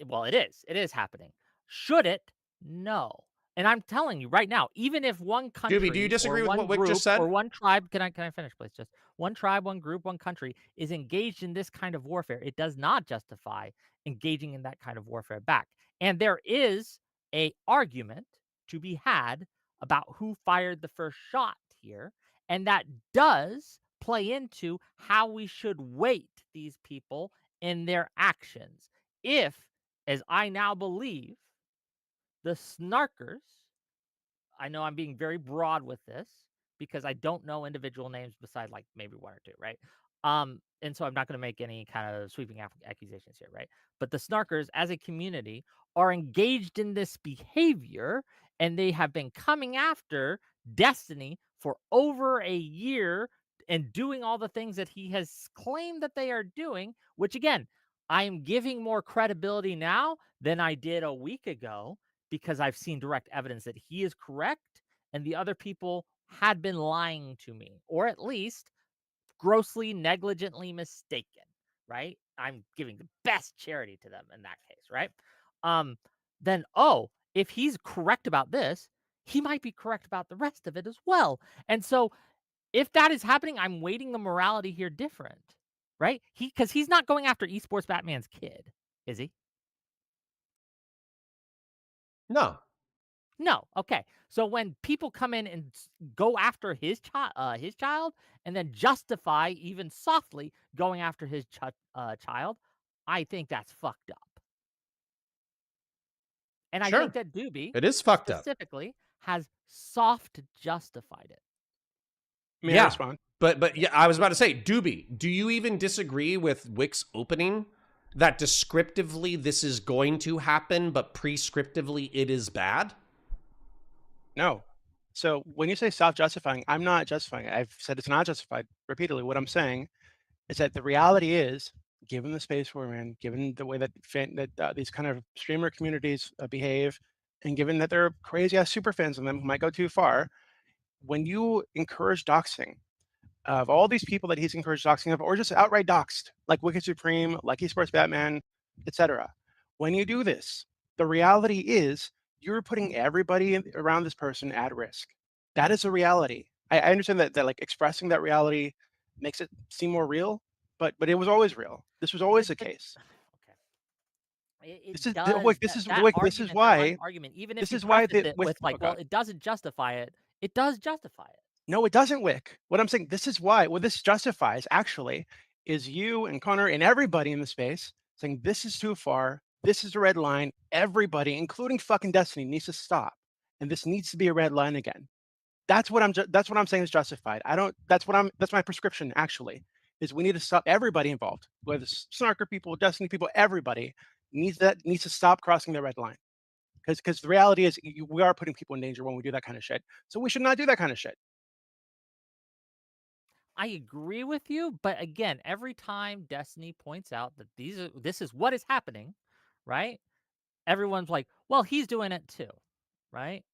Well, it is. It is happening. Should it? No. And I'm telling you right now, even if one country, Dooby, do you disagree with what Whick group, just said? or one tribe, can I finish, please? Just one tribe, one group, one country is engaged in this kind of warfare, it does not justify engaging in that kind of warfare back. And there is a argument to be had about who fired the first shot here, and that does play into how we should weight these people in their actions. If, as I now believe, the snarkers, I know I'm being very broad with this because I don't know individual names besides like maybe one or two, right? And so I'm not going to make any kind of sweeping accusations here, right? But the snarkers as a community are engaged in this behavior, and they have been coming after Destiny for over a year and doing all the things that he has claimed that they are doing, which again, I am giving more credibility now than I did a week ago, because I've seen direct evidence that he is correct and the other people had been lying to me, or at least grossly negligently mistaken, right? I'm giving the best charity to them in that case, right? Then, if he's correct about this, he might be correct about the rest of it as well. And so if that is happening, I'm weighting the morality here different, right? Because he's not going after esports Batman's kid, is he? No. No. Okay. So when people come in and go after his child, and then justify even softly going after his child, I think that's fucked up. And I Sure. think that Dooby It is fucked up. specifically has soft justified it. May I respond? But yeah, I was about to say, Dooby, do you even disagree with Whick's opening that descriptively this is going to happen, but prescriptively it is bad? No. So when you say self-justifying, I'm not justifying it. I've said it's not justified repeatedly. What I'm saying is that the reality is, given the space we're in, given the way that these kind of streamer communities behave, and given that there are crazy ass super fans of them who might go too far, when you encourage doxing of all these people that he's encouraged doxing of, or just outright doxed, like Wicked Supreme, like Esports Batman, etc. When you do this, the reality is you're putting everybody around this person at risk. That is a reality. I understand that like expressing that reality makes it seem more real, but it was always real. This was always the case. Okay. This is why argument, even if this you is why preface it with with like, well, it doesn't justify it. It does justify it. No, it doesn't, Wick. What I'm saying, this is why, what this justifies actually is you and Connor and everybody in the space saying this is too far. This is a red line. Everybody, including fucking Destiny, needs to stop, and this needs to be a red line again. That's what I'm saying is justified. That's my prescription actually, is we need to stop everybody involved, whether it's Snarker people, Destiny people, everybody needs to stop crossing the red line. Because the reality is we are putting people in danger when we do that kind of shit. So we should not do that kind of shit. I agree with you, but again, every time Destiny points out that this is what is happening, right? Everyone's like, well, he's doing it too, right?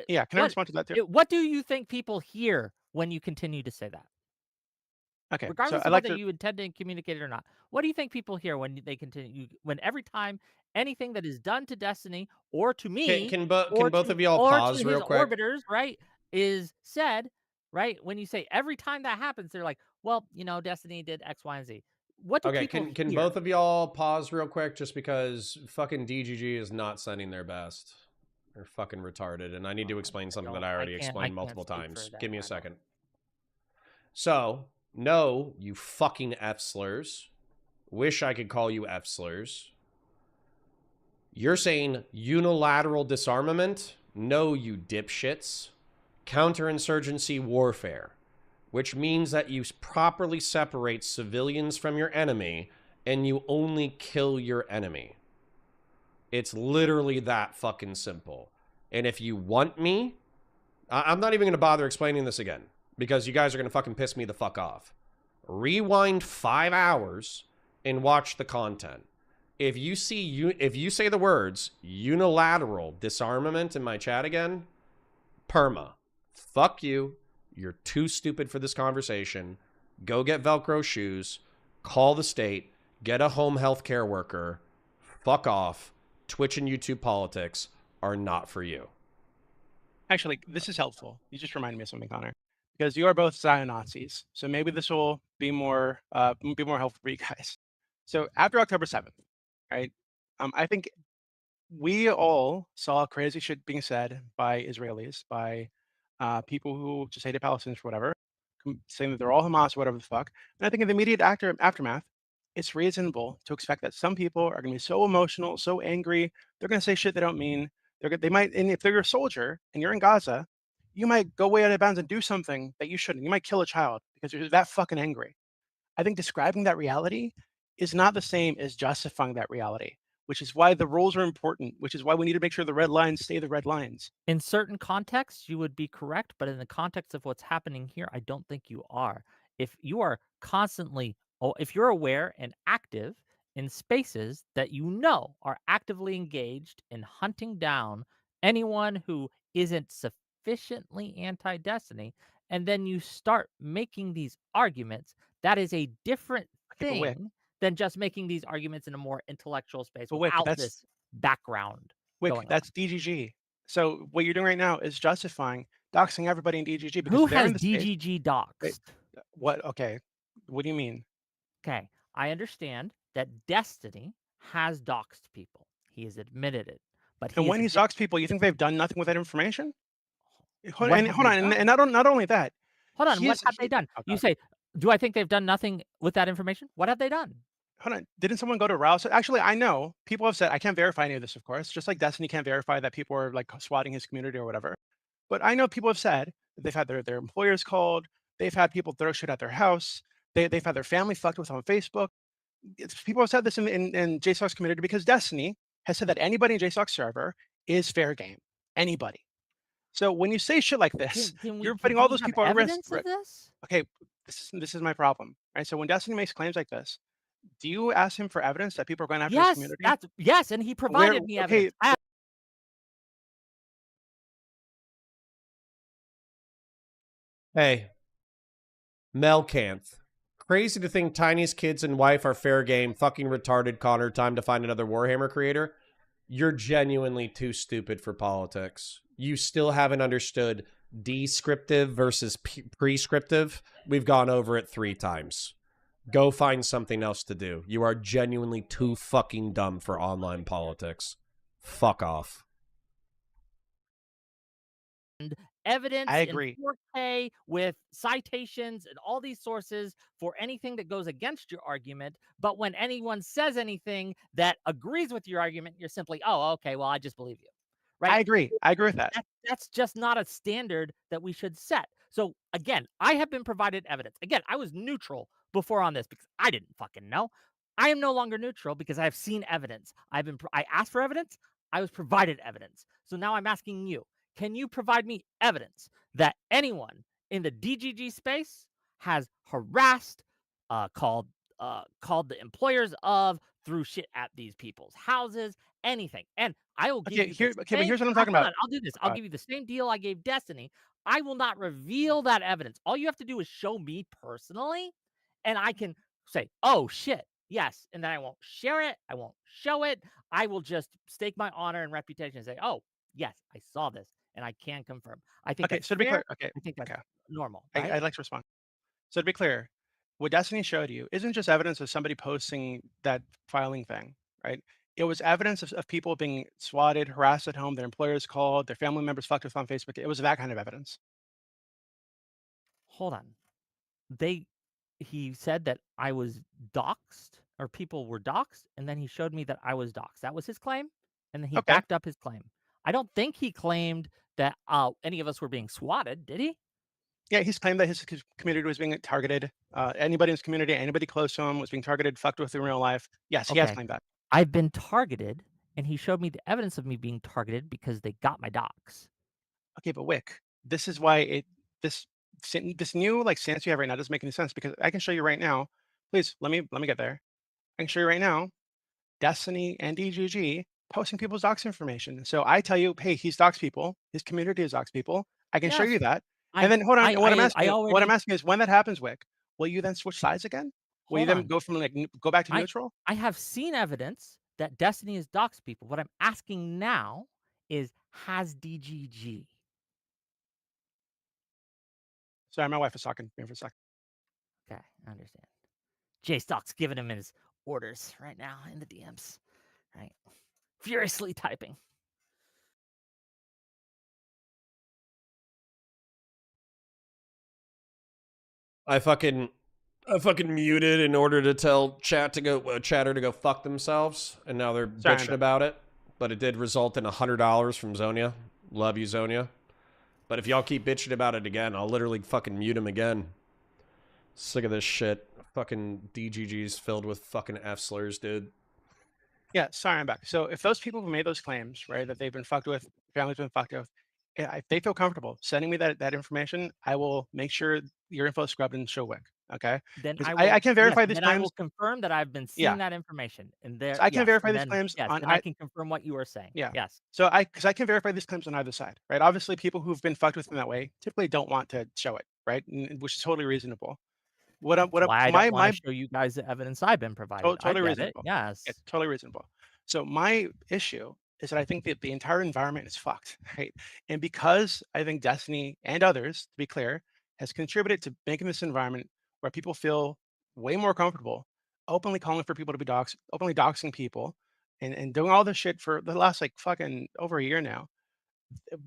Yeah, can I respond to that too? What do you think people hear when you continue to say that? Okay, Regardless so of whether you intend to communicate it or not, what do you think people hear when they continue? When every time anything that is done to Destiny or to me, Can both of y'all pause real quick? orbiters, right, is said, right? When you say every time that happens, they're like, well, Destiny did X, Y, and Z. What do people can hear? both of y'all pause real quick, just because fucking DGG is not sending their best. They're fucking retarded, and I need to explain something that I already explained multiple times. Give me a second. So, no, you fucking F-slurs. Wish I could call you F-slurs. You're saying unilateral disarmament? No, you dipshits. Counterinsurgency warfare, which means that you properly separate civilians from your enemy and you only kill your enemy. It's literally that fucking simple. And if you want me, I'm not even going to bother explaining this again, because you guys are going to fucking piss me the fuck off. Rewind 5 hours and watch the content. If you say the words unilateral disarmament in my chat again, perma. Fuck you. You're too stupid for this conversation. Go get Velcro shoes. Call the state. Get a home health care worker. Fuck off. Twitch and YouTube politics are not for you. Actually, this is helpful. You just reminded me of something, Connor, because you are both Zion Nazis. So maybe this will be more helpful for you guys. So after October 7th, right? I think we all saw crazy shit being said by Israelis, by people who just hated Palestinians for whatever, saying that they're all Hamas or whatever the fuck. And I think in the immediate aftermath, it's reasonable to expect that some people are going to be so emotional, so angry, they're going to say shit they don't mean. They might, and if they're a soldier and you're in Gaza, you might go way out of bounds and do something that you shouldn't. You might kill a child because you're that fucking angry. I think describing that reality is not the same as justifying that reality, which is why the rules are important, which is why we need to make sure the red lines stay the red lines. In certain contexts, you would be correct, but in the context of what's happening here, I don't think you are. If you are constantly, if you're aware and active in spaces that are actively engaged in hunting down anyone who isn't sufficiently anti-Destiny, and then you start making these arguments, that is a different thing than just making these arguments in a more intellectual space without this background. Wick, that's DGG. So what you're doing right now is justifying doxing everybody in DGG because Who they're has in the space. DGG doxed? What? Okay. What do you mean? Okay, I understand that Destiny has doxed people. He has admitted it, but And he when he doxed people, you think they've done nothing with that information? Hold What on, have hold they on, done? and not only that. Hold on, he what is have they done? oh, You God. say, do I think they've done nothing with that information? What have they done? Hold on. Didn't someone go to Rouse? Actually, I know people have said I can't verify any of this, of course. Just like Destiny can't verify that people are like swatting his community or whatever. But I know people have said that they've had their employers called. They've had people throw shit at their house. They've had their family fucked with on Facebook. People have said this in JSOC's community because Destiny has said that anybody in JSOC's server is fair game. Anybody. So when you say shit like this, you're putting all those have people at risk. evidence of this? Okay, this is my problem, right? So when Destiny makes claims like this, do you ask him for evidence that people are going after his Yes, community? yes, and he provided me evidence. Hey, Melcanth. Crazy to think Tiny's kids and wife are fair game. Fucking retarded, Connor. Time to find another Warhammer creator. You're genuinely too stupid for politics. You still haven't understood descriptive versus prescriptive. We've gone over it 3 times. Go find something else to do. You are genuinely too fucking dumb for online politics. Fuck off. Evidence I agree. in 4K with citations and all these sources for anything that goes against your argument. But when anyone says anything that agrees with your argument, you're simply, oh, okay, well, I just believe you. Right? I agree. I agree with that. That's just not a standard that we should set. So again, I have been provided evidence. Again, I was neutral before on this because I didn't fucking know. I am no longer neutral because I've seen evidence. I asked for evidence. I was provided evidence. So now I'm asking you, can you provide me evidence that anyone in the DGG space has harassed, called the employers of, threw shit at these people's houses, anything? And I will give you but here's what I'm talking about. I'll do this. I'll give you the same deal I gave Destiny. I will not reveal that evidence. All you have to do is show me personally, and I can say, oh shit, yes, and then I won't share it. I won't show it. I will just stake my honor and reputation and say, oh yes, I saw this, and I can confirm. I think Okay, that's so to be fair. clear, I think that's normal. I'd Right? like to respond. So to be clear, what Destiny showed you isn't just evidence of somebody posting that filing thing, right? It was evidence of people being swatted, harassed at home, their employers called, their family members fucked with on Facebook. It was that kind of evidence. Hold on. He said that I was doxxed, or people were doxxed, and then he showed me that I was doxxed. That was his claim, and then he backed up his claim. I don't think he claimed that any of us were being swatted, did he? Yeah, he's claimed that his community was being targeted. Anybody in his community, anybody close to him was being targeted, fucked with in real life. Yes, he has claimed that. I've been targeted, and he showed me the evidence of me being targeted because they got my docs. Okay, but Wick, this is why this new like stance you have right now doesn't make any sense because I can show you right now. Please let me get there. I can show you right now. Destiny and DGG posting people's docs information. So I tell you, hey, he's doxed people. His community is doxed people. I can show you that. And then hold on. What I'm asking is when that happens, Wick, will you then switch sides again? Will you then go from like go back to neutral? I have seen evidence that Destiny has doxed people. What I'm asking now is, has DGG? Sorry, my wife is talking to me for a second. Okay, I understand. J-Stock's giving him his orders right now in the DMs, right? Furiously typing. I fucking muted in order to tell chatter to go fuck themselves, and now they're bitching about it. But it did result in $100 from Zonia. Love you, Zonia. But if y'all keep bitching about it again, I'll literally fucking mute him again. Sick of this shit. Fucking DGG's filled with fucking F slurs, dude. Yeah, sorry, I'm back. So if those people who made those claims, right, that they've been fucked with, families been fucked with, if they feel comfortable sending me that information, I will make sure your info is scrubbed and show Wick. Okay. Then I can verify these claims. I will confirm that I've been seeing that information. And there, so I can verify these claims. Yes, and I can confirm what you are saying. Yeah. Yes. So I can verify these claims on either side, right? Obviously, people who've been fucked with in that way typically don't want to show it, right? Which is totally reasonable. I don't want to show you guys the evidence I've been provided. Totally reasonable. Yes. It's totally reasonable. So my issue is that I think that the entire environment is fucked, right? And because I think Destiny and others, to be clear, has contributed to making this environment where people feel way more comfortable openly calling for people to be doxxed, openly doxing people, and doing all this shit for the last like fucking over a year now,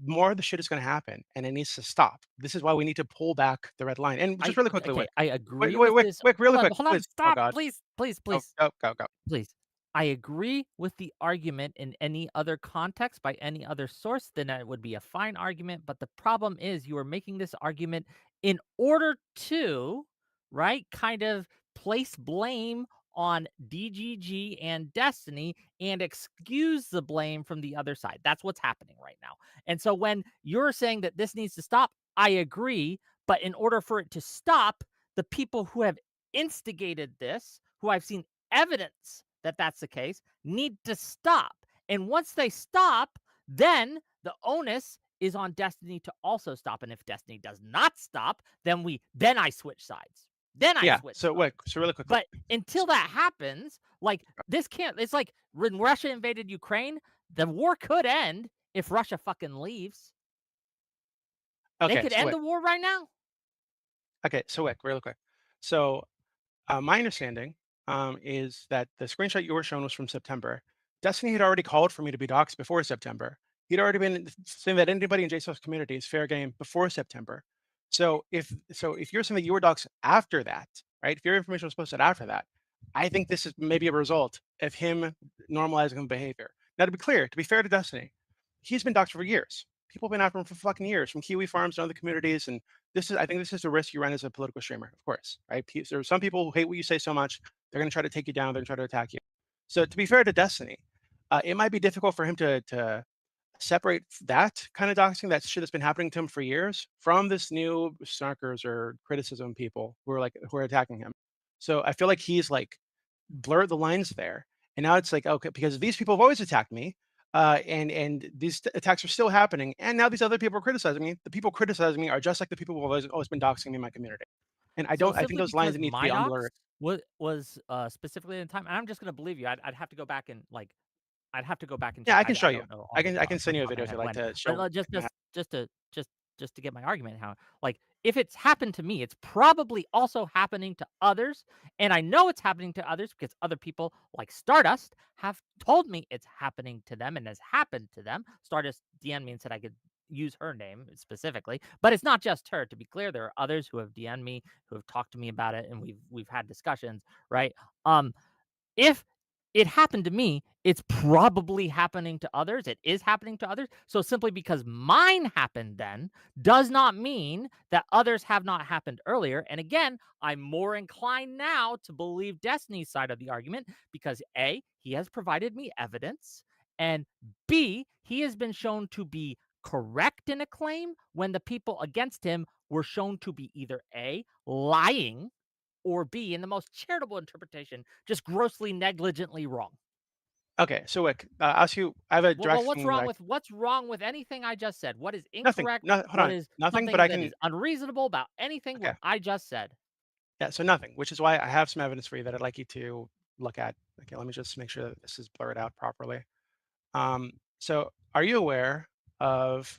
more of the shit is going to happen, and it needs to stop. This is why we need to pull back the red line. And just really quickly, Okay, Wick. I Wait, agree wait, with Wick, this. Wick, really Hold on, quick, hold on, please. Oh stop, God. please, please, Go, please, go, go, go. please. I agree with the argument in any other context by any other source, then it would be a fine argument. But the problem is you are making this argument in order to, right, kind of place blame on DGG and Destiny and excuse the blame from the other side. That's what's happening right now. And so when you're saying that this needs to stop, I agree. But in order for it to stop, the people who have instigated this, who I've seen evidence that that's the case, need to stop. And once they stop, then the onus is on Destiny to also stop. And if Destiny does not stop, then I switch sides. Then I Yeah. switch So sides. Wick, so really quickly. But until that happens, like this can't. It's like when Russia invaded Ukraine, the war could end if Russia fucking leaves. They Okay. could So end Wick. the war right now. Okay. So Wick, really quick. So my understanding is that the screenshot you were shown was from September. Destiny had already called for me to be doxxed before September. He'd already been saying that anybody in JSOC's community is fair game before September. So if you're saying that you were doxxed after that, right? If your information was posted after that, I think this is maybe a result of him normalizing his behavior. Now, to be clear, to be fair to Destiny, he's been doxxed for years. People have been after him for fucking years, from Kiwi farms to other communities, and I think this is the risk you run as a political streamer, of course, right? There are some people who hate what you say so much, they're going to try to take you down, they're going to try to attack you. So to be fair to Destiny, it might be difficult for him to separate that kind of doxing, that shit that's been happening to him for years, from this new snarkers or criticism people who are attacking him. So I feel like he's like blurred the lines there, and now it's like, okay, because these people have always attacked me, and these attacks are still happening, and now these other people are criticizing me. The people criticizing me are just like the people who have always been doxing me in my community. And I So think simply those lines because need to be my unblurred. docs was specifically in time, and I'm just gonna believe you. I'd have to go back and like I'd have to go back and Yeah, check. I can show I you. don't know I all can the I can off the send you a top of video my if you head like when, to but show. just to get my argument how like if it's happened to me, it's probably also happening to others, and I know it's happening to others because other people like Stardust have told me it's happening to them and has happened to them. Stardust DM'd me and said I could use her name specifically, but it's not just her. To be clear, there are others who have DM'd me, who have talked to me about it, and we've had discussions, right? If it happened to me, it's probably happening to others. It is happening to others. So simply because mine happened then does not mean that others have not happened earlier. And again, I'm more inclined now to believe Destiny's side of the argument because A, he has provided me evidence, and B, he has been shown to be correct in a claim when the people against him were shown to be either A, lying, or B, in the most charitable interpretation, just grossly negligently wrong. Okay, so Wick, I'll ask you. I have a direct What's thing that wrong with anything I just said? What is nothing. incorrect? No, hold What on. is Nothing, but something I that can. is unreasonable about anything Okay. what I just said? Yeah, so nothing, which is why I have some evidence for you that I'd like you to look at. Okay, let me just make sure that this is blurred out properly. So are you aware of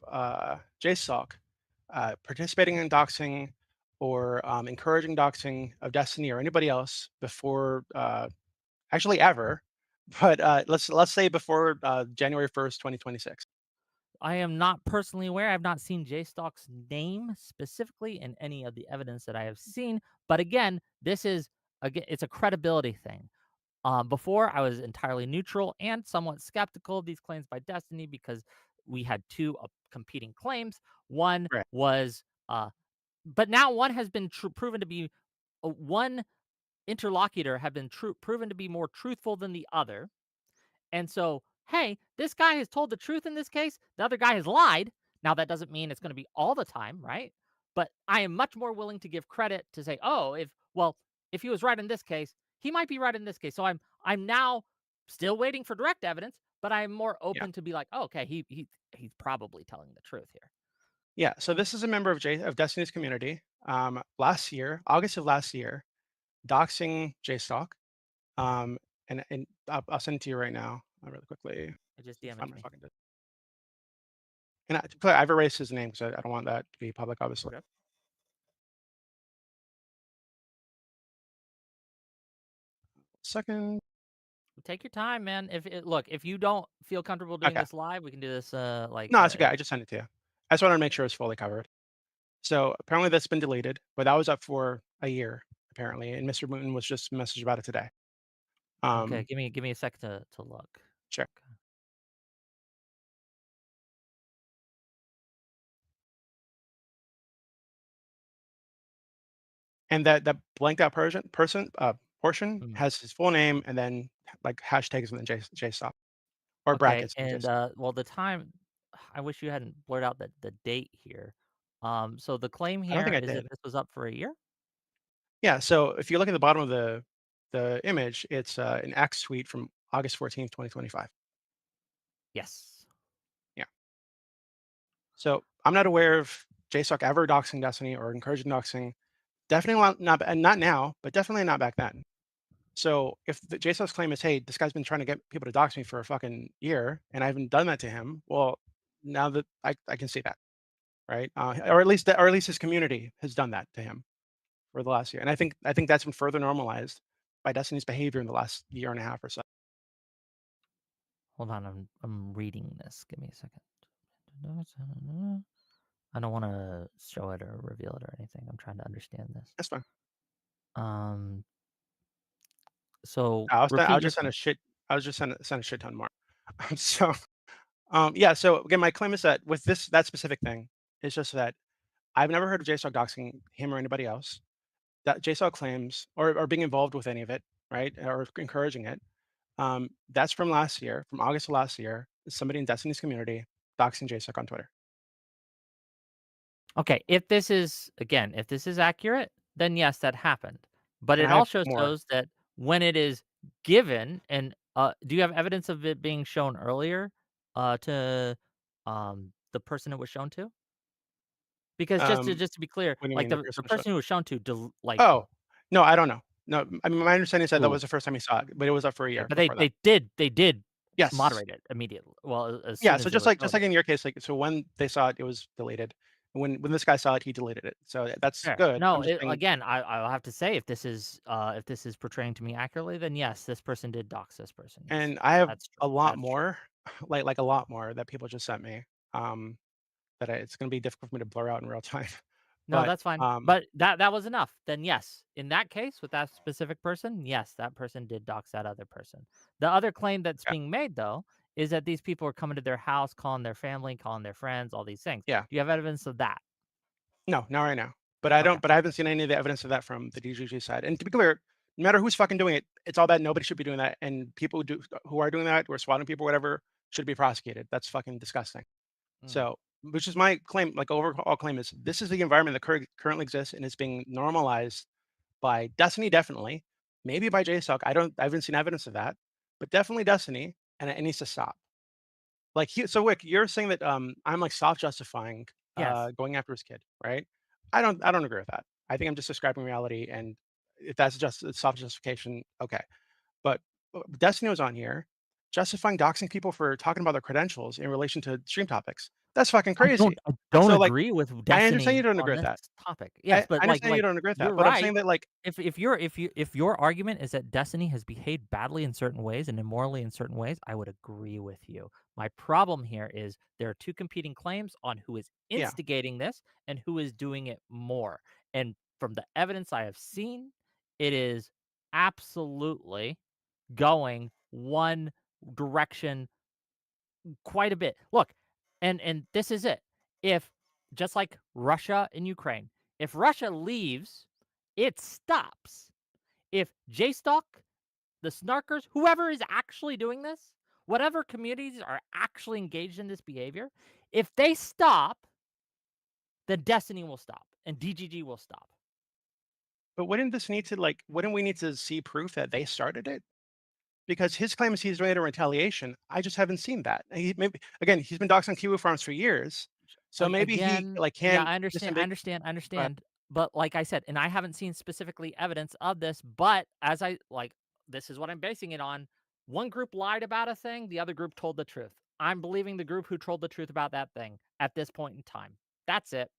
JSOC participating in doxing or encouraging doxing of Destiny or anybody else before, actually ever, but let's say before January 1st, 2026? I am not personally aware. I've not seen JStock's name specifically in any of the evidence that I have seen. But again, it's a credibility thing. Before, I was entirely neutral and somewhat skeptical of these claims by Destiny because we had two competing claims. One Right. was, but now one has been proven to be, one interlocutor have been proven to be more truthful than the other. And so, hey, this guy has told the truth in this case. The other guy has lied. Now, that doesn't mean it's going to be all the time, right? But I am much more willing to give credit to say, oh, if he was right in this case, he might be right in this case. So I'm now still waiting for direct evidence, but I'm more Yeah. open to be like, oh, okay, he's probably telling the truth here. Yeah. So this is a member of Destiny's community. Last year, August of last year, doxing JStock. And I'll send it to you right now. really quickly. It just See if I'm damaged me. fucking dead. And to be clear, I've erased his name because I don't want that to be public, obviously. Okay. Second. Take your time, man. Look, if you don't feel comfortable doing Okay. this live, we can do this like. No, it's okay. I just sent it to you. I just wanted to make sure it's fully covered. So apparently that's been deleted, but that was up for a year apparently, and Mr. Moon was just messaged about it today. Okay, give me a sec to look. Sure. Okay. And that blanked out portion Mhm. has his full name and then like hashtags and then JSON or Okay, brackets. and well, the time. I wish you hadn't blurred out the date here. So the claim I don't here think I is that did. this was up for a year. Yeah. So if you look at the bottom of the image, it's an X tweet from August 14th, 2025. Yes. Yeah. So I'm not aware of JSOC ever doxing Destiny or encouraging doxing. Definitely not, and not now, but definitely not back then. So if the JSOC's claim is, hey, this guy's been trying to get people to dox me for a fucking year, and I haven't done that to him, well, now that I can see that, right? Or at least his community has done that to him for the last year, and I think that's been further normalized by Destiny's behavior in the last year and a half or so. Hold on, I'm reading this. Give me a second. I don't want to show it or reveal it or anything. I'm trying to understand this. That's fine. So I'll repeat your just send claim. a shit. I'll just send a shit ton more. So, yeah. So again, my claim is that with that specific thing, it's just that I've never heard of JSOC doxing him or anybody else. That JSOC claims or being involved with any of it, right, or encouraging it. That's from last year, from August of last year. Somebody in Destiny's community doxing JSOC on Twitter. Okay, if this is accurate, then yes, that happened. But And it I have also more. shows that when it is given, and do you have evidence of it being shown earlier to the person it was shown to? Because just to be clear, What do you like mean the the person? person who was shown to, Oh, no, I don't know. No, I mean my understanding is that that Ooh, was the first time he saw it, but it was up for a okay, year but before that. they did Yes. moderate it immediately. Well, as Yeah. soon So as it just was like noted. in your case, like so when they saw it, it was deleted. When this guy saw it, he deleted it. So that's Fair. good. No, I'm just saying, again, I'll have to say if this is portraying to me accurately, then yes, this person did dox this person. Yes, and I have that's true. a lot That's true. more, like a lot more that people just sent me. It's going to be difficult for me to blur out in real time. No, But that's fine. But that was enough. Then yes, in that case, with that specific person, yes, that person did dox that other person. The other claim that's yeah, being made though is that these people are coming to their house, calling their family, calling their friends, all these things. yeah, Do you have evidence of that? no, not right now. But I Okay. don't. But I haven't seen any of the evidence of that from the DGG side. And to be clear, no matter who's fucking doing it, it's all bad. Nobody should be doing that. And people who are doing that, who are swatting people, whatever, should be prosecuted. That's fucking disgusting. Mm. So, which is my claim, like overall claim is this is the environment that currently exists and it's being normalized by Destiny, definitely, maybe by JSOC. I haven't seen evidence of that, but definitely Destiny, and it needs to stop. Like, so Wick, you're saying that I'm like soft justifying Yes. going after his kid, right? I don't agree with that. I think I'm just describing reality, and if that's just a soft justification, okay. But Destiny was on here justifying doxing people for talking about their credentials in relation to stream topics. That's fucking crazy. I don't So like, agree with I understand you Destiny don't agree on with this that. topic. Yes, I but understand you don't agree with that, you're but I'm right. saying that like, If your argument is that Destiny has behaved badly in certain ways and immorally in certain ways, I would agree with you. My problem here is there are two competing claims on who is yeah, instigating this and who is doing it more. And from the evidence I have seen, it is absolutely going one direction quite a bit. Look, and this is it. If just like Russia and Ukraine, if Russia leaves, it stops. If JStalk, the snarkers, whoever is actually doing this, whatever communities are actually engaged in this behavior, if they stop, then Destiny will stop and DGG will stop. but wouldn't we need to see proof that they started it? Because his claim is he's doing it in retaliation. I just haven't seen that. And maybe again, he's been doxing Kiwi Farms for years, so maybe he Again, like yeah, can I understand. But like I said, and I haven't seen specifically evidence of this, but as this is what I'm basing it on. One group lied about a thing, the other group told the truth. I'm believing the group who told the truth about that thing at this point in time. That's it.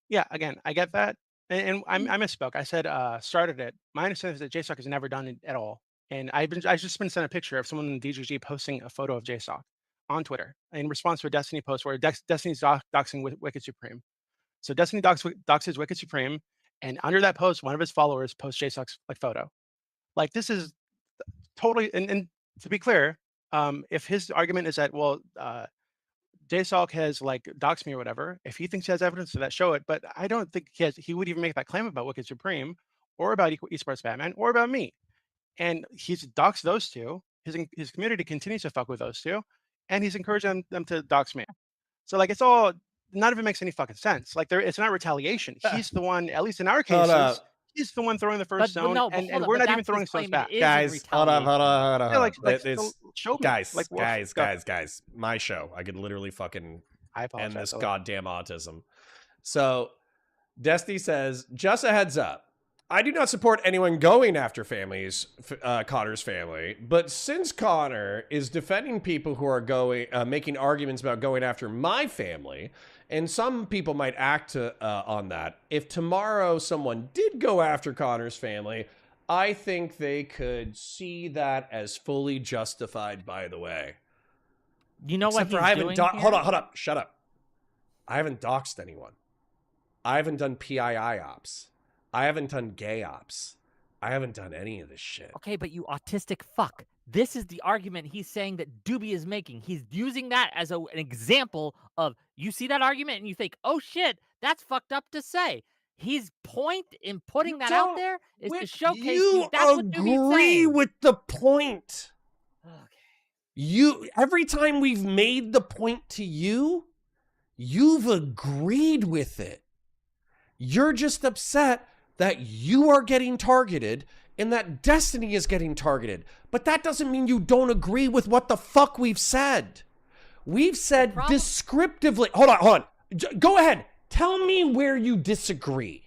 Yeah, again, I get that, and I misspoke. I said started it. My understanding is that JSOC has never done it at all, and I've just been sent a picture of someone in DGG posting a photo of JSOC on Twitter in response to a Destiny post where Destiny's doxing Wicked Supreme. So Destiny doxes Wicked Supreme, and under that post, one of his followers posts JSOC's photo. Like this is totally, and to be clear, if his argument is that JSOC has doxed me or whatever, if he thinks he has evidence of that, show it. But I don't think he would even make that claim about Wicked Supreme or about Esports Batman or about me. And he's doxed those two. His community continues to fuck with those two, and he's encouraging them to dox me. So it's all, none of it makes any fucking sense. It's not retaliation. He's the one, at least in our cases, he's the one throwing the first stone, and we're not even throwing stones back. Guys, hold on. Show me. Guys, my show. I could literally fucking end this goddamn autism. So, Destiny says, just a heads up. I do not support anyone going after Connor's family, but since Connor is defending people who are making arguments about going after my family, and some people might act on that, if tomorrow someone did go after Connor's family, I think they could see that as fully justified, by the way. You know what he's doing here? Hold up. Shut up. I haven't doxed anyone. I haven't done PII ops. I haven't done gay ops. I haven't done any of this shit. Okay, but you autistic fuck. This is the argument he's saying that Dooby is making. He's using that as an example of, you see that argument and you think, oh shit, that's fucked up to say. His point in putting that out there is to showcase you that's what Dooby's saying. Agree with the point. Okay. Every time we've made the point to you, you've agreed with it. You're just upset that you are getting targeted and that Destiny is getting descriptively. But that doesn't mean you don't agree with what the fuck we've said. We've said descriptively. Hold on. Go ahead. Tell me where you disagree.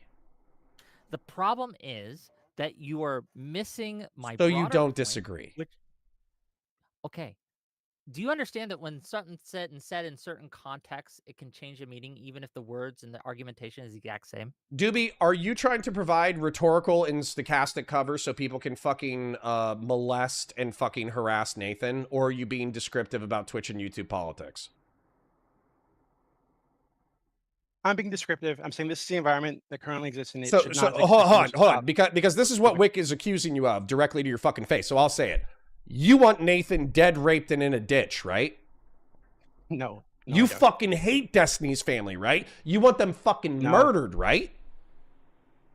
The problem is that you are missing my So you broader don't point, disagree. Okay. Do you understand that when something's said in certain contexts, it can change a meaning, even if the words and the argumentation is the exact same? Dooby, are you trying to provide rhetorical and stochastic cover so people can fucking molest and fucking harass Nathan? Or are you being descriptive about Twitch and YouTube politics? I'm being descriptive. I'm saying this is the environment that currently exists, and it So should not hold on. Because this is what Whick is accusing you of directly to your fucking face. So I'll say it. You want Nathan dead, raped, and in a ditch, right? No. You fucking hate Destiny's family, right? You want them fucking murdered, right?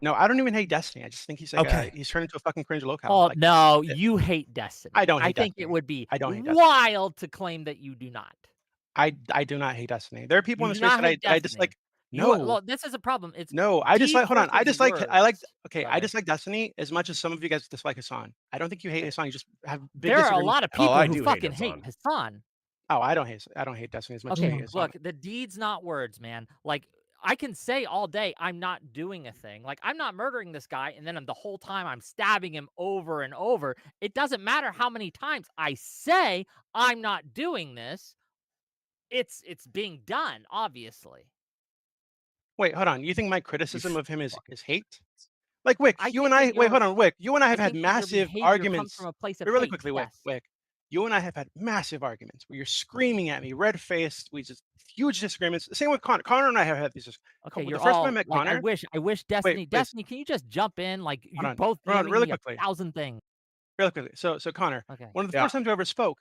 No, I don't even hate Destiny. I just think he's he's turned into a fucking cringe locale. Oh, no, you hate Destiny. I don't hate I think Destiny. it would be I don't hate wild to claim that you do not. I do not hate Destiny. There are people in the space that I dislike. No, No. well, this is a problem. It's No, I dislike. Hold on. I dislike. I like. Okay, Go I ahead. dislike Destiny as much as some of you guys dislike Hassan. I don't think you hate Hassan. You just have big there are a disagreements. lot of people I who do hate fucking hate Hassan. Hassan. Oh, I don't hate Destiny as much as I Okay, hate Hassan. look, the deeds, not words, man. Like, I can say all day I'm not doing a thing. Like, I'm not murdering this guy, and then the whole time I'm stabbing him over and over. It doesn't matter how many times I say I'm not doing this. It's being done, obviously. Wait, hold on. You think my criticism of him is hate? Like Wick, I you think and I. that Wait, your- hold on, Wick. You and I have I had think that your massive behavior comes arguments. from a place of Really hate, quickly, yes. Wick. You and I have had massive arguments where you're screaming at me, red-faced. We just huge disagreements. Same with Connor. Connor and I have had these. Okay, the you're first all time I met like, Connor. I wish Destiny. please. Destiny, can you just jump in? Like, Hold you're on, both hold on, giving really me quickly. 1,000 things. Really quickly. So Connor, Okay. one of the first times we ever spoke,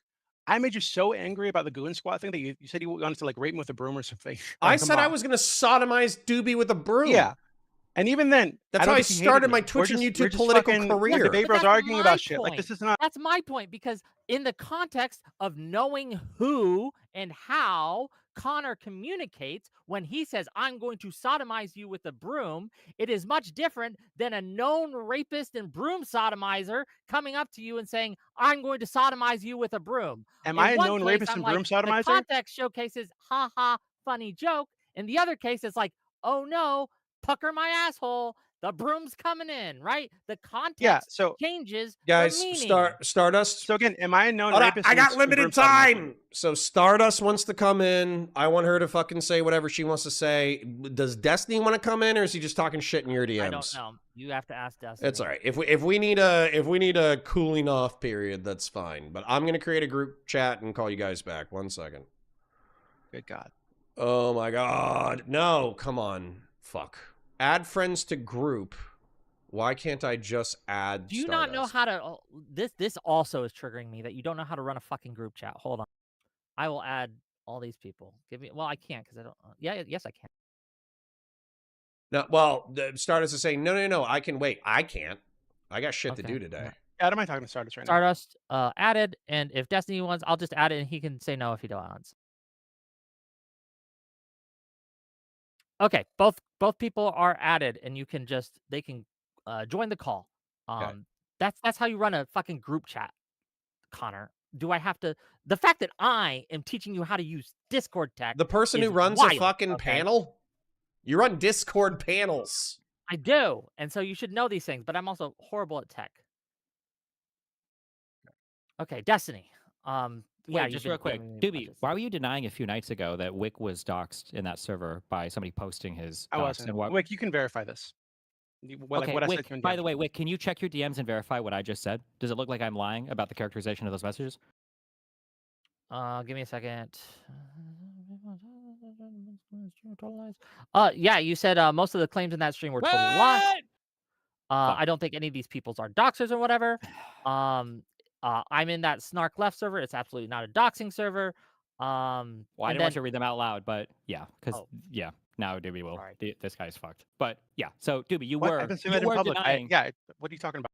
I made you so angry about the Goon Squad thing that you said you wanted to rape him with a broom or something. I said I was going to sodomize Dooby with a broom. Yeah. And even then, That's how I started my Twitch and YouTube political career. Debate bros arguing about shit. Like, this is not. That's my point, because in the context of knowing who and how Connor communicates when he says, I'm going to sodomize you with a broom, it is much different than a known rapist and broom sodomizer coming up to you and saying, I'm going to sodomize you with a broom. Am In I a one known case, rapist I'm and broom The sodomizer? context showcases, ha ha, funny joke. In the other case, it's like, oh no, pucker my asshole. The broom's coming in, right? The context Yeah. So changes Guys, the meaning. Stardust. so again, am I a known Hold on, rapist? I and got s- limited Broom's not mentioned? time. So Stardust wants to come in. I want her to fucking say whatever she wants to say. Does Destiny want to come in, or is he just talking shit in your DMs? I don't know. You have to ask Destiny. It's all right. If we need a cooling off period, that's fine. But I'm gonna create a group chat and call you guys back. 1 second. Good God. Oh my God. No, come on. Fuck. Add friends to group. Why can't I just add Do you Stardust? not know how to? Oh, this also is triggering me that you don't know how to run a fucking group chat. Hold on. I will add all these people. Give me. Well, I can't because I don't. Yeah. Yes, I can. No, well, the Stardust is saying, no, I can wait. I can't. I got shit to Okay, do today. Adam, am I talking to Stardust right now? Stardust added, and if Destiny wants, I'll just add it, and he can say no if he don't wants. Okay, both people are added, and you can just they can join the call. Okay. That's how you run a fucking group chat, Connor. Do I have to? The fact that I am teaching you how to use Discord tech. The person who is runs wild, a fucking okay? panel? You run Discord panels. I do, and so you should know these things. But I'm also horrible at tech. Okay, Destiny. Yeah, Wait, just real quick, Dooby, why were you denying a few nights ago that Whick was doxxed in that server by somebody posting his I dox? wasn't. And what? Wick, you can verify this. Okay, what I Whick, said to you in by DMs. the way, Whick, can you check your DMs and verify what I just said? Does it look like I'm lying about the characterization of those messages? Give me a second. Yeah, you said most of the claims in that stream were total lies. I don't think any of these peoples are doxers or whatever. I'm in that Snark Left server. It's absolutely not a doxing server. Well, I didn't want you to read them out loud, but yeah, because yeah, now Dooby will. This guy's fucked. But yeah, so Dooby, you What? were I've been saying that in public. denying. Yeah, what are you talking about?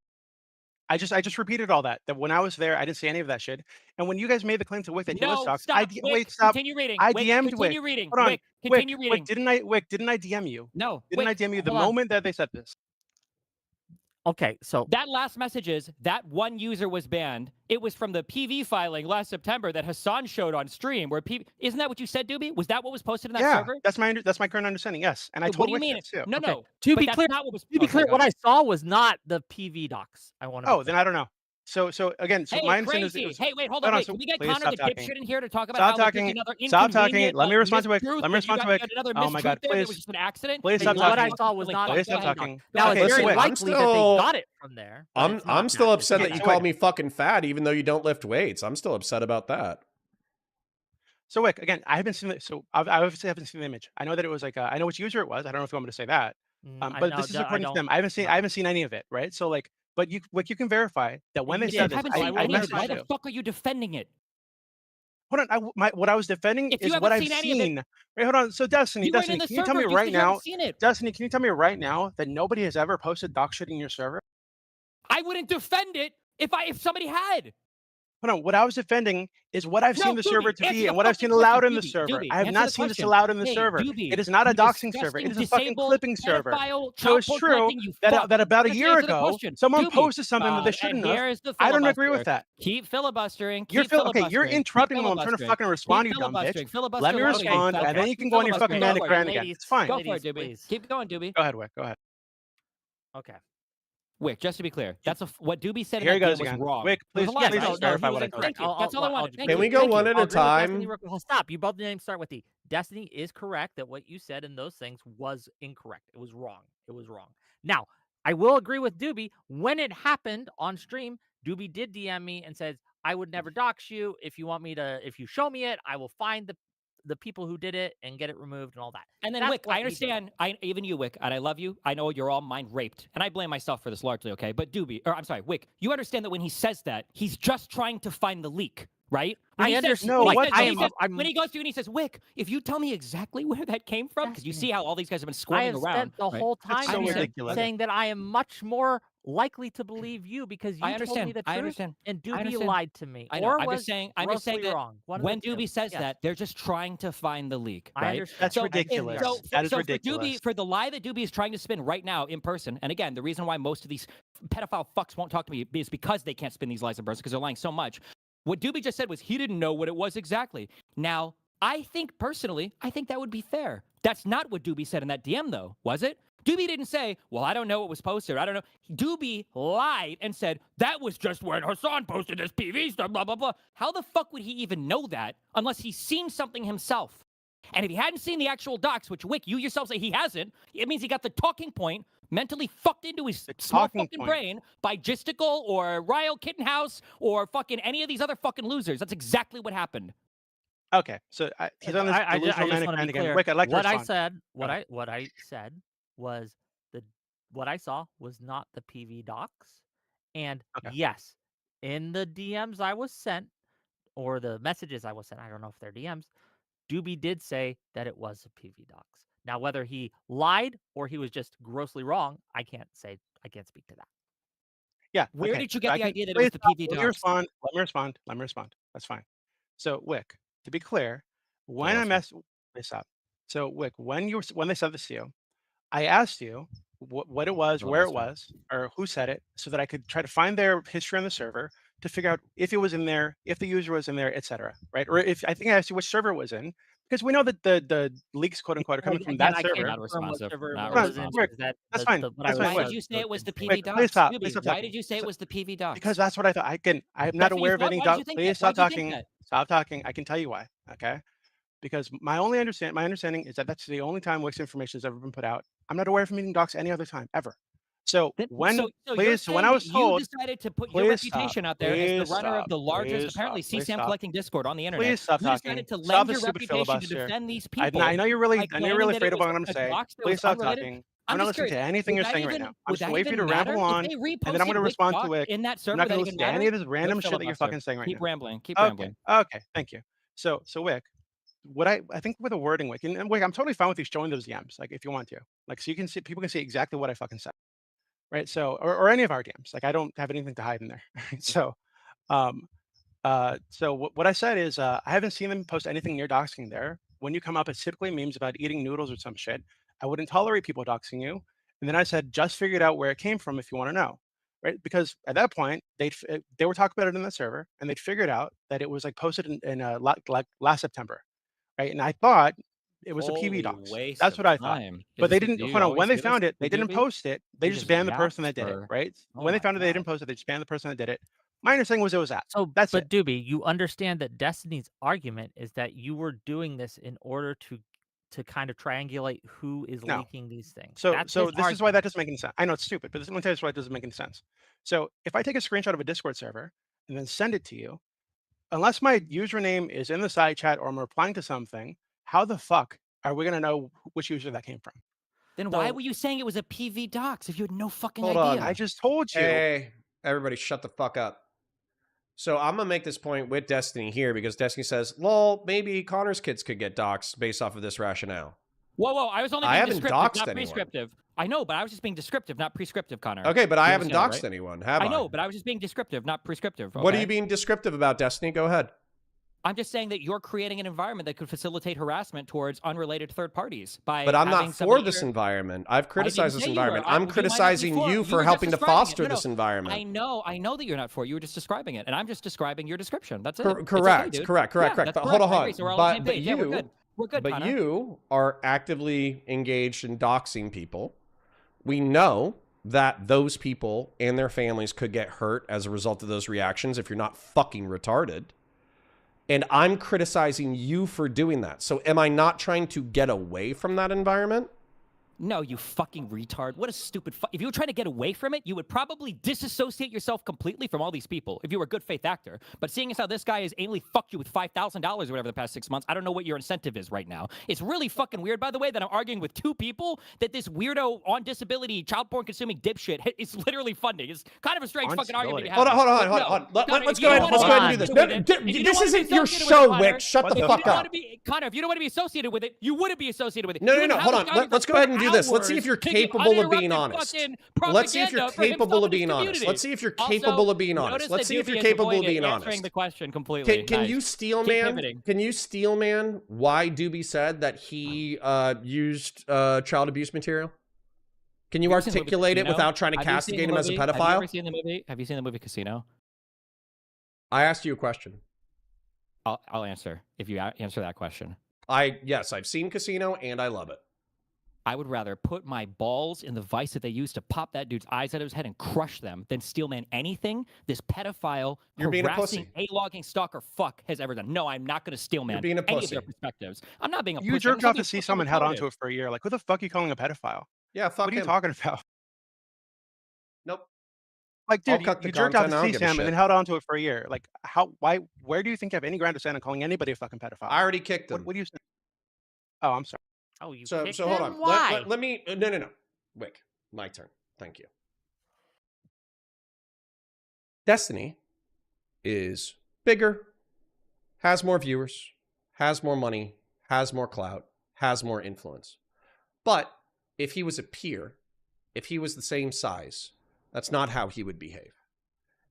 I just repeated all that. That when I was there, I didn't say any of that shit. And when you guys made the claim to Wick that he was No, doxed, stop. wait, Wick, stop. Continue reading. I Wick, DM'd continue Wick. reading. Hold on. Wick, continue reading. Wick, didn't I DM you? No. Didn't I Wick, DM you the hold on. moment that they said this? Okay, so that last message is that one user was banned. It was from the PV filing last September that Hassan showed on stream. Where isn't that what you said, Dooby? Was that what was posted in that server? That's my current understanding. Yes, and I What told do you Wick mean? this too. No, Okay. no. To but be that's clear, not what was. to be clear, go what ahead. I saw was not the PV docs. I want to. Oh, then I don't know. So again, Hey, my understanding crazy. is Hey, wait, hold hold on. on, Wait, so can we get please Connor the stop talking. dipshit in here to talk about Stop how talking. there's another Stop talking. inconvenient, Let me respond to Wick. mistruth Let me that respond to you Wick. got another Oh my God, mistruth there that please. was just an accident. Please That stop you What I talking. saw was not. Please Go stop ahead. talking. Now Okay, it's so very Wick, likely that still- they got it from there. but it's not I'm still that. upset that Okay, you so called wait. me fucking fat, even though you don't lift weights. I'm still upset about that. So Wick, again, I haven't seen it. So I obviously haven't seen the image. I know that it was like I know which user it was. I don't know if you want me to say that. But this is according to them. I haven't seen any of it, right? So like, but Wick, you can verify that when they said this, I messaged Why you. the fuck are you defending it? Hold on, what I was defending If you is what haven't I've seen any of seen. Wait, hold on. So Destiny, You weren't in the can you tell me server. right You now, haven't seen it. Destiny, can you tell me right now that nobody has ever posted doc shit in your server? I wouldn't defend it if somebody had. Hold on, what I was defending is what I've seen the server to answer be the and what I've fucking seen allowed question, in the Dooby, server. Dooby, I have answer not the seen this question. allowed in the Hey, server. Dooby, It is not a you doxing server. It disgusting, is a fucking disabled, clipping server. pedophile, So child it's porn true collecting, you that fuck. about a Just year answer the ago, question. someone Dooby, posted something that they shouldn't and have. here's the I don't agree filibuster. with that. Keep filibustering. You're Keep filibustering. okay. You're interrupting me when I'm trying to filibustering. fucking respond, Keep you dumb bitch. filibustering. Filibuster Let me away, respond, fat and then fuck. you can go on your fucking Filibuster. manic rant again. ladies, It's fine. Go ladies, for it, Dooby. please. Keep going, Dooby. Go ahead, Wick. Go ahead. Okay. Wick, just to be clear, that's what Dooby said Here he in that goes DM was again. wrong. Wick, It was please, a lie, please right? just verify what I Thank correct. you. That's all I wanted. Thank Can you. we go Thank one you. at a I'll agree with time? Destiny real quick. Well, stop. You both names start with D. Destiny is correct that what you said in those things was incorrect. It was wrong. It was wrong. Now, I will agree with Dooby. When it happened on stream, Dooby did DM me and says, I would never dox you. If you show me it, I will find the people who did it and get it removed and all that. And then That's Wick, what I he did. understand. Even you, Wick, and I love you. I know you're all mind raped, and I blame myself for this largely. Okay, but Wick, you understand that when he says that, he's just trying to find the leak, right? When I he understand. No, what when he goes to you and he says, Wick, if you tell me exactly where that came from, because you see how all these guys have been I squirming have around. spent the right? whole time so here ridiculous. saying that I am much more likely to believe you because you I told understand. me the truth I understand. and I Dooby understand. lied to me. I know. Or I'm was just saying grossly that wrong. One of when the two. Dooby says Yes. that, they're just trying to find the leak, I right? understand. That's So- ridiculous. So, That is so ridiculous. For the lie that Dooby is trying to spin right now in person, and again, the reason why most of these pedophile fucks won't talk to me is because they can't spin these lies in person because they're lying so much. What Dooby just said was he didn't know what it was exactly. Now, I think personally, that would be fair. That's not what Dooby said in that DM, though, was it? Dooby didn't say, well, I don't know what was posted. I don't know. Dooby lied and said, that was just when Hassan posted this PV stuff, blah, blah, blah. How the fuck would he even know that unless he's seen something himself? And if he hadn't seen the actual docs, which Whick, you yourself say he hasn't, it means he got the talking point mentally fucked into his small fucking brain by Gisticle or Ryle Kittenhouse or fucking any of these other fucking losers. That's exactly what happened. Okay, so he's on this delusional manic rant again. Wick, I'd like to respond. What I said was what I saw was not the PV docs, and yes, in the DMs I was sent or the messages I was sent, I don't know if they're DMs. Dooby did say that it was a PV docs. Now, whether he lied or he was just grossly wrong, I can't say. I can't speak to that. Yeah. Where did you get the idea that it was the PV docs? Let me respond. That's fine. So, Wick, to be clear, when I messed this up, so Wick, when they said this to you, I asked you what it was, where it was, or who said it, so that I could try to find their history on the server to figure out if it was in there, if the user was in there, etc. Right? Or if I think I asked you which server it was in, because we know that the leaks, quote unquote, are coming from that server. Not responsive. That's fine. Why did you say it was the PV docs? Please stop. Why did you say it was the PV docs? Because that's what I thought. I'm not aware of any docs. Please stop talking. Stop talking. I can tell you why. Okay. Because my understanding is that that's the only time Wick's information has ever been put out. I'm not aware of meeting docs any other time ever. So when I was told, you decided to put your reputation out there as the runner of the largest, apparently CSAM collecting Discord on the internet. Please stop talking. You decided to lend your reputation to defend these people. I know you're really afraid of what I'm going to say. Please stop talking. I'm not listening to anything you're saying right now. I'm just waiting for you to ramble on, and then I'm going to respond to it. I'm not going to listen to any of this random shit that you're fucking saying right now. Keep rambling. Keep rambling. Okay. Thank you. So Wick, what I think with the wording, Wick, and Wick, I'm totally fine with you showing those DMs, like if you want to, like so you can see, people can see exactly what I fucking said, right? So or any of our DMs, like I don't have anything to hide in there. So, what I said is I haven't seen them post anything near doxing there. When you come up, it's typically memes about eating noodles or some shit. I wouldn't tolerate people doxing you. And then I said, just figured out where it came from if you want to know, right? Because at that point, they were talking about it in the server, and they'd figured out that it was like posted in like last September. Right, and I thought it was a PV docs. That's what I thought. But they didn't. Hold on. When they found it, they didn't post it. They just banned the person that did it. Right. When they found it, they didn't post it. They just banned the person that did it. My understanding was it was that. So that's but Dooby, you understand that Destiny's argument is that you were doing this in order to kind of triangulate who is leaking these things. So this is why that doesn't make any sense. I know it's stupid, but let me tell you why it doesn't make any sense. So if I take a screenshot of a Discord server and then send it to you, unless my username is in the side chat or I'm replying to something, how the fuck are we going to know which user that came from? Then why were you saying it was a PV docs if you had no fucking idea? Hold on, I just told you. Hey, everybody shut the fuck up. So I'm going to make this point with Destiny here because Destiny says, lol, maybe Connor's kids could get doxxed based off of this rationale. Whoa, I was only being descriptive, not prescriptive. I know, but I was just being descriptive, not prescriptive, Connor. Okay, but I haven't doxed anyone, have I? I know, but I was just being descriptive, not prescriptive. Okay? What are you being descriptive about, Destiny? Go ahead. I'm just saying that you're creating an environment that could facilitate harassment towards unrelated third parties by. But I'm not for this environment. I've criticized this environment. I'm criticizing you for helping to foster this environment. I know that you're not for it. You were just describing it, and I'm just describing your description. That's it. Correct. But hold on. But you are actively engaged in doxing people. We know that those people and their families could get hurt as a result of those reactions if you're not fucking retarded. And I'm criticizing you for doing that. So am I not trying to get away from that environment? No, you fucking retard. What a stupid if you were trying to get away from it, you would probably disassociate yourself completely from all these people if you were a good faith actor. But seeing as how this guy has anally fucked you with $5,000 or whatever the past 6 months, I don't know what your incentive is right now. It's really fucking weird, by the way, that I'm arguing with two people that this weirdo on disability, child porn consuming dipshit is literally funding. It's kind of a strange fucking argument. Hold on. Let's go ahead and do this. This isn't your show, Wick. Shut the fuck up. Connor, if you don't want to be associated with it, you wouldn't be associated with it. No. Hold on. Let's go ahead and do this. Let's see if you're capable of being honest. Let's see if you're capable of being honest. Let's see if you're capable of being honest. Let's see if you're capable of being honest. Answering the question completely. Can you steel man? Can you steel man why Dooby said that he used child abuse material? Can you articulate it without trying to castigate him as a pedophile? Have you ever seen the movie? Have you seen the movie Casino? I asked you a question. I'll answer if you answer that question. Yes, I've seen Casino and I love it. I would rather put my balls in the vice that they used to pop that dude's eyes out of his head and crush them than steelman anything this pedophile, You're being a harassing, pussy. A-logging stalker fuck has ever done. No, I'm not going to steelman You're being a any of pussy. their perspectives. I'm not being a You pussy. I'm jerked just off being to see fucking someone held retarded. onto it for a year. Like, who the fuck are you calling a pedophile? Yeah, fuck What are you him. talking about? Nope. Like, I'll dude, cut the you jerked off content, I to don't see give a Sam shit. and then held onto it for a year. Like, where do you think you have any ground to stand on calling anybody a fucking pedophile? I already kicked him. What do you say? Oh, I'm sorry. Oh, you So kicked hold him? on. Why? Let me. No. Wick, my turn. Thank you. Destiny is bigger, has more viewers, has more money, has more clout, has more influence. But if he was a peer, if he was the same size, that's not how he would behave.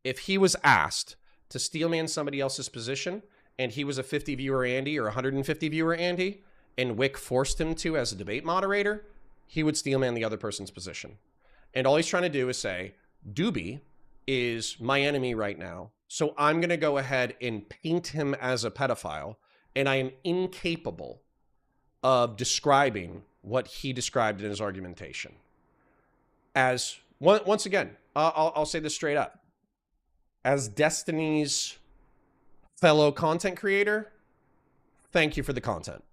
If he was asked to steelman somebody else's position and he was a 50 viewer Andy or 150 viewer Andy and Wick forced him to as a debate moderator, he would steelman the other person's position. And all he's trying to do is say, Dooby is my enemy right now, so I'm going to go ahead and paint him as a pedophile, and I am incapable of describing what he described in his argumentation. As, once again, I'll say this straight up. As Destiny's fellow content creator, thank you for the content.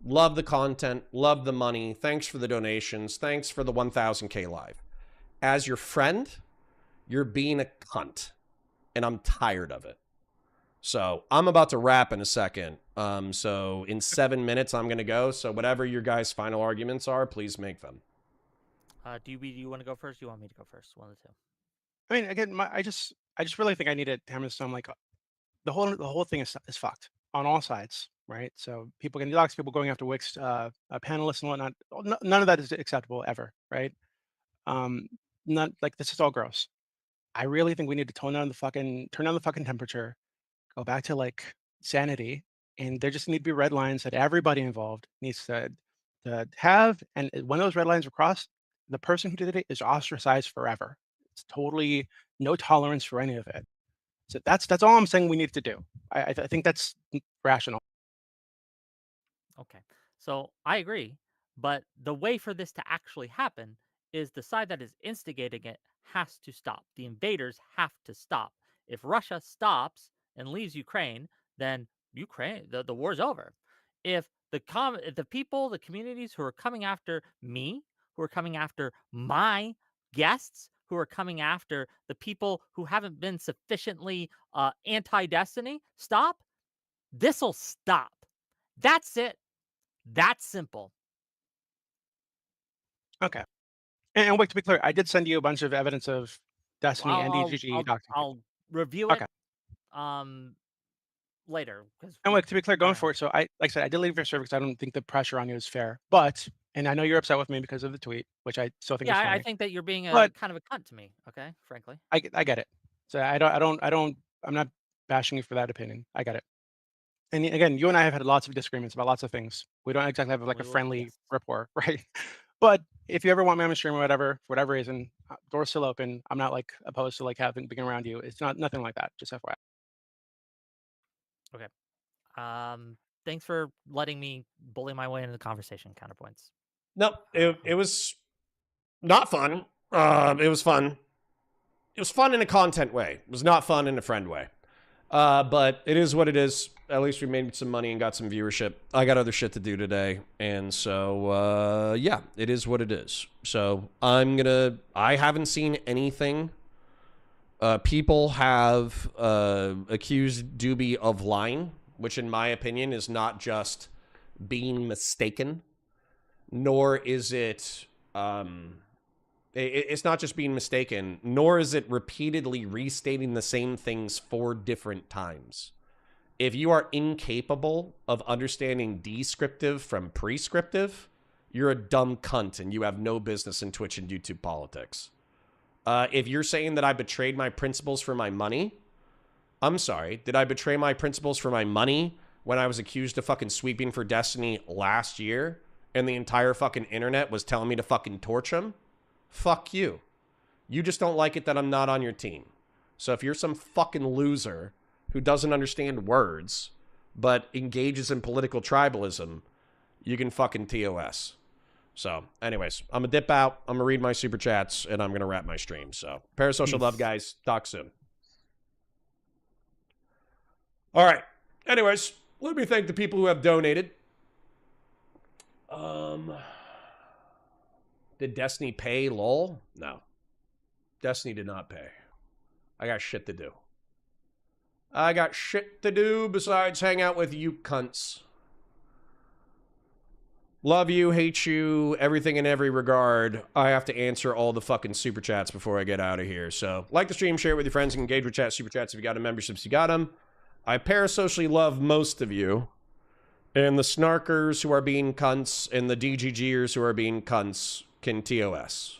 Love the content, love the money, thanks for the donations, thanks for the 1000K live. As your friend, you're being a cunt, and I'm tired of it. So I'm about to wrap in a second. So in 7 minutes, I'm going to go. So whatever your guys' final arguments are, please make them. Do you want to go first? Do you want me to go first? One of the two. I mean, again, I just really think I need to hammer this home. Like, the whole thing is fucked on all sides, right? So people getting doxxed, people going after Wick's panelists and whatnot. None of that is acceptable ever, right? Not like, this is all gross. I really think we need to turn down the fucking temperature, go back to like sanity, and there just need to be red lines that everybody involved needs to have. And when those red lines are crossed, the person who did it is ostracized forever. It's totally no tolerance for any of it. So that's all I'm saying we need to do. I think that's rational. Okay. So I agree. But the way for this to actually happen is the side that is instigating it has to stop. The invaders have to stop. If Russia stops and leaves Ukraine, then Ukraine, the war's over. If the people, the communities who are coming after me, who are coming after my guests, who are coming after the people who haven't been sufficiently anti-Destiny, stop, this'll stop. That's it. That's simple. Okay. And Wick, to be clear, I did send you a bunch of evidence of Destiny and DGG documenting. I'll review it. Okay. Later. And Wick, to be clear, going forward, so like I said, I did leave your service because I don't think the pressure on you is fair. But, and I know you're upset with me because of the tweet, which I still think is funny. I think that you're being But- kind of a cunt to me. Okay, frankly. I get it. So I'm not bashing you for that opinion. I get it. And again, you and I have had lots of disagreements about lots of things. We don't exactly have like a friendly rapport, right? But if you ever want me on the stream or whatever, for whatever reason, door's still open. I'm not like opposed to like being around you. It's nothing like that. Just FYI. Okay. Thanks for letting me bully my way into the conversation, Counterpoints. No, it was not fun. It was fun. It was fun in a content way. It was not fun in a friend way. But it is what it is. At least we made some money and got some viewership. I got other shit to do today. And so, yeah, it is what it is. So I haven't seen anything. People have accused Dooby of lying, which in my opinion is not just being mistaken, nor is it, it's not just being mistaken, nor is it repeatedly restating the same things 4 different times. If you are incapable of understanding descriptive from prescriptive, you're a dumb cunt and you have no business in Twitch and YouTube politics. If you're saying that I betrayed my principles for my money, I'm sorry. Did I betray my principles for my money when I was accused of fucking sweeping for Destiny last year and the entire fucking internet was telling me to fucking torch them? Fuck you. You just don't like it that I'm not on your team. So if you're some fucking loser who doesn't understand words but engages in political tribalism, you can fucking TOS. So, anyways, I'm going to dip out. I'm going to read my super chats, and I'm going to wrap my stream. So, parasocial love, guys. Talk soon. All right. Anyways, let me thank the people who have donated. Did Destiny pay, lol? No. Destiny did not pay. I got shit to do. I got shit to do besides hang out with you cunts. Love you, hate you, everything in every regard. I have to answer all the fucking super chats before I get out of here. So, like the stream, share it with your friends, and engage with chat, super chats if you got them, memberships if you got them. I parasocially love most of you. And the snarkers who are being cunts and the DGGers who are being cunts can TOS.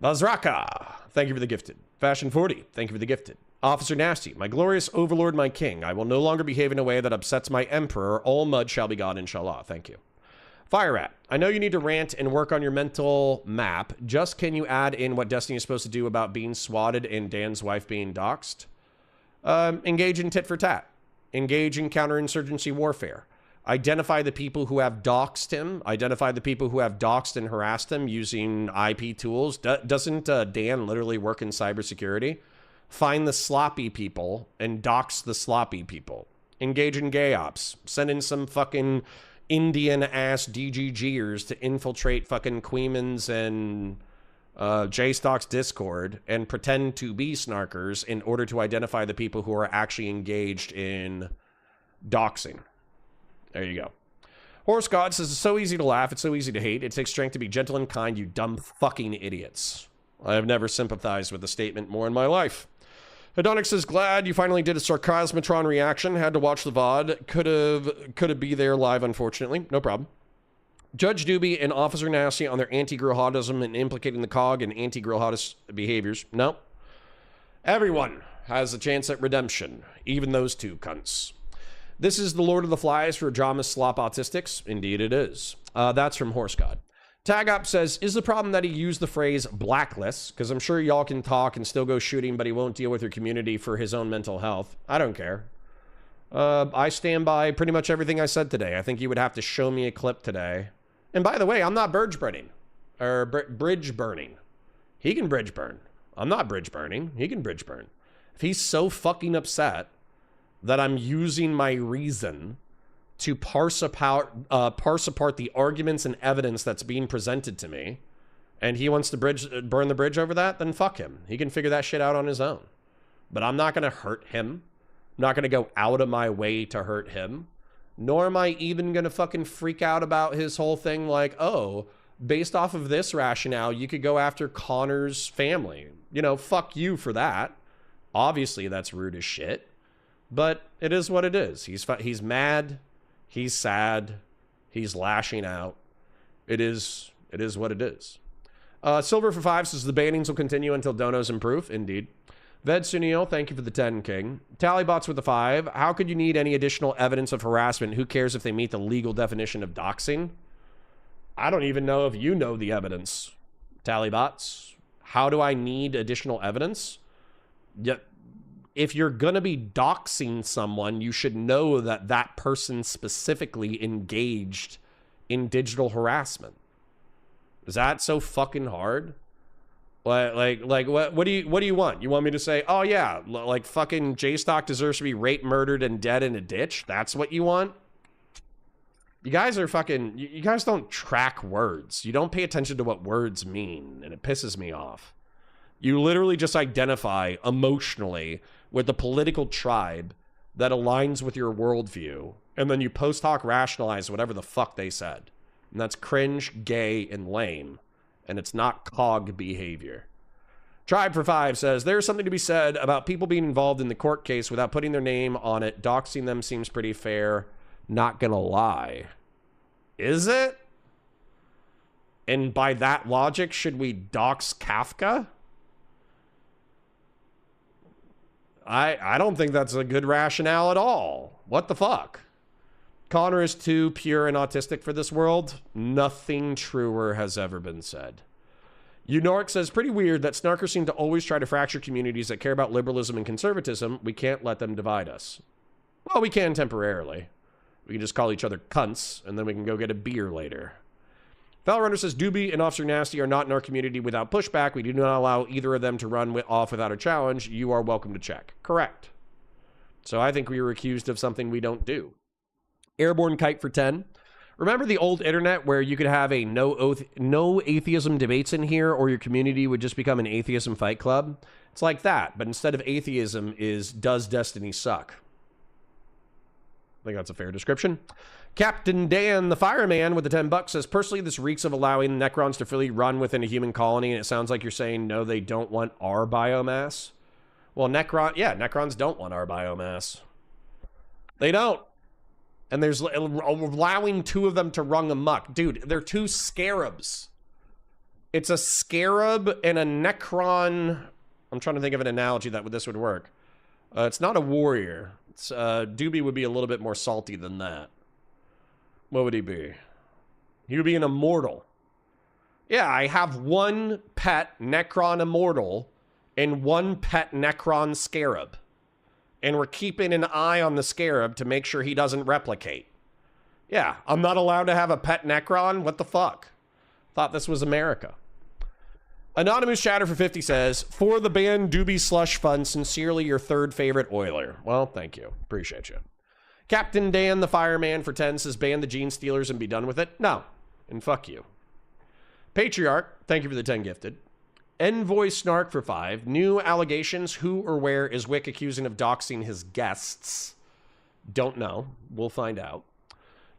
Vazraka, thank you for the gifted. Fashion 40, thank you for the gifted. Officer Nasty, my glorious overlord, my king. I will no longer behave in a way that upsets my emperor. All mud shall be God, inshallah. Thank you. Fire Rat, I know you need to rant and work on your mental map. Just can you add in what Destiny is supposed to do about being swatted and Dan's wife being doxxed? Engage in tit for tat. Engage in counterinsurgency warfare. Identify the people who have doxed him. Identify the people who have doxed and harassed him using IP tools. Doesn't Dan literally work in cybersecurity? Find the sloppy people and dox the sloppy people. Engage in gay ops. Send in some fucking Indian-ass DGGers to infiltrate fucking Queemans and J-Stock's Discord and pretend to be snarkers in order to identify the people who are actually engaged in doxing. There you go. Horse God says, it's so easy to laugh, it's so easy to hate. It takes strength to be gentle and kind, you dumb fucking idiots. I have never sympathized with the statement more in my life. Hedonic says, glad you finally did a Sarcasmatron reaction. Had to watch the VOD. Could be there live, unfortunately. No problem. Judge Dooby and Officer Nasty on their anti-girl hotism and implicating the COG and anti-girl hottest behaviors. No. Everyone has a chance at redemption. Even those two cunts. This is the Lord of the Flies for Jamas Slop Autistics. Indeed it is. That's from Horse God. Tag Up says, is the problem that he used the phrase blacklist? Because I'm sure y'all can talk and still go shooting, but he won't deal with your community for his own mental health. I don't care. I stand by pretty much everything I said today. I think you would have to show me a clip today. And by the way, I'm not bridge burning. Or bridge burning. He can bridge burn. I'm not bridge burning. He can bridge burn. If he's so fucking upset that I'm using my reason to parse apart the arguments and evidence that's being presented to me, and he wants to burn the bridge over that, then fuck him. He can figure that shit out on his own. But I'm not going to hurt him. I'm not going to go out of my way to hurt him. Nor am I even going to fucking freak out about his whole thing like, oh, based off of this rationale, you could go after Connor's family. You know, fuck you for that. Obviously, that's rude as shit. But it is what it is. He's mad. He's sad. He's lashing out. It is what it is. Silver for 5 says the bannings will continue until donos improve. Indeed. Ved Sunil, thank you for the 10, King. Tallybots with the 5. How could you need any additional evidence of harassment? Who cares if they meet the legal definition of doxing? I don't even know if you know the evidence. Tallybots. How do I need additional evidence? Yet, if you're going to be doxing someone, you should know that that person specifically engaged in digital harassment. Is that so fucking hard? Like what do you want? You want me to say, oh yeah, like fucking J-Stock deserves to be raped, murdered, and dead in a ditch? That's what you want? You guys are fucking, you guys don't track words. You don't pay attention to what words mean, and it pisses me off. You literally just identify emotionally with the political tribe that aligns with your worldview, and then you post hoc rationalize whatever the fuck they said. And that's cringe, gay, and lame. And it's not COG behavior. Tribe for 5 says, there's something to be said about people being involved in the court case without putting their name on it. Doxing them seems pretty fair. Not gonna lie. Is it? And by that logic, should we dox Kafka? I don't think that's a good rationale at all. What the fuck? Connor is too pure and autistic for this world. Nothing truer has ever been said. Unoric says, pretty weird that snarkers seem to always try to fracture communities that care about liberalism and conservatism. We can't let them divide us. Well, we can temporarily. We can just call each other cunts, and then we can go get a beer later. Runner says, Dooby and Officer Nasty are not in our community without pushback. We do not allow either of them to run off without a challenge. You are welcome to check. Correct. So I think we were accused of something we don't do. Airborne Kite for 10. Remember the old internet where you could have a no atheism debates in here, or your community would just become an atheism fight club? It's like that, but instead of atheism is, does Destiny suck? I think that's a fair description. Captain Dan, the fireman with the $10 says, personally, this reeks of allowing Necrons to freely run within a human colony, and it sounds like you're saying, no, they don't want our biomass. Well, Necrons don't want our biomass. They don't. And there's allowing 2 of them to run amok. Dude, they're 2 scarabs. It's a scarab and a Necron. I'm trying to think of an analogy that this would work. It's not a warrior. It's, Dooby would be a little bit more salty than that. What would he be? He would be an immortal. Yeah, I have 1 pet Necron immortal and 1 pet Necron scarab. And we're keeping an eye on the scarab to make sure he doesn't replicate. Yeah, I'm not allowed to have a pet Necron? What the fuck? Thought this was America. Anonymous Chatter for 50 says, for the band Dooby Slush Fund, sincerely your 3rd favorite Oiler. Well, thank you. Appreciate you. Captain Dan, the fireman for 10 says, ban the Gene Stealers and be done with it. No, and fuck you. Patriarch, thank you for the 10 gifted. Envoy Snark for 5. New allegations. Who or where is Whick accusing of doxing his guests? Don't know. We'll find out.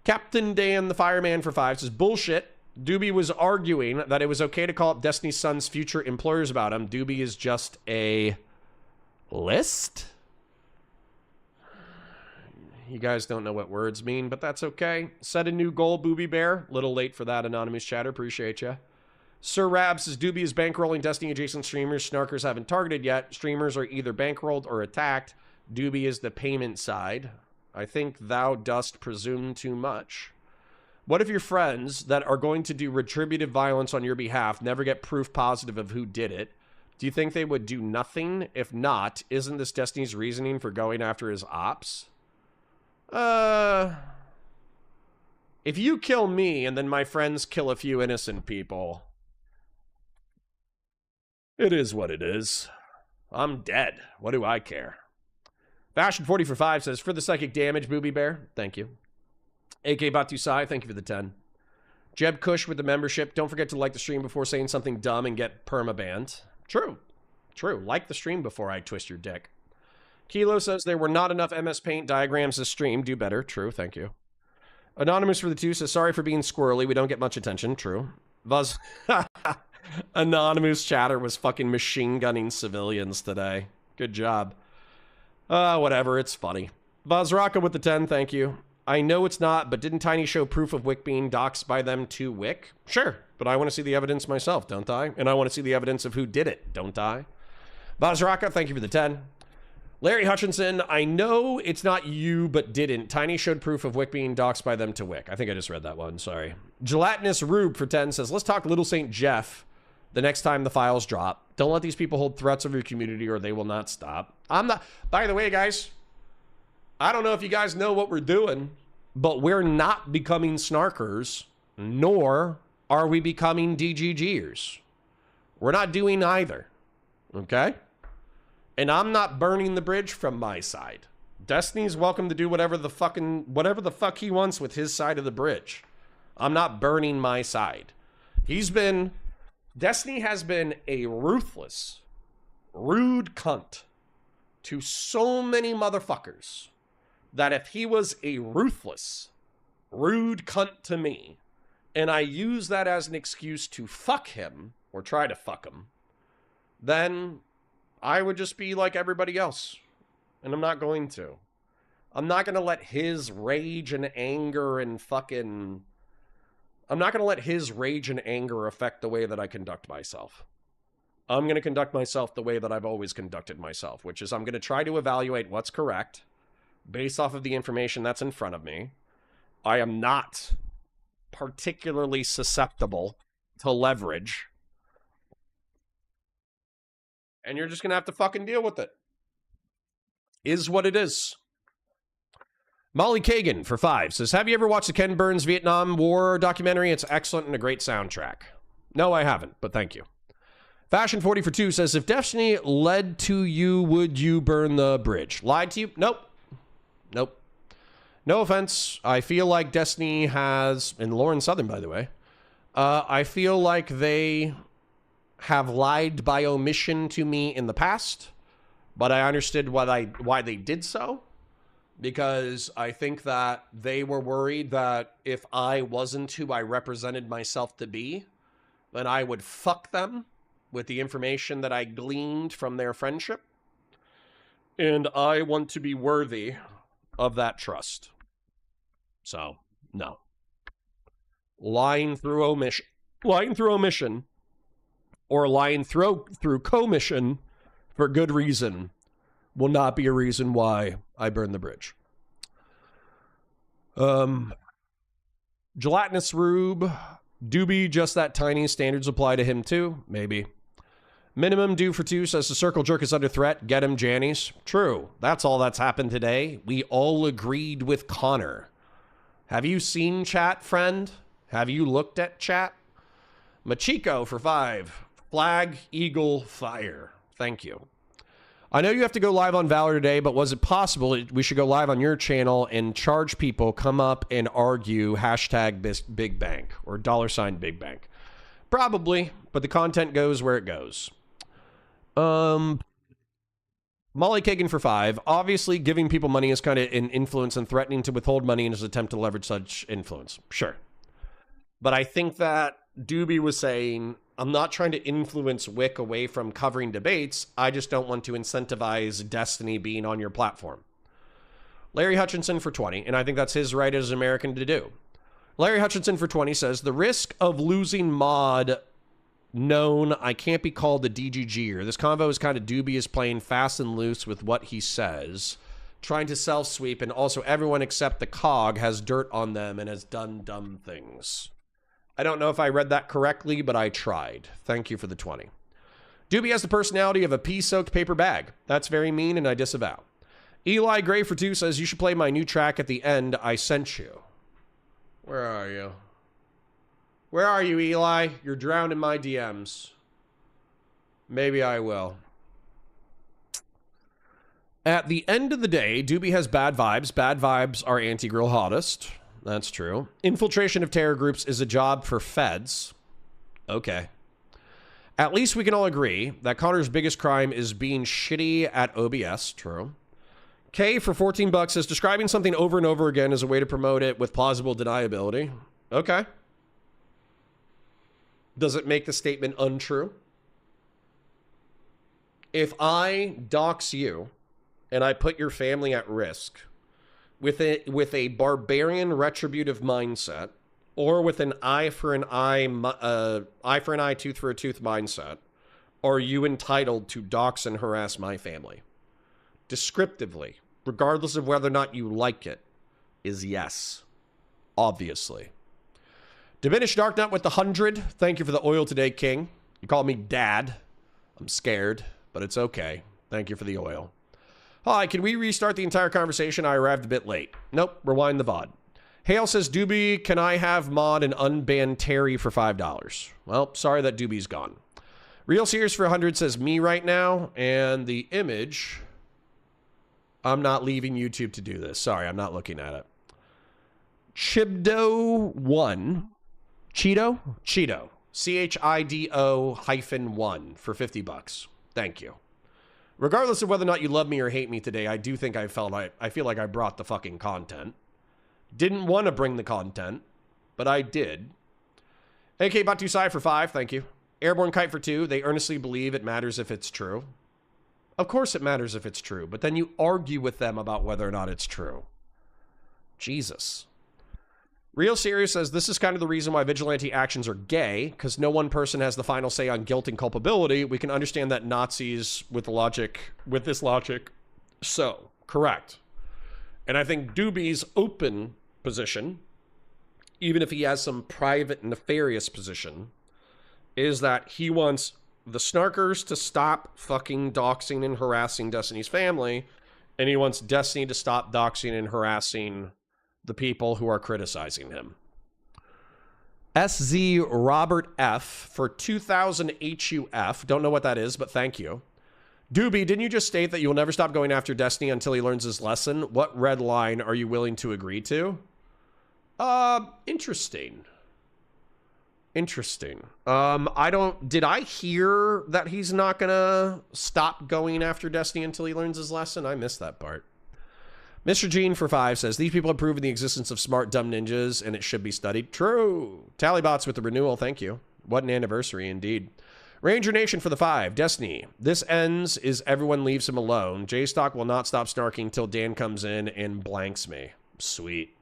Captain Dan, the fireman for 5 says, bullshit. Dooby was arguing that it was okay to call up Destiny's Son's future employers about him. Dooby is just a list? You guys don't know what words mean, but that's okay. Set a new goal, Booby Bear. Little late for that, Anonymous Chatter. Appreciate you. Sir Rab says, Dooby is bankrolling Destiny-adjacent streamers Snarkers haven't targeted yet. Streamers are either bankrolled or attacked. Dooby is the payment side. I think thou dost presume too much. What if your friends that are going to do retributive violence on your behalf never get proof positive of who did it? Do you think they would do nothing? If not, isn't this Destiny's reasoning for going after his ops? If you kill me and then my friends kill a few innocent people, it is what it is. I'm dead. What do I care? Fashion 40 for 5 says, for the psychic damage, Booby Bear. Thank you. AK Batusai, thank you for the 10. Jeb Kush with the membership. Don't forget to like the stream before saying something dumb and get permabanned. True. True. Like the stream before I twist your dick. Kilo says there were not enough MS Paint diagrams to stream. Do better. True. Thank you. Anonymous for the 2 says, sorry for being squirrely. We don't get much attention. True. Buzz. Anonymous Chatter was fucking machine gunning civilians today. Good job. Whatever. It's funny. Buzzrocka with the 10. Thank you. I know it's not, but didn't Tiny show proof of Whick being doxxed by them to Whick? Sure, but I want to see the evidence myself, don't I? And I want to see the evidence of who did it, don't I? Buzzrocka, thank you for the 10. Larry Hutchinson, I know it's not you, but didn't. Tiny showed proof of Whick being doxxed by them to Whick. I think I just read that one, sorry. Gelatinous Rube for 10 says, let's talk Little St. Jeff the next time the files drop. Don't let these people hold threats of your community or they will not stop. I'm not, by the way, guys, I don't know if you guys know what we're doing, but we're not becoming snarkers, nor are we becoming DGGers. We're not doing either, okay? And I'm not burning the bridge from my side. Destiny's welcome to do whatever the fuck he wants with his side of the bridge. I'm not burning my side. Destiny has been a ruthless, rude cunt to so many motherfuckers that if he was a ruthless, rude cunt to me, and I use that as an excuse to fuck him, or try to fuck him, then I would just be like everybody else. And I'm not going to. I'm not going to let his rage and anger and fucking... I'm not going to let his rage and anger affect the way that I conduct myself. I'm going to conduct myself the way that I've always conducted myself, which is I'm going to try to evaluate what's correct based off of the information that's in front of me. I am not particularly susceptible to leverage. And you're just going to have to fucking deal with it. Is what it is. Molly Kagan for 5 says, have you ever watched the Ken Burns Vietnam War documentary? It's excellent and a great soundtrack. No, I haven't, but thank you. Fashion 40 for 2 says, if Destiny led to you, would you burn the bridge? Lied to you? Nope. Nope. No offense. I feel like Destiny has, and Lauren Southern, by the way, I feel like they have lied by omission to me in the past, but I understood why they did so, because I think that they were worried that if I wasn't who I represented myself to be, then I would fuck them with the information that I gleaned from their friendship. And I want to be worthy of that trust. So, no. Lying through omission. Lying through omission. Or lying through commission for good reason will not be a reason why I burn the bridge. Gelatinous Rube. Dooby, just that tiny. Standards apply to him too? Maybe. Minimum due for 2 says the circle jerk is under threat. Get him, Jannies. True. That's all that's happened today. We all agreed with Connor. Have you seen chat, friend? Have you looked at chat? Machiko for 5. Flag, Eagle, Fire. Thank you. I know you have to go live on Valor today, but was it possible we should go live on your channel and charge people, come up and argue hashtag Big Bank or $ Big Bank? Probably, but the content goes where it goes. Molly Kagan for 5. Obviously, giving people money is kind of an influence, and threatening to withhold money in his attempt to leverage such influence. Sure. But I think that Dooby was saying, I'm not trying to influence Whick away from covering debates. I just don't want to incentivize Destiny being on your platform. Larry Hutchinson for 20, and I think that's his right as an American to do. Larry Hutchinson for 20 says, the risk of losing mod known, I can't be called a DGGer. This convo is kind of dubious, playing fast and loose with what he says, trying to self-sweep, and also everyone except the COG has dirt on them and has done dumb things. I don't know if I read that correctly, but I tried. Thank you for the 20. Dooby has the personality of a pea-soaked paper bag. That's very mean, and I disavow. Eli Gray for 2 says, you should play my new track at the end. I sent you. Where are you? Where are you, Eli? You're drowned in my DMs. Maybe I will. At the end of the day, Dooby has bad vibes. Bad vibes are anti-girl hottest. That's true. Infiltration of terror groups is a job for feds. Okay. At least we can all agree that Connor's biggest crime is being shitty at OBS. True. K for 14 bucks says, describing something over and over again as a way to promote it with plausible deniability. Okay. Does it make the statement untrue? If I dox you and I put your family at risk with a barbarian retributive mindset, or with an eye for an eye, tooth for a tooth mindset, are you entitled to dox and harass my family? Descriptively, regardless of whether or not you like it, is yes. Obviously. Diminished Dark Nut with the 100. Thank you for the oil today, King. You called me Dad. I'm scared, but it's okay. Thank you for the oil. Hi, can we restart the entire conversation? I arrived a bit late. Nope, rewind the VOD. Hale says, Dooby, can I have mod and unban Terry for $5? Well, sorry that Dooby's gone. Real Sears for 100 says me right now, and the image, I'm not leaving YouTube to do this. Sorry, I'm not looking at it. Chibdo1. Cheeto? Cheeto. CHIDO-1 for 50 bucks. Thank you. Regardless of whether or not you love me or hate me today, I do think I feel like I brought the fucking content. Didn't want to bring the content, but I did. AK Batusai for 5, thank you. Airborne Kite for 2, they earnestly believe it matters if it's true. Of course it matters if it's true, but then you argue with them about whether or not it's true. Jesus. Real Serious says, this is kind of the reason why vigilante actions are gay, because no one person has the final say on guilt and culpability. We can understand that Nazis with this logic. So, correct. And I think Dooby's open position, even if he has some private nefarious position, is that he wants the snarkers to stop fucking doxing and harassing Destiny's family, And he wants Destiny to stop doxing and harassing the people who are criticizing him. SZ Robert F for 2000 HUF. Don't know what that is, but thank you. Dooby, didn't you just state that you will never stop going after Destiny until he learns his lesson? What red line are you willing to agree to? Interesting. Interesting. Did I hear that he's not gonna stop going after Destiny until he learns his lesson? I missed that part. Mr. Gene for 5 says, these people have proven the existence of smart, dumb ninjas, and it should be studied. True. Tallybots with the renewal, thank you. What an anniversary, indeed. Ranger Nation for the 5. Destiny. This ends is everyone leaves him alone. J-Stock will not stop snarking till Dan comes in and blanks me. Sweet.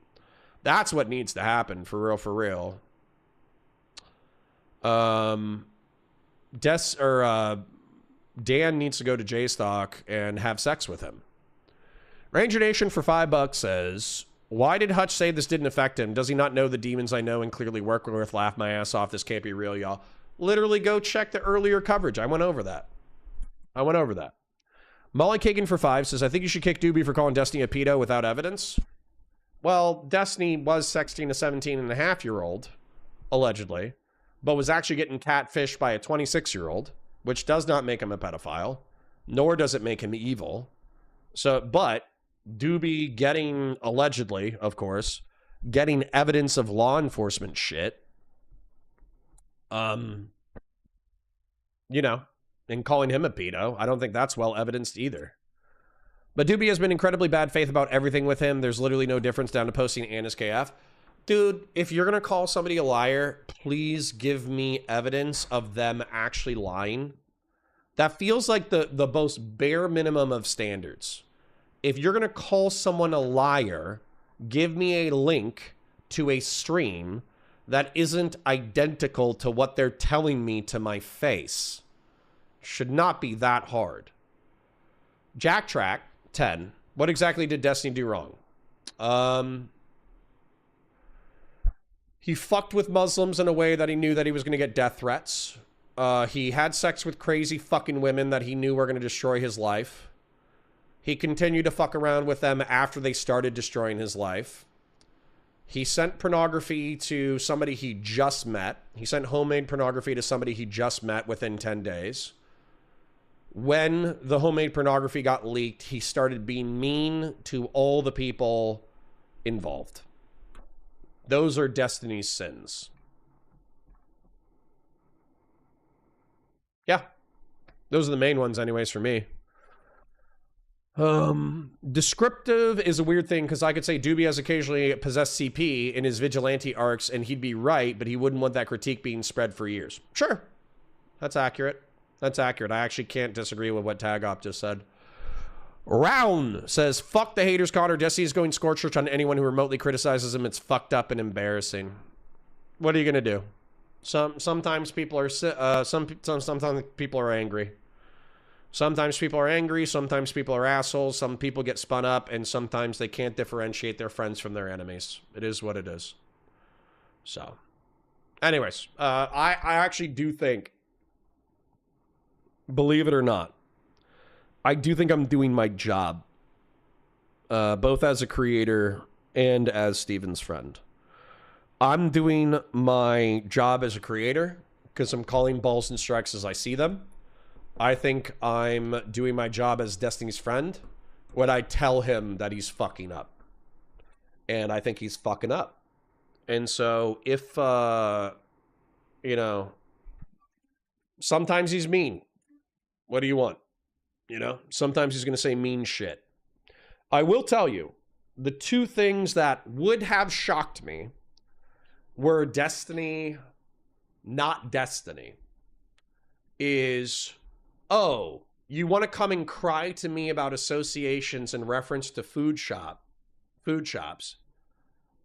That's what needs to happen, for real, for real. Dan needs to go to J-Stock and have sex with him. Ranger Nation for $5 says, why did Hutch say this didn't affect him? Does he not know the demons I know and clearly work with? Laugh my ass off. This can't be real, y'all. Literally go check the earlier coverage. I went over that. Molly Kagan for 5 says, I think you should kick Dooby for calling Destiny a pedo without evidence. Well, Destiny was sexting a 17-and-a-half-year-old, allegedly, but was actually getting catfished by a 26-year-old, which does not make him a pedophile, nor does it make him evil. So, but Dooby getting, allegedly, of course, getting evidence of law enforcement shit, you know, and calling him a pedo, I don't think that's well evidenced either. But Dooby has been incredibly bad faith about everything with him. There's literally no difference down to posting Anna's KF. Dude, if you're going to call somebody a liar, please give me evidence of them actually lying. That feels like the most bare minimum of standards. If you're going to call someone a liar, give me a link to a stream that isn't identical to what they're telling me to my face. Should not be that hard. Jack Track 10. What exactly did Destiny do wrong? He fucked with Muslims in a way that he knew that he was going to get death threats. He had sex with crazy fucking women that he knew were going to destroy his life. He continued to fuck around with them after they started destroying his life. He sent pornography to somebody he just met. He sent homemade pornography to somebody he just met within 10 days. When the homemade pornography got leaked, he started being mean to all the people involved. Those are Destiny's sins. Yeah. Those are the main ones anyways for me. Descriptive is a weird thing because I could say Dooby has occasionally possessed CP in his vigilante arcs and he'd be right, but he wouldn't want that critique being spread for years. Sure. That's accurate. That's accurate. I actually can't disagree with what Tagop just said. Round says, fuck the haters, Connor. Destiny is going scorch church on anyone who remotely criticizes him. It's fucked up and embarrassing. What are you going to do? Sometimes people are sometimes people are angry. Sometimes people are angry, sometimes people are assholes, some people get spun up, and sometimes they can't differentiate their friends from their enemies. It is what it is. So, anyways, I actually do think, believe it or not, I do think I'm doing my job, both as a creator and as Steven's friend. I'm doing my job as a creator because I'm calling balls and strikes as I see them. I think I'm doing my job as Destiny's friend when I tell him that he's fucking up. And I think he's fucking up. And so if, you know, sometimes he's mean. What do you want? You know, sometimes he's going to say mean shit. I will tell you, the two things that would have shocked me were Destiny, not Destiny, is... oh, you want to come and cry to me about associations in reference to food shops,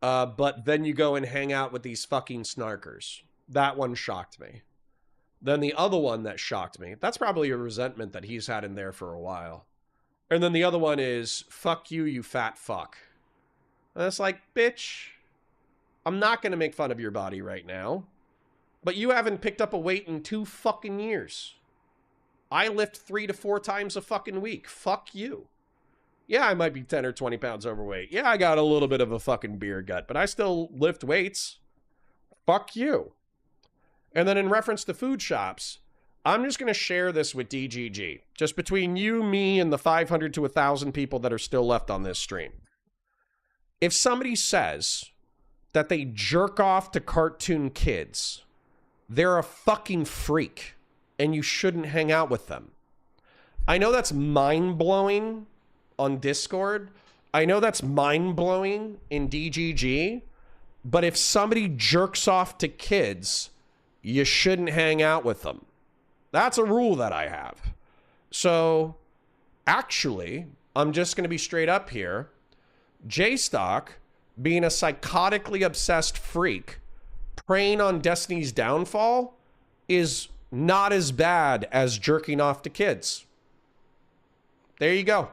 but then you go and hang out with these fucking snarkers. That one shocked me. Then the other one that shocked me, that's probably a resentment that he's had in there for a while. And then the other one is, fuck you, you fat fuck. And it's like, bitch, I'm not going to make fun of your body right now, but you haven't picked up a weight in 2 fucking years. I lift 3 to 4 times a fucking week. Fuck you. Yeah, I might be 10 or 20 pounds overweight. Yeah, I got a little bit of a fucking beer gut, but I still lift weights. Fuck you. And then in reference to food shops, I'm just going to share this with DGG. Just between you, me, and the 500 to 1,000 people that are still left on this stream. If somebody says that they jerk off to cartoon kids, they're a fucking freak, and you shouldn't hang out with them. I know that's mind-blowing on Discord. I know that's mind-blowing in DGG. But if somebody jerks off to kids, you shouldn't hang out with them. That's a rule that I have. So, actually, I'm just going to be straight up here. J-Stock, being a psychotically obsessed freak, preying on Destiny's downfall, is not as bad as jerking off to kids. There you go.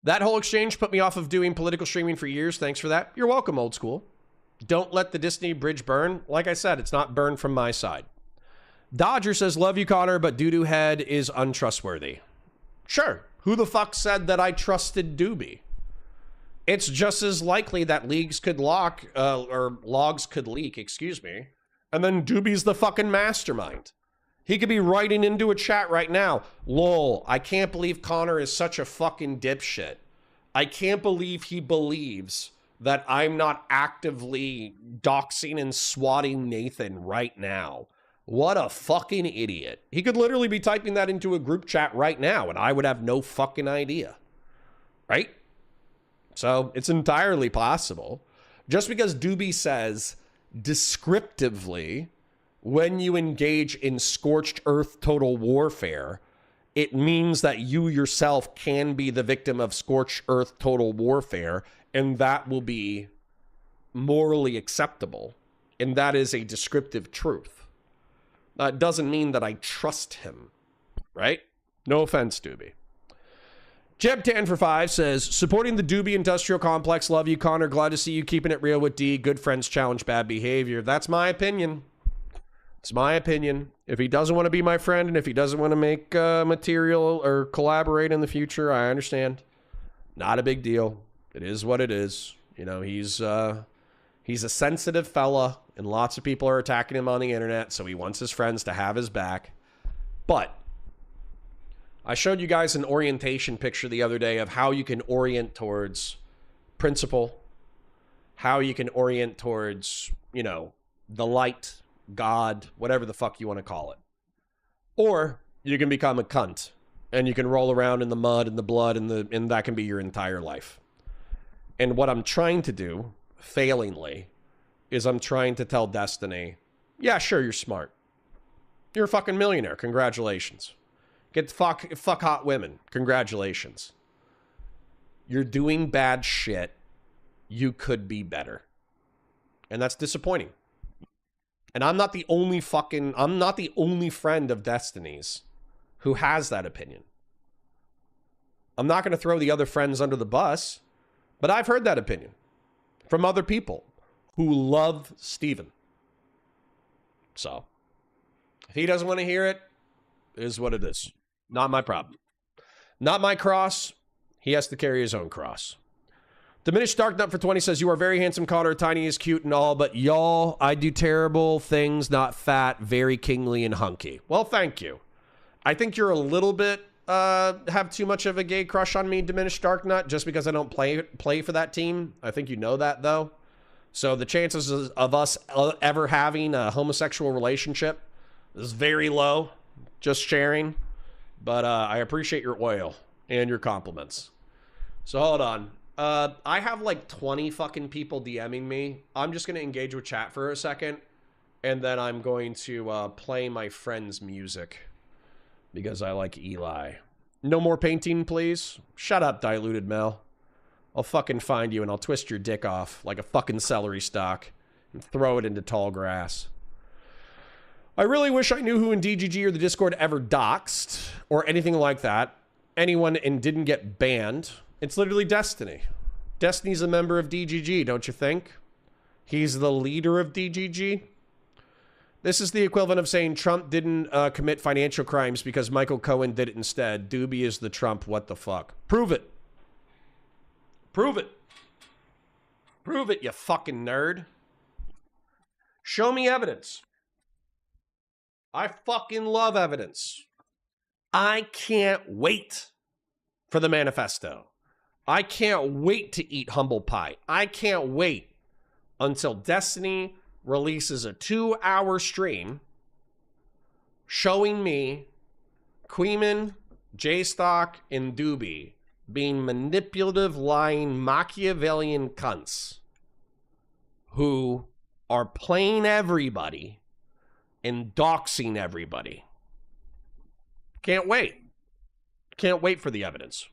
That whole exchange put me off of doing political streaming for years. Thanks for that. You're welcome, old school. Don't let the Disney bridge burn. Like I said, it's not burned from my side. Dodger says, love you, Connor, but Doo-Doo Head is untrustworthy. Sure. Who the fuck said that I trusted Dooby? It's just as likely that leagues could logs could leak, excuse me. And then Dooby's the fucking mastermind. He could be writing into a chat right now. Lol, I can't believe Connor is such a fucking dipshit. I can't believe he believes that I'm not actively doxing and swatting Nathan right now. What a fucking idiot. He could literally be typing that into a group chat right now, and I would have no fucking idea. Right? So it's entirely possible. Just because Dooby says descriptively, when you engage in scorched earth total warfare, it means that you yourself can be the victim of scorched earth total warfare, and that will be morally acceptable. And that is a descriptive truth. That doesn't mean that I trust him, right? No offense, Dooby. Jeb10 for 5 says, supporting the Dooby industrial complex. Love you, Connor. Glad to see you keeping it real with D. Good friends challenge bad behavior. That's my opinion. It's my opinion. If he doesn't want to be my friend and if he doesn't want to make material or collaborate in the future, I understand. Not a big deal. It is what it is. You know, he's a sensitive fella and lots of people are attacking him on the internet, so he wants his friends to have his back. But I showed you guys an orientation picture the other day of how you can orient towards principle, how you can orient towards, you know, the light, God, whatever the fuck you want to call it. Or you can become a cunt and you can roll around in the mud and the blood and that can be your entire life. And what I'm trying to do, failingly, is I'm trying to tell Destiny, yeah, sure, you're smart. You're a fucking millionaire. Congratulations. Get fuck hot women. Congratulations. You're doing bad shit. You could be better. And that's disappointing. And I'm not the only friend of Destiny's who has that opinion. I'm not going to throw the other friends under the bus, but I've heard that opinion from other people who love Steven. So, if he doesn't want to hear it, it is what it is. Not my problem. Not my cross. He has to carry his own cross. Diminished Dark Nut for 20 says, you are very handsome, Connor. Tiny is cute and all, but y'all, I do terrible things, not fat, very kingly and hunky. Well, thank you. I think you're a little bit, have too much of a gay crush on me, Diminished Dark Nut, just because I don't play for that team. I think you know that, though. So the chances of us ever having a homosexual relationship is very low. Just sharing. But I appreciate your oil and your compliments. So hold on. I have like 20 fucking people DMing me. I'm just going to engage with chat for a second. And then I'm going to play my friend's music. Because I like Eli. No more painting, please. Shut up, diluted Mel. I'll fucking find you and I'll twist your dick off like a fucking celery stalk. And throw it into tall grass. I really wish I knew who in DGG or the Discord ever doxed. Or anything like that. Anyone and didn't get banned. It's literally Destiny. Destiny's a member of DGG, don't you think? He's the leader of DGG. This is the equivalent of saying Trump didn't commit financial crimes because Michael Cohen did it instead. Dooby is the Trump. What the fuck? Prove it. Prove it. Prove it, you fucking nerd. Show me evidence. I fucking love evidence. I can't wait for the manifesto. I can't wait to eat humble pie. I can't wait until Destiny releases a 2-hour stream showing me Queeman, J-Stock, and Dooby being manipulative, lying, Machiavellian cunts who are playing everybody and doxing everybody. Can't wait. Can't wait for the evidence.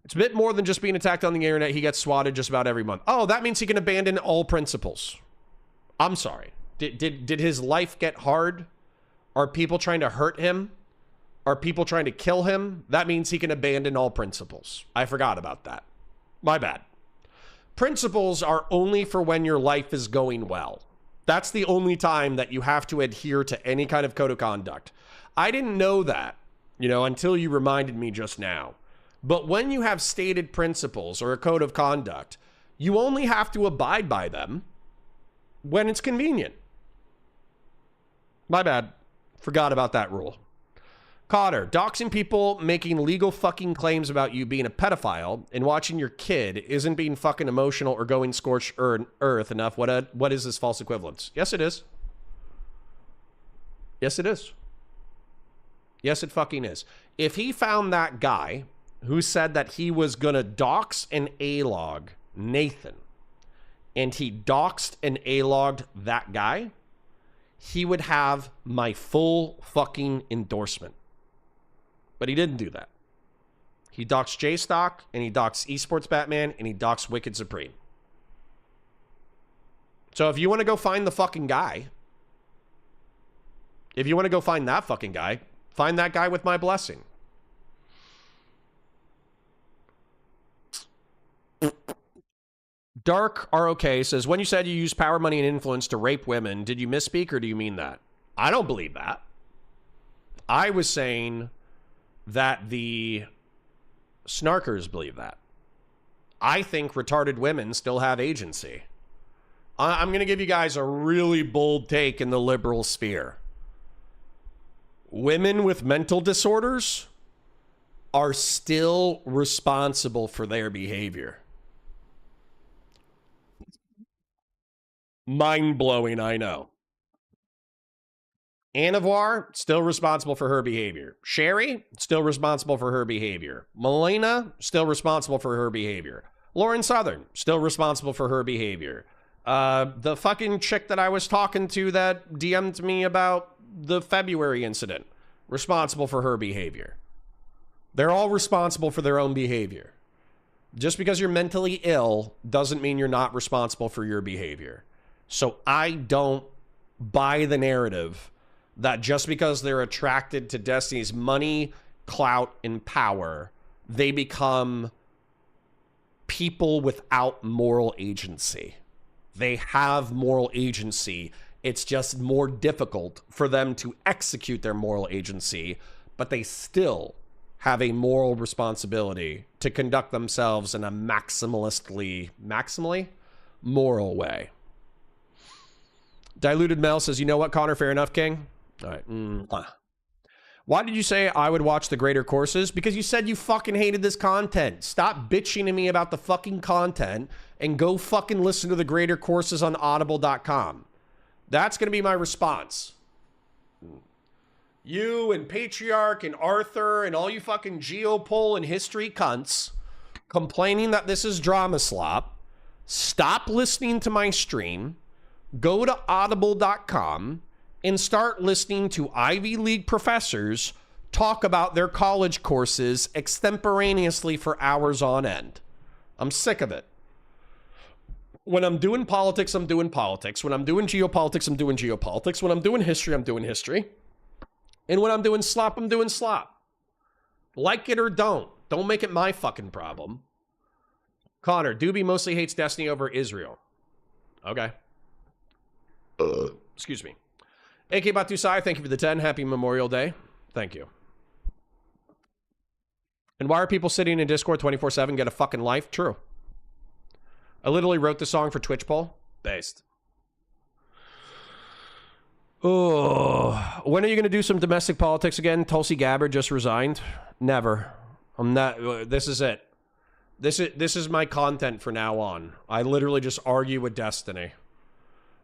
It's a bit more than just being attacked on the internet. He gets swatted just about every month. Oh, that means he can abandon all principles. I'm sorry. Did his life get hard? Are people trying to hurt him? Are people trying to kill him? That means he can abandon all principles. I forgot about that. My bad. Principles are only for when your life is going well. That's the only time that you have to adhere to any kind of code of conduct. I didn't know that, until you reminded me just now. But when you have stated principles or a code of conduct, you only have to abide by them when it's convenient. My bad. Forgot about that rule. Cotter, doxing people, making legal fucking claims about you being a pedophile and watching your kid isn't being fucking emotional or going scorched earth enough. What is this false equivalence? Yes, it is. Yes, it is. Yes, it fucking is. If he found that guy who said that he was gonna dox and A-log Nathan, and he doxed and A-logged that guy, he would have my full fucking endorsement. But he didn't do that. He doxed J-Stock, and he doxed Esports Batman, and he doxed Wicked Supreme. So if you want to go find the fucking guy, if you want to go find that fucking guy, find that guy with my blessing. Dark ROK says, when you said you use power, money, and influence to rape women, did you misspeak or do you mean that? I don't believe that. I was saying that the snarkers believe that. I think retarded women still have agency. I'm going to give you guys a really bold take in the liberal sphere. Women with mental disorders are still responsible for their behavior. Mind-blowing, I know. Anavar, still responsible for her behavior. Sherry, still responsible for her behavior. Melina, still responsible for her behavior. Lauren Southern, still responsible for her behavior. The fucking chick that I was talking to that DM'd me about the February incident, responsible for her behavior. They're all responsible for their own behavior. Just because you're mentally ill doesn't mean you're not responsible for your behavior. So I don't buy the narrative that just because they're attracted to Destiny's money, clout, and power, they become people without moral agency. They have moral agency. It's just more difficult for them to execute their moral agency, but they still have a moral responsibility to conduct themselves in a maximally moral way. Diluted Mel says, you know what, Connor? Fair enough, King. All right. Why did you say I would watch the greater courses? Because you said you fucking hated this content. Stop bitching to me about the fucking content and go fucking listen to the greater courses on audible.com. That's going to be my response. You and Patriarch and Arthur and all you fucking geopol and history cunts complaining that this is drama slop. Stop listening to my stream. Go to audible.com and start listening to Ivy League professors talk about their college courses extemporaneously for hours on end. I'm sick of it. When I'm doing politics, I'm doing politics. When I'm doing geopolitics, I'm doing geopolitics. When I'm doing history, I'm doing history. And when I'm doing slop, I'm doing slop. Like it or don't. Don't make it my fucking problem. Connor, Dooby mostly hates Destiny over Israel. Okay. Excuse me. AK Batusai, thank you for the 10. Happy Memorial Day. Thank you. And why are people sitting in Discord 24/7? Get a fucking life? True. I literally wrote the song for Twitch poll. Based. Oh, when are you going to do some domestic politics again? Tulsi Gabbard just resigned. Never. I'm not. This is it. This is my content for now on. I literally just argue with Destiny.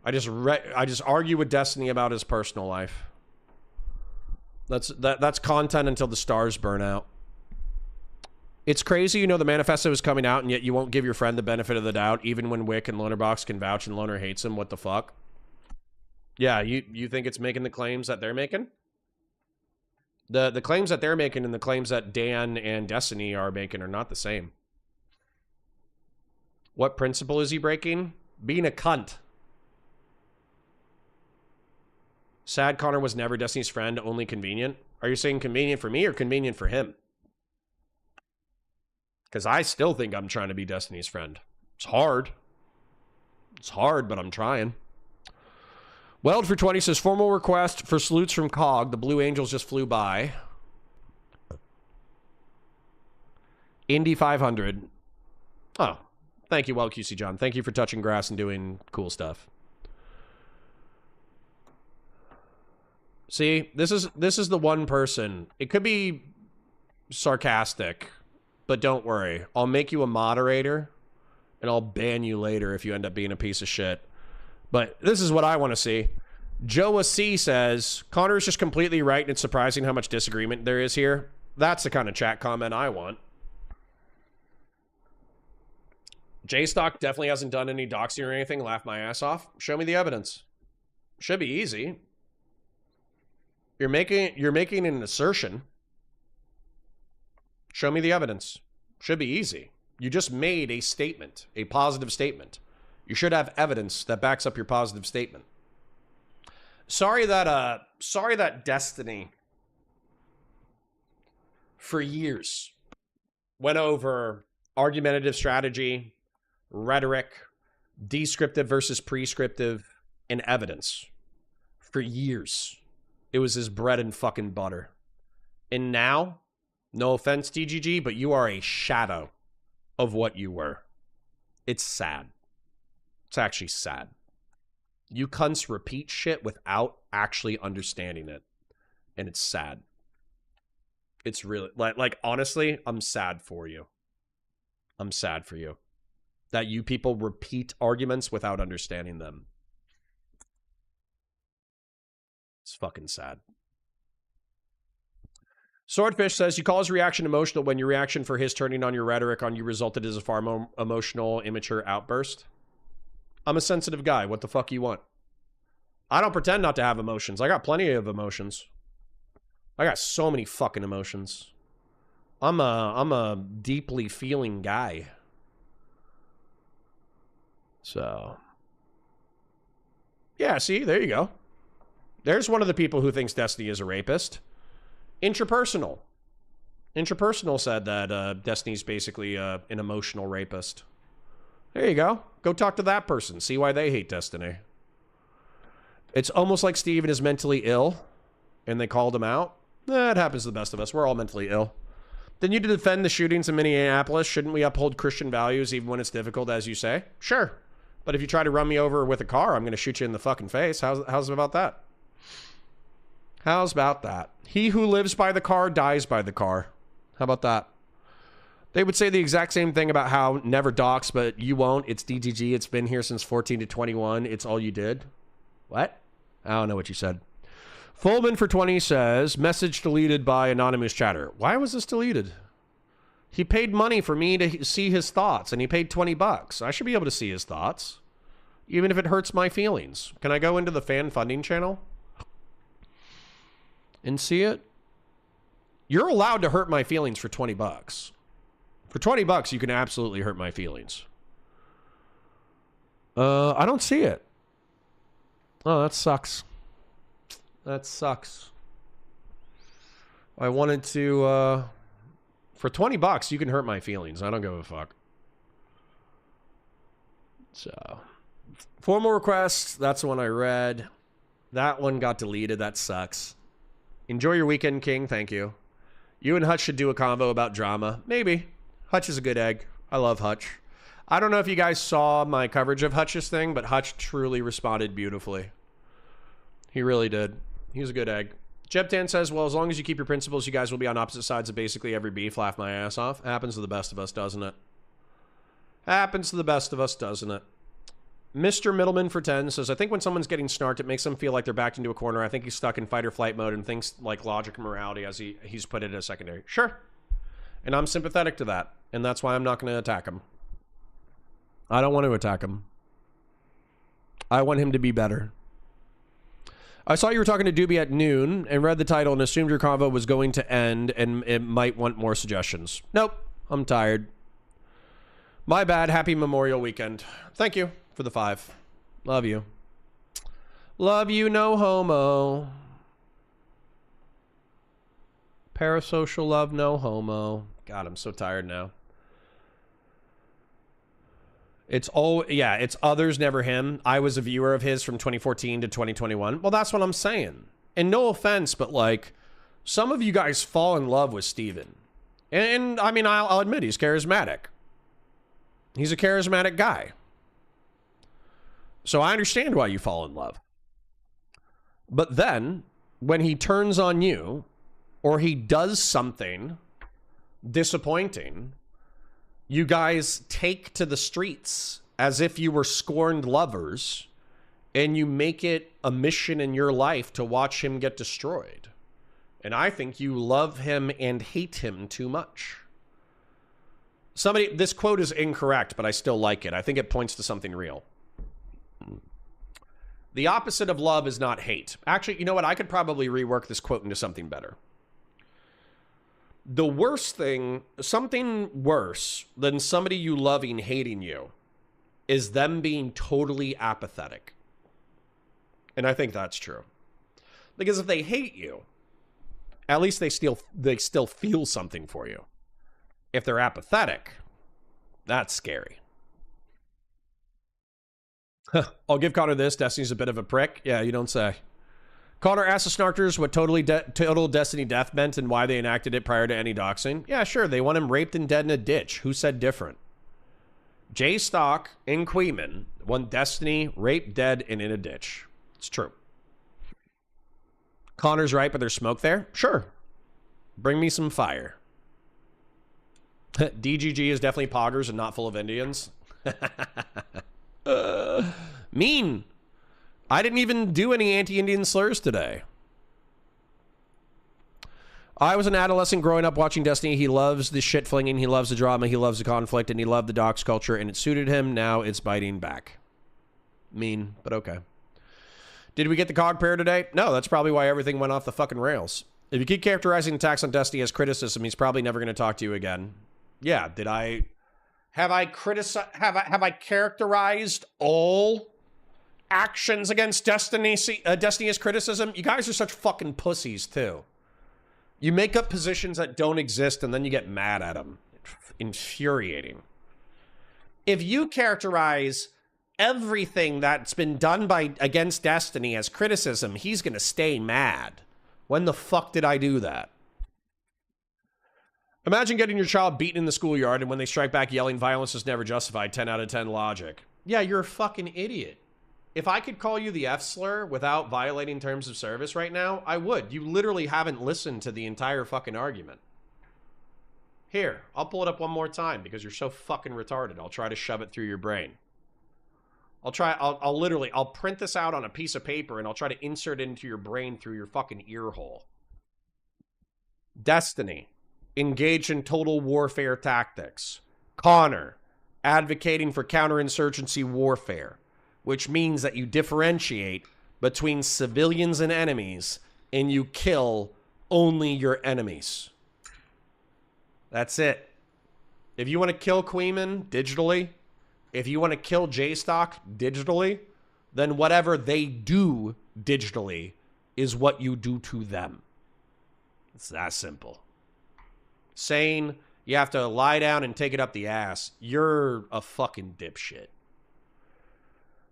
I just argue with Destiny about his personal life. That's content until the stars burn out. It's crazy, you know, the manifesto is coming out, and yet you won't give your friend the benefit of the doubt, even when Whick and Lonerbox can vouch and Loner hates him. What the fuck? Yeah, you think it's making the claims that they're making? The claims that they're making and the claims that Dan and Destiny are making are not the same. What principle is he breaking? Being a cunt. Sad Connor was never Destiny's friend, only convenient. Are you saying convenient for me or convenient for him? Because I still think I'm trying to be Destiny's friend. It's hard. It's hard, but I'm trying. Weld for 20 says, formal request for salutes from COG. The Blue Angels just flew by. Indy 500. Oh, thank you, Weld QC John. Thank you for touching grass and doing cool stuff. See, this is the one person. It could be sarcastic, but don't worry. I'll make you a moderator, and I'll ban you later if you end up being a piece of shit. But this is what I want to see. Joa C says, Connor is just completely right, and it's surprising how much disagreement there is here. That's the kind of chat comment I want. J-Stock definitely hasn't done any doxing or anything. Laugh my ass off. Show me the evidence. Should be easy. You're making an assertion. Show me the evidence. Should be easy. You just made a statement, a positive statement. You should have evidence that backs up your positive statement. Sorry that Destiny for years went over argumentative strategy, rhetoric, descriptive versus prescriptive, and evidence. For years. It was his bread and fucking butter. And now, no offense, DGG, but you are a shadow of what you were. It's sad. It's actually sad. You cunts repeat shit without actually understanding it. And it's sad. It's really, like honestly, I'm sad for you. I'm sad for you. That you people repeat arguments without understanding them. It's fucking sad. Swordfish says, you call his reaction emotional when your reaction for his turning on your rhetoric on you resulted as a far more emotional, immature outburst. I'm a sensitive guy. What the fuck you want? I don't pretend not to have emotions. I got plenty of emotions. I got so many fucking emotions. I'm a deeply feeling guy. So. Yeah, see, there you go. There's one of the people who thinks Destiny is a rapist. Intrapersonal. Intrapersonal said that Destiny's basically an emotional rapist. There you go. Go talk to that person. See why they hate Destiny. It's almost like Steven is mentally ill, and they called him out. It happens to the best of us. We're all mentally ill. Then you defend the shootings in Minneapolis. Shouldn't we uphold Christian values even when it's difficult, as you say? Sure. But if you try to run me over with a car, I'm going to shoot you in the fucking face. How's about that? How's about that? He who lives by the car dies by the car. How about that? They would say the exact same thing about how never dox, but you won't. It's DGG. It's been here since 14 to 21. It's all you did. What? I don't know what you said. Fullman for 20 says, message deleted by anonymous chatter. Why was this deleted? He paid money for me to see his thoughts, and he paid $20. I should be able to see his thoughts, even if it hurts my feelings. Can I go into the fan funding channel and see it? You're allowed to hurt my feelings for $20. For $20, you can absolutely hurt my feelings. I don't see it. Oh, that sucks. That sucks. I wanted to, for $20, you can hurt my feelings. I don't give a fuck. So, formal request. That's the one I read. That one got deleted. That sucks. Enjoy your weekend, King. Thank you. You and Hutch should do a convo about drama. Maybe. Hutch is a good egg. I love Hutch. I don't know if you guys saw my coverage of Hutch's thing, but Hutch truly responded beautifully. He really did. He's a good egg. Jebtan says, well, as long as you keep your principles, you guys will be on opposite sides of basically every beef. Laugh my ass off. Happens to the best of us, doesn't it? Happens to the best of us, doesn't it? Mr. Middleman for 10 says, I think when someone's getting snarked, it makes them feel like they're backed into a corner. I think he's stuck in fight or flight mode and thinks like logic and morality as he's put it as secondary. Sure. And I'm sympathetic to that. And that's why I'm not going to attack him. I don't want to attack him. I want him to be better. I saw you were talking to Dooby at noon and read the title and assumed your convo was going to end and it might want more suggestions. Nope. I'm tired. My bad. Happy Memorial Weekend. Thank you for the 5. Love you. Love you, no homo. Parasocial love, no homo. God, I'm so tired now. It's others, never him. I was a viewer of his from 2014 to 2021. Well, that's what I'm saying. And no offense, but like, some of you guys fall in love with Steven. And I mean, I'll admit he's charismatic. He's a charismatic guy. So I understand why you fall in love. But then, when he turns on you, or he does something disappointing, you guys take to the streets as if you were scorned lovers, and you make it a mission in your life to watch him get destroyed. And I think you love him and hate him too much. This quote is incorrect, but I still like it. I think it points to something real. The opposite of love is not hate. Actually, you know what? I could probably rework this quote into something better. The worst thing, something worse than somebody you loving hating you, is them being totally apathetic. And I think that's true. Because if they hate you, at least they still feel something for you. If they're apathetic, that's scary. I'll give Connor this. Destiny's a bit of a prick. Yeah, you don't say. Connor asked the Snarkers what total Destiny death meant and why they enacted it prior to any doxing. Yeah, sure. They want him raped and dead in a ditch. Who said different? J Stock and Queeman want Destiny raped, dead, and in a ditch. It's true. Connor's right, but there's smoke there? Sure. Bring me some fire. DGG is definitely poggers and not full of Indians. Mean. I didn't even do any anti-Indian slurs today. I was an adolescent growing up watching Destiny. He loves the shit flinging. He loves the drama. He loves the conflict. And he loved the dox culture. And it suited him. Now it's biting back. Mean, but okay. Did we get the COG pair today? No, that's probably why everything went off the fucking rails. If you keep characterizing attacks on Destiny as criticism, he's probably never going to talk to you again. Yeah, have I characterized all actions against Destiny as criticism? You guys are such fucking pussies too. You make up positions that don't exist and then you get mad at them. Infuriating. If you characterize everything that's been done against Destiny as criticism, he's gonna stay mad. When the fuck did I do that? Imagine getting your child beaten in the schoolyard and when they strike back yelling violence is never justified. 10 out of 10 logic. Yeah, you're a fucking idiot. If I could call you the F slur without violating terms of service right now, I would. You literally haven't listened to the entire fucking argument. Here, I'll pull it up one more time because you're so fucking retarded. I'll try to shove it through your brain. I'll print this out on a piece of paper and I'll try to insert it into your brain through your fucking ear hole. Destiny. Engaged in total warfare tactics. Connor. Advocating for counterinsurgency warfare. Which means that you differentiate between civilians and enemies and you kill only your enemies. That's it. If you want to kill Queeman digitally, if you want to kill J-Stock digitally, then whatever they do digitally is what you do to them. It's that simple. Saying you have to lie down and take it up the ass, you're a fucking dipshit.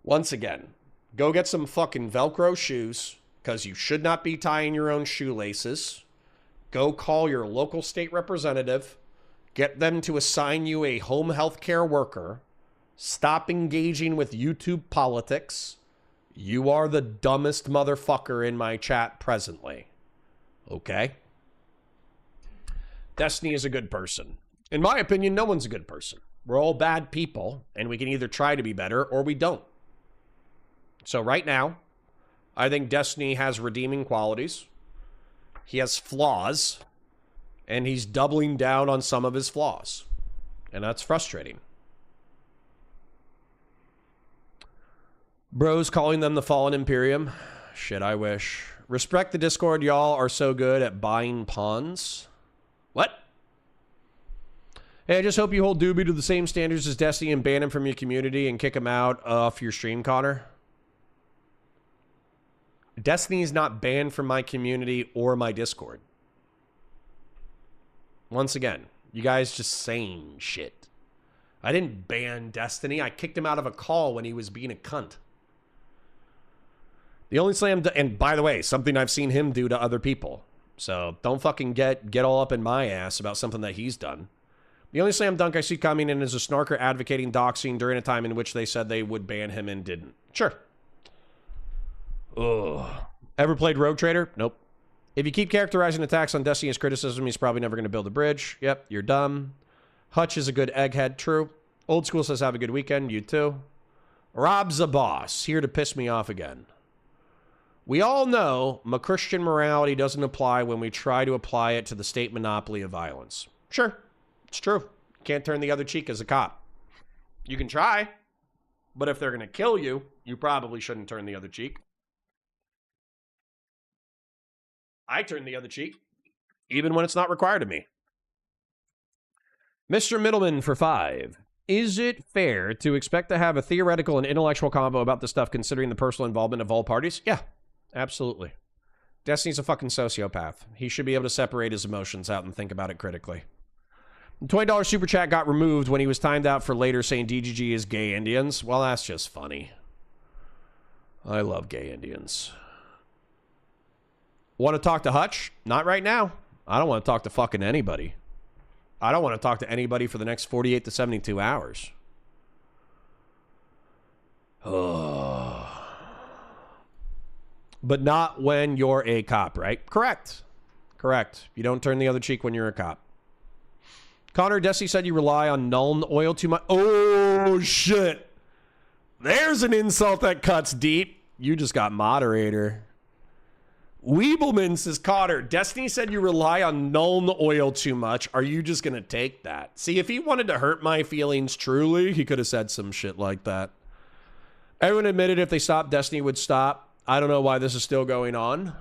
Once again, Go get some fucking Velcro shoes, because you should not be tying your own shoelaces. Go call your local state representative. Get them to assign you a home health care worker. Stop engaging with YouTube politics. You are the dumbest motherfucker in my chat presently. Okay? Destiny is a good person. In my opinion, no one's a good person. We're all bad people, and we can either try to be better or we don't. So right now, I think Destiny has redeeming qualities. He has flaws, and he's doubling down on some of his flaws. And that's frustrating. Bros calling them the Fallen Imperium. Shit, I wish. Respect the Discord. Y'all are so good at buying pawns. What? Hey, I just hope you hold Dooby to the same standards as Destiny and ban him from your community and kick him out off your stream, Connor. Destiny is not banned from my community or my Discord. Once again, you guys just saying shit. I didn't ban Destiny. I kicked him out of a call when he was being a cunt. The only slam... And by the way, something I've seen him do to other people. So don't fucking get all up in my ass about something that he's done. The only slam dunk I see coming in is a snarker advocating doxing during a time in which they said they would ban him and didn't. Sure. Ugh. Ever played Rogue Trader? Nope. If you keep characterizing attacks on Destiny as criticism, he's probably never going to build a bridge. Yep, you're dumb. Hutch is a good egghead. True. Old School says have a good weekend. You too. Rob's a boss. Here to piss me off again. We all know Christian morality doesn't apply when we try to apply it to the state monopoly of violence. Sure. It's true. You can't turn the other cheek as a cop. You can try. But if they're going to kill you, you probably shouldn't turn the other cheek. I turn the other cheek, even when it's not required of me. Mr. Middleman for 5. Is it fair to expect to have a theoretical and intellectual combo about this stuff considering the personal involvement of all parties? Yeah, absolutely. Destiny's a fucking sociopath. He should be able to separate his emotions out and think about it critically. The $20 super chat got removed when he was timed out for later saying DGG is gay Indians. Well, that's just funny. I love gay Indians. Want to talk to Hutch? Not right now. I don't want to talk to fucking anybody. I don't want to talk to anybody for the next 48 to 72 hours. But not when you're a cop, right? Correct. Correct. You don't turn the other cheek when you're a cop. Connor, Desi said you rely on Nuln oil too much. Oh, shit. There's an insult that cuts deep. You just got moderator. Weebleman says, Cotter, Destiny said you rely on Nuln oil too much. Are you just going to take that? See, if he wanted to hurt my feelings truly, he could have said some shit like that. Everyone admitted if they stopped, Destiny would stop. I don't know why this is still going on.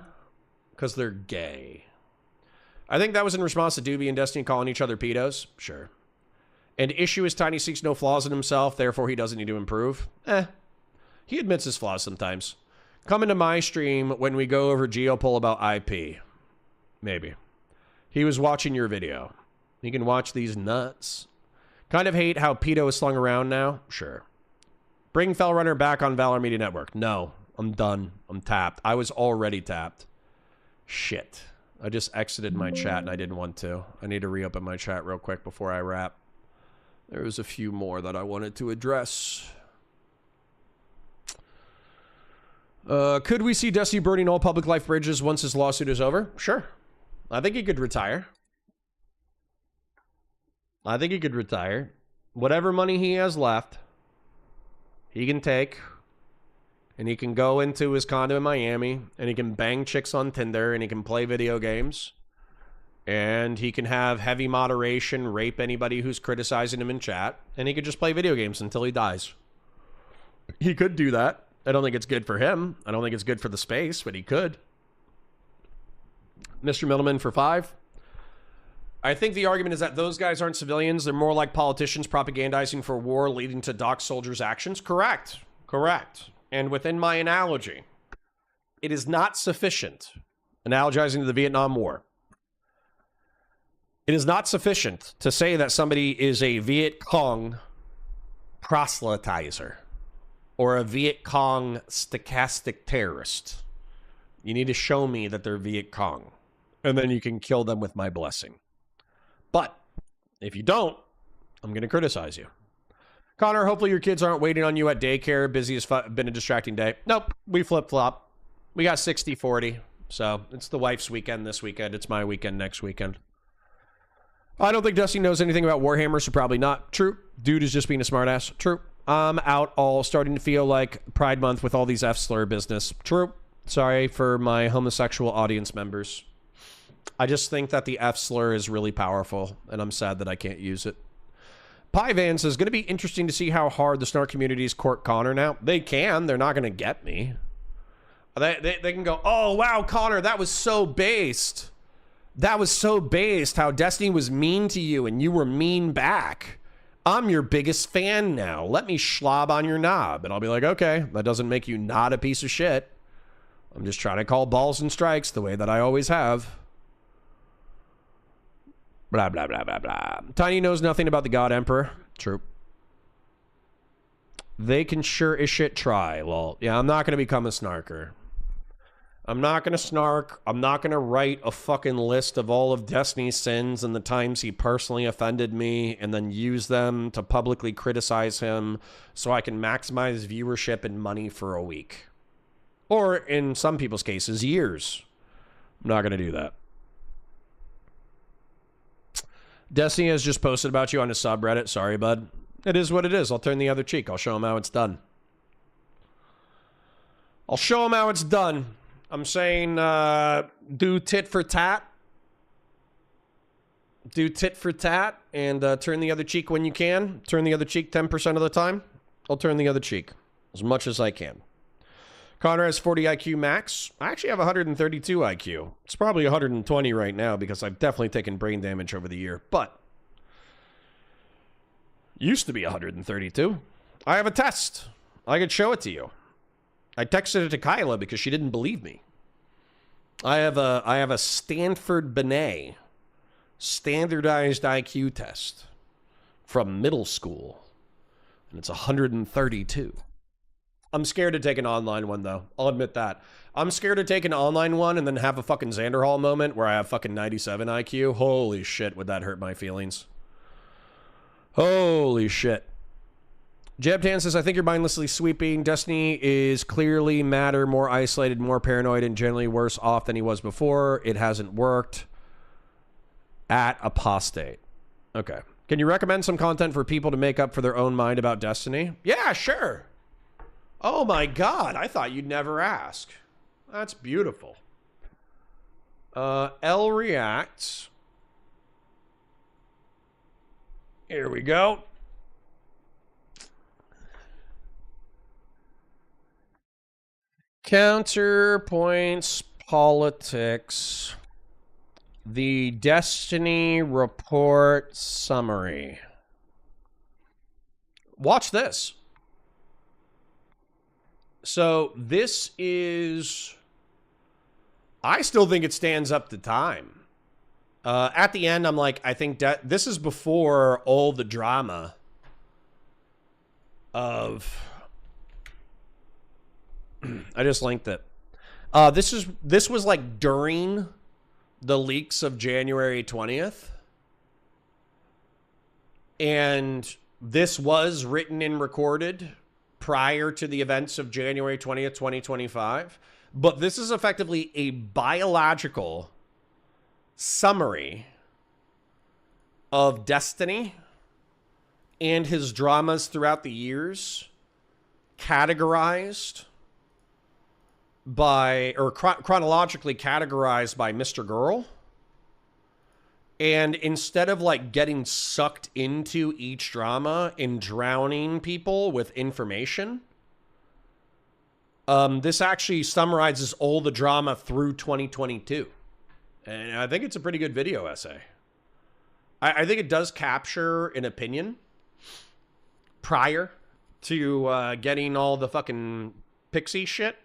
Because they're gay. I think that was in response to Dooby and Destiny calling each other pedos. Sure. And issue is Tiny seeks no flaws in himself, therefore he doesn't need to improve. He admits his flaws sometimes. Come into my stream when we go over Geopol about IP. Maybe. He was watching your video. You can watch these nuts. Kind of hate how pedo is slung around now? Sure. Bring Fellrunner back on Valor Media Network. No. I'm done. I'm tapped. I was already tapped. Shit. I just exited my chat and I didn't want to. I need to reopen my chat real quick before I wrap. There was a few more that I wanted to address. Could we see Destiny burning all public life bridges once his lawsuit is over? Sure. I think he could retire. I think he could retire. Whatever money he has left, he can take. And he can go into his condo in Miami. And he can bang chicks on Tinder. And he can play video games. And he can have heavy moderation, rape anybody who's criticizing him in chat. And he could just play video games until he dies. He could do that. I don't think it's good for him. I don't think it's good for the space, but he could. Mr. Middleman for 5. I think the argument is that those guys aren't civilians. They're more like politicians propagandizing for war leading to dock soldiers' actions. Correct. Correct. And within my analogy, it is not sufficient, analogizing to the Vietnam War, it is not sufficient to say that somebody is a Viet Cong proselytizer. or a Viet Cong stochastic terrorist. You need to show me that they're Viet Cong, and then you can kill them with my blessing. But if you don't, I'm going to criticize you. Connor, hopefully your kids aren't waiting on you at daycare. Busy as fuck. Been a distracting day. Nope, we flip-flop. We got 60-40. So it's the wife's weekend this weekend. It's my weekend next weekend. I don't think Dusty knows anything about Warhammer, so probably not. True. Dude is just being a smartass. True. I'm out all starting to feel like Pride Month with all these F-slur business. True. Sorry for my homosexual audience members. I just think that the F-slur is really powerful, and I'm sad that I can't use it. Pyvan says, going to be interesting to see how hard the snark communities court Connor now. They can. They're not going to get me. They can go, oh, wow, Connor, that was so based. That was so based how Destiny was mean to you and you were mean back. I'm your biggest fan now. Let me schlob on your knob. And I'll be like, okay, that doesn't make you not a piece of shit. I'm just trying to call balls and strikes the way that I always have. Blah, blah, blah, blah, blah. Tiny knows nothing about the God Emperor. True. They can sure as shit try. Well, yeah, I'm not going to become a snarker. I'm not going to snark. I'm not going to write a fucking list of all of Destiny's sins and the times he personally offended me and then use them to publicly criticize him so I can maximize viewership and money for a week. Or in some people's cases, years. I'm not going to do that. Destiny has just posted about you on his subreddit. Sorry, bud. It is what it is. I'll turn the other cheek. I'll show him how it's done. I'll show him how it's done. I'm saying do tit for tat. Do tit for tat and turn the other cheek when you can. Turn the other cheek 10% of the time. I'll turn the other cheek as much as I can. Connor has 40 IQ max. I actually have 132 IQ. It's probably 120 right now because I've definitely taken brain damage over the year. But used to be 132. I have a test. I could show it to you. I texted it to Kyla because she didn't believe me. I have a Stanford Binet standardized IQ test from middle school, and it's 132. I'm scared to take an online one, though. I'll admit that. I'm scared to take an online one and then have a fucking Xander Hall moment where I have fucking 97 IQ. Holy shit, would that hurt my feelings? Holy shit. Jebtan says, I think you're mindlessly sweeping. Destiny is clearly madder, more isolated, more paranoid, and generally worse off than he was before. It hasn't worked. At apostate. Okay. Can you recommend some content for people to make up for their own mind about Destiny? Yeah, sure. Oh my God, I thought you'd never ask. That's beautiful. L React. Here we go. Counterpoints politics. The Destiny report summary. Watch this. So this is, I still think it stands up to time. At the end, I'm like, I think this is before all the drama of, I just linked it. This was like during the leaks of January 20th. And this was written and recorded prior to the events of January 20th, 2025. But this is effectively a biological summary of Destiny and his dramas throughout the years, categorized by, or chronologically categorized by Mr. Girl. And instead of like getting sucked into each drama and drowning people with information, this actually summarizes all the drama through 2022. And I think it's a pretty good video essay. I think it does capture an opinion prior to getting all the fucking pixie shit.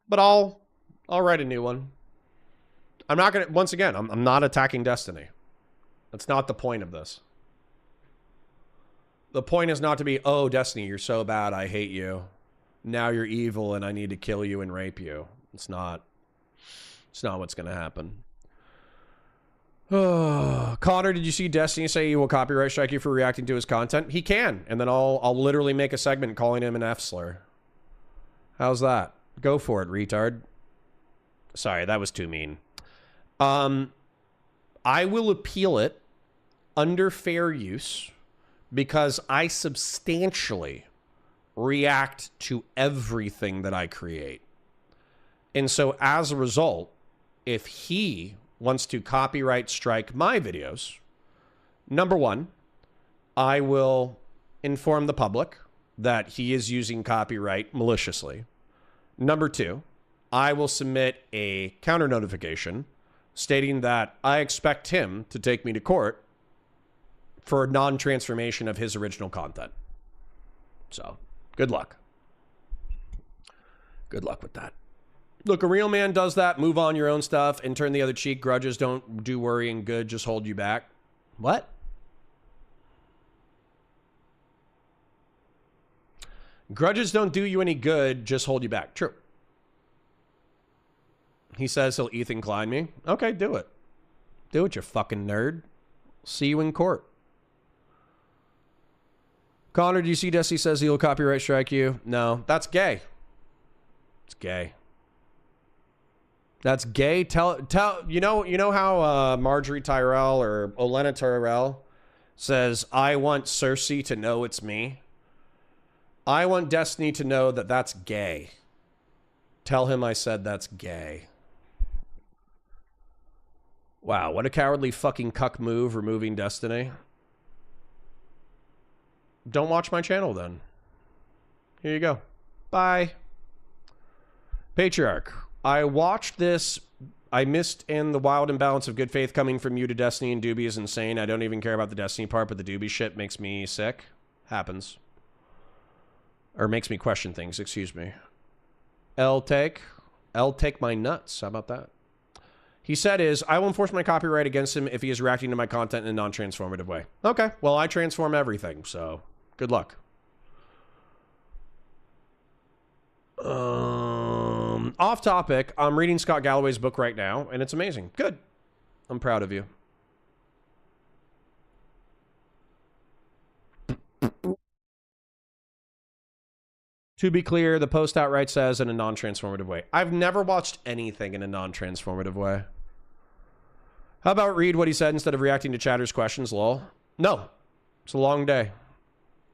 But I'll write a new one. I'm not gonna, once again, I'm not attacking Destiny. That's not the point of this. The point is not to be, oh, Destiny, you're so bad, I hate you. now you're evil and I need to kill you and rape you. It's not what's going to happen. Connor, did you see Destiny say he will copyright strike you for reacting to his content? He can, and then I'll literally make a segment calling him an F-slur. How's that? Go for it, retard. Sorry, that was too mean. I will appeal it under fair use because I substantially react to everything that I create. And so as a result, if he wants to copyright strike my videos, number one, I will inform the public that he is using copyright maliciously. Number two, I will submit a counter notification stating that I expect him to take me to court for non-transformation of his original content. So, good luck. Good luck with that. Look, a real man does that. Move on your own stuff and turn the other cheek. Grudges don't do worrying good, just hold you back. What? Grudges don't do you any good, just hold you back. True. He says he'll Ethan Klein me. Okay, do it. Do it, you fucking nerd. See you in court. Connor, do you see Desi says he'll copyright strike you? No, that's gay. It's gay. That's gay. Tell you know how Marjorie Tyrell or Olenna Tyrell says, I want Cersei to know it's me. I want Destiny to know that that's gay. Tell him I said that's gay. Wow, what a cowardly fucking cuck move, removing Destiny. Don't watch my channel then. Here you go. Bye. Patriarch. I watched this. I missed in the wild imbalance of good faith coming from you to Destiny and Dooby is insane. I don't even care about the Destiny part, but the Dooby shit makes me sick. Happens. Or makes me question things, excuse me. L take my nuts. How about that? He said is, I will enforce my copyright against him if he is reacting to my content in a non-transformative way. Okay, well, I transform everything, so good luck. Off topic, I'm reading Scott Galloway's book right now, and it's amazing. Good. I'm proud of you. To be clear, the post outright says in a non-transformative way. I've never watched anything in a non-transformative way. How about read what he said instead of reacting to chatter's questions, lol? No. It's a long day.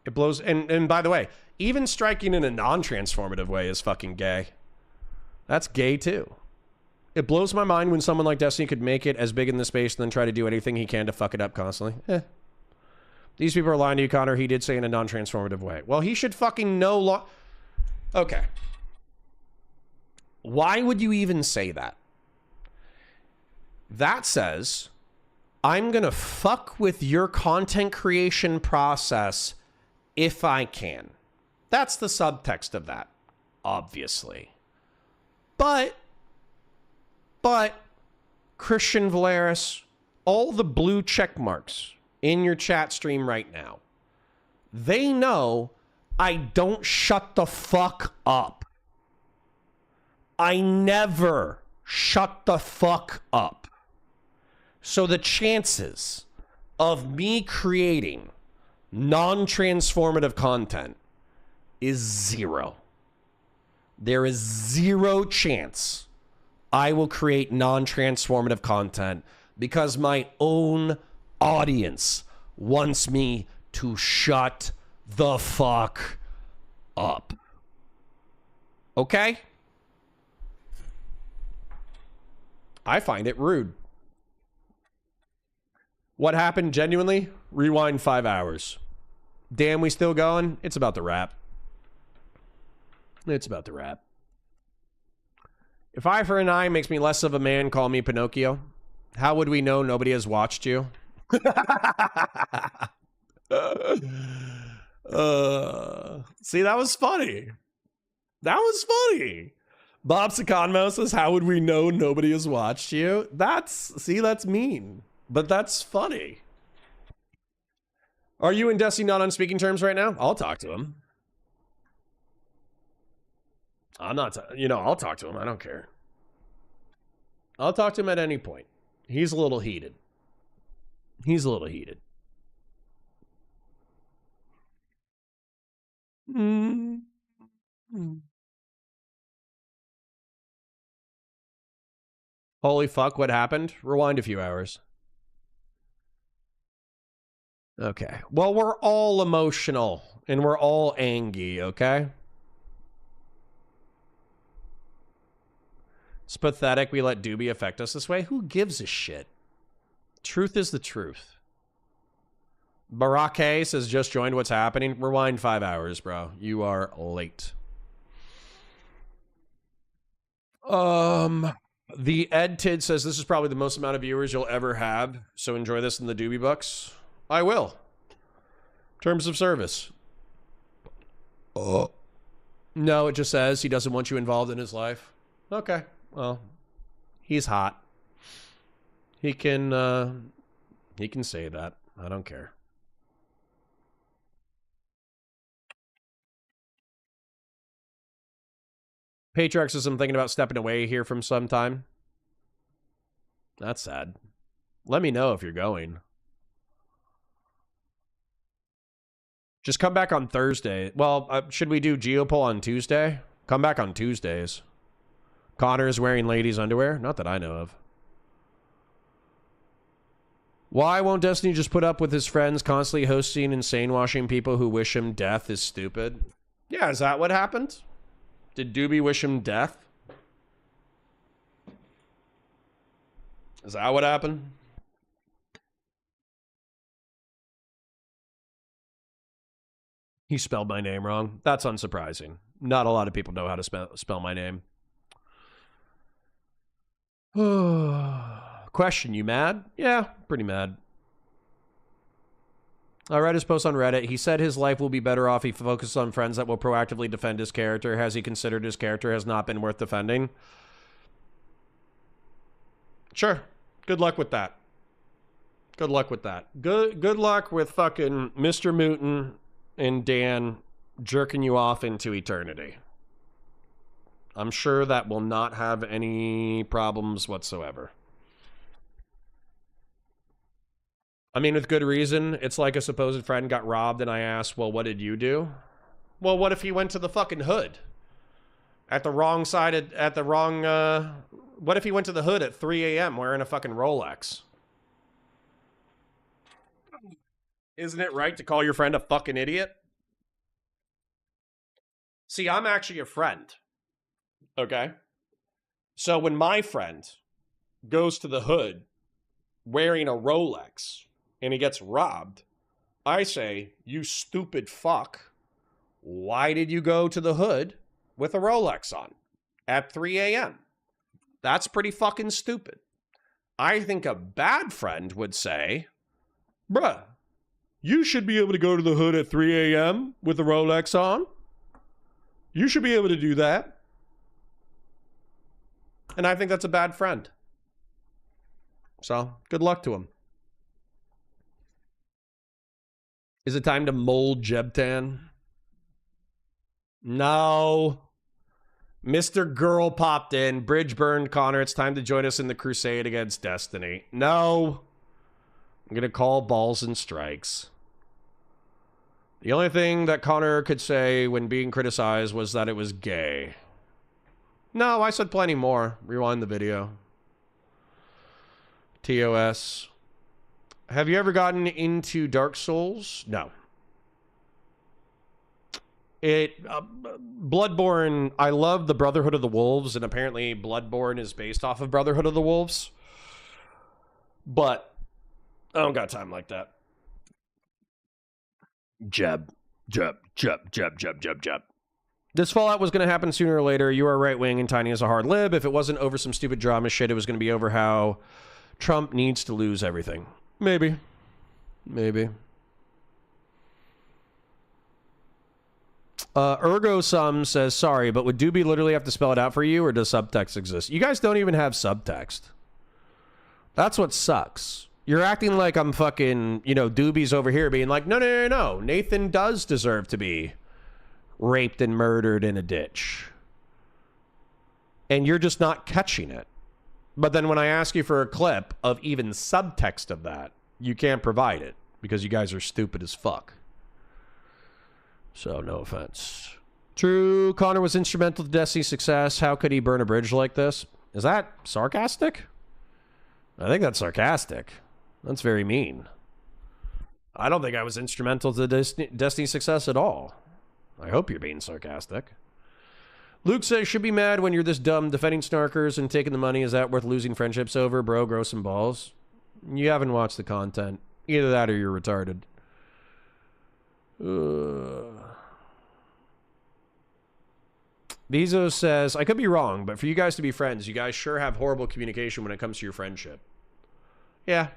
It blows. And by the way, even striking in a non-transformative way is fucking gay. That's gay too. It blows my mind when someone like Destiny could make it as big in the space and then try to do anything he can to fuck it up constantly. These people are lying to you, Connor. He did say in a non-transformative way. Well, he should fucking know Okay. Why would you even say that? That says, I'm going to fuck with your content creation process if I can. That's the subtext of that, obviously. But, Christian Valeris, all the blue check marks in your chat stream right now, they know I don't shut the fuck up. I never shut the fuck up. So the chances of me creating non-transformative content is zero. There is zero chance I will create non-transformative content because my own audience wants me to shut the fuck up. Okay? I find it rude. What happened genuinely? Rewind 5 hours. Damn, we still going? It's about to wrap. It's about to wrap. If eye for an eye makes me less of a man, call me Pinocchio. How would we know nobody has watched you? See, that was funny. That was funny. Bob Sakonmo says, how would we know nobody has watched you? That's mean. But that's funny. Are you and Desi not on speaking terms right now? I'll talk to him. I'm not, you know, I'll talk to him. I don't care. I'll talk to him at any point. He's a little heated. He's a little heated. Holy fuck, what happened? Rewind a few hours. Okay. Well, we're all emotional and we're all angry, okay? It's pathetic we let Dooby affect us this way. Who gives a shit? Truth is the truth. Barake says just joined. What's happening? Rewind 5 hours, bro. You are late. The Ed Tid says this is probably the most amount of viewers you'll ever have. So enjoy this in the Dooby bucks. I will. Terms of service. Oh. No, it just says he doesn't want you involved in his life. Okay. Well, he's hot. He can say that. I don't care. Patriarch says I'm thinking about stepping away here from some time. That's sad. Let me know if you're going. Just come back on Thursday. Well, should we do Geopoll on Tuesday? Come back on Tuesdays. Connor is wearing ladies' underwear? Not that I know of. Why won't Destiny just put up with his friends constantly hosting insane washing people who wish him death is stupid? Yeah, is that what happened? Did Dooby wish him death? Is that what happened? He spelled my name wrong. That's unsurprising. Not a lot of people know how to spell my name. Question, you mad? Yeah, pretty mad. I read his post on Reddit. He said his life will be better off if he focuses on friends that will proactively defend his character. Has he considered his character has not been worth defending? Sure. Good luck with that. Good luck with that. Good luck with fucking Mr. Mooten and Dan jerking you off into eternity. I'm sure that will not have any problems whatsoever. I mean, with good reason. It's like a supposed friend got robbed and I asked, well, what did you do? Well, what if he went to the fucking hood? At the wrong side, at the wrong, what if he went to the hood at 3 a.m. wearing a fucking Rolex? Isn't it right to call your friend a fucking idiot? See, I'm actually a friend. Okay? So when my friend goes to the hood wearing a Rolex and he gets robbed, I say, you stupid fuck. Why did you go to the hood with a Rolex on at 3 a.m.? That's pretty fucking stupid. I think a bad friend would say, bruh, you should be able to go to the hood at 3 a.m. with a Rolex on. You should be able to do that. And I think that's a bad friend. So, good luck to him. Is it time to mold Jebtan? No. Mr. Girl popped in. Bridge burned, Connor. It's time to join us in the crusade against Destiny. No. I'm going to call balls and strikes. The only thing that Connor could say when being criticized was that it was gay. No, I said plenty more. Rewind the video. TOS. Have you ever gotten into Dark Souls? No. Bloodborne, I love the Brotherhood of the Wolves, and apparently Bloodborne is based off of Brotherhood of the Wolves. But I don't got time like that. Jeb. This fallout was going to happen sooner or later. You are right wing and Tiny is a hard lib. If it wasn't over some stupid drama shit, it was going to be over how Trump needs to lose everything. Maybe. ErgoSum says, sorry, but would Dooby literally have to spell it out for you, or does subtext exist? You guys don't even have subtext. That's what sucks. You're acting like I'm fucking, Dooby's over here being like, no. Nathan does deserve to be raped and murdered in a ditch. and you're just not catching it. But then when I ask you for a clip of even subtext of that, you can't provide it because you guys are stupid as fuck. So, no offense. True, Connor was instrumental to Destiny's success. How could he burn a bridge like this? Is that sarcastic? I think that's sarcastic. That's very mean. I don't think I was instrumental to Destiny's success at all. I hope you're being sarcastic. Luke says, should be mad when you're this dumb, defending snarkers and taking the money. Is that worth losing friendships over? Bro, grow some balls. You haven't watched the content. Either that or you're retarded. Bezos says, I could be wrong, but for you guys to be friends, you guys sure have horrible communication when it comes to your friendship. Yeah.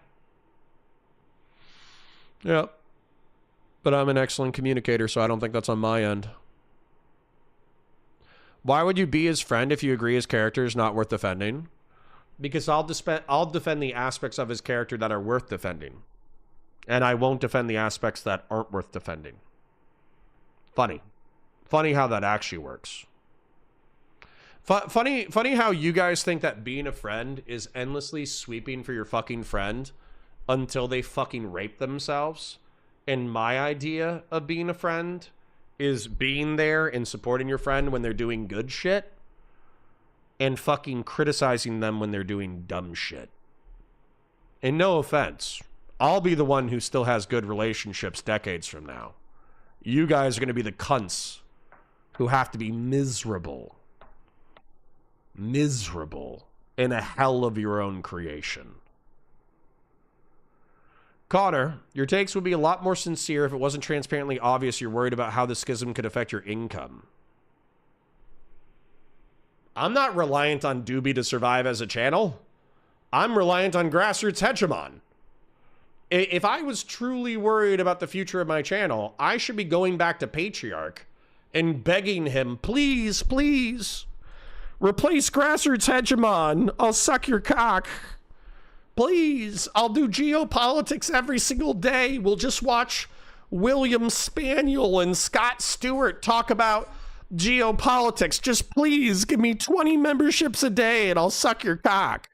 Yeah. But I'm an excellent communicator, so I don't think that's on my end. Why would you be his friend if you agree his character is not worth defending? Because I'll defend the aspects of his character that are worth defending. And I won't defend the aspects that aren't worth defending. Funny. Funny how that actually works. Funny how you guys think that being a friend is endlessly sweeping for your fucking friend until they fucking rape themselves. And my idea of being a friend is being there and supporting your friend when they're doing good shit and fucking criticizing them when they're doing dumb shit. And no offense, I'll be the one who still has good relationships decades from now. You guys are going to be the cunts who have to be miserable. Miserable in a hell of your own creation. Connor, your takes would be a lot more sincere if it wasn't transparently obvious you're worried about how the schism could affect your income. I'm not reliant on Dooby to survive as a channel. I'm reliant on grassroots hegemon. If I was truly worried about the future of my channel, I should be going back to Patriarch and begging him, please, please, replace grassroots hegemon. I'll suck your cock. Please, I'll do geopolitics every single day. We'll just watch William Spaniel and Scott Stewart talk about geopolitics. Just please give me 20 memberships a day and I'll suck your cock.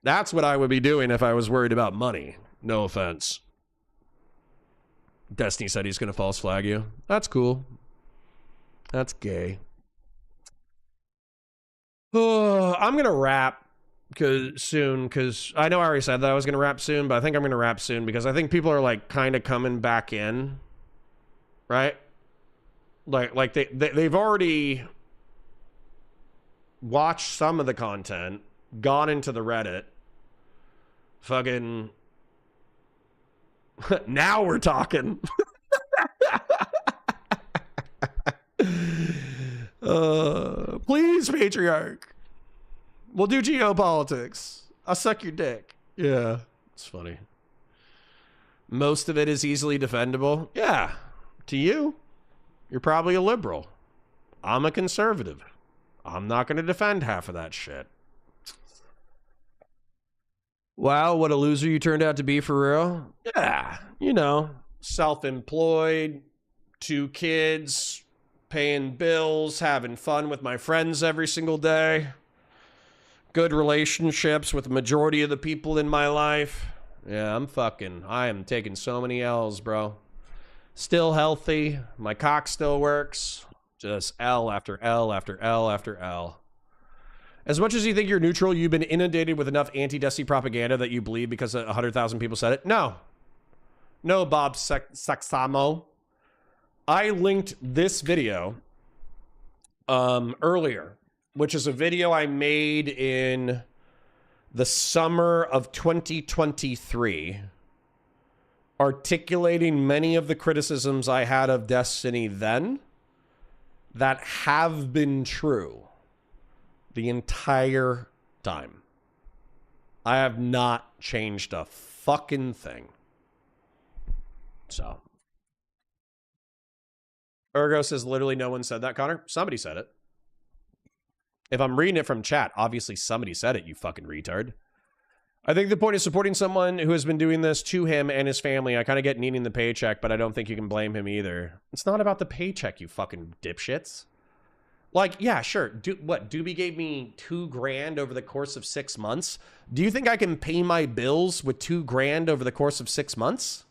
That's what I would be doing if I was worried about money. No offense. Destiny said he's going to false flag you. That's cool. That's gay. Oh, I'm going to wrap soon because I know I already said that I was going to wrap soon, but I think I'm going to wrap soon because I think people are like kind of coming back in, right? Like they've already watched some of the content, gone into the Reddit, fucking now we're talking. Please, Patriarch. We'll do geopolitics. I'll suck your dick. Yeah, it's funny. Most of it is easily defendable. Yeah, to you, you're probably a liberal. I'm a conservative. I'm not going to defend half of that shit. Wow, what a loser you turned out to be for real. Yeah, you know, self-employed, 2 kids, paying bills, having fun with my friends every single day. Good relationships with the majority of the people in my life. Yeah, I am taking so many L's, bro. Still healthy. My cock still works. Just L after L after L after L. As much as you think you're neutral, you've been inundated with enough anti-Destiny propaganda that you believe because 100,000 people said it? No. No, Bob Saxamo. I linked this video earlier, which is a video I made in the summer of 2023, articulating many of the criticisms I had of Destiny then that have been true the entire time. I have not changed a fucking thing. So. Ergo says literally no one said that, Connor. Somebody said it. If I'm reading it from chat, obviously somebody said it, you fucking retard. I think the point is supporting someone who has been doing this to him and his family. I kind of get needing the paycheck, but I don't think you can blame him either. It's not about the paycheck, you fucking dipshits. Like, yeah, sure. Dooby gave me $2,000 over the course of 6 months. Do you think I can pay my bills with $2,000 over the course of 6 months?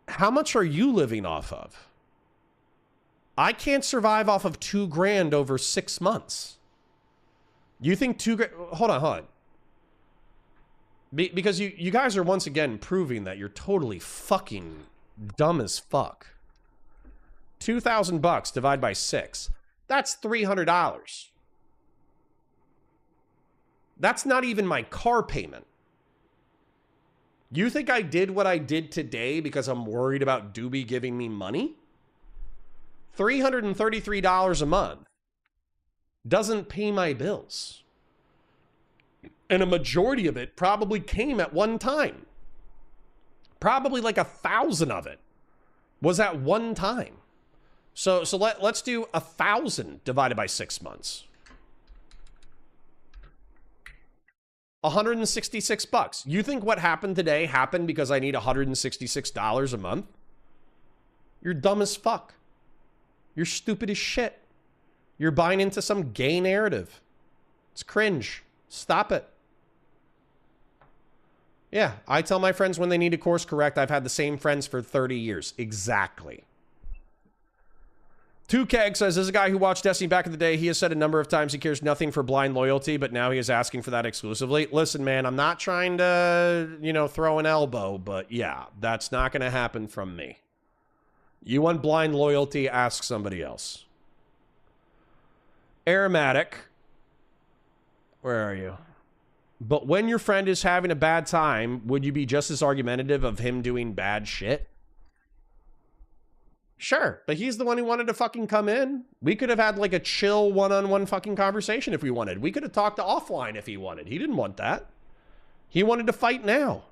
How much are you living off of? I can't survive off of $2,000 over 6 months. You think $2,000? Hold on. Because you guys are once again proving that you're totally fucking dumb as fuck. $2,000 divided by 6. That's $300. That's not even my car payment. You think I did what I did today because I'm worried about Dooby giving me money? $333 a month doesn't pay my bills. And a majority of it probably came at one time. Probably like 1,000 of it was at one time. So let's do 1,000 divided by 6 months. $166. You think what happened today happened because I need $166 a month? You're dumb as fuck. You're stupid as shit. You're buying into some gay narrative. It's cringe. Stop it. Yeah, I tell my friends when they need to course correct. I've had the same friends for 30 years. Exactly. 2Keg says, this is a guy who watched Destiny back in the day. He has said a number of times he cares nothing for blind loyalty, but now he is asking for that exclusively. Listen, man, I'm not trying to, throw an elbow, but yeah, that's not going to happen from me. You want blind loyalty, ask somebody else. Aromatic. Where are you? But when your friend is having a bad time, would you be just as argumentative of him doing bad shit? Sure, but he's the one who wanted to fucking come in. We could have had like a chill one-on-one fucking conversation if we wanted. We could have talked to offline if he wanted. He didn't want that. He wanted to fight now.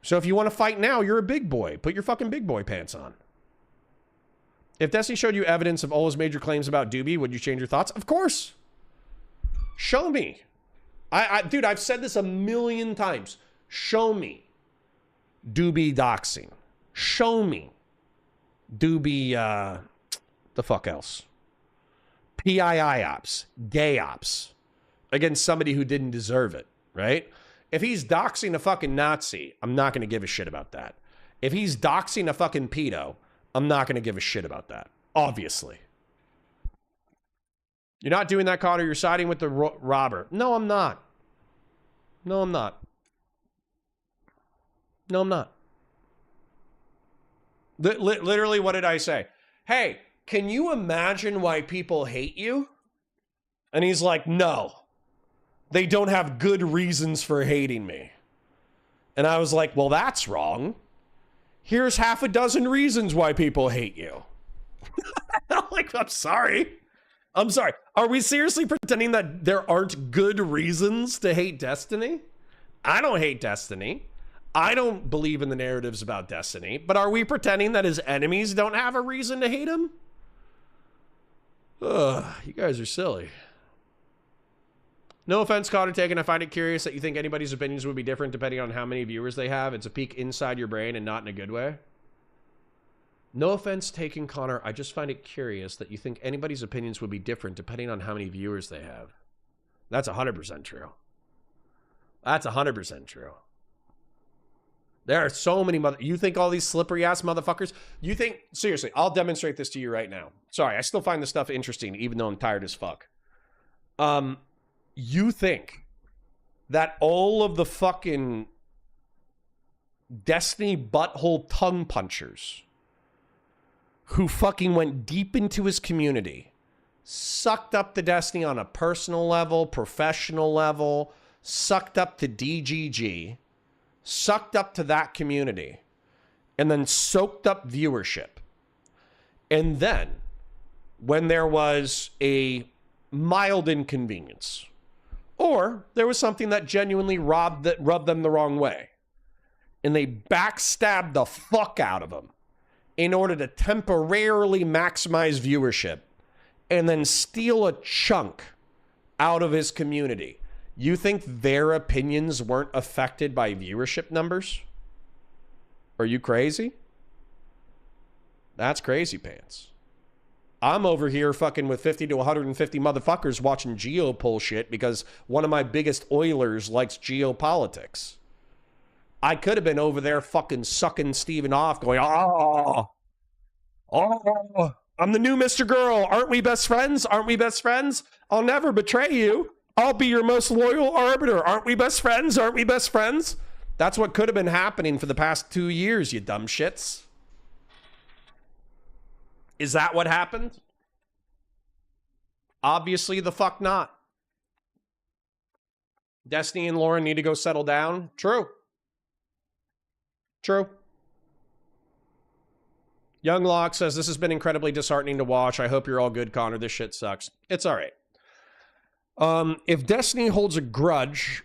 So if you want to fight now, you're a big boy. Put your fucking big boy pants on. If Destiny showed you evidence of all his major claims about Dooby, would you change your thoughts? Of course. Show me. Dude, I've said this a million times. Show me Dooby doxing. Show me Dooby, the fuck else? PII ops, gay ops, against somebody who didn't deserve it, right? If he's doxing a fucking Nazi, I'm not going to give a shit about that. If he's doxing a fucking pedo, I'm not going to give a shit about that, obviously. You're not doing that, Connor. You're siding with the robber. No, I'm not. No, I'm not. No, I'm not. Literally, what did I say? Hey, can you imagine why people hate you? And he's like, no. They don't have good reasons for hating me. And I was like, well, that's wrong. Here's half a dozen reasons why people hate you. I'm sorry. I'm sorry. Are we seriously pretending that there aren't good reasons to hate Destiny? I don't hate Destiny. I don't believe in the narratives about Destiny, but are we pretending that his enemies don't have a reason to hate him? Ugh, you guys are silly. No offense, Connor taken. I find it curious that you think anybody's opinions would be different depending on how many viewers they have. It's a peek inside your brain and not in a good way. No offense taken, Connor. I just find it curious that you think anybody's opinions would be different depending on how many viewers they have. That's 100% true. That's 100% true. There are so many you think all these slippery ass motherfuckers, you think, seriously, I'll demonstrate this to you right now. Sorry, I still find this stuff interesting, even though I'm tired as fuck. You think that all of the fucking Destiny butthole tongue punchers who fucking went deep into his community, sucked up to Destiny on a personal level, professional level, sucked up to DGG, sucked up to that community, and then soaked up viewership. And then, when there was a mild inconvenience, or there was something that genuinely rubbed them the wrong way, and they backstabbed the fuck out of them in order to temporarily maximize viewership, and then steal a chunk out of his community, you think their opinions weren't affected by viewership numbers? Are you crazy? That's crazy pants. I'm over here fucking with 50 to 150 motherfuckers watching geopoll shit because one of my biggest Oilers likes geopolitics. I could have been over there fucking sucking Steven off going, oh, I'm the new Mr. Girl. Aren't we best friends? Aren't we best friends? I'll never betray you. I'll be your most loyal arbiter. Aren't we best friends? Aren't we best friends? That's what could have been happening for the past 2 years, you dumb shits. Is that what happened? Obviously the fuck not. Destiny and Lauren need to go settle down. True. True. Young Locke says, this has been incredibly disheartening to watch. I hope you're all good, Connor. This shit sucks. It's all right. If Destiny holds a grudge,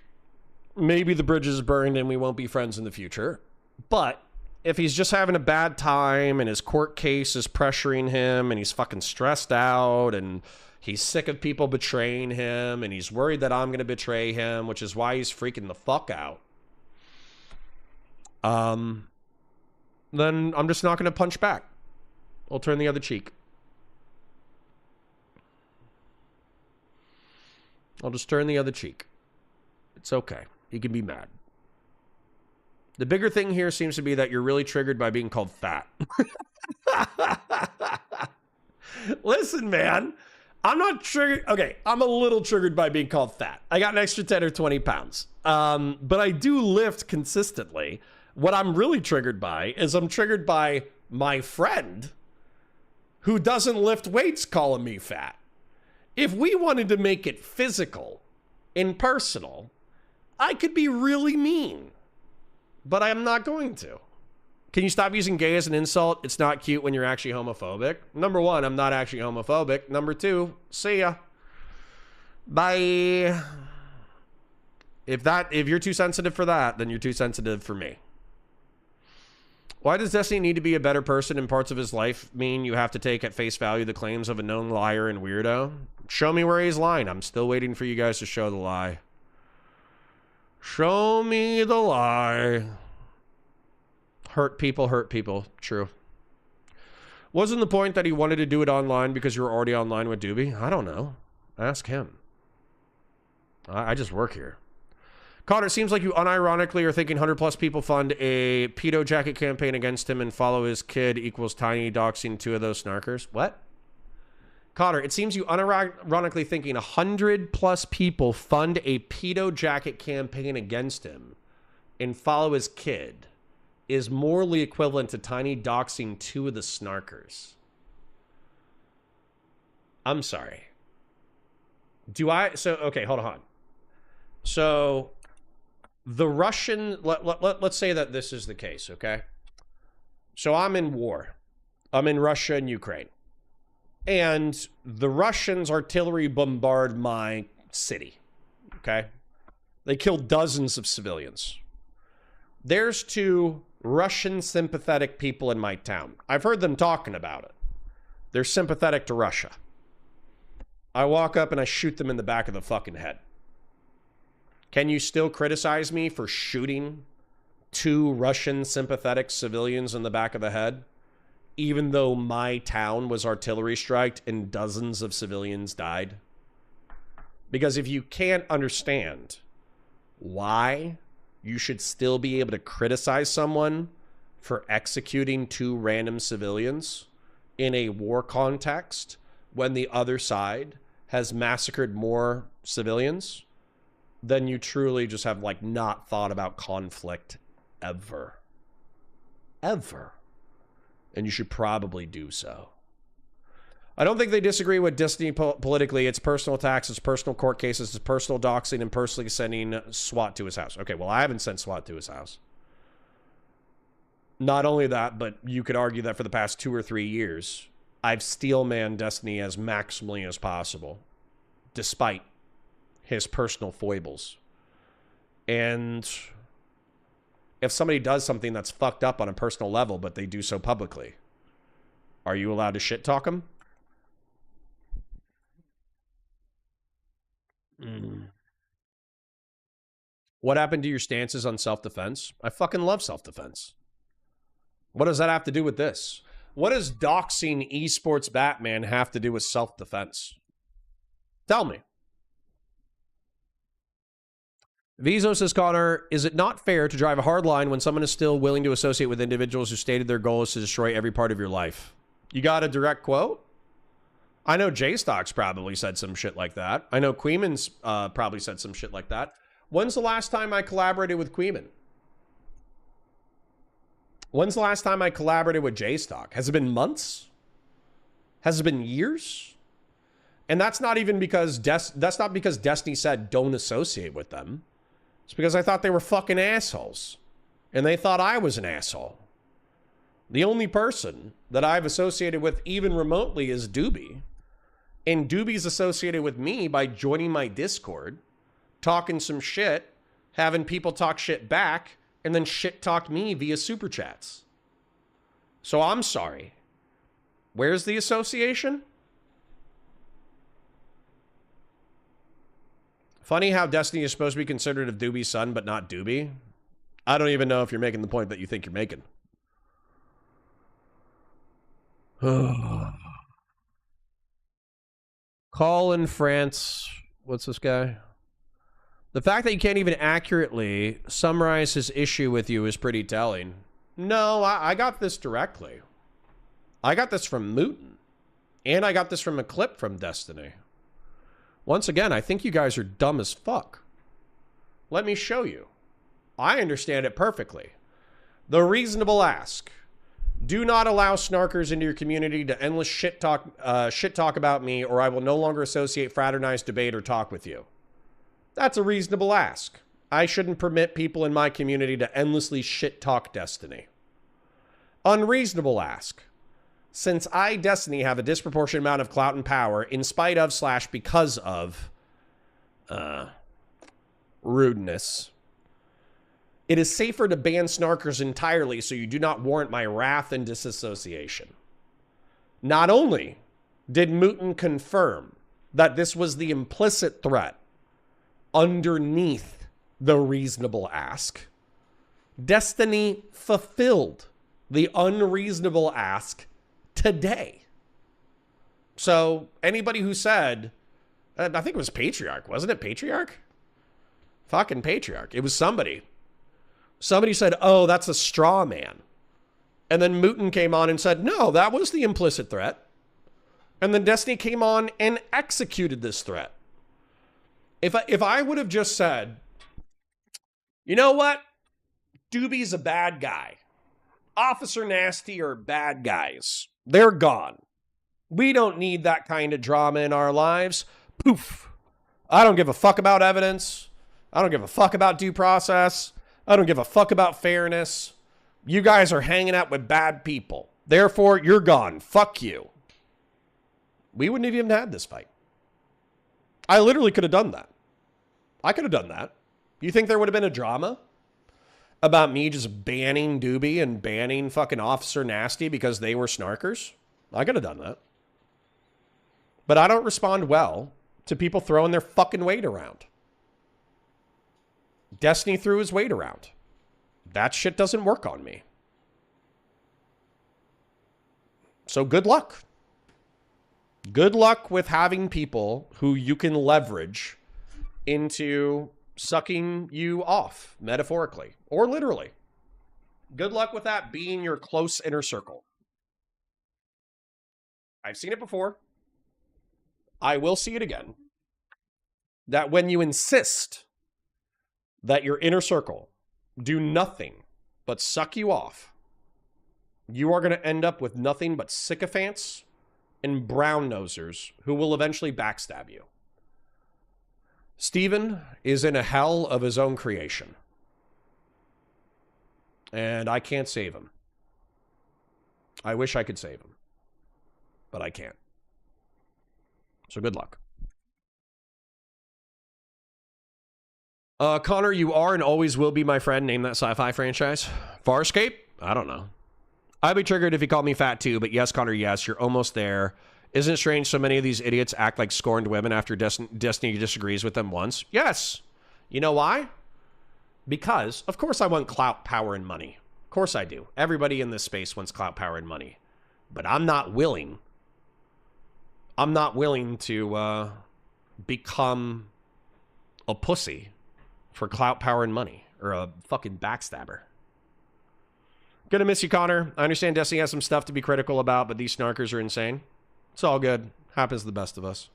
maybe the bridge is burned and we won't be friends in the future. But if he's just having a bad time and his court case is pressuring him and he's fucking stressed out and he's sick of people betraying him and he's worried that I'm going to betray him, which is why he's freaking the fuck out, then I'm just not going to punch back. I'll turn the other cheek. I'll just turn the other cheek. It's okay. You can be mad. The bigger thing here seems to be that you're really triggered by being called fat. Listen, man. I'm not triggered. Okay, I'm a little triggered by being called fat. I got an extra 10 or 20 pounds. But I do lift consistently. What I'm really triggered by is I'm triggered by my friend who doesn't lift weights calling me fat. If we wanted to make it physical and personal, I could be really mean. But I'm not going to. Can you stop using gay as an insult? It's not cute when you're actually homophobic. Number one, I'm not actually homophobic. Number two, see ya. Bye. If you're too sensitive for that, then you're too sensitive for me. Why does Destiny need to be a better person in parts of his life mean you have to take at face value the claims of a known liar and weirdo? Show me where he's lying. I'm still waiting for you guys to show the lie. Show me the lie. Hurt people. True. Wasn't the point that he wanted to do it online because you were already online with Dooby? I don't know. Ask him. I just work here. Connor, it seems like you unironically are thinking 100+ people fund a pedo jacket campaign against him and follow his kid equals tiny doxing 2 of those snarkers. What? Connor, it seems you unironically thinking 100+ people fund a pedo jacket campaign against him and follow his kid is morally equivalent to tiny doxing 2 of the snarkers. I'm sorry. Okay, hold on. So the Russian, let's say that this is the case, okay? So I'm in war. I'm in Russia and Ukraine. And the Russians artillery bombard my city, okay? They killed dozens of civilians. There's 2 Russian sympathetic people in my town. I've heard them talking about it. They're sympathetic to Russia. I walk up and I shoot them in the back of the fucking head. Can you still criticize me for shooting 2 Russian sympathetic civilians in the back of the head, even though my town was artillery striked and dozens of civilians died? Because if you can't understand why you should still be able to criticize someone for executing 2 random civilians in a war context when the other side has massacred more civilians, then you truly just have like not thought about conflict ever. Ever. And you should probably do so. I don't think they disagree with Destiny politically. It's personal attacks, it's personal court cases, it's personal doxing, and personally sending SWAT to his house. Okay, well, I haven't sent SWAT to his house. Not only that, but you could argue that for the past 2 or 3 years, I've steel-manned Destiny as maximally as possible, despite his personal foibles. And if somebody does something that's fucked up on a personal level, but they do so publicly, are you allowed to shit talk them? What happened to your stances on self-defense? I fucking love self-defense. What does that have to do with this? What does doxing esports Batman have to do with self-defense? Tell me. Vizo says, Connor, is it not fair to drive a hard line when someone is still willing to associate with individuals who stated their goal is to destroy every part of your life? You got a direct quote? I know J-Stocks probably said some shit like that. I know Queeman's probably said some shit like that. When's the last time I collaborated with Queeman? When's the last time I collaborated with J-Stock? Has it been months? Has it been years? And that's not even because that's not because Destiny said don't associate with them. It's because I thought they were fucking assholes. And they thought I was an asshole. The only person that I've associated with even remotely is Dooby. And Dooby's associated with me by joining my Discord, talking some shit, having people talk shit back, and then shit talked me via super chats. So I'm sorry. Where's the association? Funny how Destiny is supposed to be considered of Dooby's son, but not Dooby. I don't even know if you're making the point that you think you're making. Colin France. What's this guy? The fact that you can't even accurately summarize his issue with you is pretty telling. No, I got this directly. I got this from Moot. And I got this from a clip from Destiny. Once again, I think you guys are dumb as fuck. Let me show you. I understand it perfectly. The reasonable ask. Do not allow snarkers into your community to endless shit talk about me, or I will no longer associate, fraternize, debate, or talk with you. That's a reasonable ask. I shouldn't permit people in my community to endlessly shit talk Destiny. Unreasonable ask. Since I, Destiny, have a disproportionate amount of clout and power, in spite of / because of rudeness, it is safer to ban snarkers entirely so you do not warrant my wrath and disassociation. Not only did Mooten confirm that this was the implicit threat underneath the reasonable ask, Destiny fulfilled the unreasonable ask today. So anybody who said, I think it was Patriarch, wasn't it Patriarch? Fucking Patriarch. It was somebody. Somebody said, oh, that's a straw man. And then Mooten came on and said, no, that was the implicit threat. And then Destiny came on and executed this threat. If I would have just said, you know what? Dooby's a bad guy. Officer Nasty are bad guys. They're gone. We don't need that kind of drama in our lives. Poof. I don't give a fuck about evidence. I don't give a fuck about due process. I don't give a fuck about fairness. You guys are hanging out with bad people. Therefore, you're gone. Fuck you. We wouldn't have even had this fight. I literally could have done that. I could have done that. You think there would have been a drama about me just banning Dooby and banning fucking Officer Nasty because they were snarkers? I could have done that. But I don't respond well to people throwing their fucking weight around. Destiny threw his weight around. That shit doesn't work on me. So good luck. Good luck with having people who you can leverage into sucking you off, metaphorically or literally. Good luck with that being your close inner circle. I've seen it before. I will see it again. That when you insist that your inner circle do nothing but suck you off, you are going to end up with nothing but sycophants and brown nosers who will eventually backstab you. Steven is in a hell of his own creation. And I can't save him. I wish I could save him. But I can't. So good luck. Connor, you are and always will be my friend. Name that sci-fi franchise. Farscape? I don't know. I'd be triggered if you called me fat too, but yes, Connor, yes, you're almost there. Isn't it strange so many of these idiots act like scorned women after Destiny disagrees with them once? Yes. You know why? Because, of course, I want clout, power, and money. Of course I do. Everybody in this space wants clout, power, and money. But I'm not willing. I'm not willing to become a pussy for clout, power, and money. Or a fucking backstabber. Gonna miss you, Connor. I understand Destiny has some stuff to be critical about, but these snarkers are insane. It's all good. Happens to the best of us.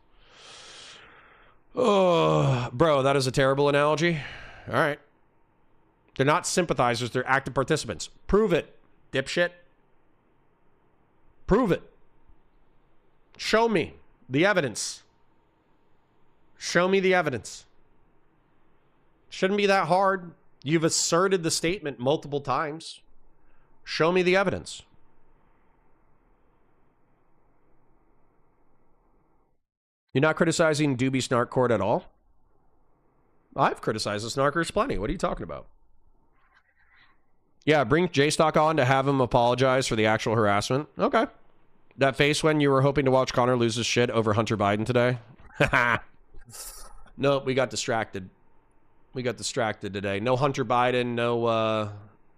Oh, bro, that is a terrible analogy. All right. They're not sympathizers. They're active participants. Prove it, dipshit. Prove it. Show me the evidence. Show me the evidence. Shouldn't be that hard. You've asserted the statement multiple times. Show me the evidence. You're not criticizing Dooby Snark Court at all? I've criticized the Snarkers plenty. What are you talking about? Yeah, bring J-Stock on to have him apologize for the actual harassment. Okay. That face when you were hoping to watch Connor lose his shit over Hunter Biden today? Nope, we got distracted. We got distracted today. No Hunter Biden, no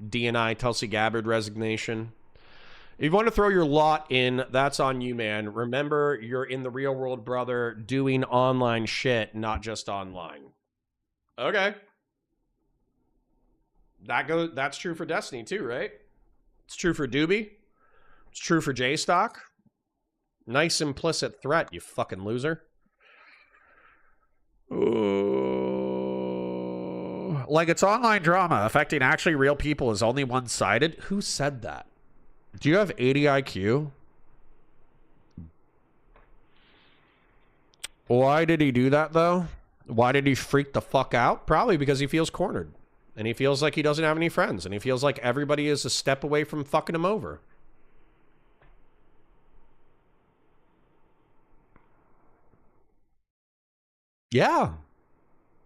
DNI Tulsi Gabbard resignation. If you want to throw your lot in, that's on you, man. Remember, you're in the real world, brother, doing online shit, not just online. Okay. That's true for Destiny too, right? It's true for Dooby. It's true for J-Stock. Nice implicit threat, you fucking loser. Ooh. Like it's online drama affecting actually real people is only one-sided. Who said that? Do you have 80 IQ? Why did he do that, though? Why did he freak the fuck out? Probably because he feels cornered. And he feels like he doesn't have any friends. And he feels like everybody is a step away from fucking him over. Yeah.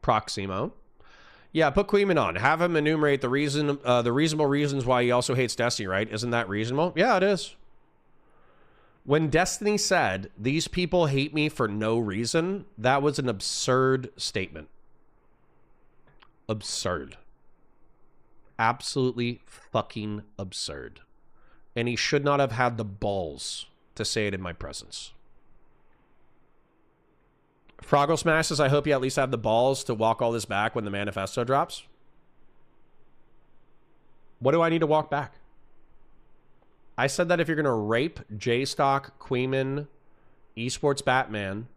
Proximo. Yeah, put Queeman on. Have him enumerate the reasonable reasons why he also hates Destiny, right? Isn't that reasonable? Yeah, it is. When Destiny said, these people hate me for no reason, that was an absurd statement. Absurd. Absolutely fucking absurd. And he should not have had the balls to say it in my presence. Froggle Smash says, I hope you at least have the balls to walk all this back when the manifesto drops. What do I need to walk back? I said that if you're going to rape J-Stock, Queeman, Esports Batman,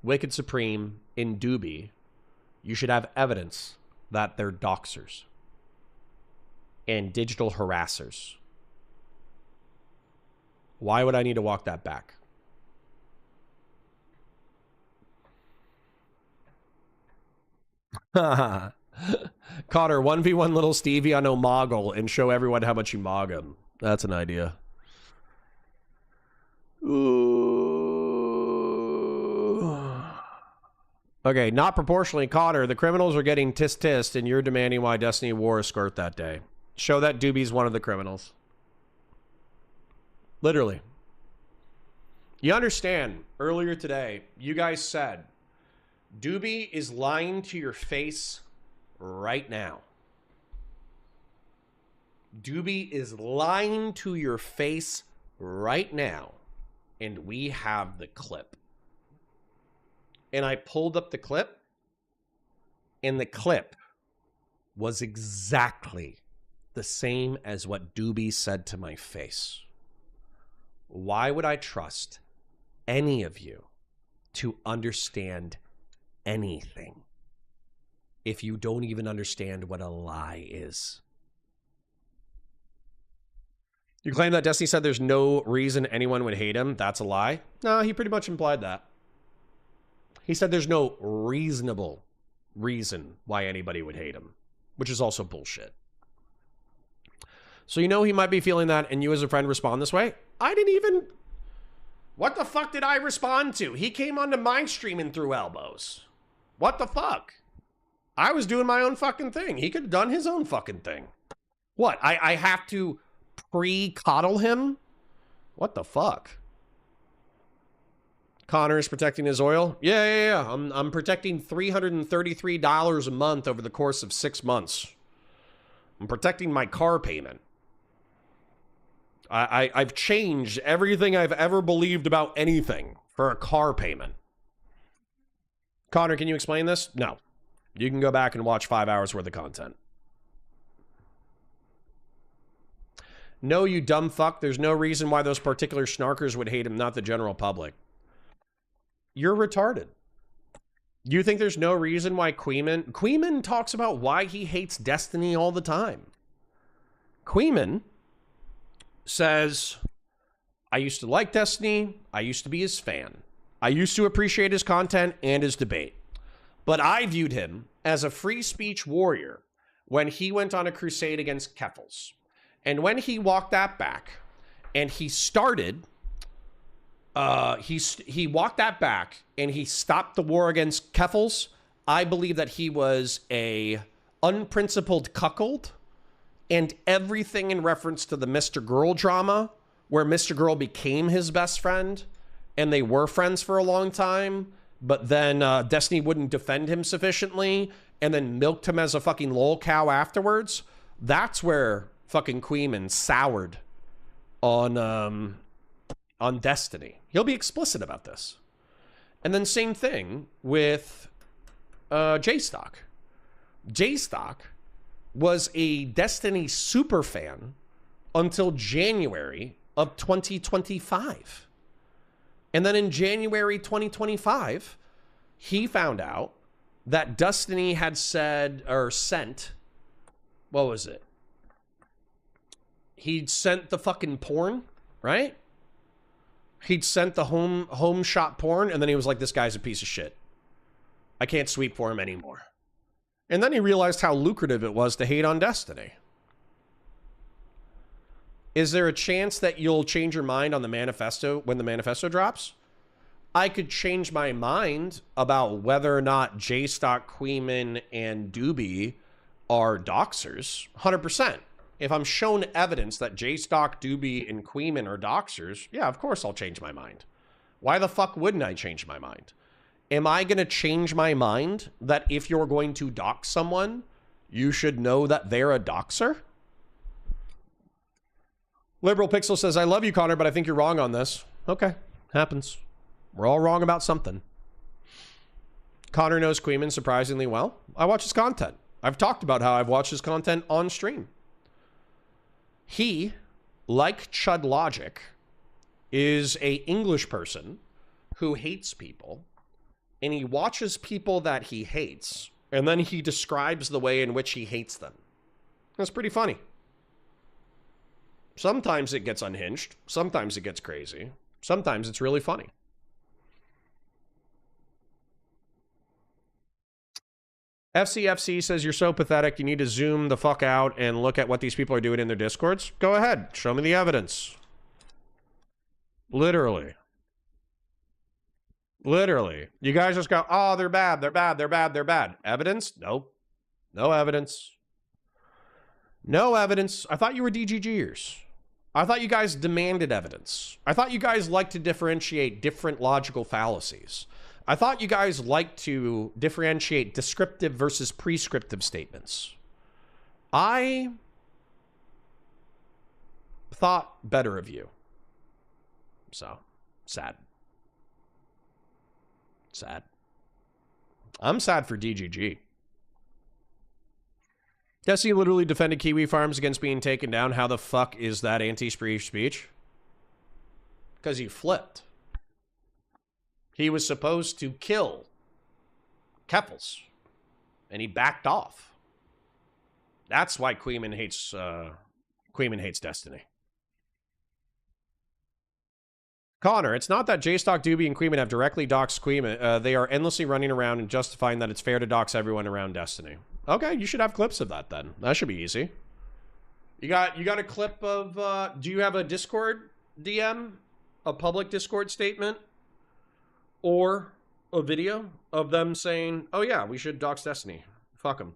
Wicked Supreme, in Dooby, you should have evidence that they're doxers and digital harassers. Why would I need to walk that back? Cotter, 1v1 little Stevie on Omegle and show everyone how much you mog him. That's an idea. Ooh. Okay, not proportionally, Cotter. The criminals are getting tisk-tissed and you're demanding why Destiny wore a skirt that day. Show that Dooby's one of the criminals. Literally. You understand, earlier today, you guys said, Dooby is lying to your face right now. Dooby is lying to your face right now. And we have the clip. And I pulled up the clip. And the clip was exactly the same as what Dooby said to my face. Why would I trust any of you to understand anything if you don't even understand what a lie is? You claim that Destiny said there's no reason anyone would hate him. That's a lie. No, he pretty much implied that. He said there's no reasonable reason why anybody would hate him, which is also bullshit. So you know he might be feeling that, and you as a friend respond this way? I didn't even... What the fuck did I respond to? He came onto my stream and threw elbows. What the fuck? I was doing my own fucking thing. He could have done his own fucking thing. What? I have to pre-coddle him? What the fuck? Connor is protecting his oil? Yeah. I'm protecting $333 a month over the course of 6 months. I'm protecting my car payment. I've changed everything I've ever believed about anything for a car payment. Connor, can you explain this? No. You can go back and watch 5 hours worth of content. No, you dumb fuck. There's no reason why those particular snarkers would hate him, not the general public. You're retarded. You think there's no reason why Queeman talks about why he hates Destiny all the time. Queeman says, I used to like Destiny. I used to be his fan. I used to appreciate his content and his debate. But I viewed him as a free speech warrior when he went on a crusade against Keffels. And when he walked that back and he started, he walked that back and he stopped the war against Keffels, I believe that he was a unprincipled cuckold, and everything in reference to the Mr. Girl drama, where Mr. Girl became his best friend and they were friends for a long time, but then Destiny wouldn't defend him sufficiently and then milked him as a fucking lol cow afterwards. That's where fucking Queeman soured on Destiny. He'll be explicit about this. And then same thing with J-Stock. J-Stock was a Destiny super fan until January of 2025. And then in January 2025, he found out that Destiny had said or sent, what was it? He'd sent the fucking porn, right? He'd sent the home shot porn, and then he was like, this guy's a piece of shit. I can't sweep for him anymore. And then he realized how lucrative it was to hate on Destiny. Is there a chance that you'll change your mind on the manifesto when the manifesto drops? I could change my mind about whether or not J-Stock, Queeman, and Dooby are doxers. 100%. If I'm shown evidence that J-Stock, Dooby, and Queeman are doxers, yeah, of course I'll change my mind. Why the fuck wouldn't I change my mind? Am I going to change my mind that if you're going to dox someone, you should know that they're a doxer? Liberal Pixel says, I love you, Connor, but I think you're wrong on this. Okay, happens. We're all wrong about something. Connor knows Queeman surprisingly well. I watch his content. I've talked about how I've watched his content on stream. He, like Chud Logic, is a English person who hates people, and he watches people that he hates, and then he describes the way in which he hates them. That's pretty funny. Sometimes it gets unhinged. Sometimes it gets crazy. Sometimes it's really funny. FCFC says, you're so pathetic, you need to zoom the fuck out and look at what these people are doing in their discords. Go ahead. Show me the evidence. Literally. Literally. You guys just go, oh, they're bad, they're bad, they're bad, they're bad. Evidence? Nope. No evidence. No evidence. I thought you were DGGers. I thought you guys demanded evidence. I thought you guys liked to differentiate different logical fallacies. I thought you guys like to differentiate descriptive versus prescriptive statements. I thought better of you. So, sad. Sad. I'm sad for DGG. Destiny literally defended Kiwi Farms against being taken down. How the fuck is that anti-free speech? Because he flipped. He was supposed to kill Keffels, and he backed off. That's why Queeman hates Destiny. Connor, it's not that J-Stock, Dooby, and Queeman have directly doxed Queeman. They are endlessly running around and justifying that it's fair to dox everyone around Destiny. Okay, you should have clips of that then. That should be easy. You got a clip of, do you have a Discord DM? A public Discord statement? Or a video of them saying, oh yeah, we should dox Destiny. Fuck them.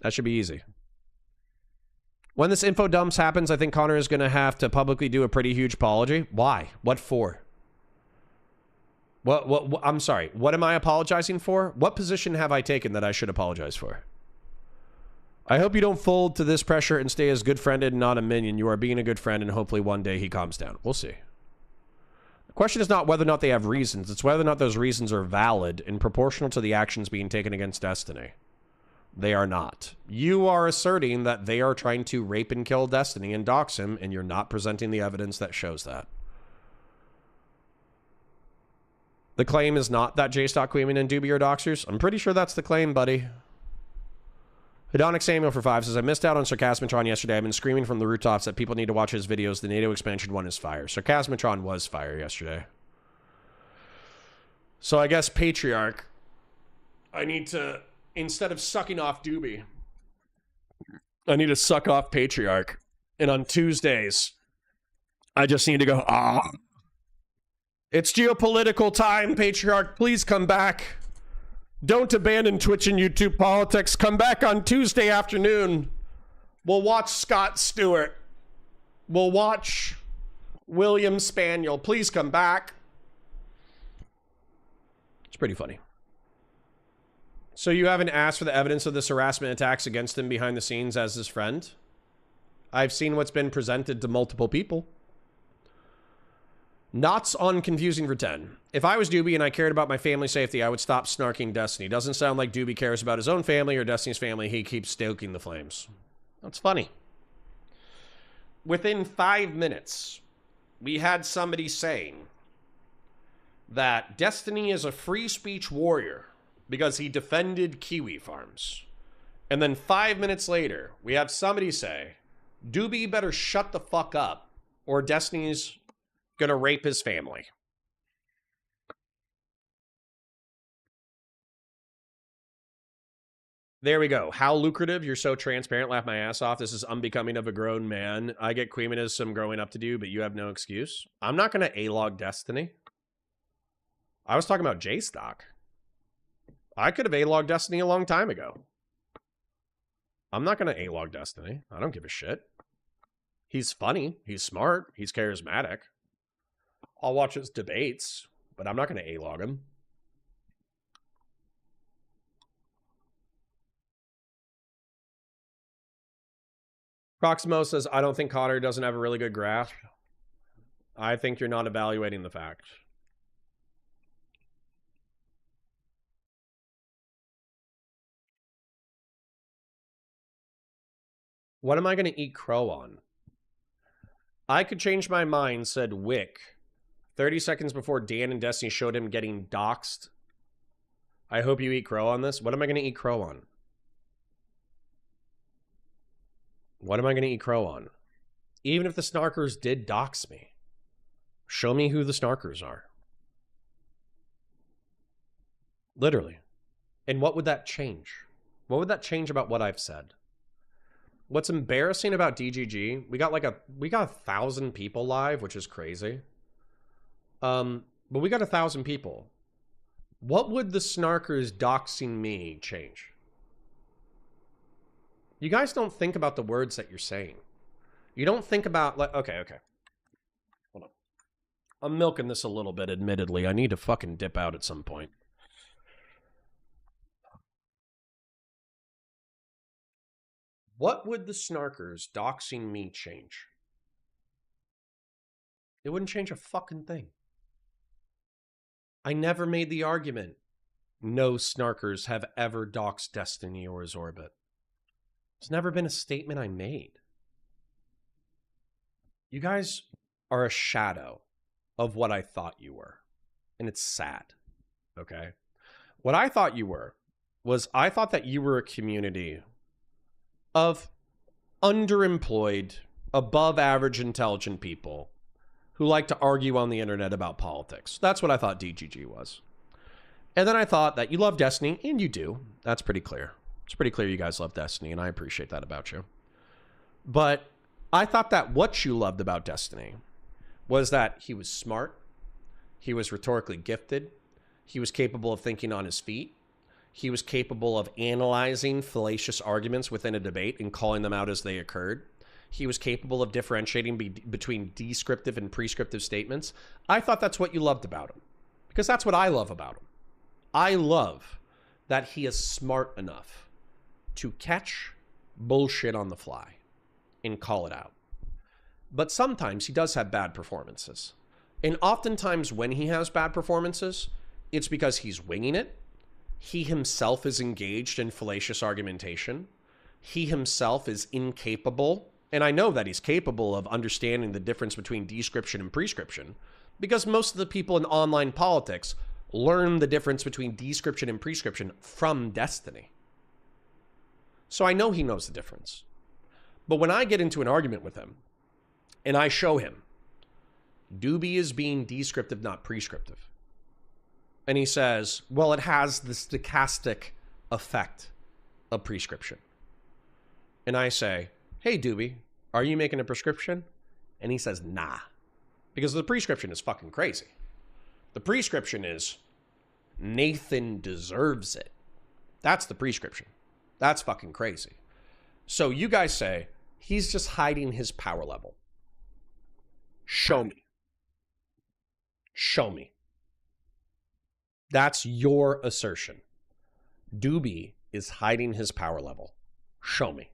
That should be easy. When this info dumps happens, I think Connor is going to have to publicly do a pretty huge apology. Why? What for? What? I'm sorry. What am I apologizing for? What position have I taken that I should apologize for? I hope you don't fold to this pressure and stay as good friended and not a minion. You are being a good friend, and hopefully one day he calms down. We'll see. The question is not whether or not they have reasons. It's whether or not those reasons are valid and proportional to the actions being taken against Destiny. They are not. You are asserting that they are trying to rape and kill Destiny and dox him, and you're not presenting the evidence that shows that. The claim is not that J-Stock, Queeman, and Dooby are doxers. I'm pretty sure that's the claim, buddy. Hedonic Samuel for 5 says, I missed out on Sarcasmatron yesterday. I've been screaming from the rooftops that people need to watch his videos. The NATO expansion one is fire. Sarcasmatron was fire yesterday. So I guess Patriarch, I need to, instead of sucking off Dooby, I need to suck off Patriarch. And on Tuesdays, I just need to go, ah. It's geopolitical time, Patriarch. Please come back. Don't abandon Twitch and YouTube politics. Come back on Tuesday afternoon. We'll watch Scott Stewart. We'll watch William Spaniel. Please come back. It's pretty funny. So you haven't asked for the evidence of this harassment attacks against him behind the scenes as his friend? I've seen what's been presented to multiple people. Knots on confusing for 10. If I was Dooby and I cared about my family safety, I would stop snarking Destiny. Doesn't sound like Dooby cares about his own family or Destiny's family. He keeps stoking the flames. That's funny. Within 5 minutes, we had somebody saying that Destiny is a free speech warrior because he defended kiwi farms. And then 5 minutes later, we have somebody say, Dooby better shut the fuck up or Destiny's gonna rape his family. There we go. How lucrative. You're so transparent. Laugh my ass off. This is unbecoming of a grown man. I get Queeman has some growing up to do, but you have no excuse. I'm not gonna A-log Destiny. I was talking about J-Stock. I could have A-logged Destiny a long time ago. I'm not gonna A-log Destiny. I don't give a shit. He's funny. He's smart. He's charismatic. I'll watch his debates, but I'm not going to A-log him. Proximo says, I don't think Connor doesn't have a really good grasp. I think you're not evaluating the facts. What am I going to eat crow on? I could change my mind, said Whick. 30 seconds before Dan and Destiny showed him getting doxxed. I hope you eat crow on this. What am I going to eat crow on? What am I going to eat crow on? Even if the snarkers did dox me, show me who the snarkers are. Literally. And what would that change? What would that change about what I've said? What's embarrassing about DGG, we got 1,000 people live, which is crazy. But we got 1,000 people. What would the snarkers doxing me change? You guys don't think about the words that you're saying. You don't think about, like, okay. Hold on. I'm milking this a little bit, admittedly. I need to fucking dip out at some point. What would the snarkers doxing me change? It wouldn't change a fucking thing. I never made the argument. No snarkers have ever doxed Destiny or his orbit. It's never been a statement I made. You guys are a shadow of what I thought you were. And it's sad. Okay? What I thought you were was I thought that you were a community of underemployed, above average intelligent people who like to argue on the internet about politics. That's what I thought DGG was. And then I thought that you love Destiny, and you do. That's pretty clear. It's pretty clear you guys love Destiny, and I appreciate that about you. But I thought that what you loved about Destiny was that he was smart, he was rhetorically gifted, he was capable of thinking on his feet, he was capable of analyzing fallacious arguments within a debate and calling them out as they occurred. He was capable of differentiating between descriptive and prescriptive statements. I thought that's what you loved about him, because that's what I love about him. I love that he is smart enough to catch bullshit on the fly and call it out. But sometimes he does have bad performances. And oftentimes when he has bad performances, it's because he's winging it. He himself is engaged in fallacious argumentation. He himself is incapable, and I know that he's capable of understanding the difference between description and prescription, because most of the people in online politics learn the difference between description and prescription from Destiny. So I know he knows the difference. But when I get into an argument with him, and I show him, Dooby is being descriptive, not prescriptive. And he says, well, it has the stochastic effect of prescription. And I say, hey, Dooby, are you making a prescription? And he says, nah. Because the prescription is fucking crazy. The prescription is, Nathan deserves it. That's the prescription. That's fucking crazy. So you guys say, he's just hiding his power level. Show me. Show me. That's your assertion. Dooby is hiding his power level. Show me.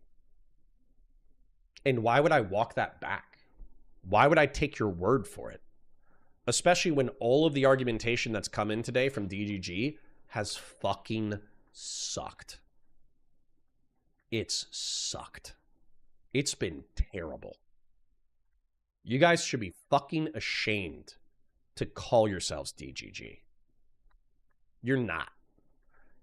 And why would I walk that back? Why would I take your word for it? Especially when all of the argumentation that's come in today from DGG has fucking sucked. It's sucked. It's been terrible. You guys should be fucking ashamed to call yourselves DGG. You're not.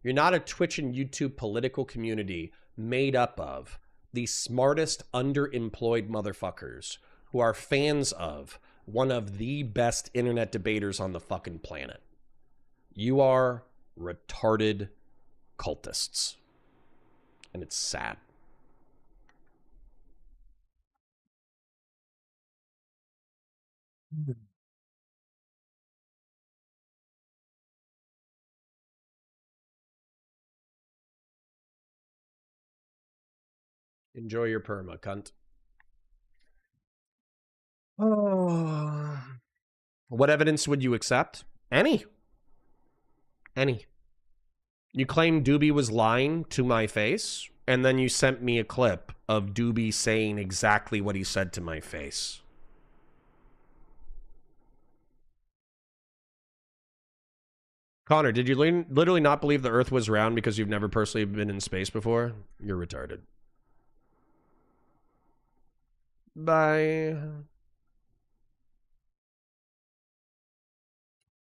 You're not a Twitch and YouTube political community made up of the smartest underemployed motherfuckers who are fans of one of the best internet debaters on the fucking planet. You are retarded cultists. And it's sad. Enjoy your perma, cunt. Oh. What evidence would you accept? Any. Any. You claim Dooby was lying to my face, and then you sent me a clip of Dooby saying exactly what he said to my face. Connor, did you literally not believe the Earth was round because you've never personally been in space before? You're retarded. Bye.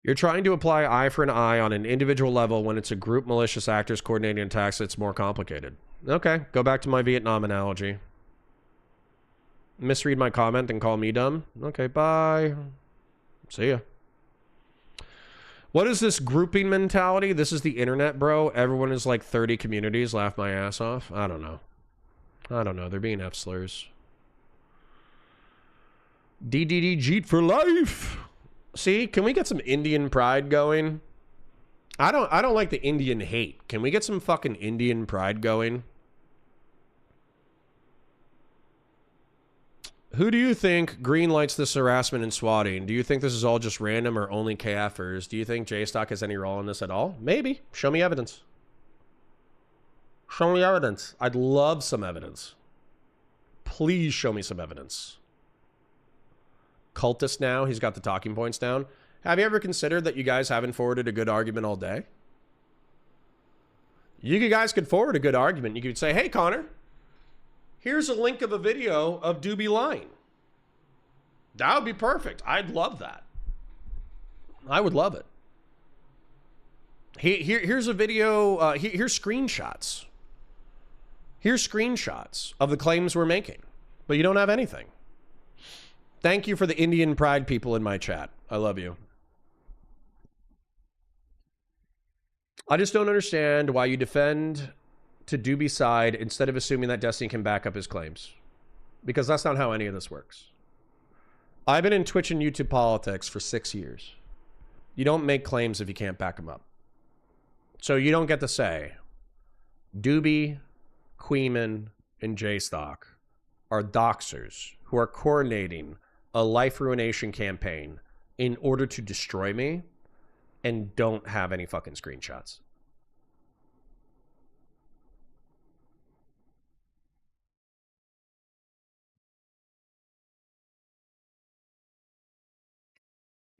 You're trying to apply eye for an eye on an individual level when it's a group malicious actors coordinating attacks. It's more complicated. Okay, go back to my Vietnam analogy. Misread my comment and call me dumb? Okay, bye. See ya. What is this grouping mentality? This is the internet, bro. Everyone is like 30 communities. Laugh my ass off. I don't know. I don't know. They're being F slurs. DDD Jeet for life. See, can we get some Indian pride going? I don't like the Indian hate. Can we get some fucking Indian pride going? Who do you think greenlights this harassment and swatting? Do you think this is all just random or only KFers? Do you think J-Stock has any role in this at all? Maybe. Show me evidence. Show me evidence. I'd love some evidence. Please show me some evidence. Cultist now. He's got the talking points down. Have you ever considered that you guys haven't forwarded a good argument all day? You guys could forward a good argument. You could say, hey, Connor, here's a link of a video of Dooby lying. That would be perfect. I'd love that. I would love it. Here's a video. Here's screenshots. Here's screenshots of the claims we're making. But you don't have anything. Thank you for the Indian pride people in my chat. I love you. I just don't understand why you defend to Dooby's side instead of assuming that Destiny can back up his claims. Because that's not how any of this works. I've been in Twitch and YouTube politics for 6 years. You don't make claims if you can't back them up. So you don't get to say, Dooby, Queeman, and J-Stock are doxers who are coordinating a life ruination campaign in order to destroy me and don't have any fucking screenshots.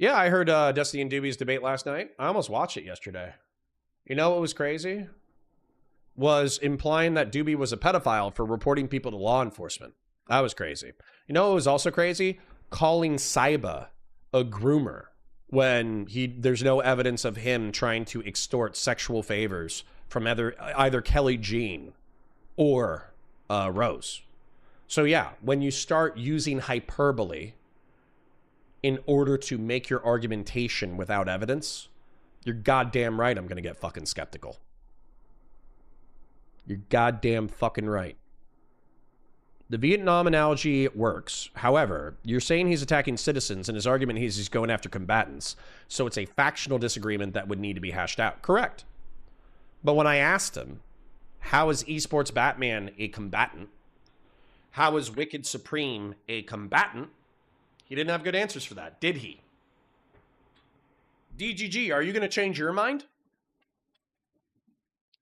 Yeah, I heard Destiny and Dooby's debate last night. I almost watched it yesterday. You know what was crazy? Was implying that Dooby was a pedophile for reporting people to law enforcement. That was crazy. You know what was also crazy? Calling Saiba a groomer when there's no evidence of him trying to extort sexual favors from either Kelly Jean or Rose. So yeah, when you start using hyperbole in order to make your argumentation without evidence, you're goddamn right I'm gonna get fucking skeptical. You're goddamn fucking right. The Vietnam analogy works. However, you're saying he's attacking citizens, and his argument is he's going after combatants. So it's a factional disagreement that would need to be hashed out. Correct. But when I asked him, how is Esports Batman a combatant? How is Wicked Supreme a combatant? He didn't have good answers for that, did he? DGG, are you going to change your mind?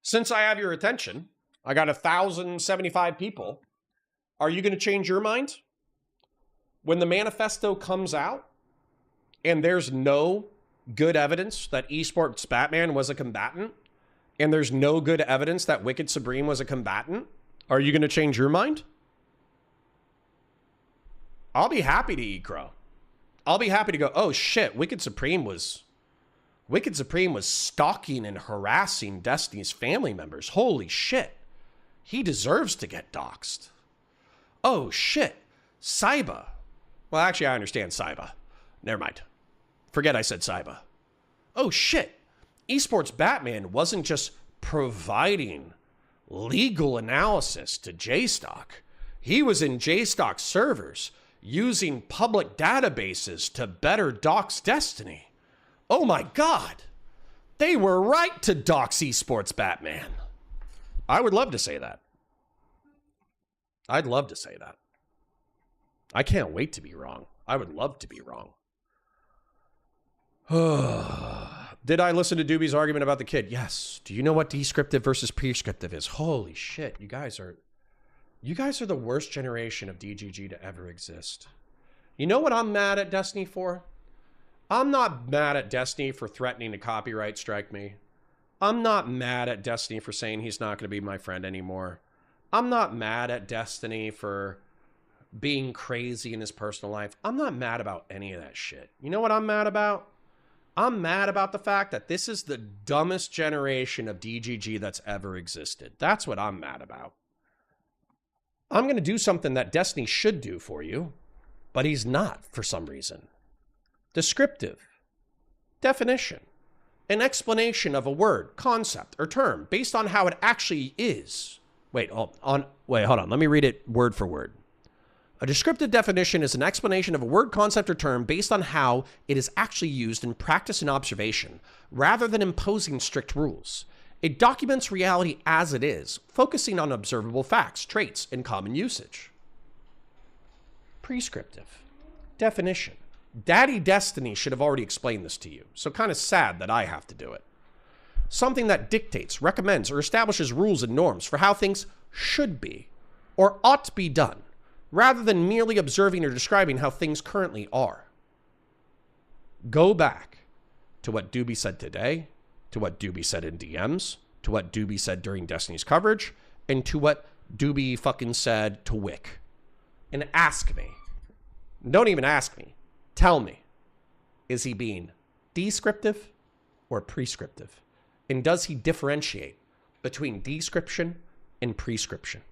Since I have your attention, I got 1,075 people. Are you going to change your mind? When the manifesto comes out and there's no good evidence that Esports Batman was a combatant, and there's no good evidence that Wicked Supreme was a combatant, are you going to change your mind? I'll be happy to eat crow. I'll be happy to go, oh shit, Wicked Supreme was stalking and harassing Destiny's family members. Holy shit. He deserves to get doxxed. Oh shit, Saiba. Well, actually, I understand Saiba. Never mind. Forget I said Saiba. Oh shit, Esports Batman wasn't just providing legal analysis to JStock. He was in JStock servers using public databases to better dox Destiny. Oh my God, they were right to dox Esports Batman. I would love to say that. I'd love to say that. I can't wait to be wrong. I would love to be wrong. Did I listen to Dooby's argument about the kid? Yes. Do you know what descriptive versus prescriptive is? Holy shit, you guys are the worst generation of DGG to ever exist. You know what I'm mad at Destiny for? I'm not mad at Destiny for threatening to copyright strike me. I'm not mad at Destiny for saying he's not going to be my friend anymore. I'm not mad at Destiny for being crazy in his personal life. I'm not mad about any of that shit. You know what I'm mad about? I'm mad about the fact that this is the dumbest generation of DGG that's ever existed. That's what I'm mad about. I'm going to do something that Destiny should do for you, but he's not for some reason. Descriptive. Definition. An explanation of a word, concept, or term based on how it actually is. Wait, hold on. Let me read it word for word. A descriptive definition is an explanation of a word, concept, or term based on how it is actually used in practice and observation, rather than imposing strict rules. It documents reality as it is, focusing on observable facts, traits, and common usage. Prescriptive. Definition. Daddy Destiny should have already explained this to you, so kind of sad that I have to do it. Something that dictates, recommends, or establishes rules and norms for how things should be or ought to be done, rather than merely observing or describing how things currently are. Go back to what Dooby said today, to what Dooby said in DMs, to what Dooby said during Destiny's coverage, and to what Dooby fucking said to Whick. And ask me. Don't even ask me. Tell me. Is he being descriptive or prescriptive? And does he differentiate between description and prescription?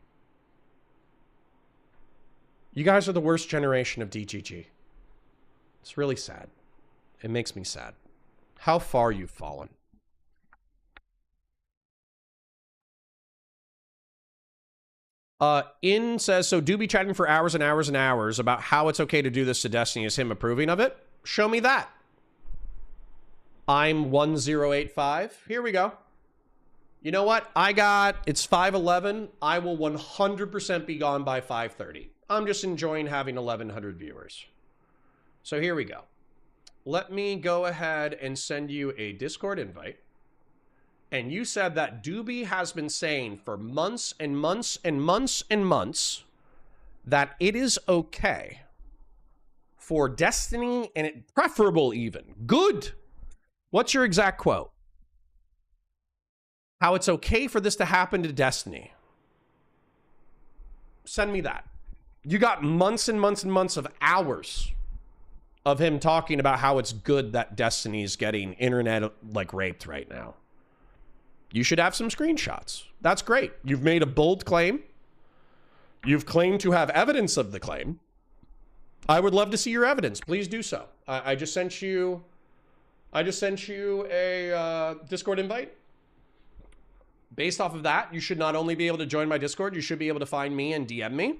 You guys are the worst generation of DGG. It's really sad. It makes me sad. How far you've fallen. In says, so Dooby chatting for hours and hours and hours about how it's okay to do this to Destiny. Is him approving of it? Show me that. I'm 1085. Here we go. You know what? It's 5:11. I will 100% be gone by 5:30. I'm just enjoying having 1,100 viewers. So here we go. Let me go ahead and send you a Discord invite. And you said that Dooby has been saying for months and months and months and months that it is okay for Destiny and it preferable even. Good. What's your exact quote? How it's okay for this to happen to Destiny. Send me that. You got months and months and months of hours of him talking about how it's good that Destiny's getting internet like raped right now. You should have some screenshots. That's great. You've made a bold claim. You've claimed to have evidence of the claim. I would love to see your evidence. Please do so. I just sent you a Discord invite. Based off of that, you should not only be able to join my Discord, you should be able to find me and DM me.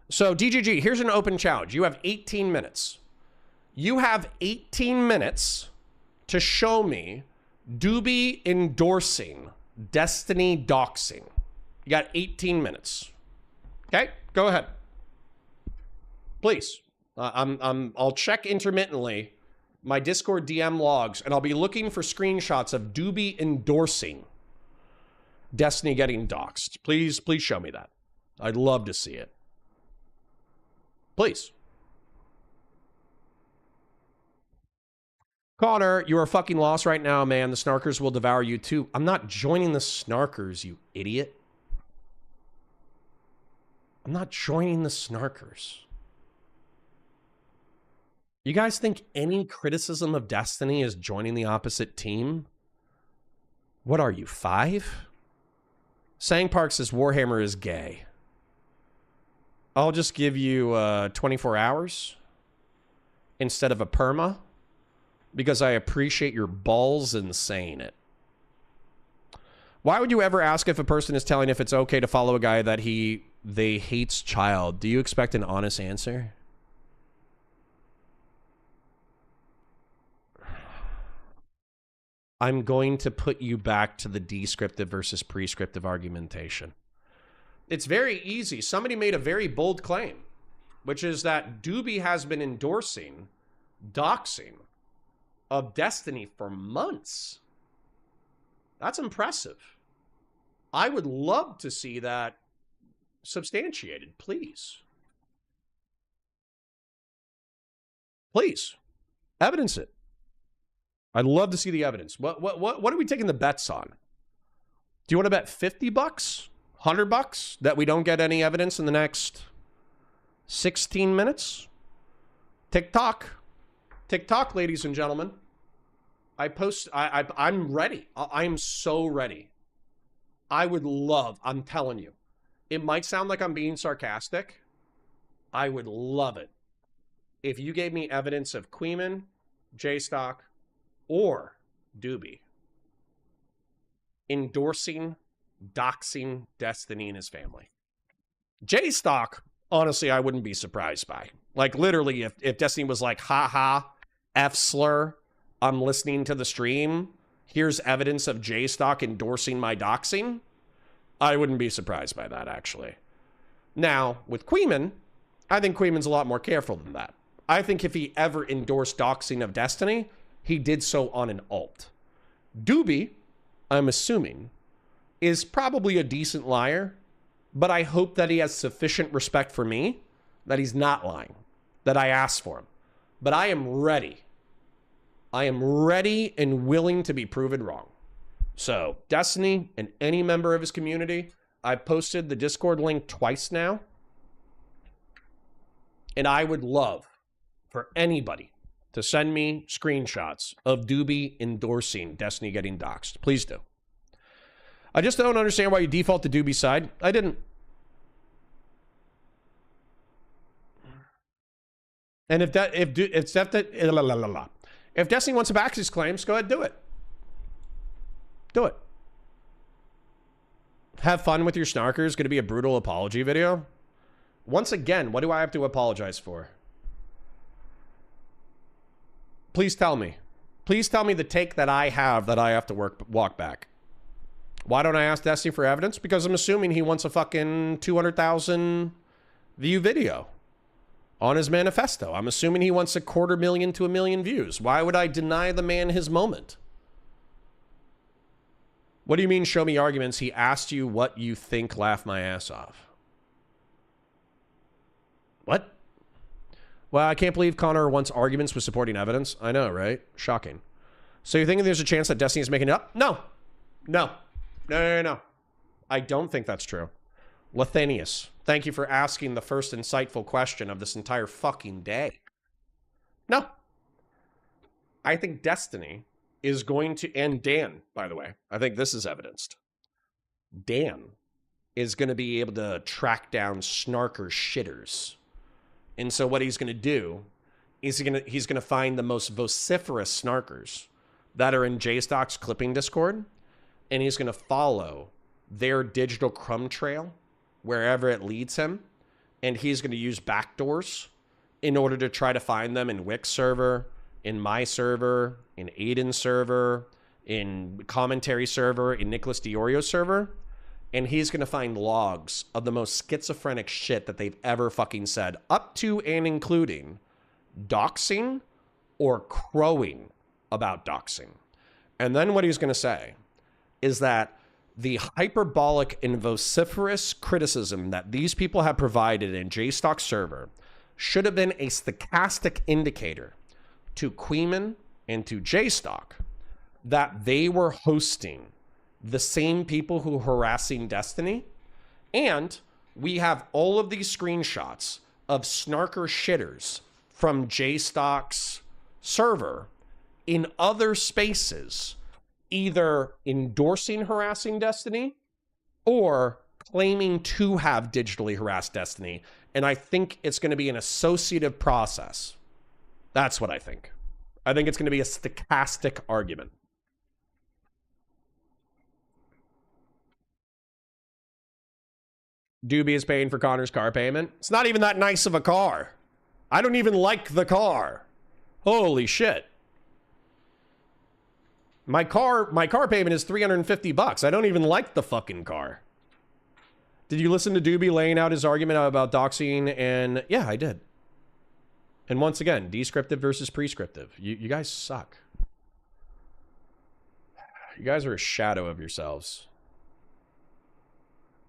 So DGG, here's an open challenge. You have 18 minutes. You have 18 minutes to show me Dooby endorsing Destiny doxing. You got 18 minutes. Okay, go ahead. Please. I'll check intermittently my Discord DM logs, and I'll be looking for screenshots of Dooby endorsing Destiny getting doxed. Please show me that. I'd love to see it. Please. Connor, you are fucking lost right now, man. The Snarkers will devour you too. I'm not joining the Snarkers, you idiot. I'm not joining the Snarkers. You guys think any criticism of Destiny is joining the opposite team? What are you, 5? Sang Park says Warhammer is gay. I'll just give you 24 hours instead of a perma because I appreciate your balls in saying it. Why would you ever ask if a person is telling if it's okay to follow a guy that they hates child? Do you expect an honest answer? I'm going to put you back to the descriptive versus prescriptive argumentation. It's very easy. Somebody made a very bold claim, which is that Dooby has been endorsing doxing of Destiny for months. That's impressive. I would love to see that substantiated, please. Please, evidence it. I'd love to see the evidence. What are we taking the bets on? Do you want to bet $50? $100 that we don't get any evidence in the next 16 minutes? TikTok, ladies and gentlemen. I'm ready. I'm so ready. I would love, I'm telling you, it might sound like I'm being sarcastic. I would love it if you gave me evidence of Queeman, J-Stock, or Dooby endorsing, doxing Destiny and his family. J-Stock, honestly, I wouldn't be surprised by. Like, literally, if Destiny was like, haha, F-slur, I'm listening to the stream, here's evidence of J-Stock endorsing my doxing, I wouldn't be surprised by that, actually. Now, with Queeman, I think Queeman's a lot more careful than that. I think if he ever endorsed doxing of Destiny, he did so on an alt. Dooby, I'm assuming, is probably a decent liar, but I hope that he has sufficient respect for me that he's not lying, that I asked for him. But I am ready. I am ready and willing to be proven wrong. So, Destiny and any member of his community, I've posted the Discord link twice now. And I would love for anybody to send me screenshots of Dooby endorsing Destiny getting doxxed. Please do. I just don't understand why you default to Dooby's side. I didn't. And if Destiny wants to back his claims, go ahead, do it. Do it. Have fun with your snarkers. Going to be a brutal apology video. Once again, what do I have to apologize for? Please tell me. Please tell me the take that I have to walk back. Why don't I ask Destiny for evidence? Because I'm assuming he wants a fucking 200,000 view video on his manifesto. I'm assuming he wants 250,000 to 1 million views. Why would I deny the man his moment? What do you mean, show me arguments? He asked you what you think, laugh my ass off. What? Well, I can't believe Connor wants arguments with supporting evidence. I know, right? Shocking. So you're thinking there's a chance that Destiny is making it up? No. No. No. I don't think that's true. Lethanius, thank you for asking the first insightful question of this entire fucking day. No. I think Destiny is going to, and Dan, by the way, I think this is evidenced. Dan is going to be able to track down snarker shitters. And so what he's going to do is he's going to find the most vociferous snarkers that are in JStock's clipping Discord, and he's going to follow their digital crumb trail wherever it leads him, and he's going to use backdoors in order to try to find them in Whick server, in my server, in Aiden's server, in commentary server, in Nicholas Diorio's server, and he's going to find logs of the most schizophrenic shit that they've ever fucking said, up to and including doxing or crowing about doxing. And then what he's going to say is that the hyperbolic and vociferous criticism that these people have provided in JStock server should have been a stochastic indicator to Queeman and to JStock that they were hosting the same people who are harassing Destiny. And we have all of these screenshots of snarker shitters from JStock's server in other spaces, either endorsing harassing Destiny or claiming to have digitally harassed Destiny. And I think it's going to be an associative process. That's what I think. I think it's going to be a stochastic argument. Dooby is paying for Connor's car payment. It's not even that nice of a car. I don't even like the car. Holy shit. My car payment is $350. I don't even like the fucking car. Did you listen to Dooby laying out his argument about doxing? And yeah, I did. And once again, descriptive versus prescriptive. You guys suck. You guys are a shadow of yourselves.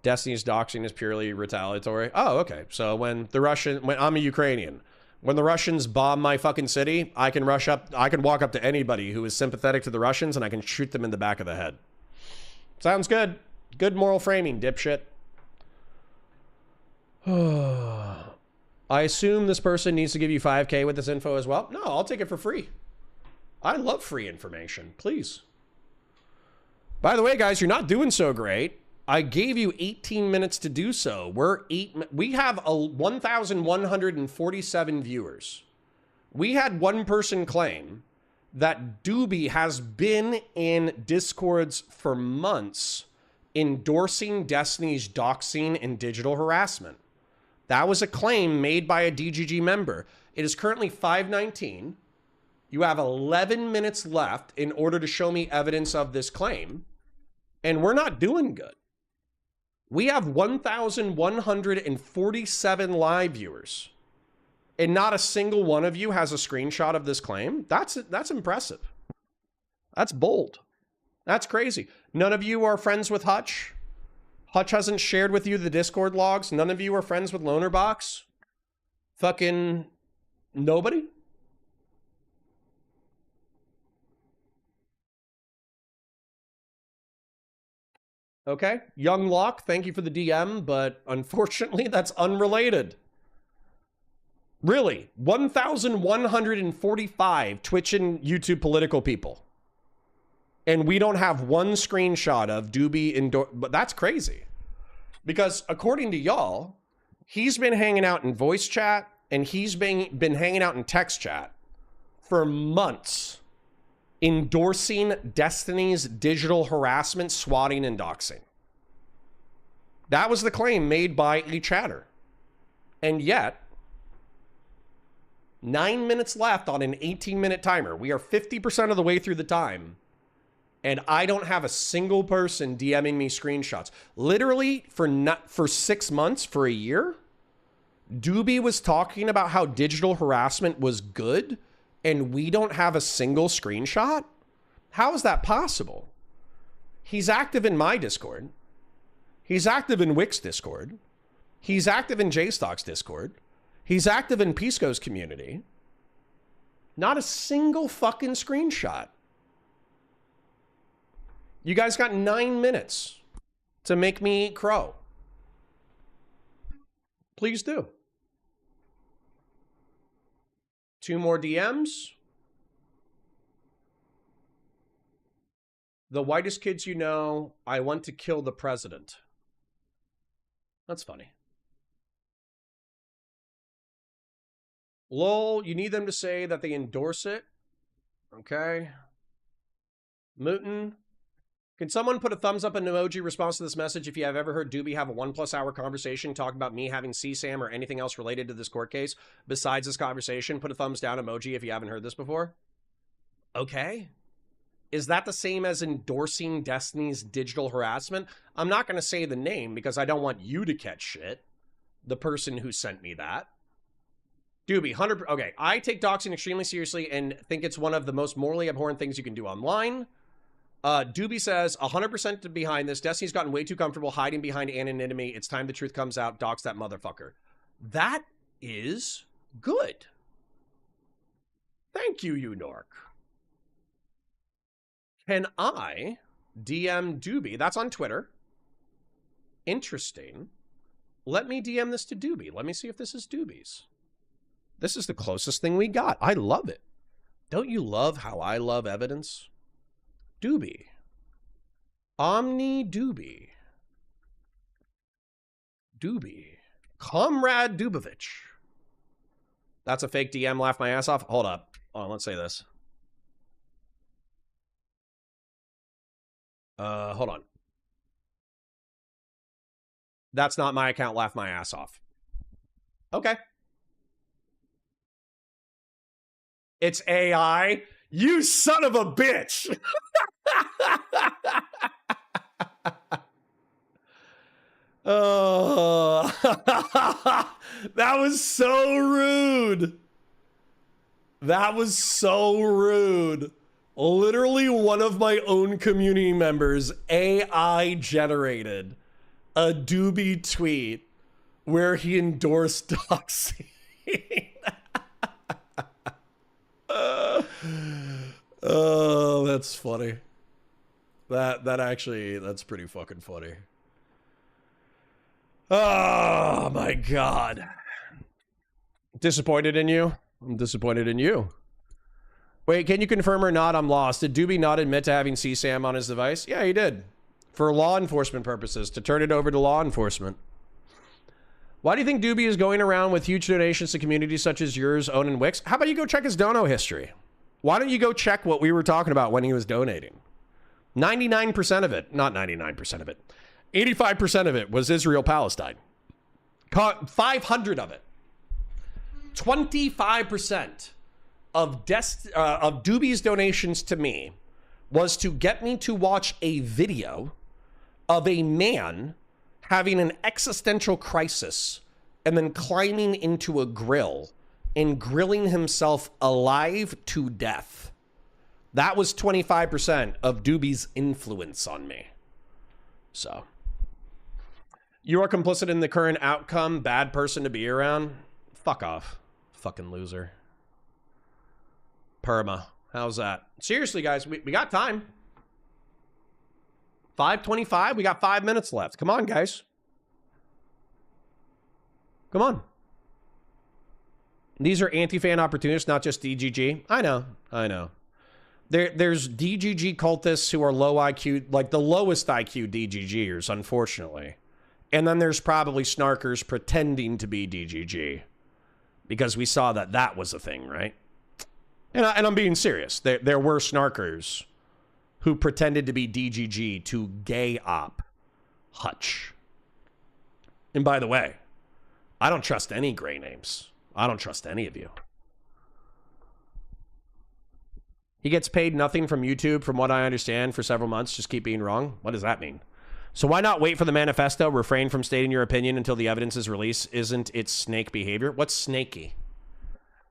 Destiny's doxing is purely retaliatory. Oh, okay. So when I'm a Ukrainian, when the Russians bomb my fucking city, I can walk up to anybody who is sympathetic to the Russians and I can shoot them in the back of the head. Sounds good. Good moral framing, dipshit. I assume this person needs to give you 5K with this info as well. No, I'll take it for free. I love free information. Please. By the way, guys, you're not doing so great. I gave you 18 minutes to do so. We have 1,147 viewers. We had one person claim that Dooby has been in Discords for months endorsing Destiny's doxing and digital harassment. That was a claim made by a DGG member. It is currently 5:19. You have 11 minutes left in order to show me evidence of this claim, and we're not doing good. We have 1,147 live viewers, and not a single one of you has a screenshot of this claim. That's impressive. That's bold. That's crazy. None of you are friends with Hutch. Hutch hasn't shared with you the Discord logs. None of you are friends with Lonerbox. Fucking nobody. Okay, Young Lock, thank you for the DM, but unfortunately that's unrelated. Really, 1,145 Twitch and YouTube political people. And we don't have one screenshot of Dooby but that's crazy. Because according to y'all, he's been hanging out in voice chat and he's been hanging out in text chat for months, endorsing Destiny's digital harassment, swatting, and doxing. That was the claim made by a chatter. And yet, 9 minutes left on an 18-minute timer. We are 50% of the way through the time. And I don't have a single person DMing me screenshots. Literally, for 6 months, for a year, Dooby was talking about how digital harassment was good, and we don't have a single screenshot? How is that possible? He's active in my Discord. He's active in Wick's Discord. He's active in JStock's Discord. He's active in Pisco's community. Not a single fucking screenshot. You guys got 9 minutes to make me eat crow. Please do. 2 more DMs. The whitest kids you know, I want to kill the president. That's funny. Lol, you need them to say that they endorse it. Okay. Mootin. Can someone put a thumbs up and emoji response to this message if you have ever heard Dooby have a 1+ hour conversation talking about me having CSAM or anything else related to this court case besides this conversation? Put a thumbs down emoji if you haven't heard this before. Okay. Is that the same as endorsing Destiny's digital harassment? I'm not going to say the name because I don't want you to catch shit. The person who sent me that. Dooby, 100... Okay, I take doxing extremely seriously and think it's one of the most morally abhorrent things you can do online. Dooby says, 100% behind this. Destiny's gotten way too comfortable hiding behind anonymity. It's time the truth comes out. Dox that motherfucker. That is good. Thank you, Unork. Can I DM Dooby? That's on Twitter. Interesting. Let me DM this to Dooby. Let me see if this is Dooby's. This is the closest thing we got. I love it. Don't you love how I love evidence? Dooby. Omni Dooby. Dooby. Comrade Dubovich. That's a fake DM. Laugh my ass off. Hold up. Oh, let's say this. Hold on. That's not my account. Laugh my ass off. Okay. It's AI. You son of a bitch. Oh, that was so rude. That was so rude. Literally one of my own community members AI generated a Dooby tweet where he endorsed doxing. Oh, that's funny. That's pretty fucking funny. Oh my God. Disappointed in you? I'm disappointed in you. Wait, can you confirm or not? I'm lost. Did Dooby not admit to having CSAM on his device? Yeah, he did. For law enforcement purposes, to turn it over to law enforcement. Why do you think Dooby is going around with huge donations to communities such as yours, Owen and Wicks? How about you go check his dono history? Why don't you go check what we were talking about when he was donating? 99% of it, not 99% of it, 85% of it was Israel-Palestine. 500 of it. 25% of Dooby's donations to me was to get me to watch a video of a man having an existential crisis and then climbing into a grill and grilling himself alive to death. That was 25% of Dooby's influence on me. So, you are complicit in the current outcome. Bad person to be around. Fuck off. Fucking loser. Perma. How's that? Seriously, guys, we got time. 5:25. We got 5 minutes left. Come on, guys. Come on. These are anti-fan opportunists, not just DGG. I know. There's DGG cultists who are low IQ, like the lowest IQ DGGers, unfortunately. And then there's probably snarkers pretending to be DGG. Because we saw that was a thing, right? And I'm being serious. There were snarkers who pretended to be DGG to gay op Hutch. And by the way, I don't trust any gray names. I don't trust any of you. He gets paid nothing from YouTube, from what I understand, for several months. Just keep being wrong. What does that mean? So why not wait for the manifesto? Refrain from stating your opinion until the evidence is released. Isn't it snake behavior? What's snaky?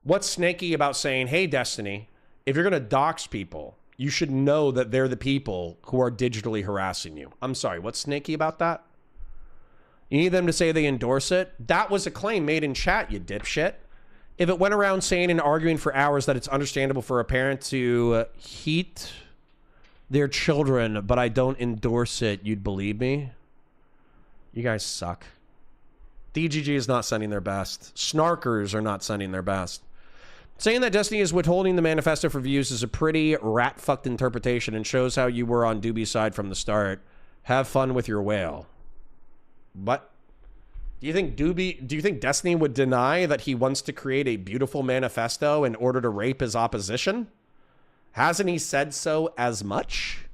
What's snaky about saying, hey, Destiny, if you're going to dox people, you should know that they're the people who are digitally harassing you? I'm sorry, what's snaky about that? You need them to say they endorse it. That was a claim made in chat, you dipshit. If it went around saying and arguing for hours that it's understandable for a parent to heat their children, but I don't endorse it, you'd believe me? You guys suck. DGG is not sending their best. Snarkers are not sending their best. Saying that Destiny is withholding the manifesto for views is a pretty rat-fucked interpretation and shows how you were on Dooby's side from the start. Have fun with your whale. What? Do you think Destiny would deny that he wants to create a beautiful manifesto in order to rape his opposition? Hasn't he said so as much?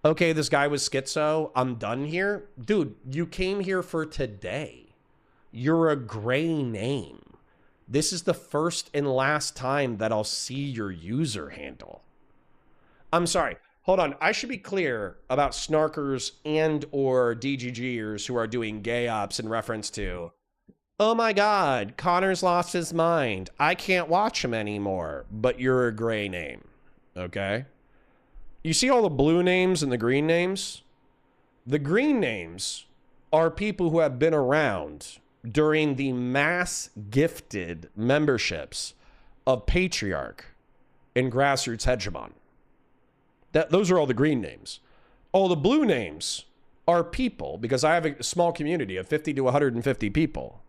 Okay, this guy was schizo. I'm done here. Dude, you came here for today. You're a gray name. This is the first and last time that I'll see your user handle. I'm sorry. Hold on. I should be clear about snarkers and or DGGers who are doing gay ops in reference to, oh my God, Connor's lost his mind. I can't watch him anymore. But you're a gray name. Okay? You see all the blue names and the green names? The green names are people who have been around during the mass gifted memberships of Patriarch and Grassroots Hegemon. Those are all the green names. All the blue names are people, because I have a small community of 50 to 150 people.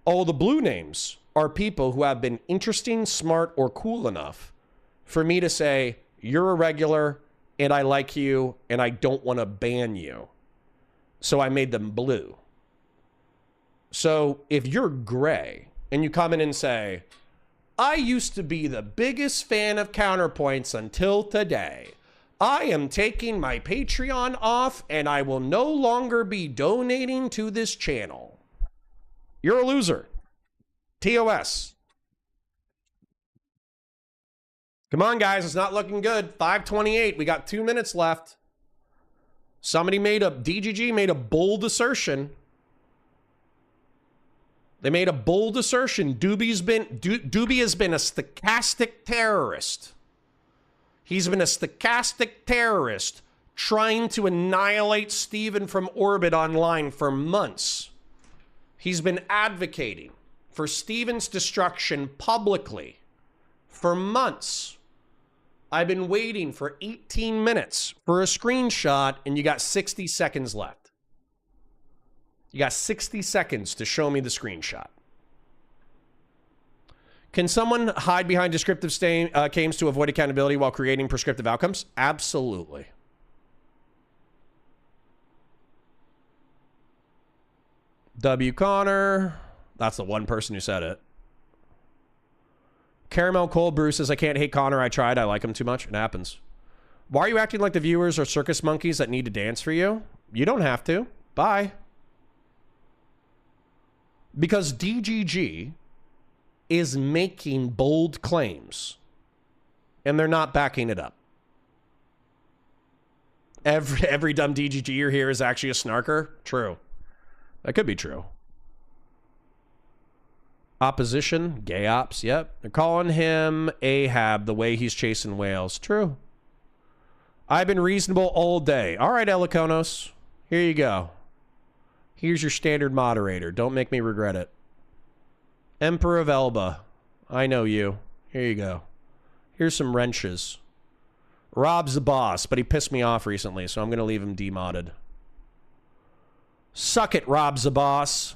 All the blue names are people who have been interesting, smart, or cool enough for me to say, you're a regular, and I like you, and I don't want to ban you. So I made them blue. So if you're gray, and you come in and say, I used to be the biggest fan of Counterpoints until today. I am taking my Patreon off, and I will no longer be donating to this channel. You're a loser. TOS. Come on, guys. It's not looking good. 5:28. We got 2 minutes left. DGG made a bold assertion. They made a bold assertion. Dooby has been a stochastic terrorist. He's been a stochastic terrorist trying to annihilate Steven from orbit online for months. He's been advocating for Steven's destruction publicly for months. I've been waiting for 18 minutes for a screenshot, and you got 60 seconds left. You got 60 seconds to show me the screenshot. Can someone hide behind descriptive claims to avoid accountability while creating prescriptive outcomes? Absolutely. W. Connor. That's the one person who said it. Caramel Cold Brew says, I can't hate Connor. I tried. I like him too much. It happens. Why are you acting like the viewers are circus monkeys that need to dance for you? You don't have to. Bye. Because DGG is making bold claims and they're not backing it up. Every dumb DGGer here is actually a snarker. True. That could be true. Opposition, gay ops, yep. They're calling him Ahab the way he's chasing whales. True. I've been reasonable all day. All right, Elikonos. Here you go. Here's your standard moderator. Don't make me regret it. Emperor of Elba. I know you. Here you go. Here's some wrenches. Rob's the boss, but he pissed me off recently, so I'm going to leave him demodded. Suck it, Rob's the boss.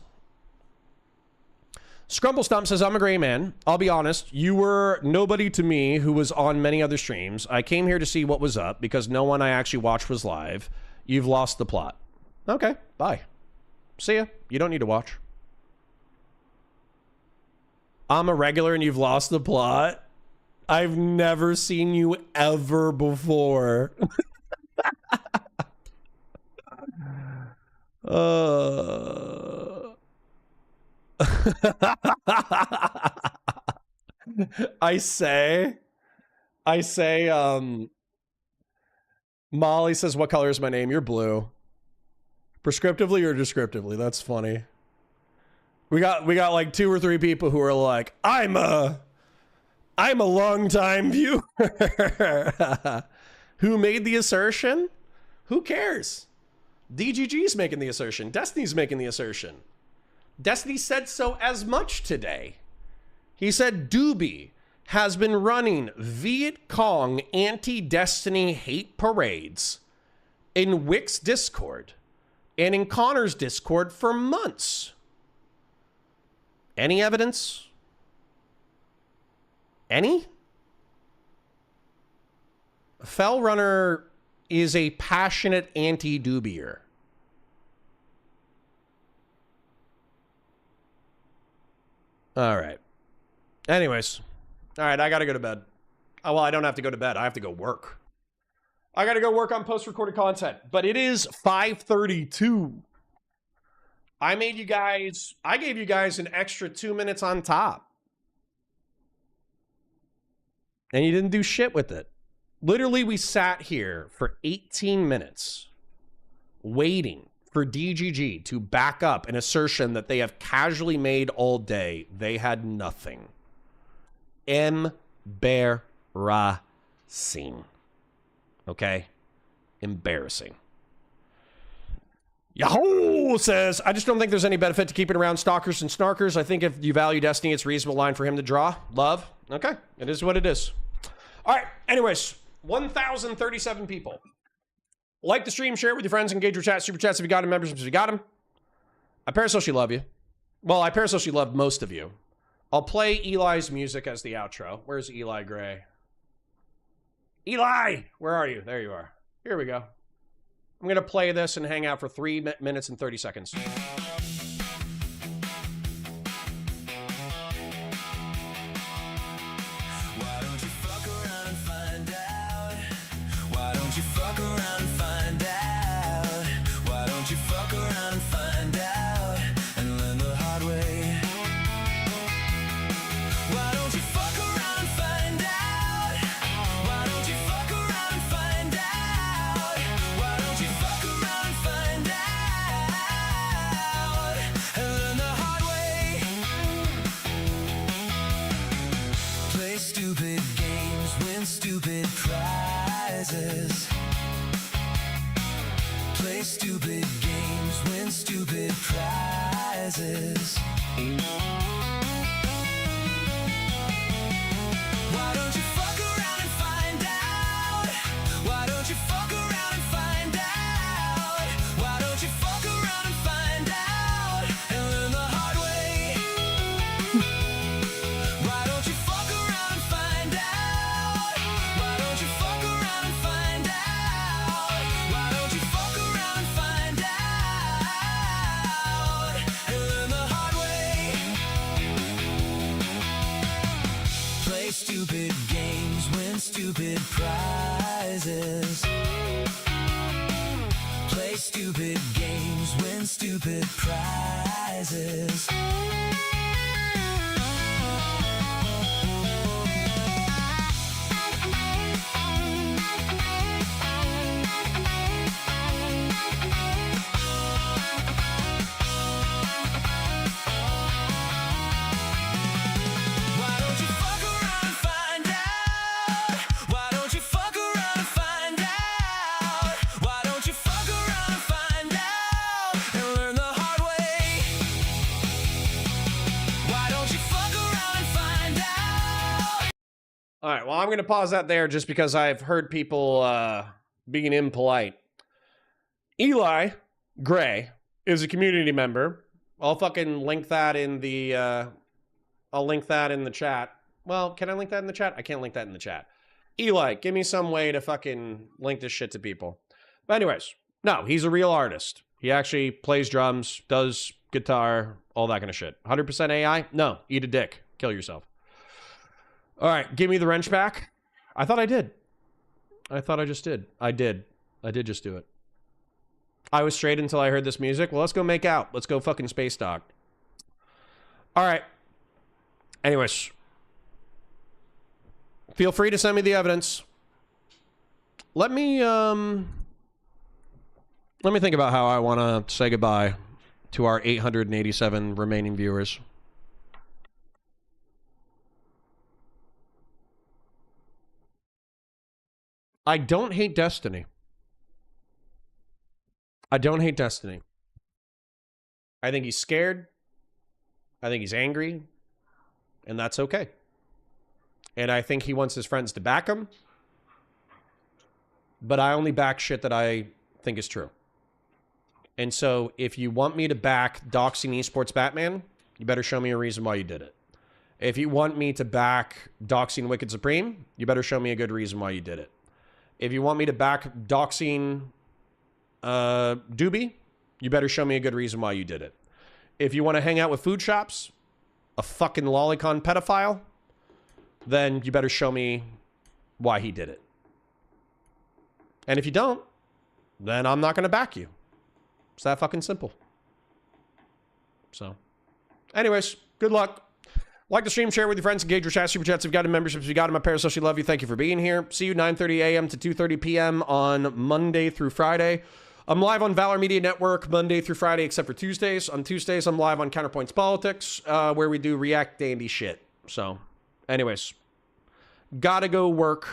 Scrumble Stump says, I'm a gray man. I'll be honest, you were nobody to me who was on many other streams. I came here to see what was up because no one I actually watched was live. You've lost the plot. Okay, bye. See ya. You don't need to watch. I'm a regular and you've lost the plot. I've never seen you ever before. I say, Molly says, what color is my name? You're blue. Prescriptively or descriptively? That's funny. We got like 2 or 3 people who are like, I'm a long-time viewer. Who made the assertion? Who cares? DGG's making the assertion. Destiny's making the assertion. Destiny said so as much today. He said Dooby has been running Viet Cong anti-Destiny hate parades in Whick's Discord and in Connor's Discord for months. Any evidence? Any? Fellrunner is a passionate anti-Doobier. All right. Anyways. All right, I got to go to bed. Oh, well, I don't have to go to bed. I have to go work. I got to go work on post-recorded content. But it is 5:32. I gave you guys an extra 2 minutes on top. And you didn't do shit with it. Literally, we sat here for 18 minutes waiting for DGG to back up an assertion that they have casually made all day. They had nothing. Embarrassing. Okay? Embarrassing. Yahoo says, I just don't think there's any benefit to keeping around stalkers and snarkers. I think if you value Destiny, it's a reasonable line for him to draw. Love. Okay. It is what it is. All right. Anyways, 1,037 people. Like the stream, share it with your friends, engage your chat, super chats if you got them, memberships if you got them. I parasocially love you. Well, I parasocially love most of you. I'll play Eli's music as the outro. Where's Eli Gray? Eli! Where are you? There you are. Here we go. I'm going to play this and hang out for 3 minutes and 30 seconds. Why don't you fuck around and find out? Why don't you fuck around and find out? Why don't you fuck around and find out and learn the hard way? Why don't you fuck around and find out? Why don't you fuck around and find out? Why don't you fuck around and find out and learn the hard way? Play stupid games, win stupid prizes. Play stupid games, win stupid prizes. Why don't you fuck around and find out? Why don't you fuck around and find out? Why don't you fuck around and find out and learn the hard way? Why don't you fuck around and find out? Why don't you fuck around and find out? Why don't you fuck around and find out and learn the hard way? Play stupid games, win stupid prizes. Play stupid games, win stupid prizes. Why don't you fuck around and find out? Why don't you fuck around and find out? Why don't you fuck around and find out and learn the hard way? Why don't you fuck around and find out? All right, well, I'm going to pause that there just because I've heard people being impolite. Eli Gray is a community member. I'll fucking link that in the I'll link that in the chat. Well, can I link that in the chat? I can't link that in the chat. Eli, give me some way to fucking link this shit to people. But anyways, no, he's a real artist. He actually plays drums, does guitar, all that kind of shit. 100% AI? No, eat a dick. Kill yourself. All right, give me the wrench back. I thought I did. I thought I just did. I did. I did just do it. I was straight until I heard this music. Well, let's go make out. Let's go fucking space dog. All right. Anyways. Feel free to send me the evidence. Let me think about how I want to say goodbye to our 887 remaining viewers. I don't hate Destiny. I don't hate Destiny. I think he's scared. I think he's angry. And that's okay. And I think he wants his friends to back him. But I only back shit that I think is true. And so if you want me to back doxing esports Batman, you better show me a reason why you did it. If you want me to back doxing Wicked Supreme, you better show me a good reason why you did it. If you want me to back doxing Dooby, you better show me a good reason why you did it. If you want to hang out with food shops, a fucking lolicon pedophile, then you better show me why he did it. And if you don't, then I'm not going to back you. It's that fucking simple. So, anyways, good luck. Like the stream, share it with your friends, engage your chat, super chats. If you got any memberships, if you got them, my parasocial love you. Thank you for being here. See you 9:30 a.m. to 2:30 p.m. on Monday through Friday. I'm live on Valor Media Network Monday through Friday, except for Tuesdays. On Tuesdays, I'm live on Counterpoints Politics, where we do React Dandy shit. So, anyways, gotta go work.